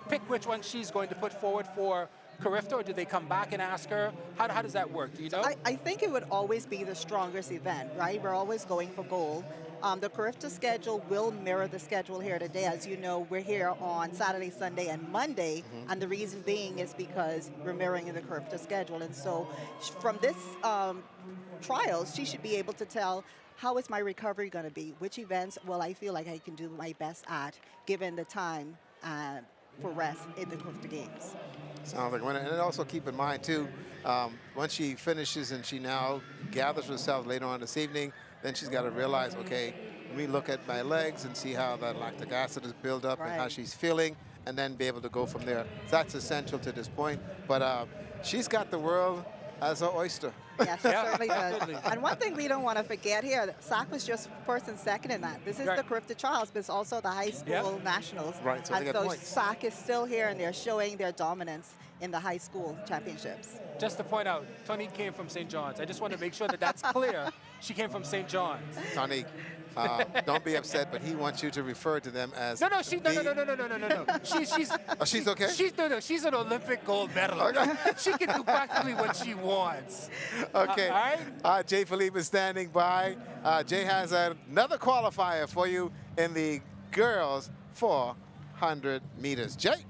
pick which one she's going to put forward for Carifta, or do they come back and ask her? How does that work? Do you know? I think it would always be the strongest event, right? We're always going for gold. The Carifta schedule will mirror the schedule here today. As you know, we're here on Saturday, Sunday, and Monday, and the reason being is because we're mirroring the Carifta schedule. And so from this trials, she should be able to tell, how is my recovery going to be? Which events will I feel like I can do my best at, given the time for rest in the Carifta Games? Sounds like a winner. And also keep in mind, too, once she finishes and she now gathers herself later on this evening, then she's got to realize, okay, let me look at my legs and see how that lactic acid is built up and how she's feeling, and then be able to go from there. So that's essential to this point. But she's got the world as an oyster. Yes, she certainly does. And one thing we don't want to forget here, SAC was just first and second in that. This is the Carifta Trials, but it's also the high school nationals. Right, so and they so get points. SAC is still here, and they're showing their dominance in the high school championships. Just to point out, Tonique came from St. John's. I just want to make sure that that's clear. She came from St. John's. Tonique, don't be upset, but he wants you to refer to them as No. She's she's okay? She's an Olympic gold medalist. She can do practically what she wants. Okay. All right. Jay Philippe is standing by. Jay has another qualifier for you in the girls 400 meters. Jay.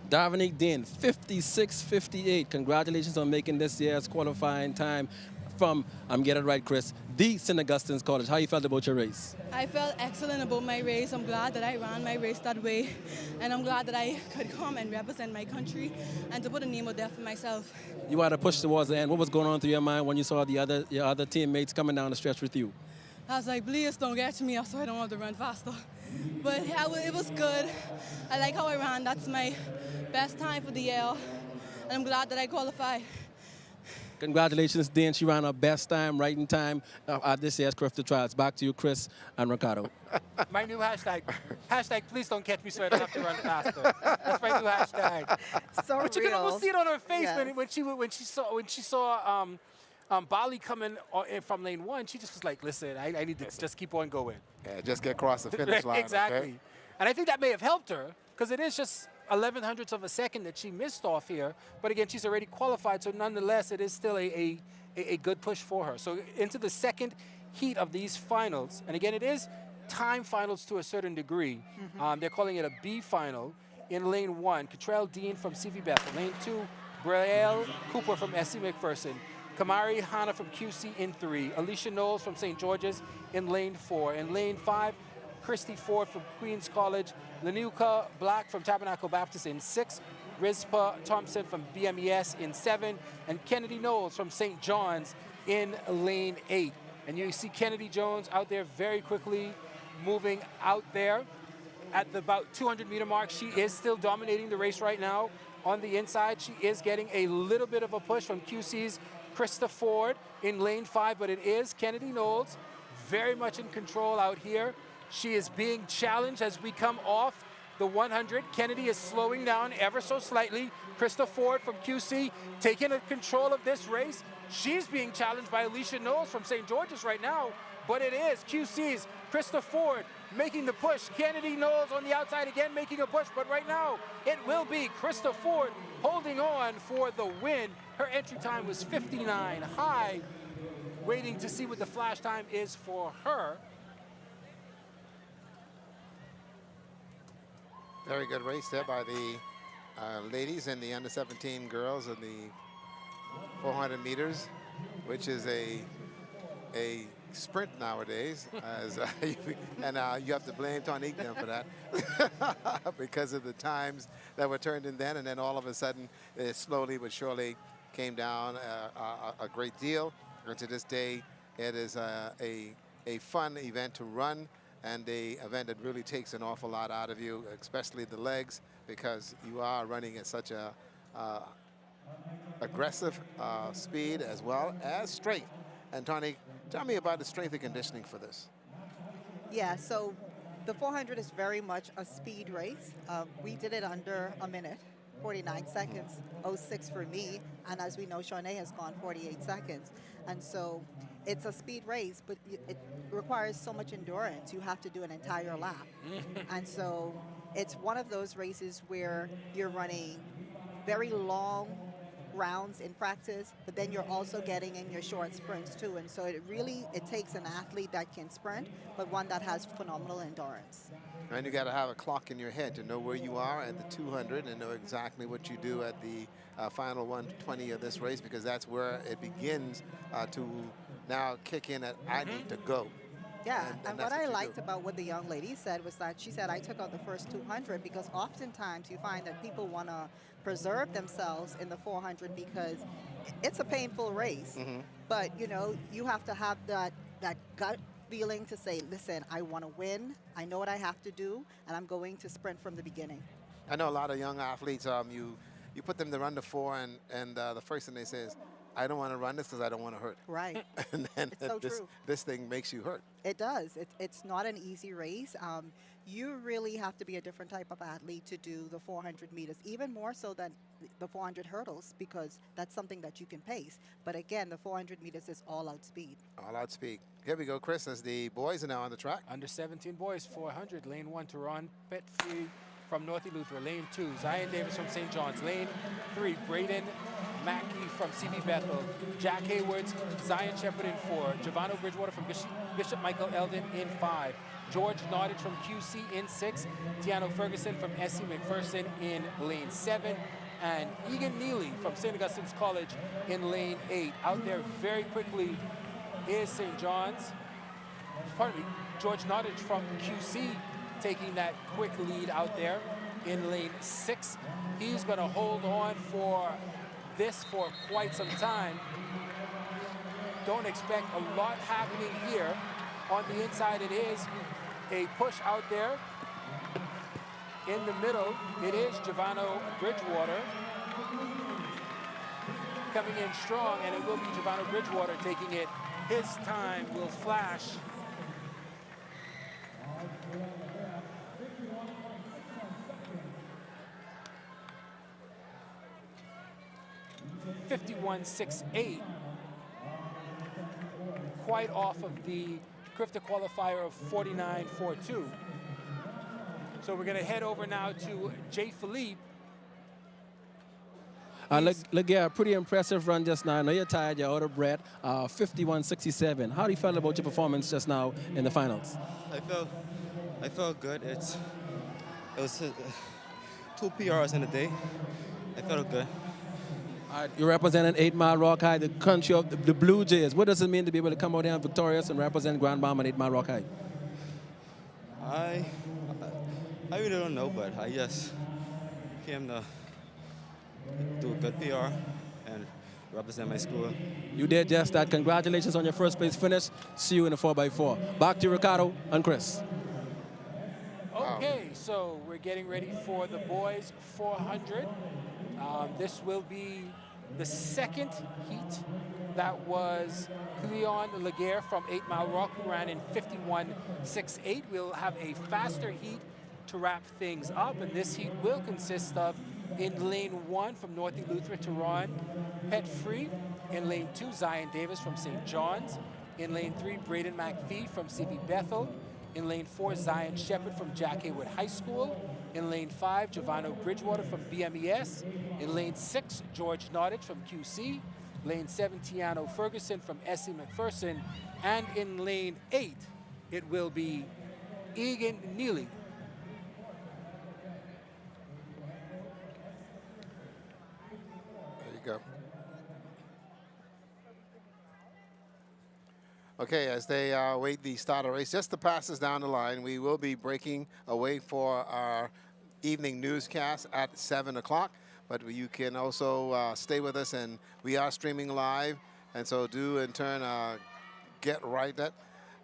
Dominique Dean, 56.58. Congratulations on making this year's qualifying time from, I'm getting it right, Chris, the St. Augustine's College. How you felt about your race? I felt excellent about my race. I'm glad that I ran my race that way, and I'm glad that I could come and represent my country and to put a name out there for myself. You had to push towards the end. What was going on through your mind when you saw your other teammates coming down the stretch with you? I was like, please don't get me up so I don't want to run faster. But it was good. I like how I ran. That's my best time for the year. And I'm glad that I qualified. Congratulations, Dan. She ran her best time, right in time at this year's Carifta Trials. Back to you, Chris and Ricardo. My new hashtag, please don't catch me so I don't have to run faster. That's my new hashtag. So But you can almost see it on her face Yes. when she saw Bali coming from lane 1. She just was like, listen, I need to just keep on going. Yeah, just get across the finish line. Exactly. Okay? And I think that may have helped her because it is just 11/100ths of a second that she missed off here. But again, she's already qualified, so nonetheless, it is still a good push for her. So into the second heat of these finals, and again, it is time finals to a certain degree. They're calling it a B final. In lane 1, Cottrell Dean from CV Bethel. Lane 2, Braille Cooper from SC McPherson. Kamari Hanna from QC in 3. Alicia Knowles from St. George's in lane 4. In lane 5, Christy Ford from Queens College. Lanuka Black from Tabernacle Baptist in 6. Rizpa Thompson from BMES in 7. And Kennedy Knowles from St. John's in lane 8. And you see Kennedy Jones out there very quickly moving out there at the about 200-meter mark. She is still dominating the race right now. On the inside, she is getting a little bit of a push from QC's Krista Ford in lane 5, but it is Kennedy Knowles very much in control out here. She is being challenged as we come off the 100. Kennedy is slowing down ever so slightly. Krista Ford from QC taking control of this race. She's being challenged by Alicia Knowles from St. George's right now, but it is QC's Krista Ford making the push. Kennedy Knowles on the outside again making a push, but right now it will be Krista Ford holding on for the win. Her entry time was 59 high. Waiting to see what the flash time is for her. Very good race there by the ladies and the under-17 girls in the 400 meters, which is a sprint nowadays. And you have to blame Tonique then for that because of the times that were turned in then, and then all of a sudden it slowly but surely came down a great deal. And to this day, it is a fun event to run, and a event that really takes an awful lot out of you, especially the legs, because you are running at such a aggressive speed as well as strength. And Tony, tell me about the strength and conditioning for this. Yeah, so the 400 is very much a speed race. We did it under a minute, 49 seconds, 06 for me, and as we know, Shawnee has gone 48 seconds. And so it's a speed race, but it requires so much endurance. You have to do an entire lap. And so it's one of those races where you're running very long rounds in practice, but then you're also getting in your short sprints too. And so it takes an athlete that can sprint, but one that has phenomenal endurance. And you got to have a clock in your head to know where you are at the 200 and know exactly what you do at the final 120 of this race, because that's where it begins to now kick in at I need to go. Yeah, and what I liked do. about what the young lady said was that she said, I took out the first 200 because oftentimes you find that people want to preserve themselves in the 400 because it's a painful race. But, you know, you have to have that gut feeling to say, listen, I want to win. I know what I have to do, and I'm going to sprint from the beginning. I know a lot of young athletes, you put them to run the 4, and the first thing they say is, I don't want to run this because I don't want to hurt. Right. And then It's so true. this thing makes you hurt. It does. It's not an easy race. You really have to be a different type of athlete to do the 400 meters, even more so than the 400 hurdles, because that's something that you can pace. But again, the 400 meters is all-out speed. All-out speed. Here we go, Chris, as the boys are now on the track. Under 17 boys, 400. Lane 1, Teron Petfree from North Eleuthera. Lane 2, Zion Davis from St. John's. Lane 3, Braden Mackey from CV Bethel. Jack Haywards, Zion Shepherd in 4. Giovanni Bridgewater from Bishop Michael Eldon in 5. George Nottage from QC in 6. Tiano Ferguson from SC McPherson in lane 7. And Egan Neely from St. Augustine's College in lane 8. Out there very quickly is St. John's. Pardon me, George Nottage from QC taking that quick lead out there in lane 6. He's going to hold on for this for quite some time. Don't expect a lot happening here On the inside, it is a push out there. In the middle, it is Giovanni Bridgewater coming in strong, and it will be Giovanni Bridgewater taking it. His time will flash. .51.68, quite off of the Carifta qualifier of 49.42. So we're going to head over now to Jay Philippe. Laguerre, pretty impressive run just now. I know you're tired, you're out of breath. 51.67. How do you feel about your performance just now in the finals? I felt good. It was 2 PRs in a day. I felt good. You're representing 8 Mile Rock High, the country of the Blue Jays. What does it mean to be able to come out here victorious and represent Grand Bahama and 8 Mile Rock High? I really don't know, but I just came to do a good PR and represent my school. You did just that. Congratulations on your first place finish. See you in the 4x4. Back to Ricardo and Chris. Okay, so we're getting ready for the boys 400. This will be the second heat. That was Cleon Laguerre from 8 Mile Rock, who ran in 51.68. We'll have a faster heat to wrap things up, and this heat will consist of, in lane 1 from North Eleuthera, Tehran, Petfree. In lane 2, Zion Davis from St. John's. In lane 3, Braden McPhee from CV Bethel. In lane 4, Zion Shepard from Jack Haywood High School. In lane 5, Giovanni Bridgewater from BMES. In lane 6, George Nottage from QC. Lane 7, Tiano Ferguson from SC McPherson. And in lane 8, it will be Egan Neely. There you go. Okay, as they await the start of the race, just to pass us down the line, we will be breaking away for our evening newscast at 7 o'clock. But you can also stay with us, and we are streaming live. And so do, in turn, get right at.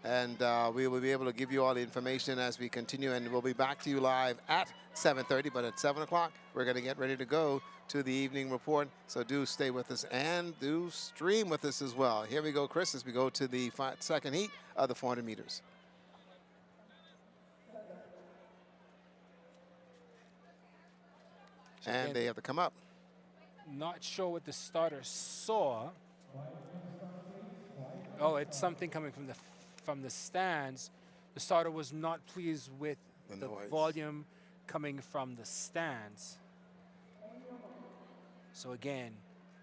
And we will be able to give you all the information as we continue. And we'll be back to you live at 7:30. But at 7 o'clock, we're going to get ready to go to the evening report. So do stay with us and do stream with us as well. Here we go, Chris, as we go to the second heat of the 400 meters. And they have to come up. Not sure what the starter saw. Oh, it's something coming from the stands. The starter was not pleased with the volume coming from the stands. So again,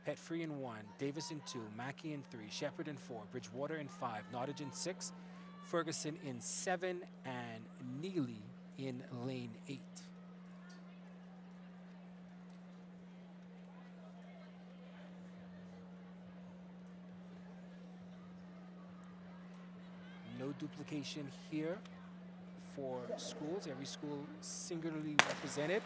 Petfree in 1, Davis in 2, Mackey in 3, Shepard in 4, Bridgewater in 5, Nottage in 6, Ferguson in 7, and Neely in lane 8. No duplication here for schools. Every school singularly represented.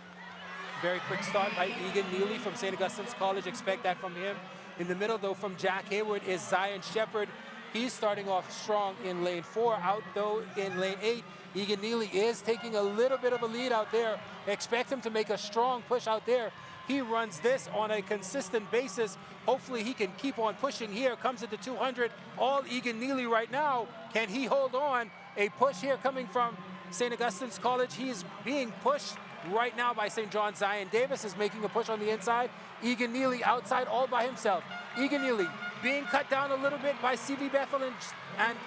Very quick start by Egan Neely from St. Augustine's College. Expect that from him. In the middle, though, from Jack Haywood is Zion Shepard. He's starting off strong in lane 4. Out, though, in lane 8, Egan Neely is taking a little bit of a lead out there. Expect him to make a strong push out there. He runs this on a consistent basis. Hopefully he can keep on pushing here. Comes into 200. All Egan Neely right now. Can he hold on? A push here coming from St. Augustine's College. He's being pushed right now by St. John's. Zion Davis is making a push on the inside. Egan Neely outside all by himself. Egan Neely being cut down a little bit by CV Bethel and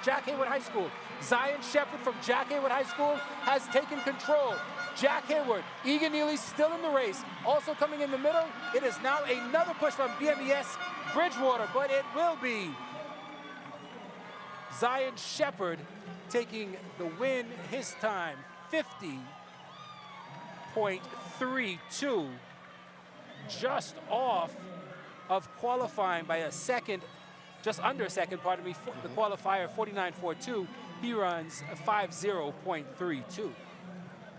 Jack Haywood High School. Zion Shepard from Jack Haywood High School has taken control. Jack Haywood, Egan Neely still in the race. Also coming in the middle, it is now another push from BMES Bridgewater, but it will be Zion Shepard taking the win. His time, 50.32, just off of qualifying by a second, just under a second, pardon me, the qualifier 49.42. He runs a 50.32.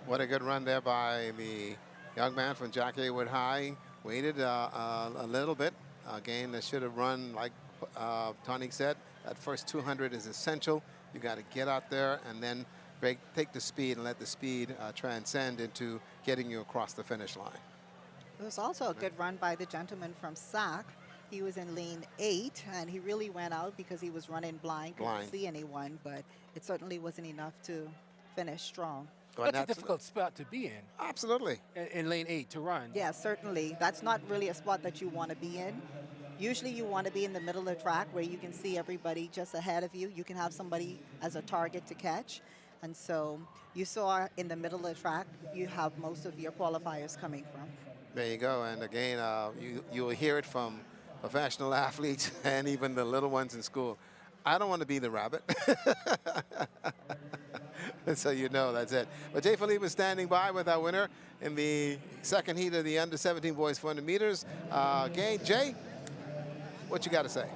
What a good run there by the young man from Jack Haywood High. Waited a little bit. Again, they should have run, like Tonic said, that first 200 is essential. You got to get out there and then take the speed and let the speed transcend into getting you across the finish line. It was also a good run by the gentleman from SAC. He was in lane 8, and he really went out because he was running blind, couldn't see anyone, but it certainly wasn't enough to finish strong. That's a difficult spot to be in. Absolutely. In lane 8 to run. Yeah, certainly. That's not really a spot that you want to be in. Usually you want to be in the middle of the track where you can see everybody just ahead of you. You can have somebody as a target to catch. And so you saw in the middle of the track, you have most of your qualifiers coming from. There you go. And again, you'll hear it from professional athletes and even the little ones in school. I don't want to be the rabbit. So you know that's it. But Jay Philippe is standing by with our winner in the second heat of the under-17 boys 400 meters. Jay, what you got to say?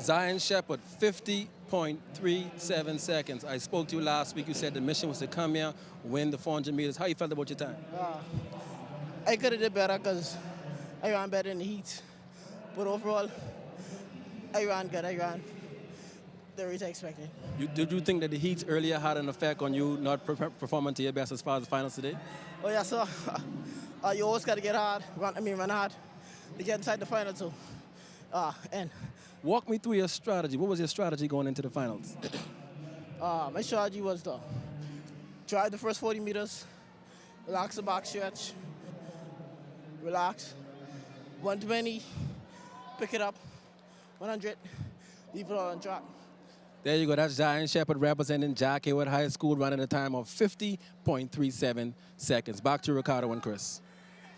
Zion Shepherd, 50.37 seconds. I spoke to you last week. You said the mission was to come here, win the 400 meters. How you felt about your time? I could have did better because I ran better in the heat. But overall, I ran good. I ran the rate I expected. Did you think that the heats earlier had an effect on you not performing to your best as far as the finals today? Oh, yeah, so you always got to get hard, run hard to get inside the final too. And walk me through your strategy. What was your strategy going into the finals? My strategy was to drive the first 40 meters, relax the back stretch, relax, 120, pick it up, 100, leave it all on track. There you go. That's Zion Shepherd representing Jack Hayward High School, running a time of 50.37 seconds. Back to Ricardo and Chris.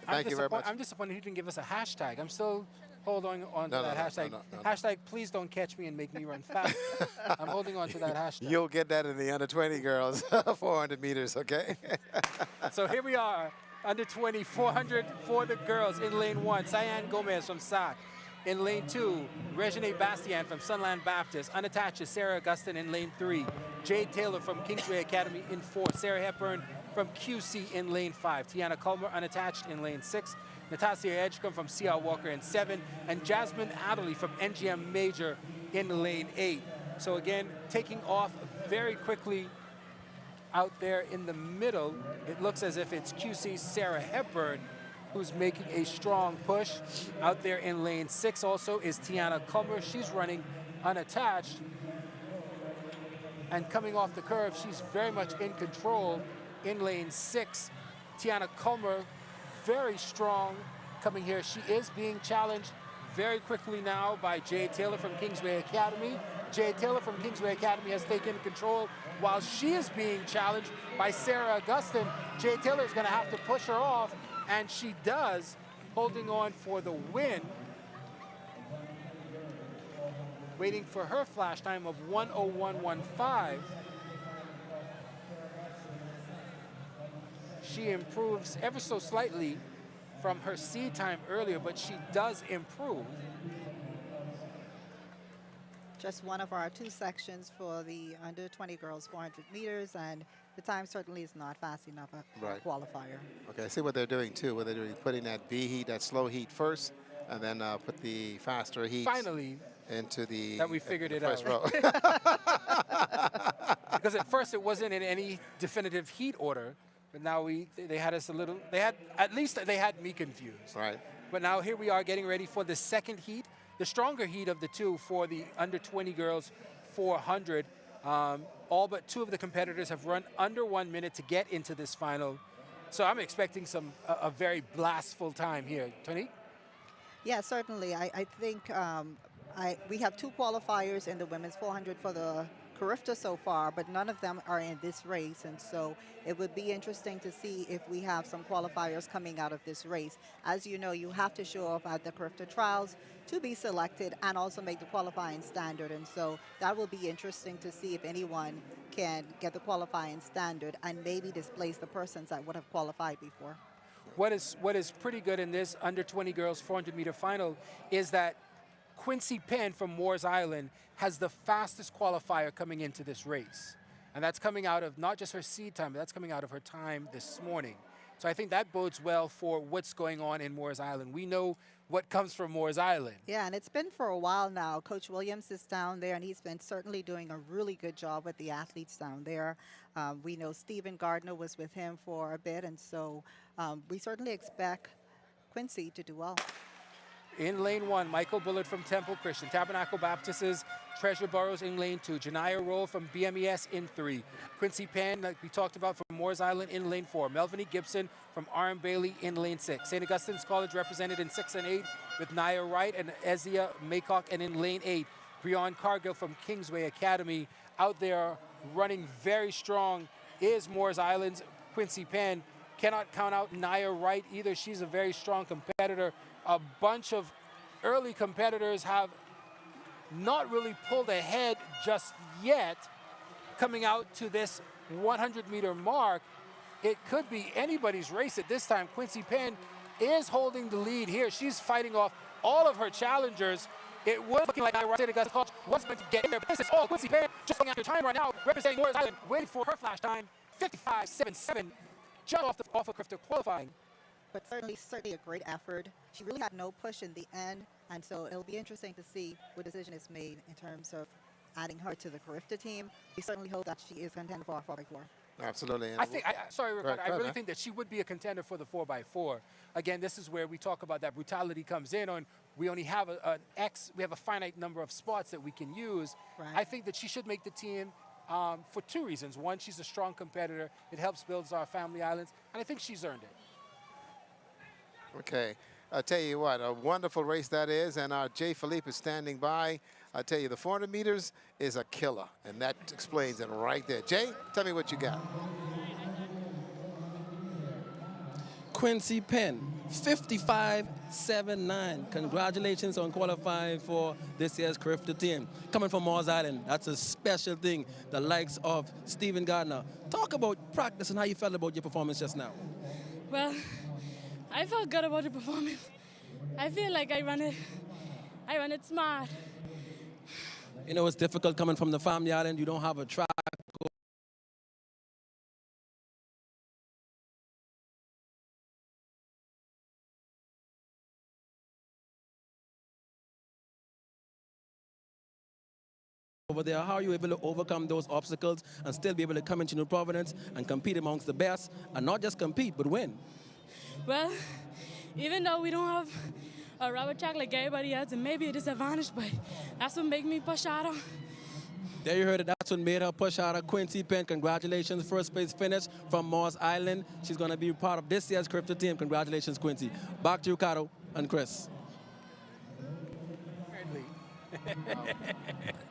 Thank you very much. I'm disappointed he didn't give us a hashtag. I'm still holding on to that hashtag. No. Hashtag, please don't catch me and make me run fast. I'm holding on to that hashtag. You'll get that in the under-20 girls 400 meters, okay? So here we are, under-20, 400 for the girls in lane 1. Cyan Gomez from SAC. In lane 2, Regine Bastien from Sunland Baptist. Unattached is Sarah Augustin in lane 3. Jade Taylor from Kingsway Academy in 4. Sarah Hepburn from QC in lane 5. Tiana Culmer unattached in lane 6. Natasha Edgecombe from C.R. Walker in 7. And Jasmine Adderley from NGM Major in lane 8. So again, taking off very quickly out there in the middle. It looks as if it's QC's Sarah Hepburn who's making a strong push. Out there in lane 6 also is Tiana Culmer. She's running unattached. And coming off the curve, she's very much in control in lane 6. Tiana Culmer, very strong coming here. She is being challenged very quickly now by Jade Taylor from Kingsway Academy. Jade Taylor from Kingsway Academy has taken control while she is being challenged by Sarah Augustin. Jade Taylor is going to have to push her off, and she does, holding on for the win. Waiting for her flash time of 1:01.15. She improves ever so slightly from her seed time earlier, but she does improve. Just one of our 2 sections for the under-20 girls 400 meters, and the time certainly is not fast enough for a qualifier. Okay, I see what they're doing too. What they're doing, putting that B heat, that slow heat first, and then put the faster heat Finally, into the that we figured it first out. row. Because at first it wasn't in any definitive heat order, but now they had us a little. At least they had me confused. Right. But now here we are getting ready for the second heat, the stronger heat of the 2 for the under-20 girls 400. All but 2 of the competitors have run under 1 minute to get into this final. So I'm expecting a very blastful time here. Tony? Yeah, certainly. I think we have 2 qualifiers in the women's 400 for the Carifta so far, but none of them are in this race, and so it would be interesting to see if we have some qualifiers coming out of this race. As you know, you have to show up at the Carifta trials to be selected and also make the qualifying standard, and so that will be interesting to see if anyone can get the qualifying standard and maybe displace the persons that would have qualified before. What is pretty good in this under-20 girls 400-meter final is that Quincy Penn from Moores Island has the fastest qualifier coming into this race. And that's coming out of not just her seed time, but that's coming out of her time this morning. So I think that bodes well for what's going on in Moores Island. We know what comes from Moores Island. Yeah, and it's been for a while now. Coach Williams is down there, and he's been certainly doing a really good job with the athletes down there. We know Stephen Gardner was with him for a bit, and so we certainly expect Quincy to do well. In lane 1, Michael Bullard from Temple Christian. Tabernacle Baptist's Treasure Burrows in lane 2. Janiyah Roll from BMES in 3. Quincy Penn, like we talked about, from Moores Island in lane 4. Melvin E. Gibson from R.M. Bailey in lane 6. St. Augustine's College represented in 6 and 8 with Nia Wright and Ezia Maycock, and in lane 8, Breon Cargill from Kingsway Academy. Out there running very strong is Moores Island's Quincy Penn. Cannot count out Nia Wright either. She's a very strong competitor. A bunch of early competitors have not really pulled ahead just yet. Coming out to this 100-meter mark, it could be anybody's race at this time. Quincy Penn is holding the lead here. She's fighting off all of her challengers. It was looking like St. Augustine's College was going to get in there, but this is all Quincy Penn just going after time right now, representing Moores Island, waiting for her flash time, 55.77, just off of Carifta qualifying. But certainly a great effort. She really had no push in the end, and so it'll be interesting to see what decision is made in terms of adding her to the Carifta team. We certainly hope that she is contender for our 4x4. Absolutely. I think, sorry, Ricardo, right, I really think that she would be a contender for the 4x4. Again, this is where we talk about that brutality comes in on. We only have we have a finite number of spots that we can use. Right. I think that she should make the team for 2 reasons. One, she's a strong competitor. It helps build our family islands, and I think she's earned it. Okay, I'll tell you what, a wonderful race that is, and our Jay Philippe is standing by. I'll tell you, the 400 meters is a killer, and that explains it right there. Jay, tell me what you got. Quincy Penn, 55.79. Congratulations on qualifying for this year's Carifta team. Coming from Moores Island, that's a special thing. The likes of Stephen Gardner. Talk about practice and how you felt about your performance just now. Well, I felt good about the performance. I feel like I run it smart. You know, it's difficult coming from the family island. You don't have a track. Over there, how are you able to overcome those obstacles and still be able to come into New Providence and compete amongst the best, and not just compete, but win? Well, even though we don't have a rubber track like everybody else, and maybe a disadvantage, but that's what makes me push harder. There you heard it. That's what made her push harder. Quincy Penn, congratulations. First place finish from Moores Island. She's going to be part of this year's Carifta team. Congratulations, Quincy. Back to you, Caro and Chris.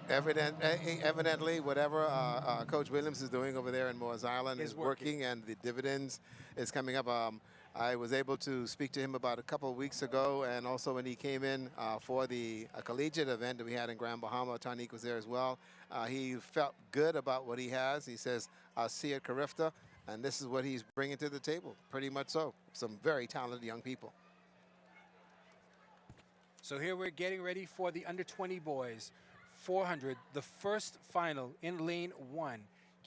Evidently, whatever Coach Williams is doing over there in Moores Island is working, and the dividends is coming up. I was able to speak to him about a couple of weeks ago, and also when he came in for the collegiate event that we had in Grand Bahama. Tanique was there as well. He felt good about what he has. He says, I'll see you at Carifta, and this is what he's bringing to the table, pretty much so. Some very talented young people. So here we're getting ready for the under-20 boys. 400, the first final in lane 1.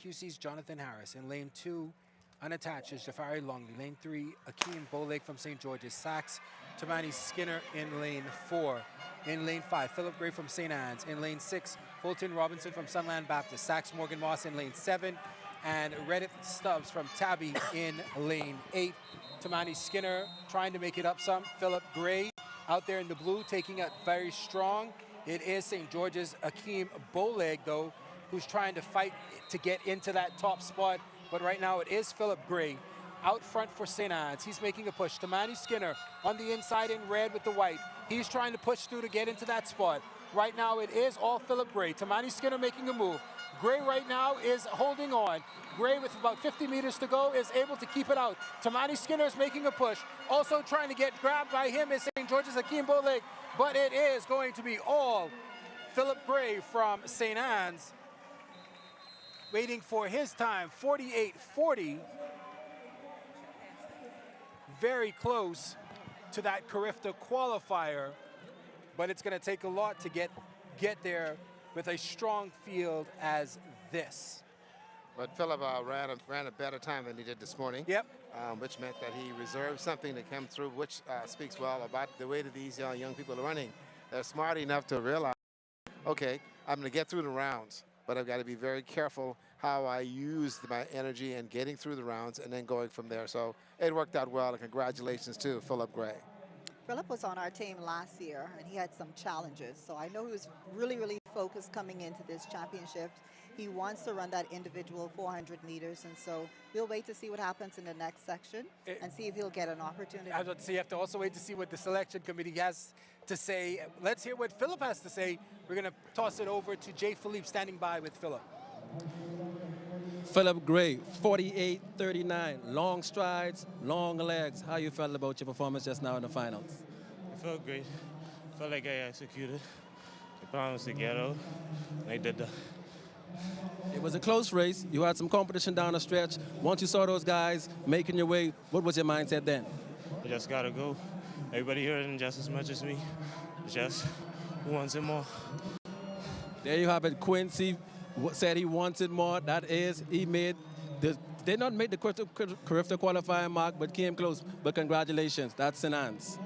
QC's Jonathan Harris. In lane 2, unattached is Jafari Longley. Lane 3, Akeem Bowleg from St. George's. Sachs Tamani Skinner in lane 4. In lane 5, Philip Gray from St. Anne's. In lane 6, Fulton Robinson from Sunland Baptist. Sachs Morgan Moss in lane 7. And Reddit Stubbs from Tabby in lane 8. Tamani Skinner trying to make it up some. Philip Gray out there in the blue, taking it very strong. It is St. George's Akeem Bowleg, though, who's trying to fight to get into that top spot. But right now it is Philip Gray out front for St. Anne's. He's making a push. Tamani Skinner on the inside in red with the white. He's trying to push through to get into that spot. Right now it is all Philip Gray. Tamani Skinner making a move. Gray right now is holding on. Gray, with about 50 meters to go, is able to keep it out. Tamani Skinner is making a push. Also trying to get grabbed by him is St. George's Akeem Bowleg, but it is going to be all Philip Gray from St. Anne's, waiting for his time, 48.40. Very close to that Carifta qualifier, but it's going to take a lot to get there with a strong field as this. But Philip ran a better time than he did this morning. Yep. which meant that he reserved something to come through, which speaks well about the way that these young people are running. They're smart enough to realize, okay, I'm going to get through the rounds, but I've got to be very careful how I use my energy in getting through the rounds and then going from there. So it worked out well, and congratulations to Philip Gray. Philip was on our team last year, and he had some challenges. So I know he was really, really focused coming into this championship. He wants to run that individual 400 meters, and so we'll wait to see what happens in the next section and see if he'll get an opportunity. I was about to say, you have to also wait to see what the selection committee has to say. Let's hear what Philip has to say. We're going to toss it over to Jay Philippe standing by with Philip. Philip Gray, 48-39, long strides, long legs. How you felt about your performance just now in the finals? I felt great. I felt like I executed the promise together. I did that. It was a close race. You had some competition down the stretch. Once you saw those guys making your way, what was your mindset then? I just gotta go. Everybody here isn't just as much as me. Just who wants it more. There you have it. Quincy said he wanted more. That is, he made did not make the Carifta qualifying mark, but came close. But congratulations, that's in hands.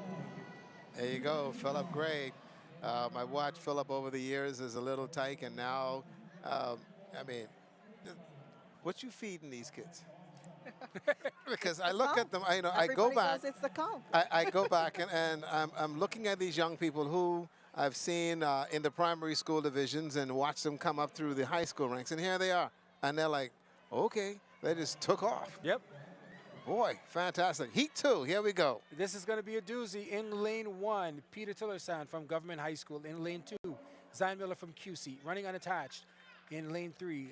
There you go, Philip Gray. I watched Philip over the years as a little tyke, and now, I mean, what you feeding these kids? Because I look at them, I go back. Everybody knows it's the comp. I go back and I'm looking at these young people who I've seen in the primary school divisions and watched them come up through the high school ranks, and here they are. And they're like, okay, they just took off. Yep. Boy, fantastic. Heat 2, here we go. This is going to be a doozy. In lane 1, Peter Tillerson from Government High School. In lane 2, Zion Miller from QC, running unattached. In lane 3,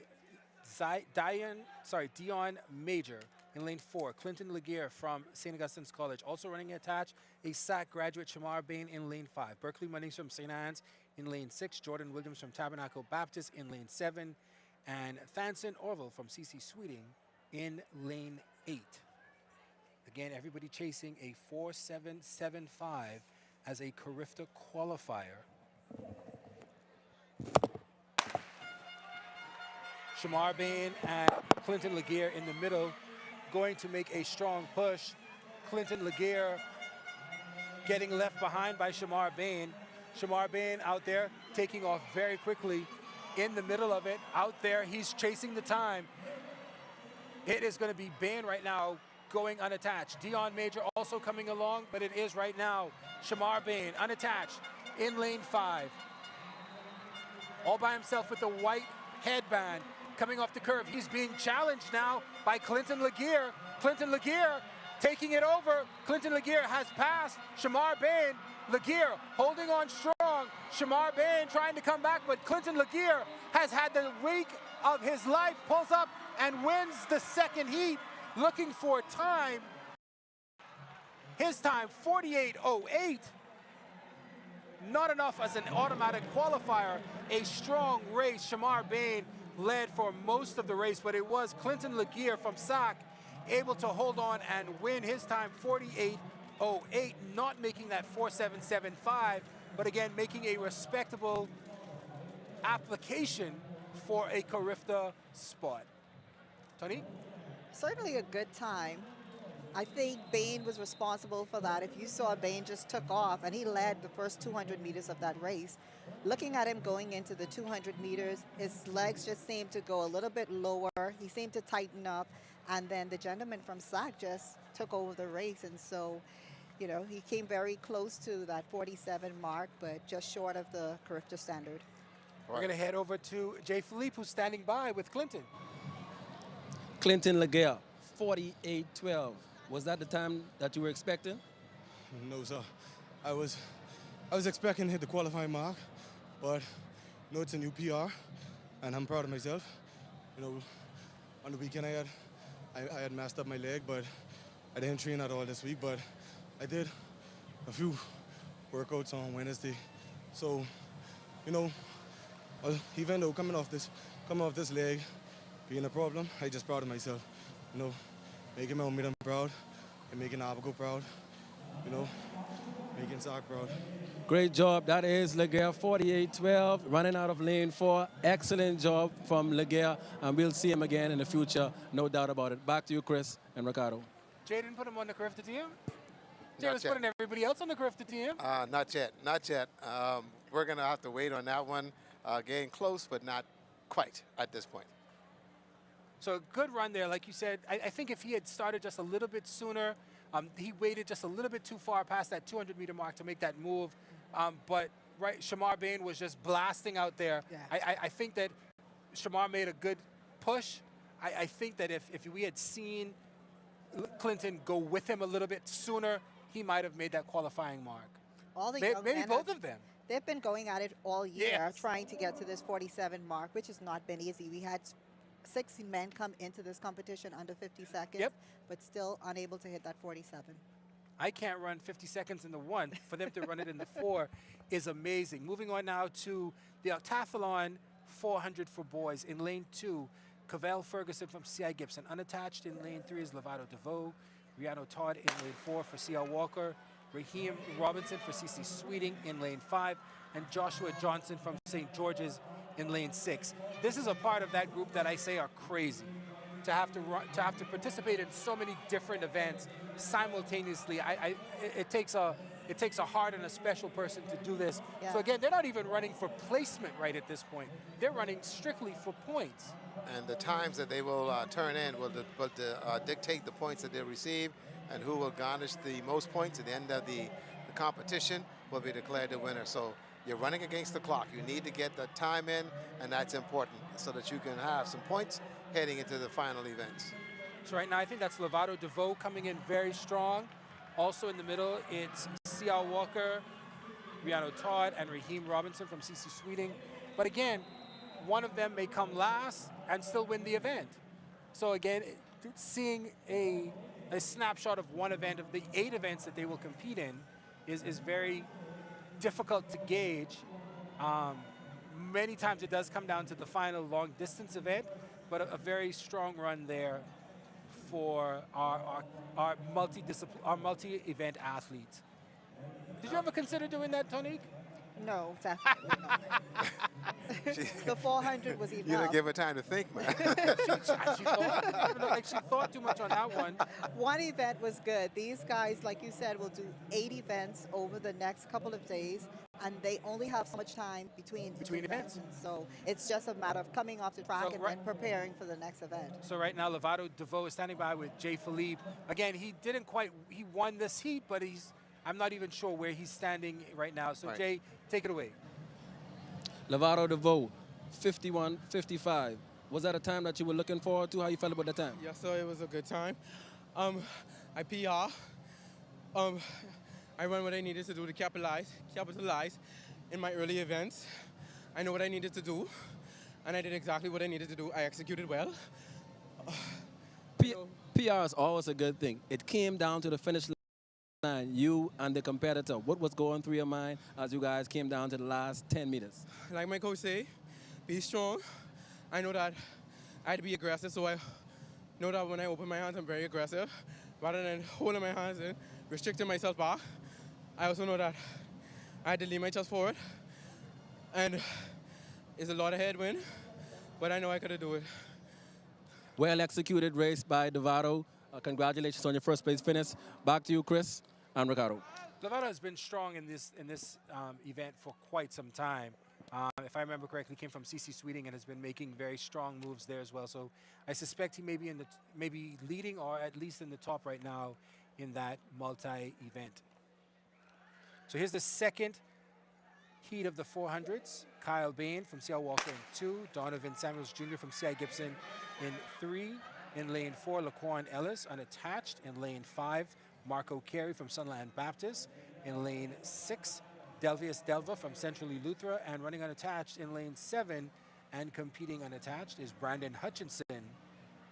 Dion Major. In lane 4, Clinton Laguerre from St. Augustine's College. Also running attached, a SAC graduate, Shamar Bain, in lane 5. Berkeley Munnings from St. Anne's in lane 6. Jordan Williams from Tabernacle Baptist in lane 7. And Thanson Orville from CC Sweeting in lane 8. Again, everybody chasing a 4.775 as a Carifta qualifier. Shamar Bain and Clinton Laguerre in the middle, going to make a strong push. Clinton Laguerre getting left behind by Shamar Bain. Shamar Bain out there taking off very quickly in the middle of it. Out there, he's chasing the time. It is going to be Bain right now going unattached. Dion Major also coming along, but it is right now Shamar Bain unattached in lane 5. All by himself with the white headband coming off the curve. He's being challenged now by Clinton Laguerre. Clinton Laguerre taking it over. Clinton Laguerre has passed Shamar Bain. Laguerre holding on strong. Shamar Bain trying to come back, but Clinton Laguerre has had the week of his life, pulls up and wins the second heat, looking for time. His time, 48.08. Not enough as an automatic qualifier. A strong race. Shamar Bain led for most of the race, but it was Clinton Laguerre from SAC able to hold on and win. His time, 48.08, not making that 4.775, but again, making a respectable application for a Carifta spot. Tony? Certainly a good time. I think Bain was responsible for that. If you saw, Bain just took off, and he led the first 200 meters of that race. Looking at him going into the 200 meters, his legs just seemed to go a little bit lower. He seemed to tighten up, and then the gentleman from SAC just took over the race. And so, you know, he came very close to that 47 mark, but just short of the Carifta standard. We're going to head over to Jay Philippe, who's standing by with Clinton. Clinton Laguerre, 48.12. Was that the time that you were expecting? No, sir. I was expecting to hit the qualifying mark, but you know, it's a new PR, and I'm proud of myself. You know, on the weekend I had messed up my leg, but I didn't train at all this week, but I did a few workouts on Wednesday. So, you know, even though coming off this leg being a problem, I just proud of myself. You know, making my own proud and making Abaco proud. You know, making SAC proud. Great job. That is Laguerre, 48.12, running out of lane 4. Excellent job from Laguerre, and we'll see him again in the future, no doubt about it. Back to you, Chris and Ricardo. Jay didn't put him on the Carifta team? Jay Not was yet. putting everybody else on the Carifta team. Not yet, not yet. We're going to have to wait on that one. Getting close, but not quite at this point. So a good run there, like you said. I think if he had started just a little bit sooner, he waited just a little bit too far past that 200-meter mark to make that move. But right, Shamar Bain was just blasting out there. Yeah. I think that Shamar made a good push. I think that if we had seen Clinton go with him a little bit sooner, he might have made that qualifying mark. All the young Maybe men both of them. They've been going at it all year, Yes. trying to get to this 47 mark, which has not been easy. We had 6 men come into this competition under 50 seconds, but still unable to hit that 47. I can't run 50 seconds in the 1. For them to run it in the 4 is amazing. Moving on now to the Octathlon 400 for boys. In lane 2, Cavell Ferguson from C.I. Gibson. Unattached in lane 3 is Lovato DeVoe. Rihanna Todd in lane 4 for C.L. Walker. Raheem Robinson for C.C. Sweeting in lane 5. And Joshua Johnson from St. George's in lane 6. This is a part of that group that I say are crazy. To have to participate in so many different events simultaneously, it takes a heart and a special person to do this. Yeah. So again, they're not even running for placement right at this point. They're running strictly for points. And the times that they will turn in will dictate the points that they receive, and who will garnish the most points at the end of the competition will be declared the winner. So you're running against the clock. You need to get the time in, and that's important so that you can have some points heading into the final events. So right now, I think that's Lovato DeVoe coming in very strong. Also in the middle, it's C.L. Walker, Rihanna Todd, and Raheem Robinson from C.C. Sweeting. But again, one of them may come last and still win the event. So again, seeing a snapshot of one event of the 8 events that they will compete in is very difficult to gauge. Many times it does come down to the final long distance event, but a very strong run there for our multi-event athletes. Did you ever consider doing that, Tonique? No, definitely not. The 400 was enough. You didn't give her time to think, man. She thought too much on that one. One event was good. These guys, like you said, will do 8 events over the next couple of days, and they only have so much time between events. So it's just a matter of coming off the track and then preparing for the next event. So right now, Lovato DeVoe is standing by with Jay Philippe. Again, he won this heat, but I'm not even sure where he's standing right now. So Jay, take it away. Lovato DeVoe, 51:55. Was that a time that you were looking forward to? How you felt about that time? Yes, sir, it was a good time. I PR. I ran what I needed to do to capitalize in my early events. I know what I needed to do, and I did exactly what I needed to do. I executed well. PR is always a good thing. It came down to the finish line, you and the competitor. What was going through your mind as you guys came down to the last 10 meters? Like my coach say, be strong. I know that I had to be aggressive, so I know that when I open my hands, I'm very aggressive. Rather than holding my hands and restricting myself back, I also know that I had to lean my chest forward. And it's a lot of headwind, but I know I could do it. Well executed race by Lovato. Congratulations on your first place finish. Back to you, Chris and Ricardo. Lovato has been strong in this event for quite some time. If I remember correctly, came from C.C. Sweeting and has been making very strong moves there as well. So I suspect he may be maybe leading or at least in the top right now in that multi-event. So here's the second heat of the 400s. Kyle Bain from C.L. Walker in 2. Donovan Samuels Jr. from C.I. Gibson in 3. In lane 4, Laquan Ellis unattached. In lane 5, Marco Carey from Sunland Baptist. In lane 6, Delvius Delva from Central Eleuthera. And running unattached in lane 7 and competing unattached is Brandon Hutchinson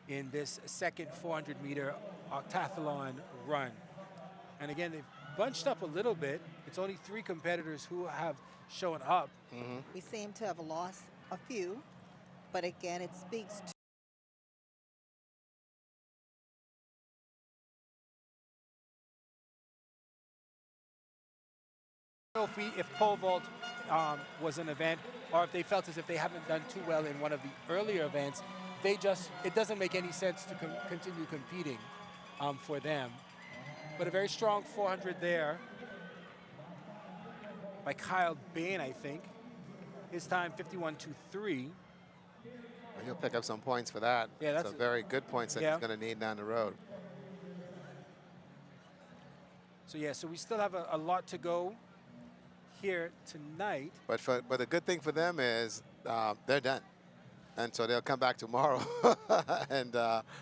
in this second 400-meter octathlon run. And again, they've bunched up a little bit. It's only 3 competitors who have shown up. We seem to have lost a few, but again, it speaks to if pole vault was an event, or if they felt as if they haven't done too well in one of the earlier events, it doesn't make any sense to continue competing. for them. But a very strong 400 there by Kyle Bain, I think. His time 51.23. He'll pick up some points for that. Yeah, that's some very good points that he's going to need down the road. So yeah, so we still have a lot to go here tonight. But the good thing for them is they're done. And so they'll come back tomorrow and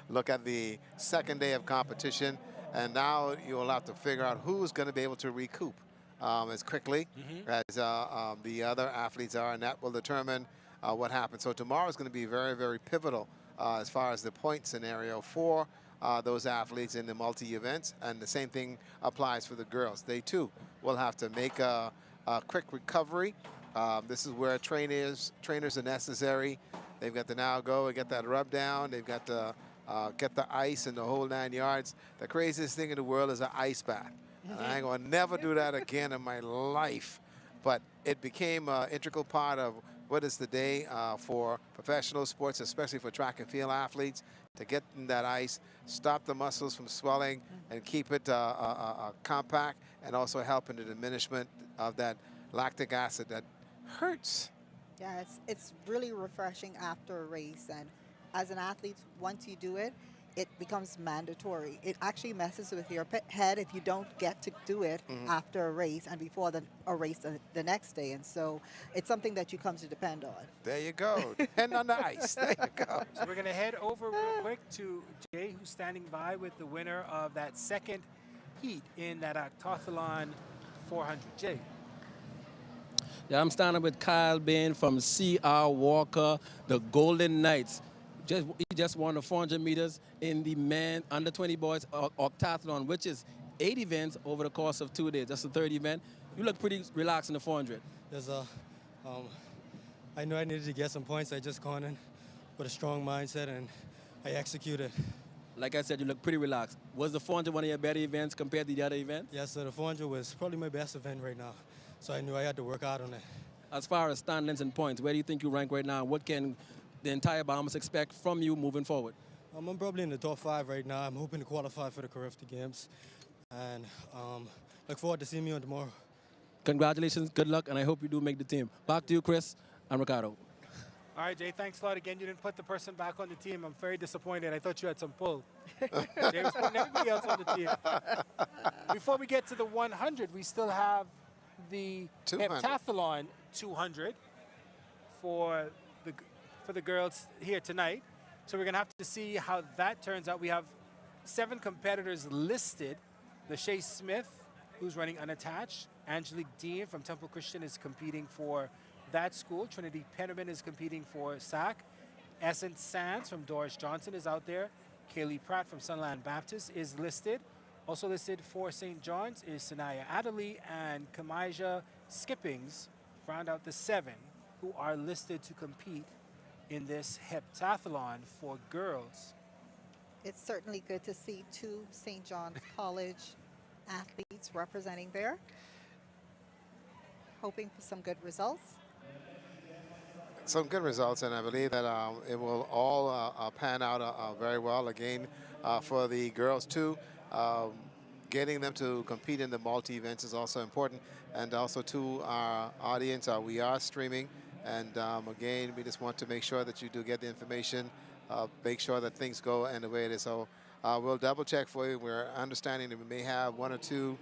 look at the second day of competition. And now you'll have to figure out who's going to be able to recoup as quickly as the other athletes are, and that will determine what happens. So tomorrow is going to be very, very pivotal as far as the point scenario for those athletes in the multi-events, and the same thing applies for the girls. They too will have to make a quick recovery. This is where trainers are necessary. They've got to now go and get that rub down. They've got to get the ice and the whole 9 yards. The craziest thing in the world is an ice bath. And I ain't gonna never do that again in my life. But it became an integral part of what is the day for professional sports, especially for track and field athletes, to get in that ice, stop the muscles from swelling, and keep it compact, and also help in the diminishment of that lactic acid that hurts. Yeah, it's really refreshing after a race, and as an athlete, once you do it, it becomes mandatory. It actually messes with your head if you don't get to do it after a race and before a race the next day. And so it's something that you come to depend on. There you go. Depend on the ice. There you go. So we're going to head over real quick to Jay, who's standing by with the winner of that second heat in that octathlon 400. Jay. Yeah, I'm standing with Kyle Bain from C.R. Walker, the Golden Knights. He just won the 400 meters in the men under 20 boys octathlon, which is 8 events over the course of 2 days. That's the third event. You look pretty relaxed in the 400. I knew I needed to get some points. I just gone in with a strong mindset, and I executed. Like I said, you look pretty relaxed. Was the 400 one of your better events compared to the other events? Yes, so the 400 was probably my best event right now. So I knew I had to work hard on it. As far as standings and points, where do you think you rank right now? What can the entire Bahamas expect from you moving forward? I'm probably in the top 5 right now. I'm hoping to qualify for the Carifta Games. And look forward to seeing you on tomorrow. Congratulations, good luck, and I hope you do make the team. Back to you, Chris and Ricardo. All right, Jay, thanks a lot again. You didn't put the person back on the team. I'm very disappointed. I thought you had some pull. Jay was putting everybody else on the team. Before we get to the 100, we still have the heptathlon 200 for the girls here tonight. So we're going to have to see how that turns out. We have 7 competitors listed. Lachey Smith, who's running unattached. Angelique Dean from Temple Christian is competing for that school. Trinity Pennerman is competing for SAC. Essence Sands from Doris Johnson is out there. Kaylee Pratt from Sunland Baptist is listed. Also listed for St. John's is Sanaya Adderley and Kamijah Skippings round out the 7 who are listed to compete in this heptathlon for girls. It's certainly good to see 2 St. John's College athletes representing there. Hoping for some good results. Some good results, and I believe that it will all pan out very well again for the girls too. Getting them to compete in the multi-events is also important, and also to our audience, we are streaming, and again, we just want to make sure that you do get the information, make sure that things go in the way it is. So we'll double check for you. We're understanding that we may have 1 or 2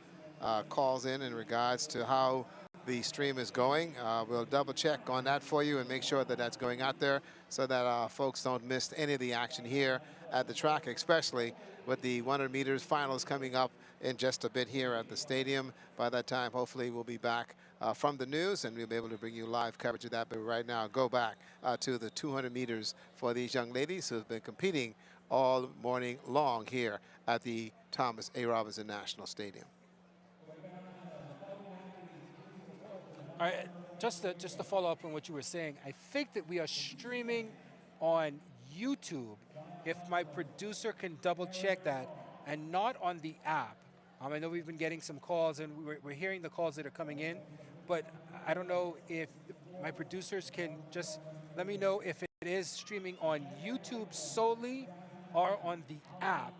calls in regards to how the stream is going. We'll double check on that for you and make sure that that's going out there so that folks don't miss any of the action here at the track, especially with the 100 meters finals coming up in just a bit here at the stadium. By that time, hopefully we'll be back from the news and we'll be able to bring you live coverage of that. But right now, go back to the 200 meters for these young ladies who have been competing all morning long here at the Thomas A. Robinson National Stadium. All right, just to follow up on what you were saying, I think that we are streaming on YouTube. If my producer can double check that, and not on the app. I know we've been getting some calls, and we're hearing the calls that are coming in, but I don't know if my producers can just let me know if it is streaming on YouTube solely or on the app.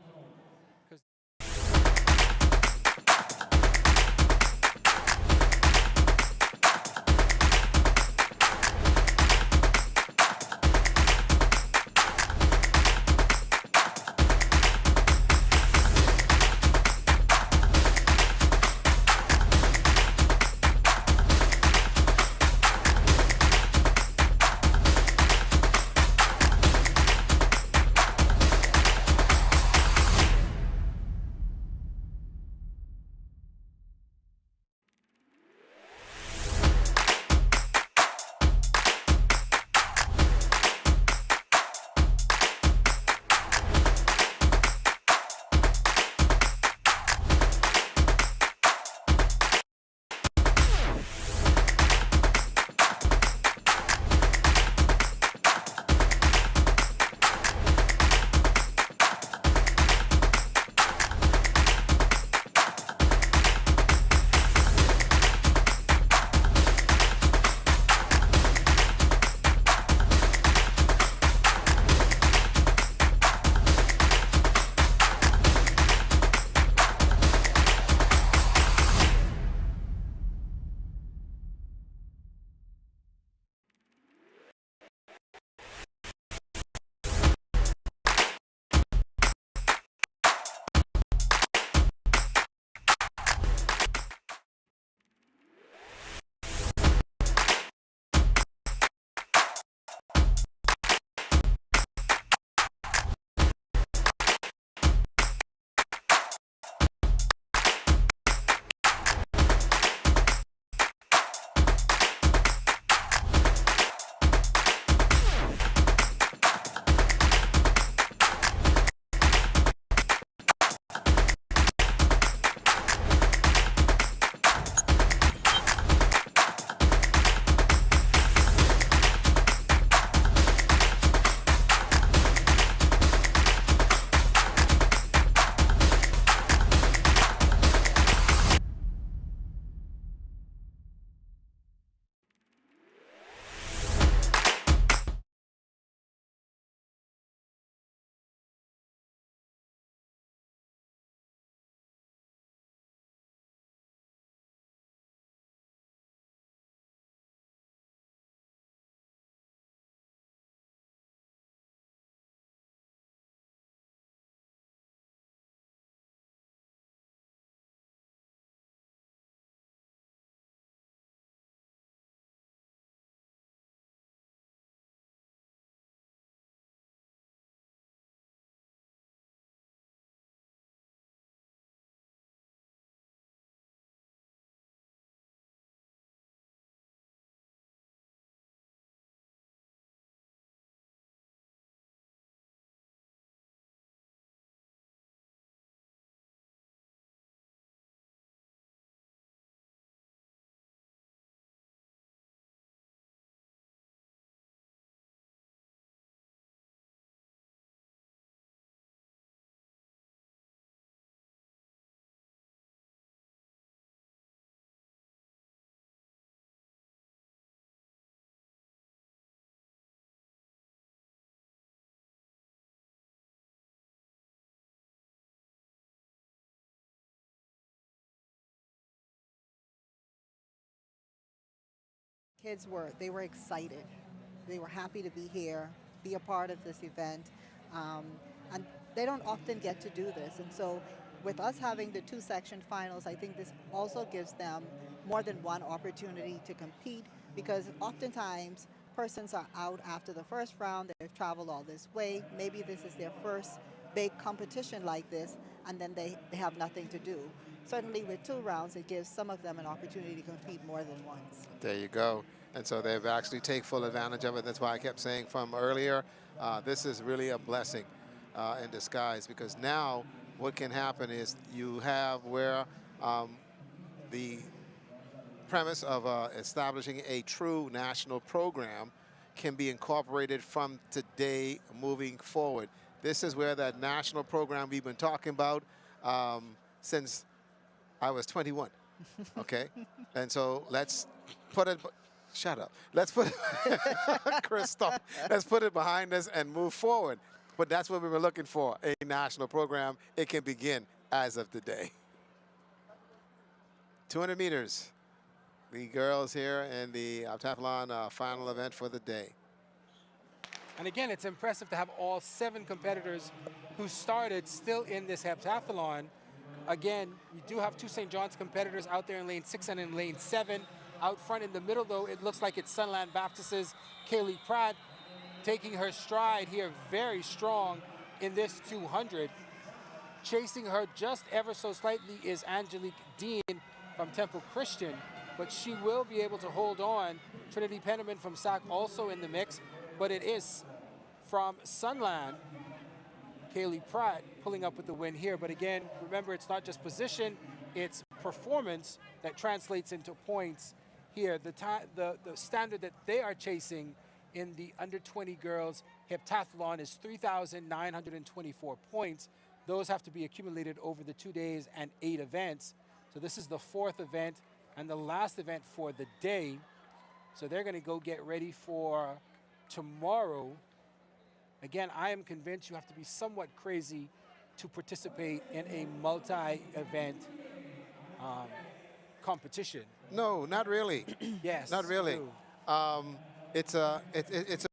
Kids were excited. They were happy to be here, be a part of this event. And they don't often get to do this. And so with us having the two section finals, I think this also gives them more than one opportunity to compete, because oftentimes persons are out after the first round, they've traveled all this way, maybe this is their first big competition like this, and then they have nothing to do. Certainly with 2 rounds, it gives some of them an opportunity to compete more than once. There you go. And so they've actually take full advantage of it. That's why I kept saying from earlier, this is really a blessing in disguise, because now what can happen is you have where the premise of establishing a true national program can be incorporated from today moving forward. This is where that national program we've been talking about since I was 21, okay? And so let's put it, shut up. Let's put it, Chris, stop. Let's put it behind us and move forward. But that's what we were looking for, a national program. It can begin as of today. 200 meters. The girls here in the heptathlon final event for the day. And again, it's impressive to have all 7 competitors who started still in this heptathlon. Again, we do have 2 St. John's competitors out there in lane 6 and in lane 7. Out front in the middle, though, it looks like it's Sunland Baptist's Kaylee Pratt taking her stride here very strong in this 200. Chasing her just ever so slightly is Angelique Dean from Temple Christian, but she will be able to hold on. Trinity Penniman from SAC also in the mix, but it is from Sunland, Kaylee Pratt pulling up with the win here. But again, remember, it's not just position, it's performance that translates into points here. The standard that they are chasing in the under 20 girls heptathlon is 3,924 points. Those have to be accumulated over the 2 days and 8 events. So this is the 4th event and the last event for the day. So they're going to go get ready for tomorrow. Again, I am convinced you have to be somewhat crazy to participate in a multi-event competition. No, not really. Yes. Not really. It's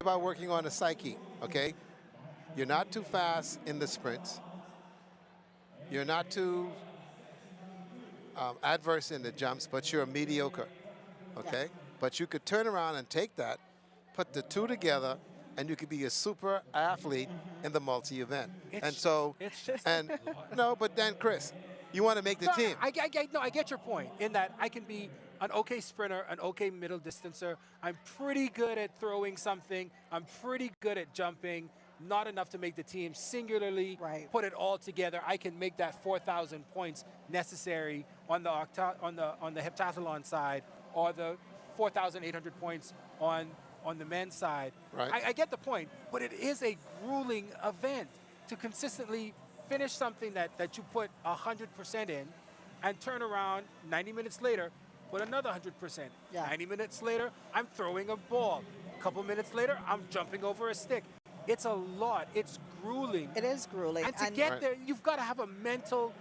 about working on the psyche, okay? You're not too fast in the sprints. You're not too adverse in the jumps, but you're mediocre, okay? Yeah. But you could turn around and take that, put the 2 together, and you could be a super athlete in the multi-event. And so, no, but then Chris, you want to make the team. I get your point in that I can be an okay sprinter, an okay middle distancer. I'm pretty good at throwing something. I'm pretty good at jumping. Not enough to make the team singularly. Right. Put it all together. I can make that 4,000 points necessary on the heptathlon side, or the 4,800 points on the men's side. Right. I get the point, but it is a grueling event to consistently finish something that you put 100% in and turn around 90 minutes later, put another 100%. Yeah. 90 minutes later, I'm throwing a ball. A couple minutes later, I'm jumping over a stick. It's a lot. It's grueling. It is grueling. And to get there, you've got to have a mental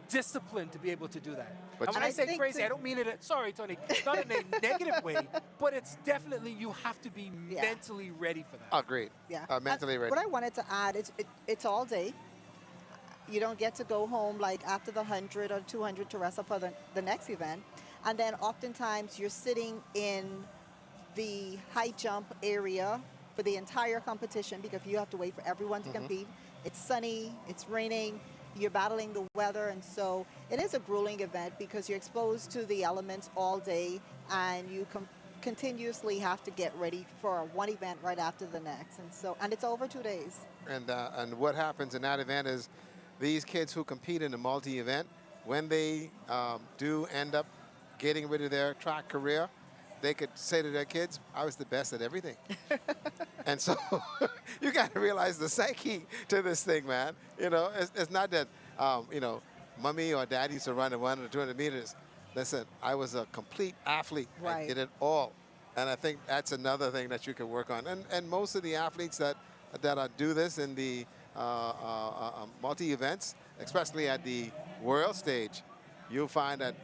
discipline to be able to do that. But and when I say crazy, I don't mean it, sorry, Tony, not in a negative way, but it's definitely, you have to be mentally ready for that. Agreed. Yeah. Mentally ready. What I wanted to add, it's all day. You don't get to go home like after the 100 or 200 to rest up for the next event. And then oftentimes you're sitting in the high jump area for the entire competition, because you have to wait for everyone to compete. It's sunny, it's raining, you're battling the weather, and so it is a grueling event because you're exposed to the elements all day, and you continuously have to get ready for one event right after the next, and it's over 2 days. And what happens in that event is these kids who compete in the multi-event, when they do end up getting rid of their track career, they could say to their kids, I was the best at everything. And so you got to realize the psyche to this thing, man. You know, it's not that, you know, mommy or daddy used to run 100 or 200 meters. Listen, I was a complete athlete. Right. I did it all. And I think that's another thing that you can work on. And most of the athletes that do this in the multi-events, especially at the world stage, you'll find that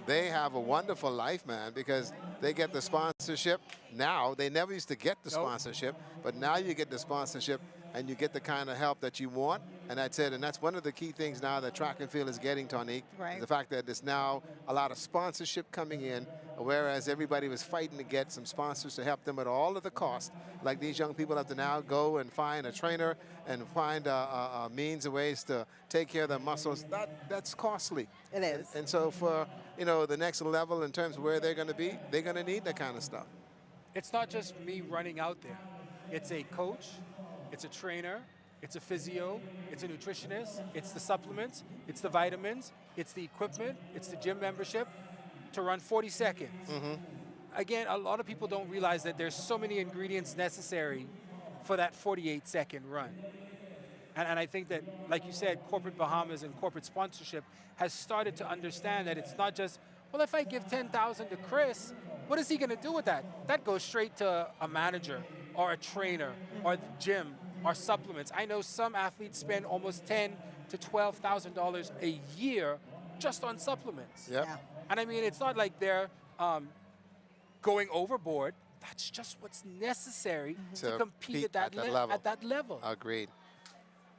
they have a wonderful life, man, because they get the sponsorship now. They never used to get the sponsorship, but now you get the sponsorship and you get the kind of help that you want, and that's it. And that's one of the key things now that track and field is getting, Tonique, Right. the fact that there's now a lot of sponsorship coming in, whereas everybody was fighting to get some sponsors to help them at all of the cost. Like these young people have to now go and find a trainer and find a means and ways to take care of their muscles. That's costly. It is. And so for, you know, the next level in terms of where they're going to be, they're going to need that kind of stuff. It's not just me running out there. It's a coach, it's a trainer, it's a physio, it's a nutritionist, it's the supplements, it's the vitamins, it's the equipment, it's the gym membership to run 40 seconds. Again, a lot of people don't realize that there's so many ingredients necessary for that 48-second run. And I think that, like you said, corporate Bahamas and corporate sponsorship has started to understand that it's not just, well, if I give 10,000 to Chris, what is he going to do with that? That goes straight to a manager or a trainer or the gym or supplements. I know some athletes spend almost $10,000 to $12,000 a year just on supplements. Yep. And I mean, it's not like they're going overboard. That's just what's necessary to compete at that level. Agreed.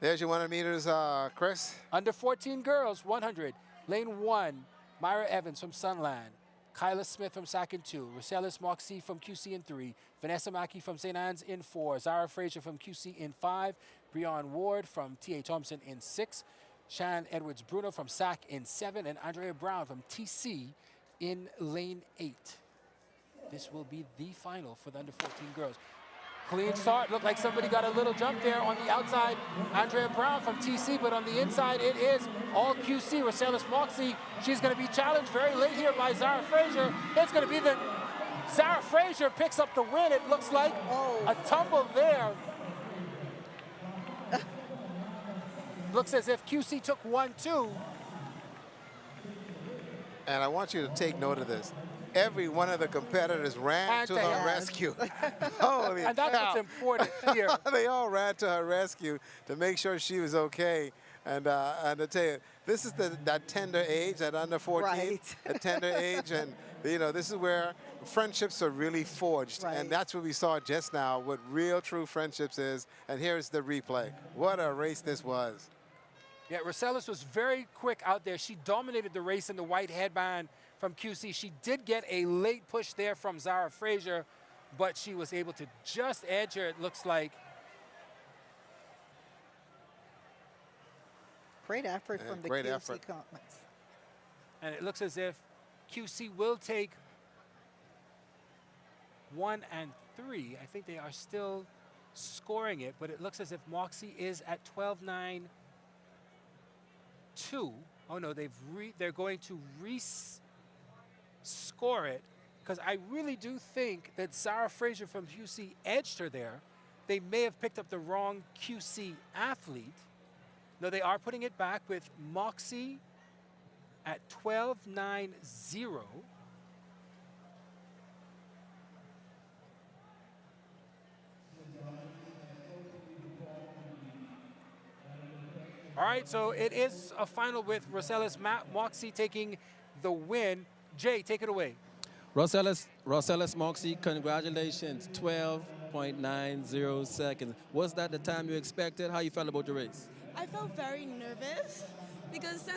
There's your 100 meters, Chris. Under 14 girls, 100. Lane 1, Myra Evans from Sunland. Kyla Smith from Sac in 2. Rosellis Moxie from QC in 3. Vanessa Mackey from St. Anne's in 4. Zara Frazier from QC in 5. Breon Ward from T.A. Thompson in 6. Shannon Edwards Bruno from Sac in 7. And Andrea Brown from TC in lane 8. This will be the final for the under 14 girls. Clean start. Looked like somebody got a little jump there on the outside. Andrea Brown from TC, but on the inside it is all QC. Rosellis Moxie, she's going to be challenged very late here by Zara Frazier. It's going to be Zara Frazier picks up the win. It looks like a tumble there. Looks as if QC took 1-2. And I want you to take note of this. Every one of the competitors ran to her rescue. Holy and that's cow. what's important here. They all ran to her rescue to make sure she was okay. And to tell you, this is that tender age, that under 14, that tender age. And, you know, this is where friendships are really forged. And that's what we saw just now, what real, true friendships is. And here's the replay. What a race this was. Yeah, Rosellis was very quick out there. She dominated the race in the white headband from QC. She did get a late push there from Zara Frazier, but she was able to just edge her, it looks like. Great effort from the QC comments. And it looks as if QC will take 1 and 3. I think they are still scoring it, but it looks as if Moxie is at 12-9-2. Oh no, they're going to score it, because I really do think that Zara Frazier from QC edged her there. They may have picked up the wrong QC athlete. No, they are putting it back with Moxie at 12-9-0. All right, so it is a final with Rosellis Moxie taking the win. Jay, take it away. Rosellis Moxie, congratulations, 12.90 seconds. Was that the time you expected? How you felt about the race? I felt very nervous because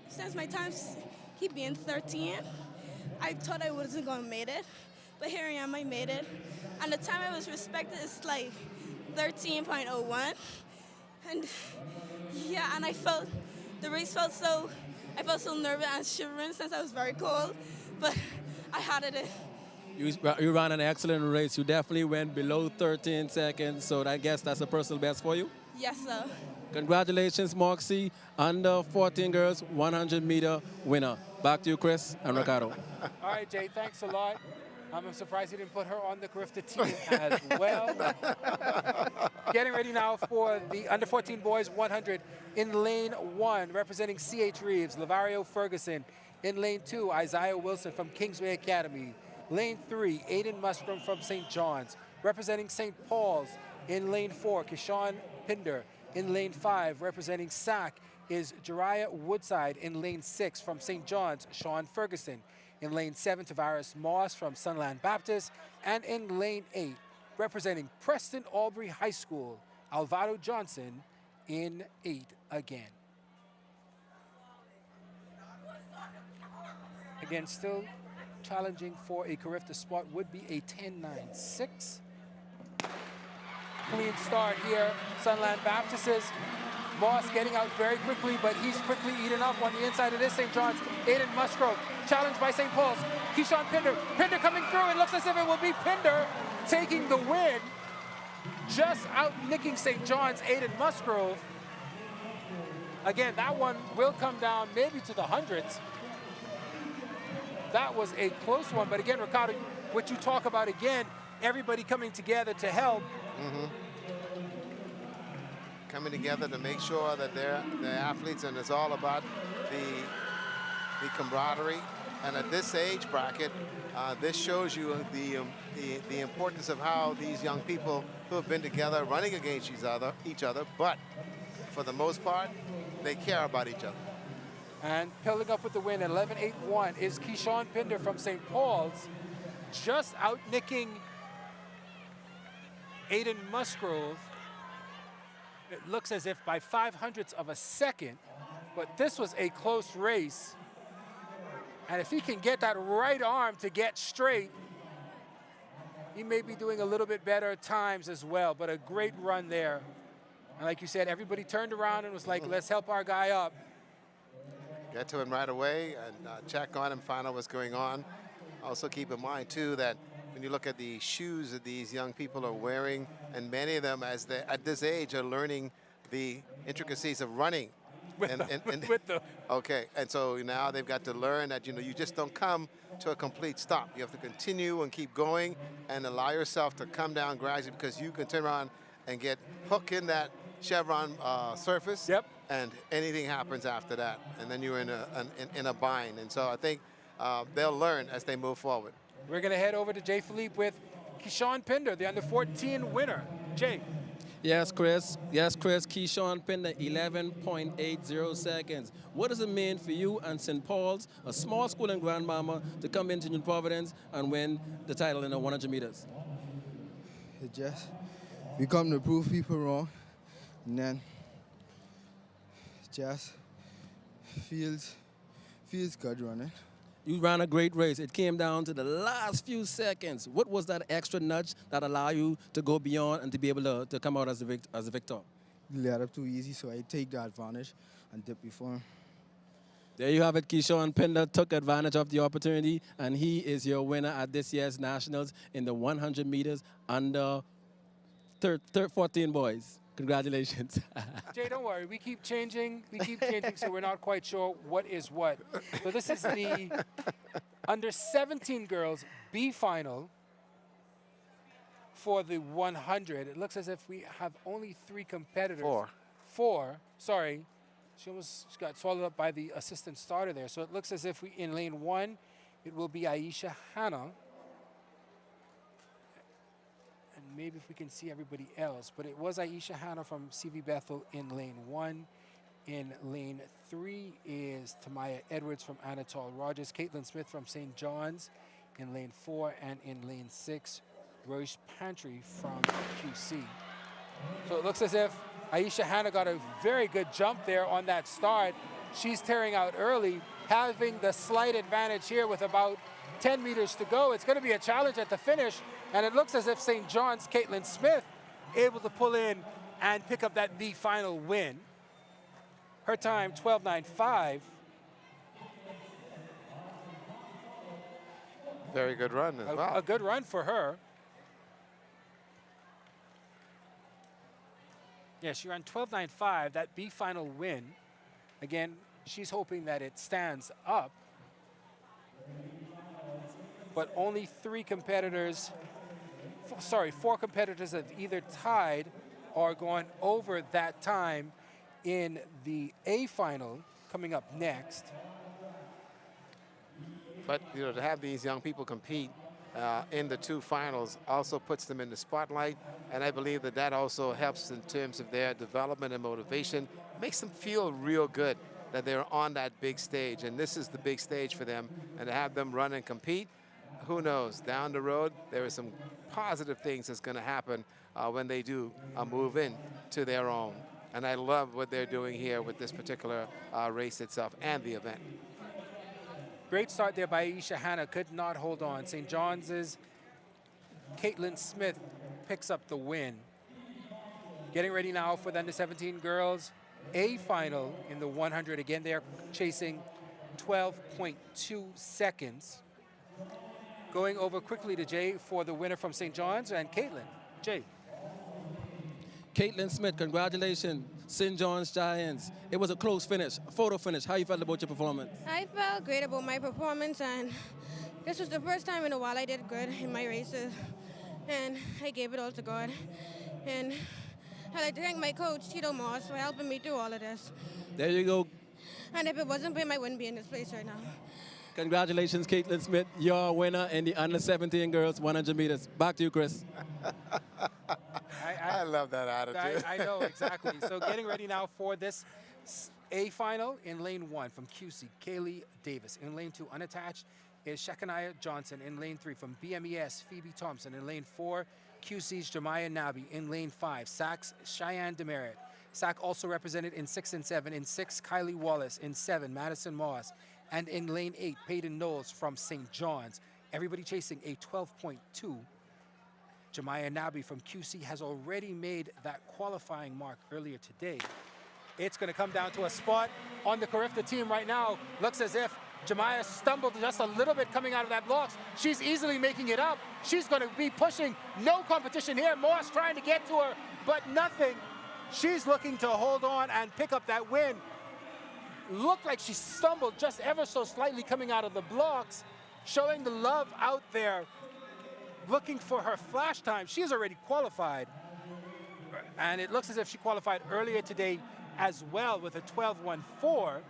since my times keep being 13, I thought I wasn't gonna make it, but here I am, I made it. And the time I was respected is like 13.01, and yeah, and I felt I felt so nervous and shivering since I was very cold, but I had it. You ran an excellent race. You definitely went below 13 seconds, so I guess that's a personal best for you? Yes, sir. Congratulations, Moxie, under 14 girls, 100-meter winner. Back to you, Chris and Ricardo. All right, Jay, thanks a lot. I'm surprised you didn't put her on the Carifta team as well. Getting ready now for the under 14 boys 100 in lane 1, representing C.H. Reeves, Lavario Ferguson. In lane 2, Isaiah Wilson from Kingsway Academy. Lane 3, Aiden Mustrom from St. John's. Representing St. Paul's. In lane 4, Kishan Pinder. In lane 5, representing SAC, is Jariah Woodside. In lane 6 from St. John's, Sean Ferguson. In lane 7, Tavares Moss from Sunland Baptist. And in lane 8, representing Preston Albury High School, Alvaro Johnson in 8 again. Again, still challenging for a Carifta spot would be a 10-9-6. Clean start here. Sunland Baptist's Moss getting out very quickly, but he's quickly eaten up on the inside of this St. John's. Aiden Musgrove challenged by St. Paul's. Keyshawn Pinder. Pinder coming through. It looks as if it will be Pinder taking the win. Just out nicking St. John's, Aiden Musgrove. Again, that one will come down maybe to the hundreds. That was a close one, but again, Ricardo, what you talk about again, everybody coming together to help. Coming together to make sure that they're athletes, and it's all about the camaraderie. And at this age bracket, this shows you the importance of how these young people who have been together running against each other, but for the most part, they care about each other. And pulling up with the win at 11-8-1 is Keyshawn Pinder from St. Paul's, just out nicking Aiden Musgrove. It looks as if by 0.05 of a second, but this was a close race. And if he can get that right arm to get straight, he may be doing a little bit better at times as well, but a great run there. And like you said, everybody turned around and was like, let's help our guy up. Get to him right away and check on him, find out what's going on. Also keep in mind, too, that when you look at the shoes that these young people are wearing, and many of them, as they at this age, are learning the intricacies of running. Okay, and so now they've got to learn that, you just don't come to a complete stop. You have to continue and keep going and allow yourself to come down gradually, because you can turn around and get hooked in that chevron surface. Yep. And anything happens after that, and then you're in a bind. And so I think they'll learn as they move forward. We're going to head over to Jay Philippe with Keyshawn Pinder, the under-14 winner. Jay. Yes, Chris. Yes, Chris. Keyshawn Pinder, 11.80 seconds. What does it mean for you and St. Paul's, a small school in Grand Bahama, to come into New Providence and win the title in the 100 meters? It just, we come to prove people wrong, and then just feels good running. You ran a great race. It came down to the last few seconds. What was that extra nudge that allowed you to go beyond and to be able to come out as a victor? He led up too easy, so I take the advantage and dip before him. There you have it. Keyshawn Pinder took advantage of the opportunity, and he is your winner at this year's Nationals in the 100 meters under 14 boys. Congratulations. Jay, don't worry. We keep changing. So we're not quite sure what is what. So this is the under 17 girls B final for the 100. It looks as if we have only 3 competitors. Four. Sorry. She almost got swallowed up by the assistant starter there. So it looks as if in lane 1, it will be Aisha Hanna. Maybe if we can see everybody else, but it was Aisha Hanna from CV Bethel in lane 1. In lane 3 is Tamaya Edwards from Anatole Rogers, Caitlin Smith from St. John's in lane 4, and in lane 6, Royce Pantry from QC. So it looks as if Aisha Hanna got a very good jump there on that start. She's tearing out early, having the slight advantage here with about 10 meters to go. It's going to be a challenge at the finish, and it looks as if St. John's Caitlin Smith able to pull in and pick up that B final win. Her time, 12.95. Very good run as well. A good run for her. Yeah, she ran 12.95, that B final win. Again, she's hoping that it stands up. But only 4 competitors have either tied or gone over that time in the A final coming up next. But to have these young people compete in the two finals also puts them in the spotlight, and I believe that that also helps in terms of their development and motivation, makes them feel real good that they're on that big stage, and this is the big stage for them, and to have them run and compete, who knows, down the road there are some positive things that's going to happen when they do move in to their own. And I love what they're doing here with this particular race itself and the event. Great start there by Aisha Hanna, could not hold on. St. John's' Caitlin Smith picks up the win. Getting ready now for the under-17 girls A final in the 100. Again, they're chasing 12.2 seconds. Going over quickly to Jay for the winner from St. John's and Caitlin. Jay. Caitlin Smith, congratulations, St. John's Giants. It was a close finish, a photo finish. How you felt about your performance? I felt great about my performance, and this was the first time in a while I did good in my races, and I gave it all to God. And I'd like to thank my coach, Tito Moss, for helping me through all of this. There you go. And if it wasn't for him, I wouldn't be in this place right now. Congratulations, Caitlin Smith. You're a winner in the under-17 girls 100 meters. Back to you, Chris. I love that attitude. I know, exactly. So getting ready now for this A final in lane 1 from QC, Kaylee Davis. In lane 2, unattached, is Shekaniah Johnson. In lane 3, from BMES, Phoebe Thompson. In lane 4, QC's Jemiah Nabi. In lane 5, SAC's Cheyenne Demerit. SAC also represented in 6 and 7. In 6, Kylie Wallace. In 7, Madison Moss. And in lane 8, Peyton Knowles from St. John's. Everybody chasing a 12.2. Jemiah Nabi from QC has already made that qualifying mark earlier today. It's going to come down to a spot on the Carifta team right now. Looks as if Jemiah stumbled just a little bit coming out of that blocks. She's easily making it up. She's going to be pushing. No competition here. Moss trying to get to her, but nothing. She's looking to hold on and pick up that win. Looked like she stumbled just ever so slightly coming out of the blocks, showing the love out there, looking for her flash time. She's already qualified, and it looks as if she qualified earlier today as well with a 12.14.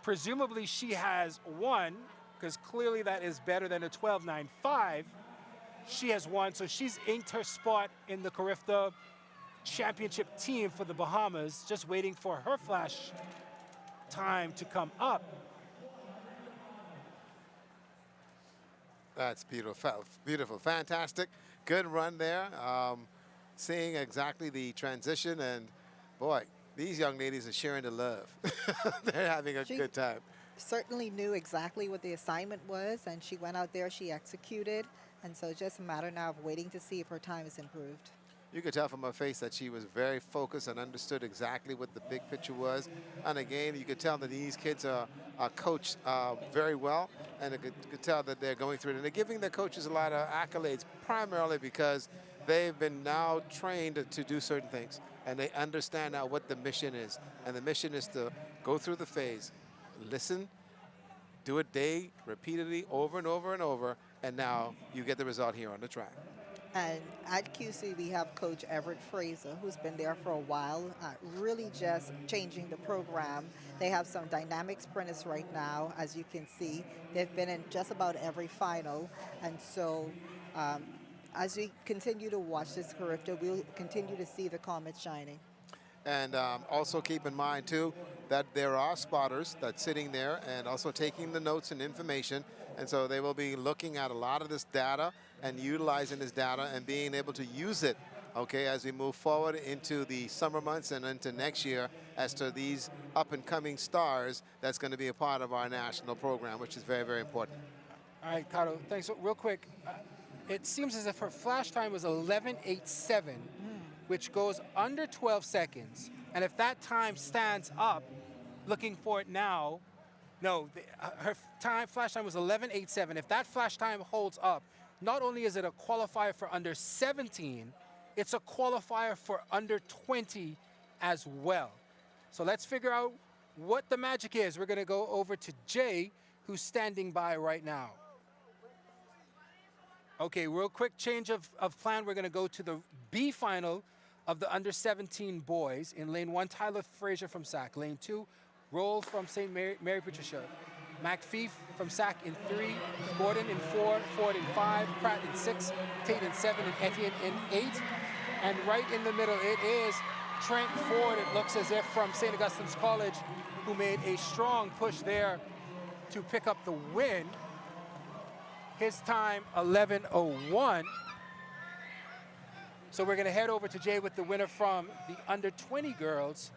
Presumably she has won, because clearly that is better than a 12.95. She has won, so she's inked her spot in the Carifta championship team for the Bahamas, just waiting for her flash time to come up. That's beautiful, beautiful, fantastic. Good run there. Seeing exactly the transition, and boy, these young ladies are sharing the love. They're having a good time. Certainly knew exactly what the assignment was, and she went out there, she executed, and so it's just a matter now of waiting to see if her time is improved. You could tell from her face that she was very focused and understood exactly what the big picture was. And again, you could tell that these kids are coached very well, and you could tell that they're going through it. And they're giving their coaches a lot of accolades, primarily because they've been now trained to do certain things. And they understand now what the mission is. And the mission is to go through the phase, listen, do it day, repeatedly, over and over and over, and now you get the result here on the track. And at QC, we have Coach Everett Fraser, who's been there for a while, really just changing the program. They have some dynamic sprinters right now, as you can see. They've been in just about every final. And so as we continue to watch this Carifta, we'll continue to see the comets shining. And also keep in mind, too, that there are spotters that's sitting there and also taking the notes and information. And so they will be looking at a lot of this data and utilizing this data and being able to use it, okay, as we move forward into the summer months and into next year as to these up-and-coming stars that's going to be a part of our national program, which is very, very important. All right, Kato, thanks. So real quick, it seems as if her flash time was 11.87, which goes under 12 seconds. And if that time stands up, looking for it now, no, her flash time was 11.87. If that flash time holds up, not only is it a qualifier for under 17, it's a qualifier for under 20 as well. So let's figure out what the magic is. We're going to go over to Jay, who's standing by right now. Okay, real quick change of plan. We're going to go to the B final of the under 17 boys. In lane 1, Tyler Frazier from SAC. Lane 2, Roll from St. Mary Patricia. McPhee from Sac in 3, Gordon in 4, Ford in 5, Pratt in 6, Tate in 7, and Etienne in 8. And right in the middle, it is Trent Ford, it looks as if, from St. Augustine's College, who made a strong push there to pick up the win. His time, 11:01. So we're going to head over to Jay with the winner from the under 20 girls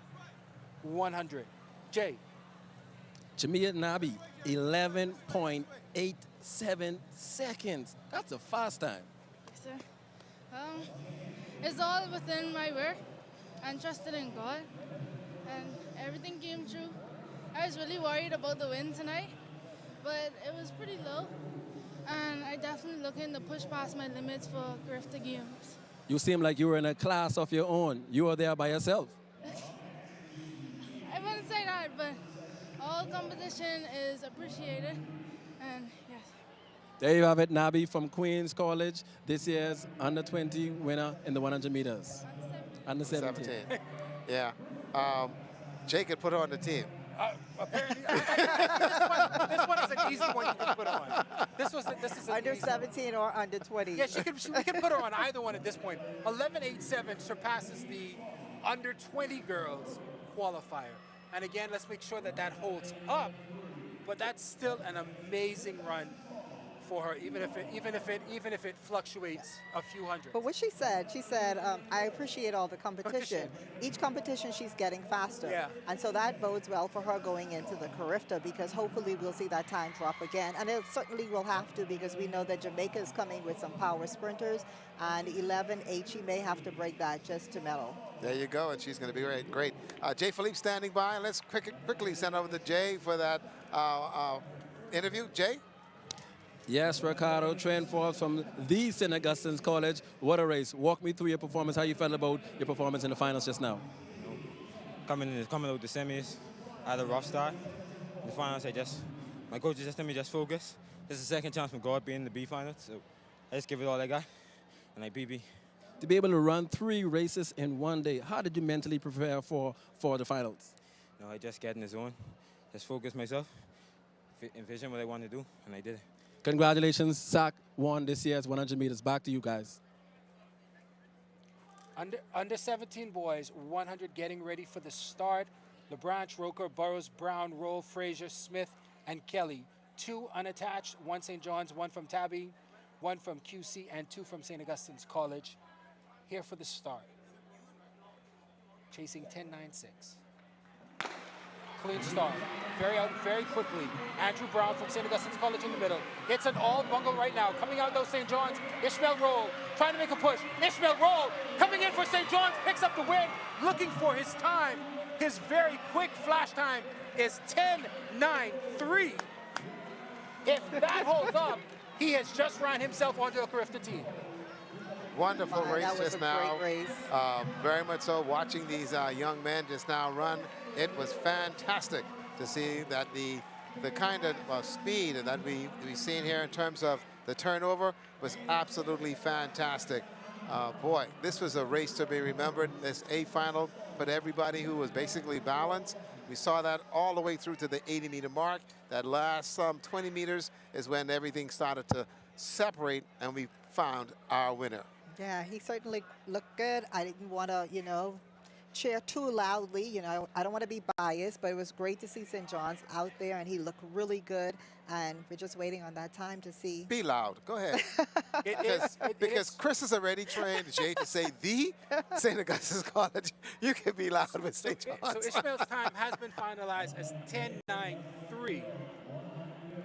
100. Jay. Jamia Nabi, 11.87 seconds. That's a fast time. Yes, sir. It's all within my work and trusted in God, and everything came true. I was really worried about the win tonight, but it was pretty low, and I definitely looking to push past my limits for Carifta Games. You seem like you were in a class of your own. You were there by yourself. I wouldn't say that, but all competition is appreciated, and yes. There you have it, Nabi from Queens College, this year's under 20 winner in the 100 meters. Under 17. Yeah. Jay could put her on the team. Apparently, this one is an easy one you can put on. This is an under easy 17 or under 20. Yeah, we can put her on either one at this point. 11.87 surpasses the under 20 girls qualifier. And again, let's make sure that that holds up. But that's still an amazing run for her, even if it fluctuates a few hundred. But what she said, I appreciate all the competition. Each competition she's getting faster. Yeah. And so that bodes well for her going into the Carifta, because hopefully we'll see that time drop again. And it certainly will have to, because we know that Jamaica is coming with some power sprinters, and 11.8, she may have to break that just to medal. There you go, and she's going to be great. Jay Philippe standing by. Let's quickly send over to Jay for that interview. Jay? Yes, Ricardo, Trent Ford from the St. Augustine's College. What a race. Walk me through your performance, how you felt about your performance in the finals just now. Coming out the semis, I had a rough start. In the finals, my coach just told me just focus. This is the second chance from God being in the B finals, so I just give it all I got, and I beat B. To be able to run 3 races in one day, how did you mentally prepare for the finals? No, I just get in the zone, just focus myself, envision what I want to do, and I did it. Congratulations, SAC won this year's 100 meters. Back to you guys. Under 17 boys, 100 getting ready for the start. LeBranch, Roker, Burrows, Brown, Roll, Frazier, Smith, and Kelly. 2 unattached, 1 St. John's, 1 from Tabby, 1 from QC, and 2 from St. Augustine's College. Here for the start. Chasing 10.96. Clean start. Very quickly. Andrew Brown from St. Augustine's College in the middle. It's an all bungle right now. Coming out though, St. John's. Ishmael Roll trying to make a push. Ishmael Roll coming in for St. John's, picks up the win, looking for his time. His very quick flash time is 10.93. If that holds up, he has just ran himself onto a Carifta team. Wonderful race that was just a now. great race. Very much so. Watching these young men just now run, it was fantastic to see that the kind of speed that we've seen here in terms of the turnover was absolutely fantastic. Boy, this was a race to be remembered. This A final put everybody who was basically balanced. We saw that all the way through to the 80-meter mark. That last 20 meters is when everything started to separate, and we found our winner. Yeah, he certainly looked good. I didn't want to, cheer too loudly. I don't want to be biased, but it was great to see St. John's out there, and he looked really good. And we're just waiting on that time to see. Be loud. Go ahead. Because Chris is already trained Jay to say the St. Augustine's College. You can be loud with St. John's. So Ishmael's time has been finalized as 10.93.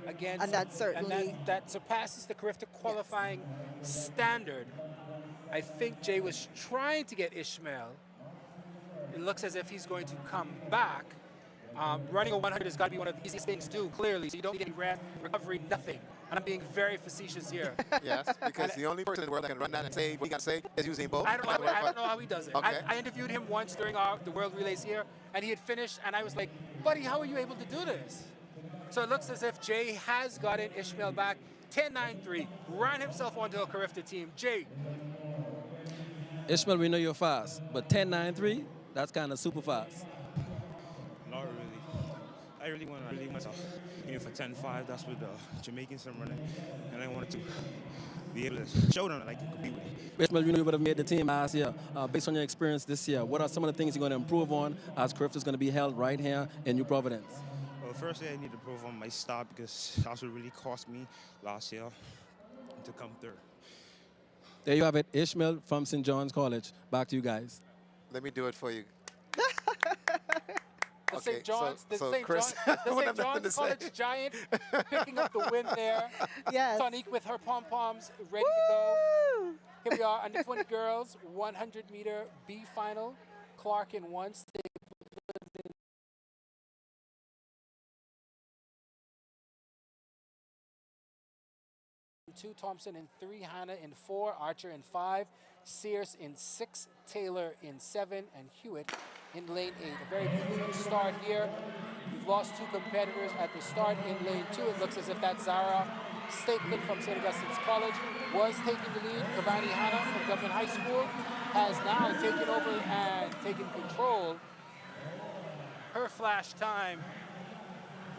Again, and that certainly that surpasses the Carifta qualifying standard. I think Jay was trying to get Ishmael. It looks as if he's going to come back. Running a 100 has got to be one of the easiest things to do, clearly. So you don't need any rest, recovery, nothing. And I'm being very facetious here. Yes, because the only person in the world that can run that and say what you got to say is Usain Bolt. I don't know how he does it. Okay. I interviewed him once during the World Relays here, and he had finished, and I was like, buddy, how are you able to do this? So it looks as if Jay has gotten Ishmael back. 10.93, ran himself onto a Carifta team. Jay. Ishmael, we know you're fast, but 10.93, that's kind of super fast. Not really. I really want to leave myself aim for 10.5. That's what the Jamaicans are running, and I wanted to be able to show them that I can compete with it. Ishmael, you know you would have made the team last year. Based on your experience this year, what are some of the things you're going to improve on as Carifta is going to be held right here in New Providence? Well, firstly, I need to improve on my start because that's what really cost me last year to come third. There you have it, Ishmael from St. John's College. Back to you guys. Let me do it for you. The Okay, St. John's, so the St. Chris, John, the what St. I'm going to John's say. College Giant picking up the win there. Yes. Tonique with her pom-poms ready to go. Here we are, under 20 girls, 100-meter B final. Clark in 1, two, Thompson in 3, Hannah in 4, Archer in 5, Sears in 6, Taylor in 7, and Hewitt in lane 8. A very clean start here. We've lost 2 competitors at the start in lane 2. It looks as if that Zara Stakeland from St. Augustine's College was taking the lead. Kavani Hannah from Government High School has now taken over and taken control. Her flash time.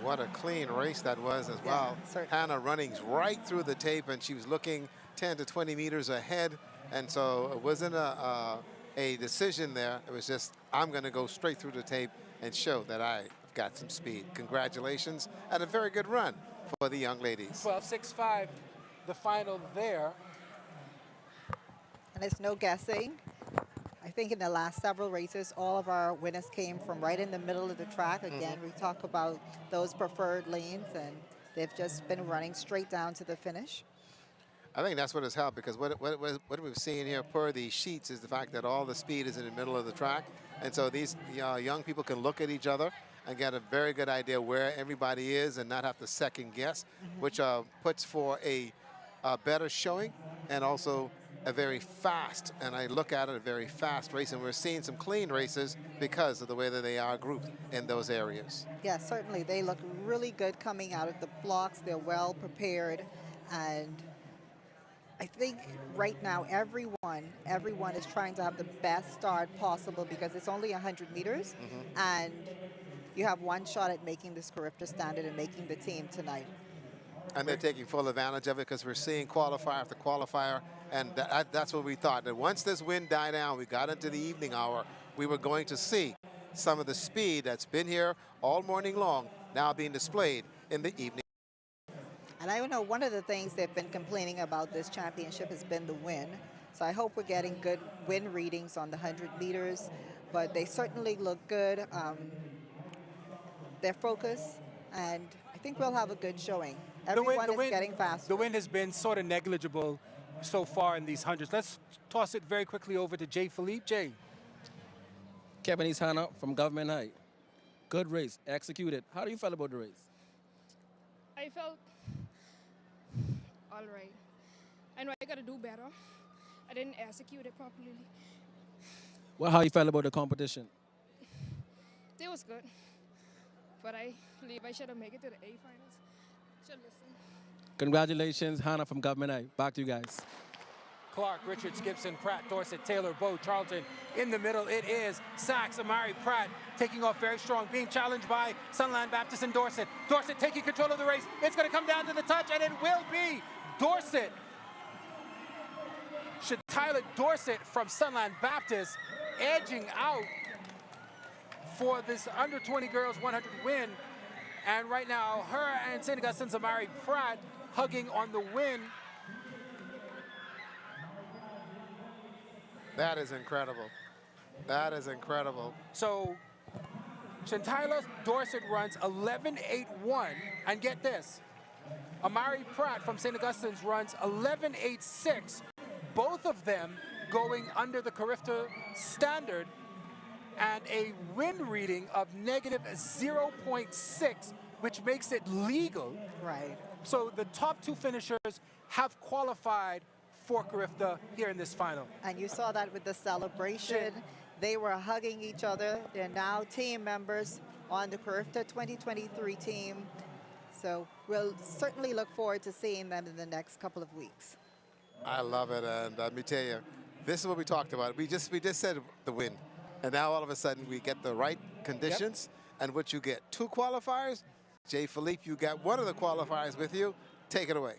What a clean race that was as well. Hannah running right through the tape, and she was looking 10 to 20 meters ahead. And so it wasn't a decision there. It was just, I'm going to go straight through the tape and show that I've got some speed. Congratulations, and a very good run for the young ladies. 12.65, the final there. And it's no guessing. I think in the last several races, all of our winners came from right in the middle of the track. Again, we talk about those preferred lanes, and they've just been running straight down to the finish. I think that's what has helped, because what we've seen here per the sheets is the fact that all the speed is in the middle of the track. And so these young people can look at each other and get a very good idea where everybody is and not have to second guess, which puts for a better showing and also a very fast, and I look at it, a very fast race. And we're seeing some clean races because of the way that they are grouped in those areas. Yeah, certainly. They look really good coming out of the blocks. They're well prepared. And I think right now everyone is trying to have the best start possible, because it's only 100 meters and you have one shot at making this Carifta standard and making the team tonight. And they're taking full advantage of it, because we're seeing qualifier after qualifier, and that's what we thought, that once this wind died down, we got into the evening hour, we were going to see some of the speed that's been here all morning long now being displayed in the evening. And I know one of the things they've been complaining about this championship has been the wind. So I hope we're getting good wind readings on the 100 meters, but they certainly look good. They're focused, and I think we'll have a good showing. Everyone is getting faster. The wind has been sort of negligible so far in these hundreds. Let's toss it very quickly over to Jay Philippe. Jay. Kevin East Hannah from Government High. Good race, executed. How do you feel about the race? I felt all right. I know I got to do better. I didn't execute it properly. Well, how you felt about the competition? It was good. But I believe I should have made it to the A finals. Should listen. Congratulations, Hannah from Government High. Back to you guys. Clark, Richards, Gibson, Pratt, Dorset, Taylor, Bowe, Charlton. In the middle, it is Sachs, Amari, Pratt, taking off very strong, being challenged by Sunland Baptist and Dorset. Dorset taking control of the race. It's going to come down to the touch, and it will be Dorset. Tyler Dorset from Sunland Baptist edging out for this under 20 girls 100 win. And right now, her and St. Augustine's Amari Pratt hugging on the win. That is incredible. That is incredible. So Shantyla Dorset runs 11.81, and get this, Amari Pratt from St. Augustine's runs 11.86. Both of them going under the Carifta standard, and a wind reading of negative 0.6, which makes it legal. Right. So the top 2 finishers have qualified for Carifta here in this final. And you saw that with the celebration. They were hugging each other. They're now team members on the Carifta 2023 team. So we'll certainly look forward to seeing them in the next couple of weeks. I love it, and let me tell you, this is what we talked about. We just said the wind, and now all of a sudden we get the right conditions, and what you get. 2 qualifiers. Jay Philippe, you got one of the qualifiers with you. Take it away.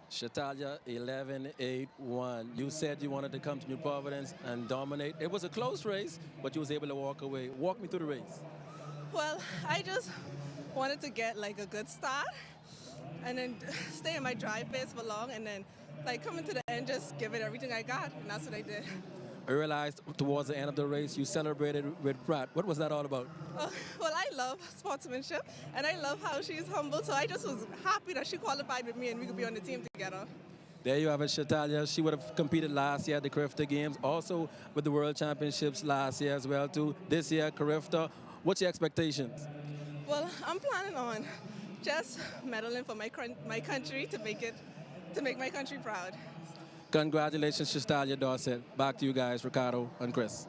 Shatalia 11-8-1. You said you wanted to come to New Providence and dominate. It was a close race, but you was able to walk away. Walk me through the race. Well, I just wanted to get like a good start and then stay in my drive pace for long and then like coming to the end, just give it everything I got, and that's what I did. I realized towards the end of the race you celebrated with Pratt. What was that all about? Well, I love sportsmanship and I love how she's humble, so I just was happy that she qualified with me and we could be on the team together. There you have it, Shatalia. She would have competed last year at the Carifta Games, also with the World Championships last year as well too. This year, Carifta, what's your expectations? Well, I'm planning on just medaling for my country to make my country proud. Congratulations, Shatalia Dorset. Back to you guys, Ricardo and Chris.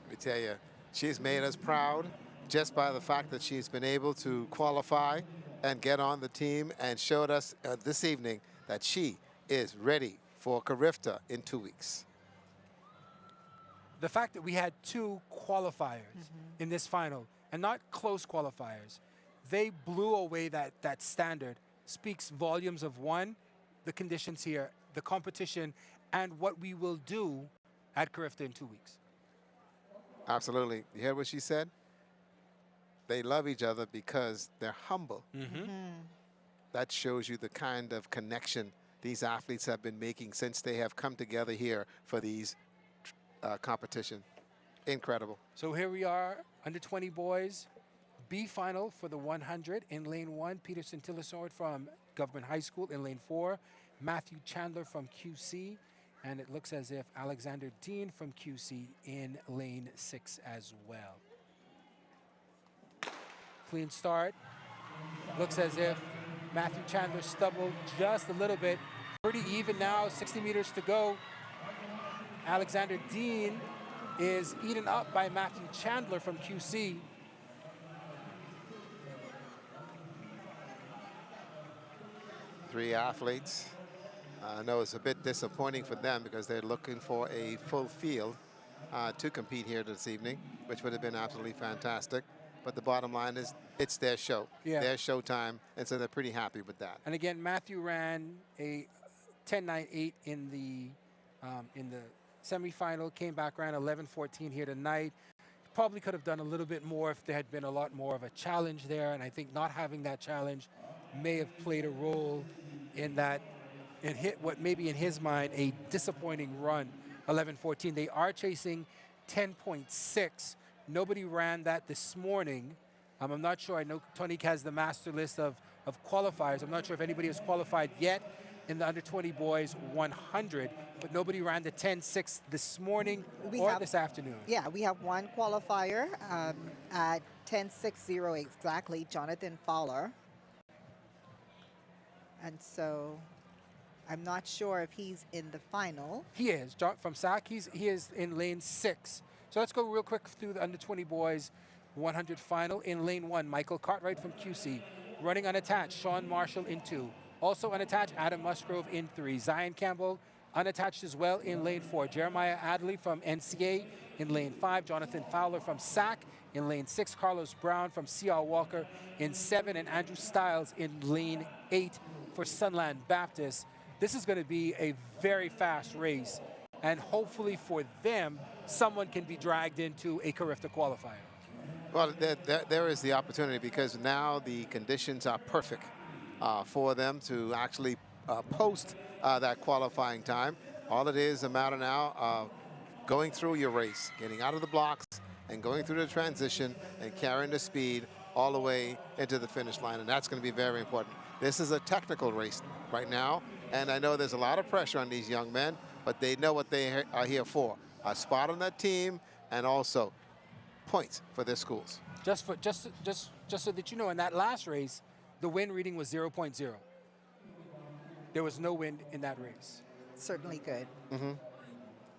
Let me tell you, she's made us proud just by the fact that she's been able to qualify and get on the team and showed us this evening that she is ready for Carifta in 2 weeks. The fact that we had 2 qualifiers in this final, and not close qualifiers, they blew away that standard, speaks volumes of, one, the conditions here, the competition, and what we will do at Carifta in 2 weeks. Absolutely. You hear what she said? They love each other because they're humble. That shows you the kind of connection these athletes have been making since they have come together here for these competition. Incredible. So here we are, under 20 boys, B final for the 100 in lane 1. Peterson Tillisord from Government High School in lane 4. Matthew Chandler from QC. And it looks as if Alexander Dean from QC in lane 6 as well. Clean start. Looks as if Matthew Chandler stumbled just a little bit. Pretty even now, 60 meters to go. Alexander Dean is eaten up by Matthew Chandler from QC. Three athletes. I know it's a bit disappointing for them because they're looking for a full field to compete here this evening, which would have been absolutely fantastic. But the bottom line is it's their show, their showtime, and so they're pretty happy with that. And again, Matthew ran a 10.98 in the semifinal, came back, ran 11.14 here tonight. Probably could have done a little bit more if there had been a lot more of a challenge there, and I think not having that challenge may have played a role in that, and hit what maybe in his mind a disappointing run, 11.14. They are chasing 10.6. Nobody ran that this morning. I'm not sure. I know Tonique has the master list of qualifiers. I'm not sure if anybody has qualified yet in the under 20 boys 100, but nobody ran the 10.6 this morning this afternoon. Yeah, we have one qualifier at 10.60 exactly, Jonathan Fowler. And so I'm not sure if he's in the final. He is. From SAC, he is in lane 6. So let's go real quick through the under 20 boys 100 final. In lane 1, Michael Cartwright from QC. Running unattached, Sean Marshall in 2. Also unattached, Adam Musgrove in 3. Zion Campbell unattached as well in lane 4. Jeremiah Adley from NCA in lane 5. Jonathan Fowler from SAC in lane 6. Carlos Brown from C.R. Walker in 7. And Andrew Stiles in lane 8 for Sunland Baptist. This is going to be a very fast race. And hopefully for them, someone can be dragged into a Carifta qualifier. Well, there is the opportunity because now the conditions are perfect for them to actually post that qualifying time. All it is a matter now of going through your race, getting out of the blocks and going through the transition and carrying the speed all the way into the finish line. And that's going to be very important. This is a technical race right now. And I know there's a lot of pressure on these young men, but they know what they are here for. A spot on that team and also points for their schools. Just so that you know, in that last race, the wind reading was 0.0. There was no wind in that race. Certainly good.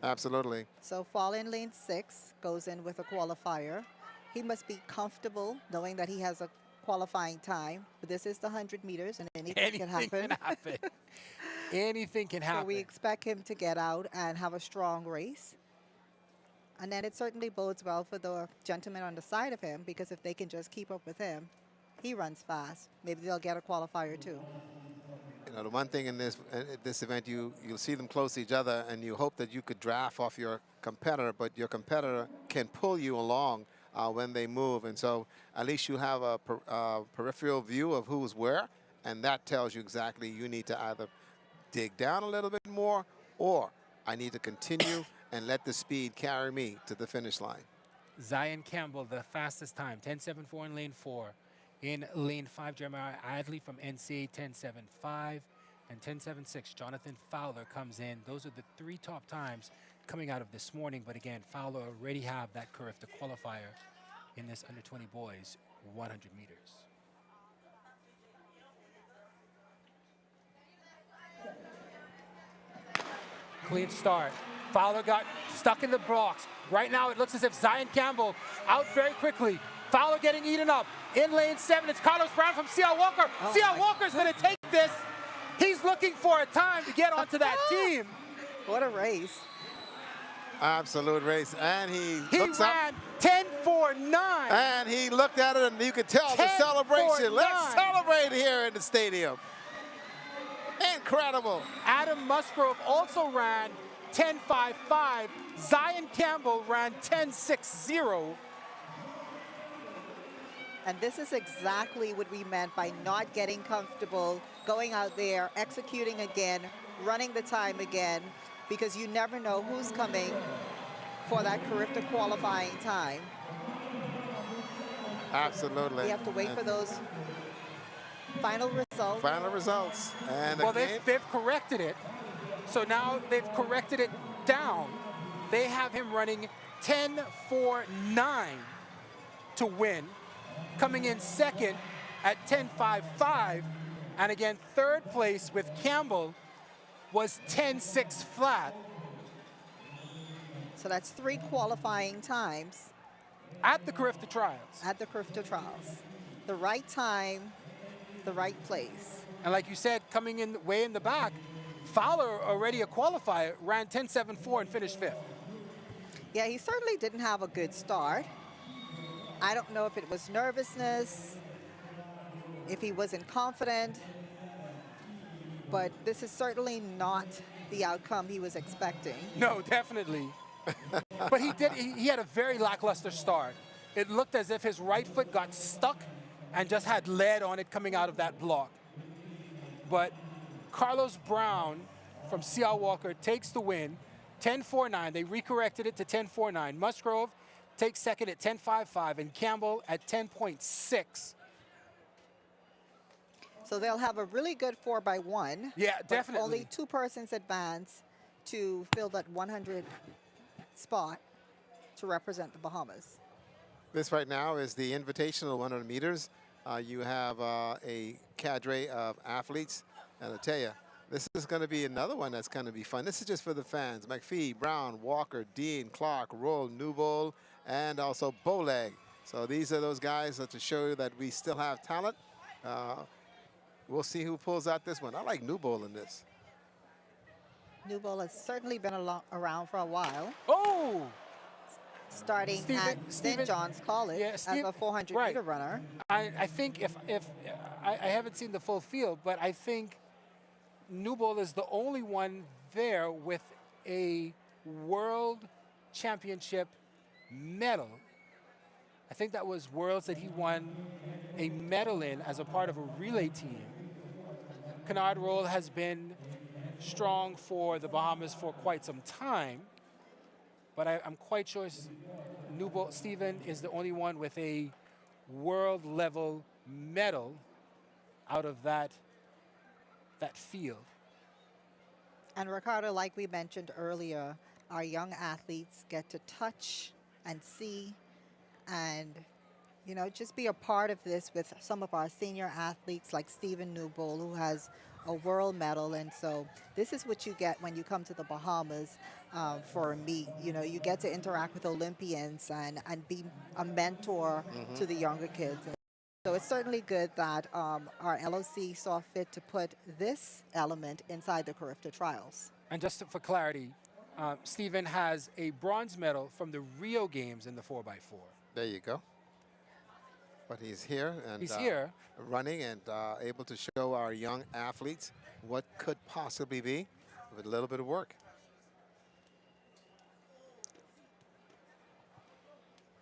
Absolutely. So fall in lane 6, goes in with a qualifier. He must be comfortable knowing that he has a qualifying time, but this is the 100 meters and anything can happen. Anything can happen. So we expect him to get out and have a strong race. And then it certainly bodes well for the gentleman on the side of him, because if they can just keep up with him, he runs fast. Maybe they'll get a qualifier too. You know, the one thing in this event, you'll see them close to each other, and you hope that you could draft off your competitor, but your competitor can pull you along when they move. And so at least you have a peripheral view of who's where, and that tells you exactly you need to either dig down a little bit more, or I need to continue and let the speed carry me to the finish line. Zion Campbell, the fastest time, 10.74 in lane 4. In lane 5, Jeremiah Adley from NCA, 10.75. And 10.76, Jonathan Fowler comes in. Those are the 3 top times coming out of this morning. But again, Fowler already have that Carifta qualifier in this under 20 boys 100 meters. Clean start. Fowler got stuck in the box. Right now it looks as if Zion Campbell out very quickly. Fowler getting eaten up. In lane 7, it's Carlos Brown from C.L. Walker. Oh, C.L. Walker's going to take this. He's looking for a time to get onto that team. What a race. Absolute race. And he looks ran 10.49. And he looked at it, and you could tell the celebration. Let's celebrate here in the stadium. Incredible. Adam Musgrove also ran 10.55. Zion Campbell ran 10.60. And this is exactly what we meant by not getting comfortable, going out there, executing again, running the time again, because you never know who's coming for that Carifta qualifying time. Absolutely. We have to wait for those final results. Final results. And well, they've corrected it. So now they've corrected it down. They have him running 10.49 to win, coming in second at 10.55. And again, third place with Campbell was 10.6 flat. So that's 3 qualifying times. At the Carifta Trials. At the Carifta Trials. The right time, the right place. And like you said, coming in way in the back, Fowler, already a qualifier, ran 10.74 and finished 5th. Yeah, he certainly didn't have a good start. I don't know if it was nervousness, if he wasn't confident, but this is certainly not the outcome he was expecting. No, definitely. But he had a very lackluster start. It looked as if his right foot got stuck and just had lead on it coming out of that block. But Carlos Brown from C.L. Walker takes the win, 10.49. They recorrected it to 10.49. Musgrove takes second at 10.55 and Campbell at 10.6. So they'll have a really good 4x1. Yeah, definitely. Only 2 persons advance to fill that 100 spot to represent the Bahamas. This right now is the invitational 100 meters. You have a cadre of athletes, and I tell you, this is going to be another one that's going to be fun. This is just for the fans. McPhee, Brown, Walker, Dean, Clark, Roll, Newbold, and also Bowleg. So these are those guys to show you that we still have talent. We'll see who pulls out this one. I like Newbold in this. Newbold has certainly been around for a while. Oh! Starting at St. John's College as a 400-meter runner. I think if I haven't seen the full field, but I think Newbold is the only one there with a world championship medal. I think that was Worlds that he won a medal in as a part of a relay team. Kennard Roll has been strong for the Bahamas for quite some time, but I'm quite sure Newbold Stephen is the only one with a world level medal out of that field. And Ricardo, like we mentioned earlier, our young athletes get to touch and see and, you know, just be a part of this with some of our senior athletes like Stephen Newbold, who has a world medal. And so this is what you get when you come to the Bahamas for a meet. You know, you get to interact with Olympians and be a mentor to the younger kids. So it's certainly good that our LOC saw fit to put this element inside the Carifta Trials. And just for clarity, Stephen has a bronze medal from the Rio Games in the 4x4. There you go. But he's here and He's here. running and able to show our young athletes what could possibly be with a little bit of work.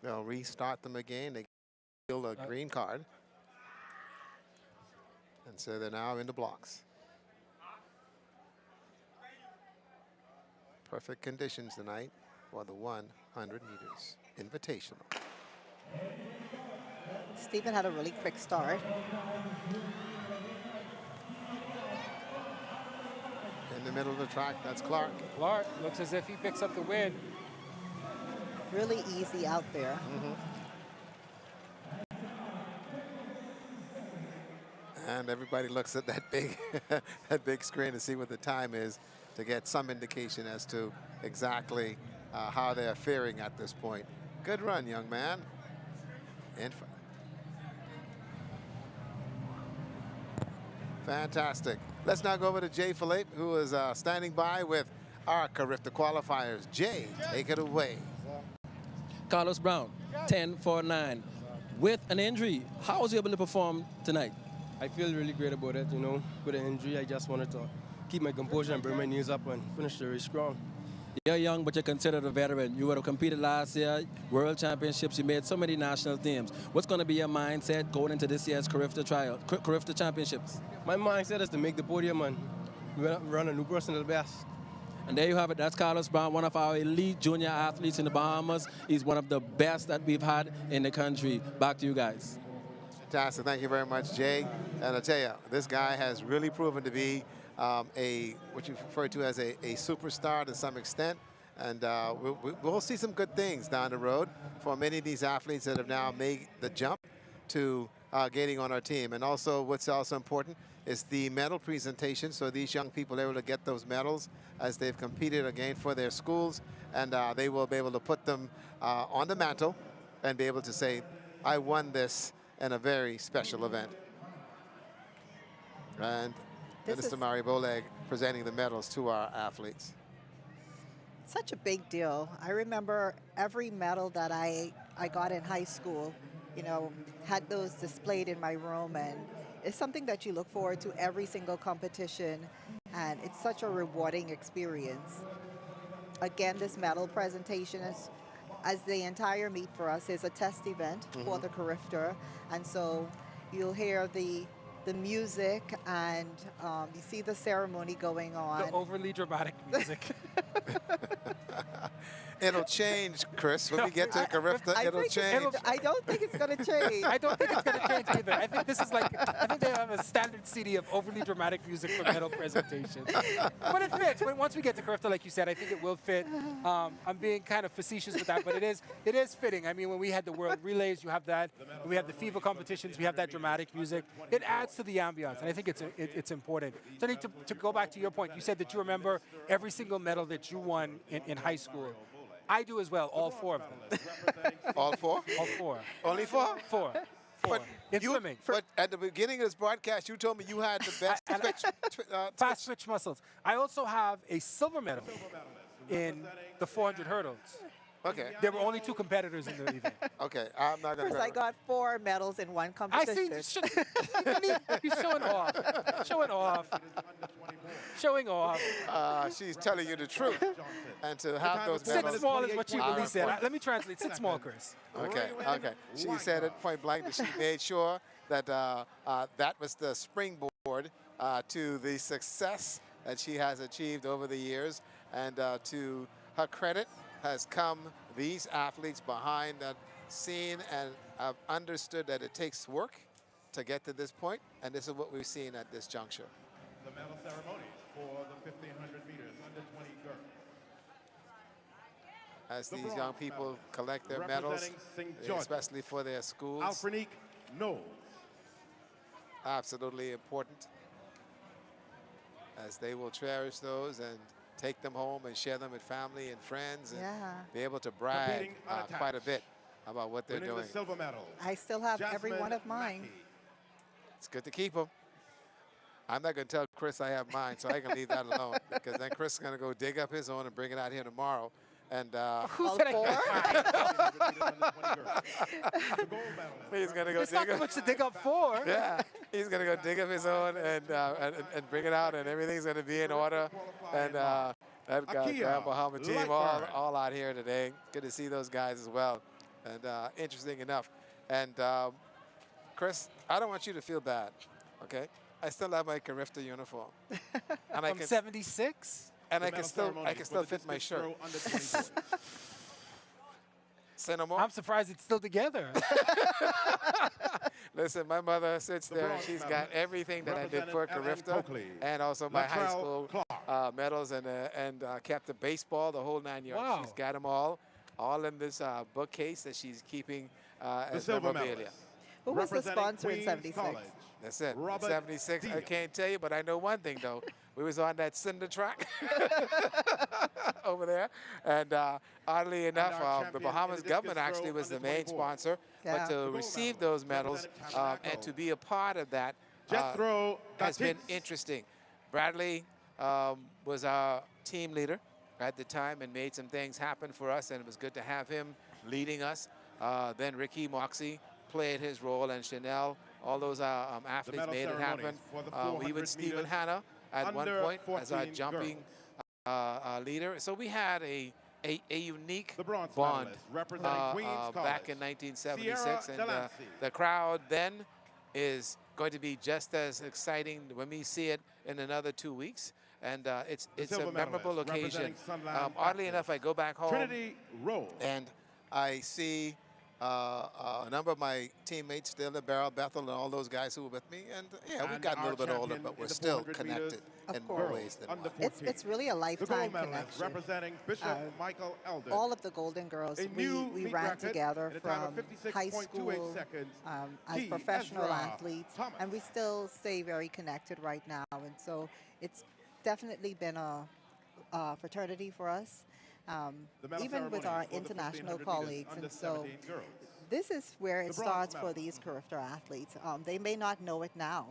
They'll restart them again. They get a green card. And so they're now in the blocks. Perfect conditions tonight for the 100 meters invitational. Stephen had a really quick start. In the middle of the track, that's Clark. Clark looks as if he picks up the win. Really easy out there. And everybody looks at that big, that big screen to see what the time is to get some indication as to exactly how they're faring at this point. Good run, young man. Fantastic. Let's now go over to Jay Philippe, who is standing by with our Carifta qualifiers. Jay, take it away. Carlos Brown, 10.49. With an injury, how was he able to perform tonight? I feel really great about it, you know. With an injury, I just wanted to keep my composure and bring my knees up and finish the race strong. You're young, but you're considered a veteran. You would have competed last year, World Championships. You made so many national teams. What's going to be your mindset going into this year's Carifta Championships? My mindset is to make the podium and run a new personal best. And there you have it. That's Carlos Brown, one of our elite junior athletes in the Bahamas. He's one of the best that we've had in the country. Back to you guys. Fantastic. Thank you very much, Jay. And I tell you, this guy has really proven to be what you refer to as a superstar to some extent. And we'll see some good things down the road for many of these athletes that have now made the jump to getting on our team. And also, what's also important is the medal presentation. So these young people are able to get those medals as they've competed again for their schools. And they will be able to put them on the mantle and be able to say, I won this in a very special event. And Minister Mari Boleg presenting the medals to our athletes. Such a big deal. I remember every medal that I got in high school, you know, had those displayed in my room, and it's something that you look forward to every single competition, and it's such a rewarding experience. Again, this medal presentation is, as the entire meet for us, is a test event for the Carifta, and so you'll hear the music and you see the ceremony going on. The overly dramatic music. It'll change, Chris. When we get to Carifta, it'll change. I don't think it's going to change. I don't think it's going to change either. I think this is like, I think they have a standard CD of overly dramatic music for medal presentation. But it fits. Once we get to Carifta, like you said, I think it will fit. I'm being kind of facetious with that, but it is fitting. I mean, when we had the World Relays, you have that. When we have the FIBA competitions, we have that dramatic music. It adds to the ambiance, and I think it's important. So to go back to your point, you said that you remember every single medal that you won in high school. I do as well, all 4 of them. All 4? All 4. Only 4? 4. In swimming. But at the beginning of this broadcast, you told me you had the best fast twitch muscles. I also have a silver medal in the 400 hurdles. Okay. There were only 2 competitors in the event. Okay, I'm not going to. I got 4 medals in one competition. I see. He's showing off. Showing off. Showing off. She's telling you the truth. And to have those medals. Sit small is what she really said. Let me translate. Sit small, Chris. Okay. Okay. She said it point blank that she made sure that that was the springboard to the success that she has achieved over the years. And to her credit has come these athletes behind that scene and have understood that it takes work to get to this point, and this is what we've seen at this juncture. The medal ceremony for the 1,500 meters under 20 girls. As these young people collect their medals, especially for their schools. Alfrenique Knowles. Absolutely important, as they will cherish those and take them home and share them with family and friends and be able to brag quite a bit about what they're doing. The silver medal. I still have every one of mine. It's good to keep them. I'm not going to tell Chris I have mine, so I can leave that alone because then Chris is going to go dig up his own and bring it out here tomorrow. And Who said he's going to go There's dig not up. much to dig up for. Yeah, he's going to go dig up his own and bring it out, and everything's going to be in order. And that Grand Bahama team all out here today. Good to see those guys as well. And interesting enough. And Chris, I don't want you to feel bad, okay? I still have my Carifta uniform. And From 76? And I can still fit my shirt. Say no more? I'm surprised it's still together. Listen, my mother sits there and she's got everything that I did for Carifta and also my high school medals and kept the baseball, the whole 9 yards. Wow. She's got them all in this bookcase that she's keeping as memorabilia. Who was the sponsor in 76? That's it. 76, I can't tell you, but I know one thing, though. We was on that cinder track over there. And oddly enough, the Bahamas government actually was the main sponsor. Yeah. But to receive those medals and to be a part of that has been interesting. Bradley was our team leader at the time and made some things happen for us, and it was good to have him leading us. Then Ricky Moxie played his role, and Chanel, all those athletes made it happen. Even Stephen Hanna at one point as our jumping leader. So we had a unique bond back in 1976, and the crowd then is going to be just as exciting when we see it in another 2 weeks. And it's a memorable occasion. Oddly enough, I go back home and I see a number of my teammates still at Beryl, Bethel, and all those guys who were with me. And yeah, we've gotten a little bit older, but we're still connected in more ways than one. It's really a lifetime connection. Representing Bishop Michael Eldon. All of the Golden Girls, we ran together from high school as professional athletes, and we still stay very connected right now. And so it's definitely been a fraternity for us. Even with our international colleagues. And so this is where it starts for these Carifta athletes. They may not know it now,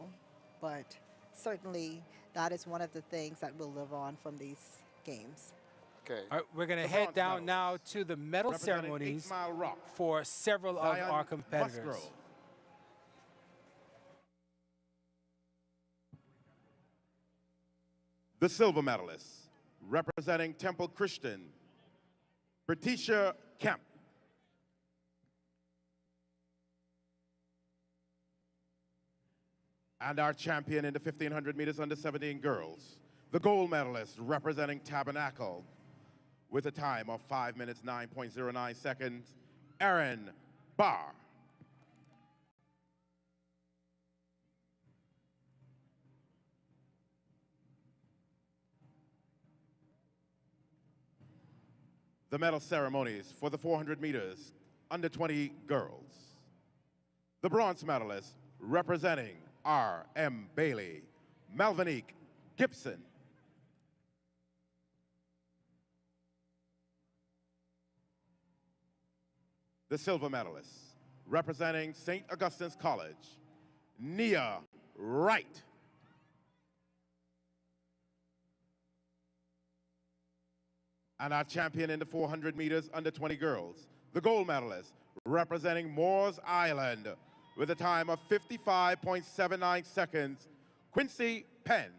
but certainly that is one of the things that will live on from these games. Okay. All right, we're going to head down now to the medal ceremonies for several of our competitors. The silver medalists, representing Temple Christian, Britisha Kemp. And our champion in the 1,500 meters under 17 girls, the gold medalist representing Tabernacle with a time of 5 minutes, 9.09 seconds, Erin Barr. The medal ceremonies for the 400 meters under 20 girls. The bronze medalist representing R.M. Bailey, Malvinique Gibson. The silver medalist representing St. Augustine's College, Nia Wright. And our champion in the 400 meters under 20 girls, the gold medalist representing Moores Island with a time of 55.79 seconds, Quincy Penn.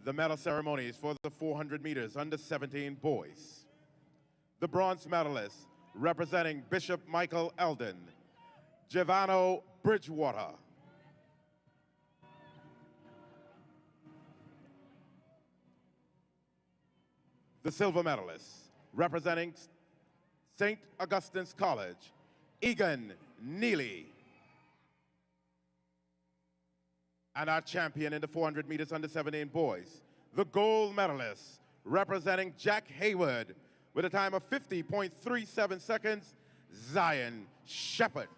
The medal ceremonies for the 400 meters under 17 boys. The bronze medalist representing Bishop Michael Eldon, Giovanni Bridgewater. The silver medalist representing St. Augustine's College, Egan Neely. And our champion in the 400 meters under 17 boys, the gold medalist representing Jack Hayward with a time of 50.37 seconds, Zion Shepard.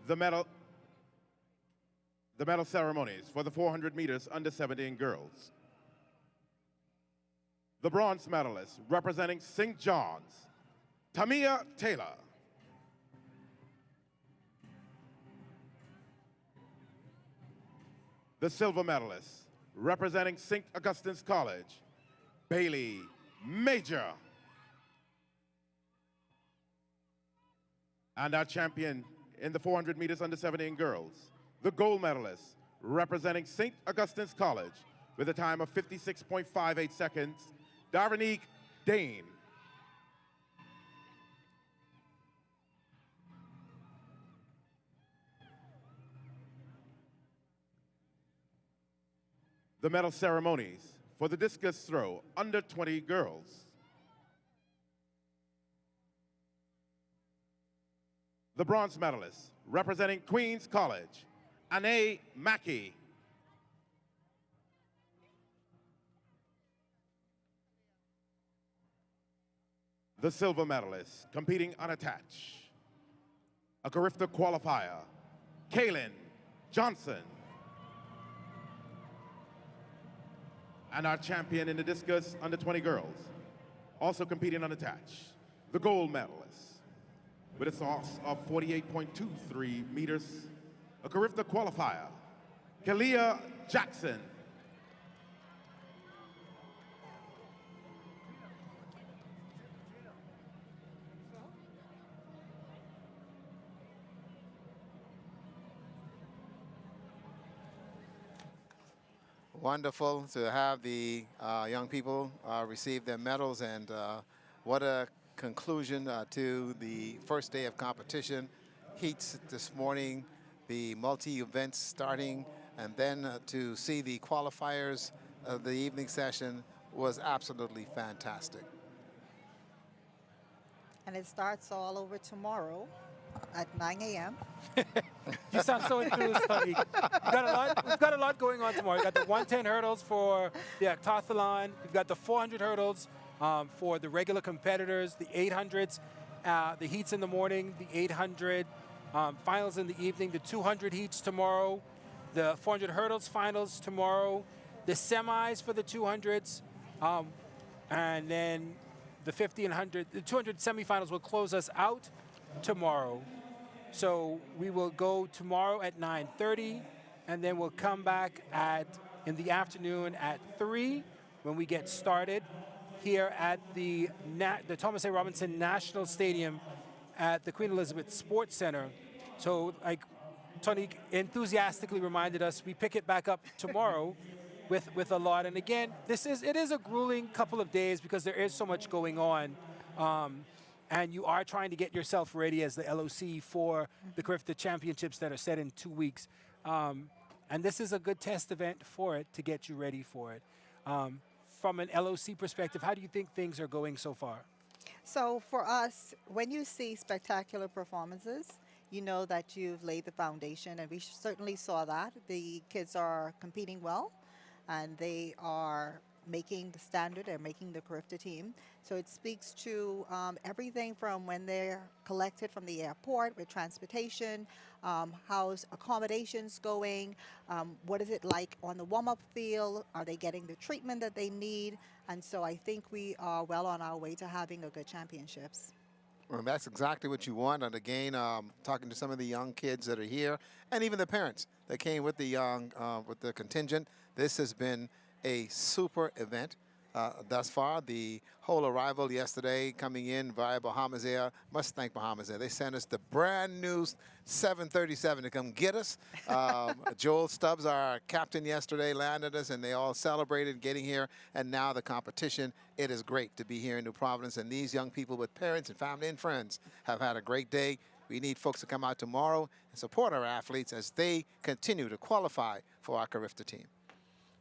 the medal ceremonies for the 400 meters under 17 girls. The bronze medalist representing St. John's, Tamia Taylor. The silver medalist representing St. Augustine's College, Bailey Major. And our champion in the 400 meters under 17 girls, the gold medalist representing St. Augustine's College with a time of 56.58 seconds, Darvanique Dane. The medal ceremonies for the discus throw under 20 girls. The bronze medalist representing Queens College, Anae Mackey. The silver medalist competing unattached, a Carifta qualifier, Kaylin Johnson. And our champion in the discus under 20 girls, also competing unattached, the gold medalist with a toss of 48.23 meters, a Carifta qualifier, Kalia Jackson. Wonderful to have the young people receive their medals, and what a conclusion to the first day of competition. Heats this morning, the multi-events starting, and then to see the qualifiers of the evening session was absolutely fantastic. And it starts all over tomorrow at 9 a.m. You sound so enthused, honey. We've got a lot going on tomorrow. We've got the 110 hurdles for the octathlon. We've got the 400 hurdles for the regular competitors, the 800s, the heats in the morning, the 800 finals in the evening, the 200 heats tomorrow, the 400 hurdles finals tomorrow, the semis for the 200s, and then the 50 and 100, the 200 semifinals will close us out tomorrow. So we will go tomorrow at 9:30, and then we'll come back in the afternoon at 3 when we get started here at the Thomas A. Robinson National Stadium at the Queen Elizabeth Sports Center. So like Tony enthusiastically reminded us, we pick it back up tomorrow with a lot. And again, it is a grueling couple of days because there is so much going on. And you are trying to get yourself ready as the LOC for the Carifta Championships that are set in 2 weeks. And this is a good test event for it to get you ready for it. From an LOC perspective, how do you think things are going so far? So for us, when you see spectacular performances, you know that you've laid the foundation, and we certainly saw that. The kids are competing well, and they are making the standard and making the Carifta team. So it speaks to everything from when they're collected from the airport with transportation, how's accommodations going, what is it like on the warm-up field, are they getting the treatment that they need? And so I think we are well on our way to having a good championships. Well, that's exactly what you want. And again, talking to some of the young kids that are here, and even the parents that came with the young, with the contingent, this has been a super event thus far. The whole arrival yesterday coming in via Bahamas Air, must thank Bahamas Air. They sent us the brand new 737 to come get us. Joel Stubbs, our captain yesterday, landed us, and they all celebrated getting here. And now the competition. It is great to be here in New Providence, and these young people with parents and family and friends have had a great day. We need folks to come out tomorrow and support our athletes as they continue to qualify for our Carifta team.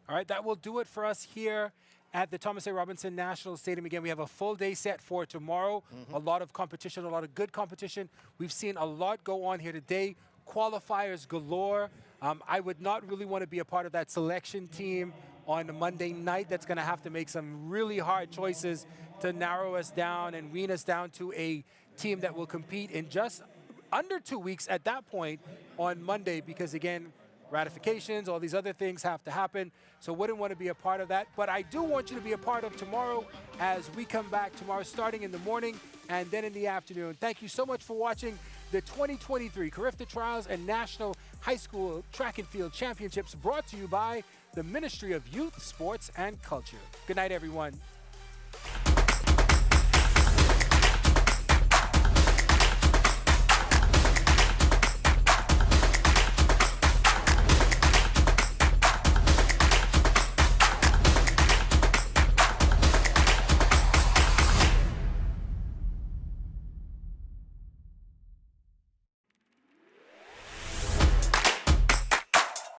All right, that will do it for us here at the Thomas A. Robinson National Stadium. Again, we have a full day set for tomorrow. A lot of competition, a lot of good competition. We've seen a lot go on here today. Qualifiers galore. I would not really want to be a part of that selection team on a Monday night. That's going to have to make some really hard choices to narrow us down and wean us down to a team that will compete in just under 2 weeks at that point on Monday because, again, ratifications, all these other things have to happen. So wouldn't want to be a part of that. But I do want you to be a part of tomorrow as we come back tomorrow, starting in the morning and then in the afternoon. Thank you so much for watching the 2023 Carifta Trials and National High School Track and Field Championships, brought to you by the Ministry of Youth, Sports, and Culture. Good night, everyone.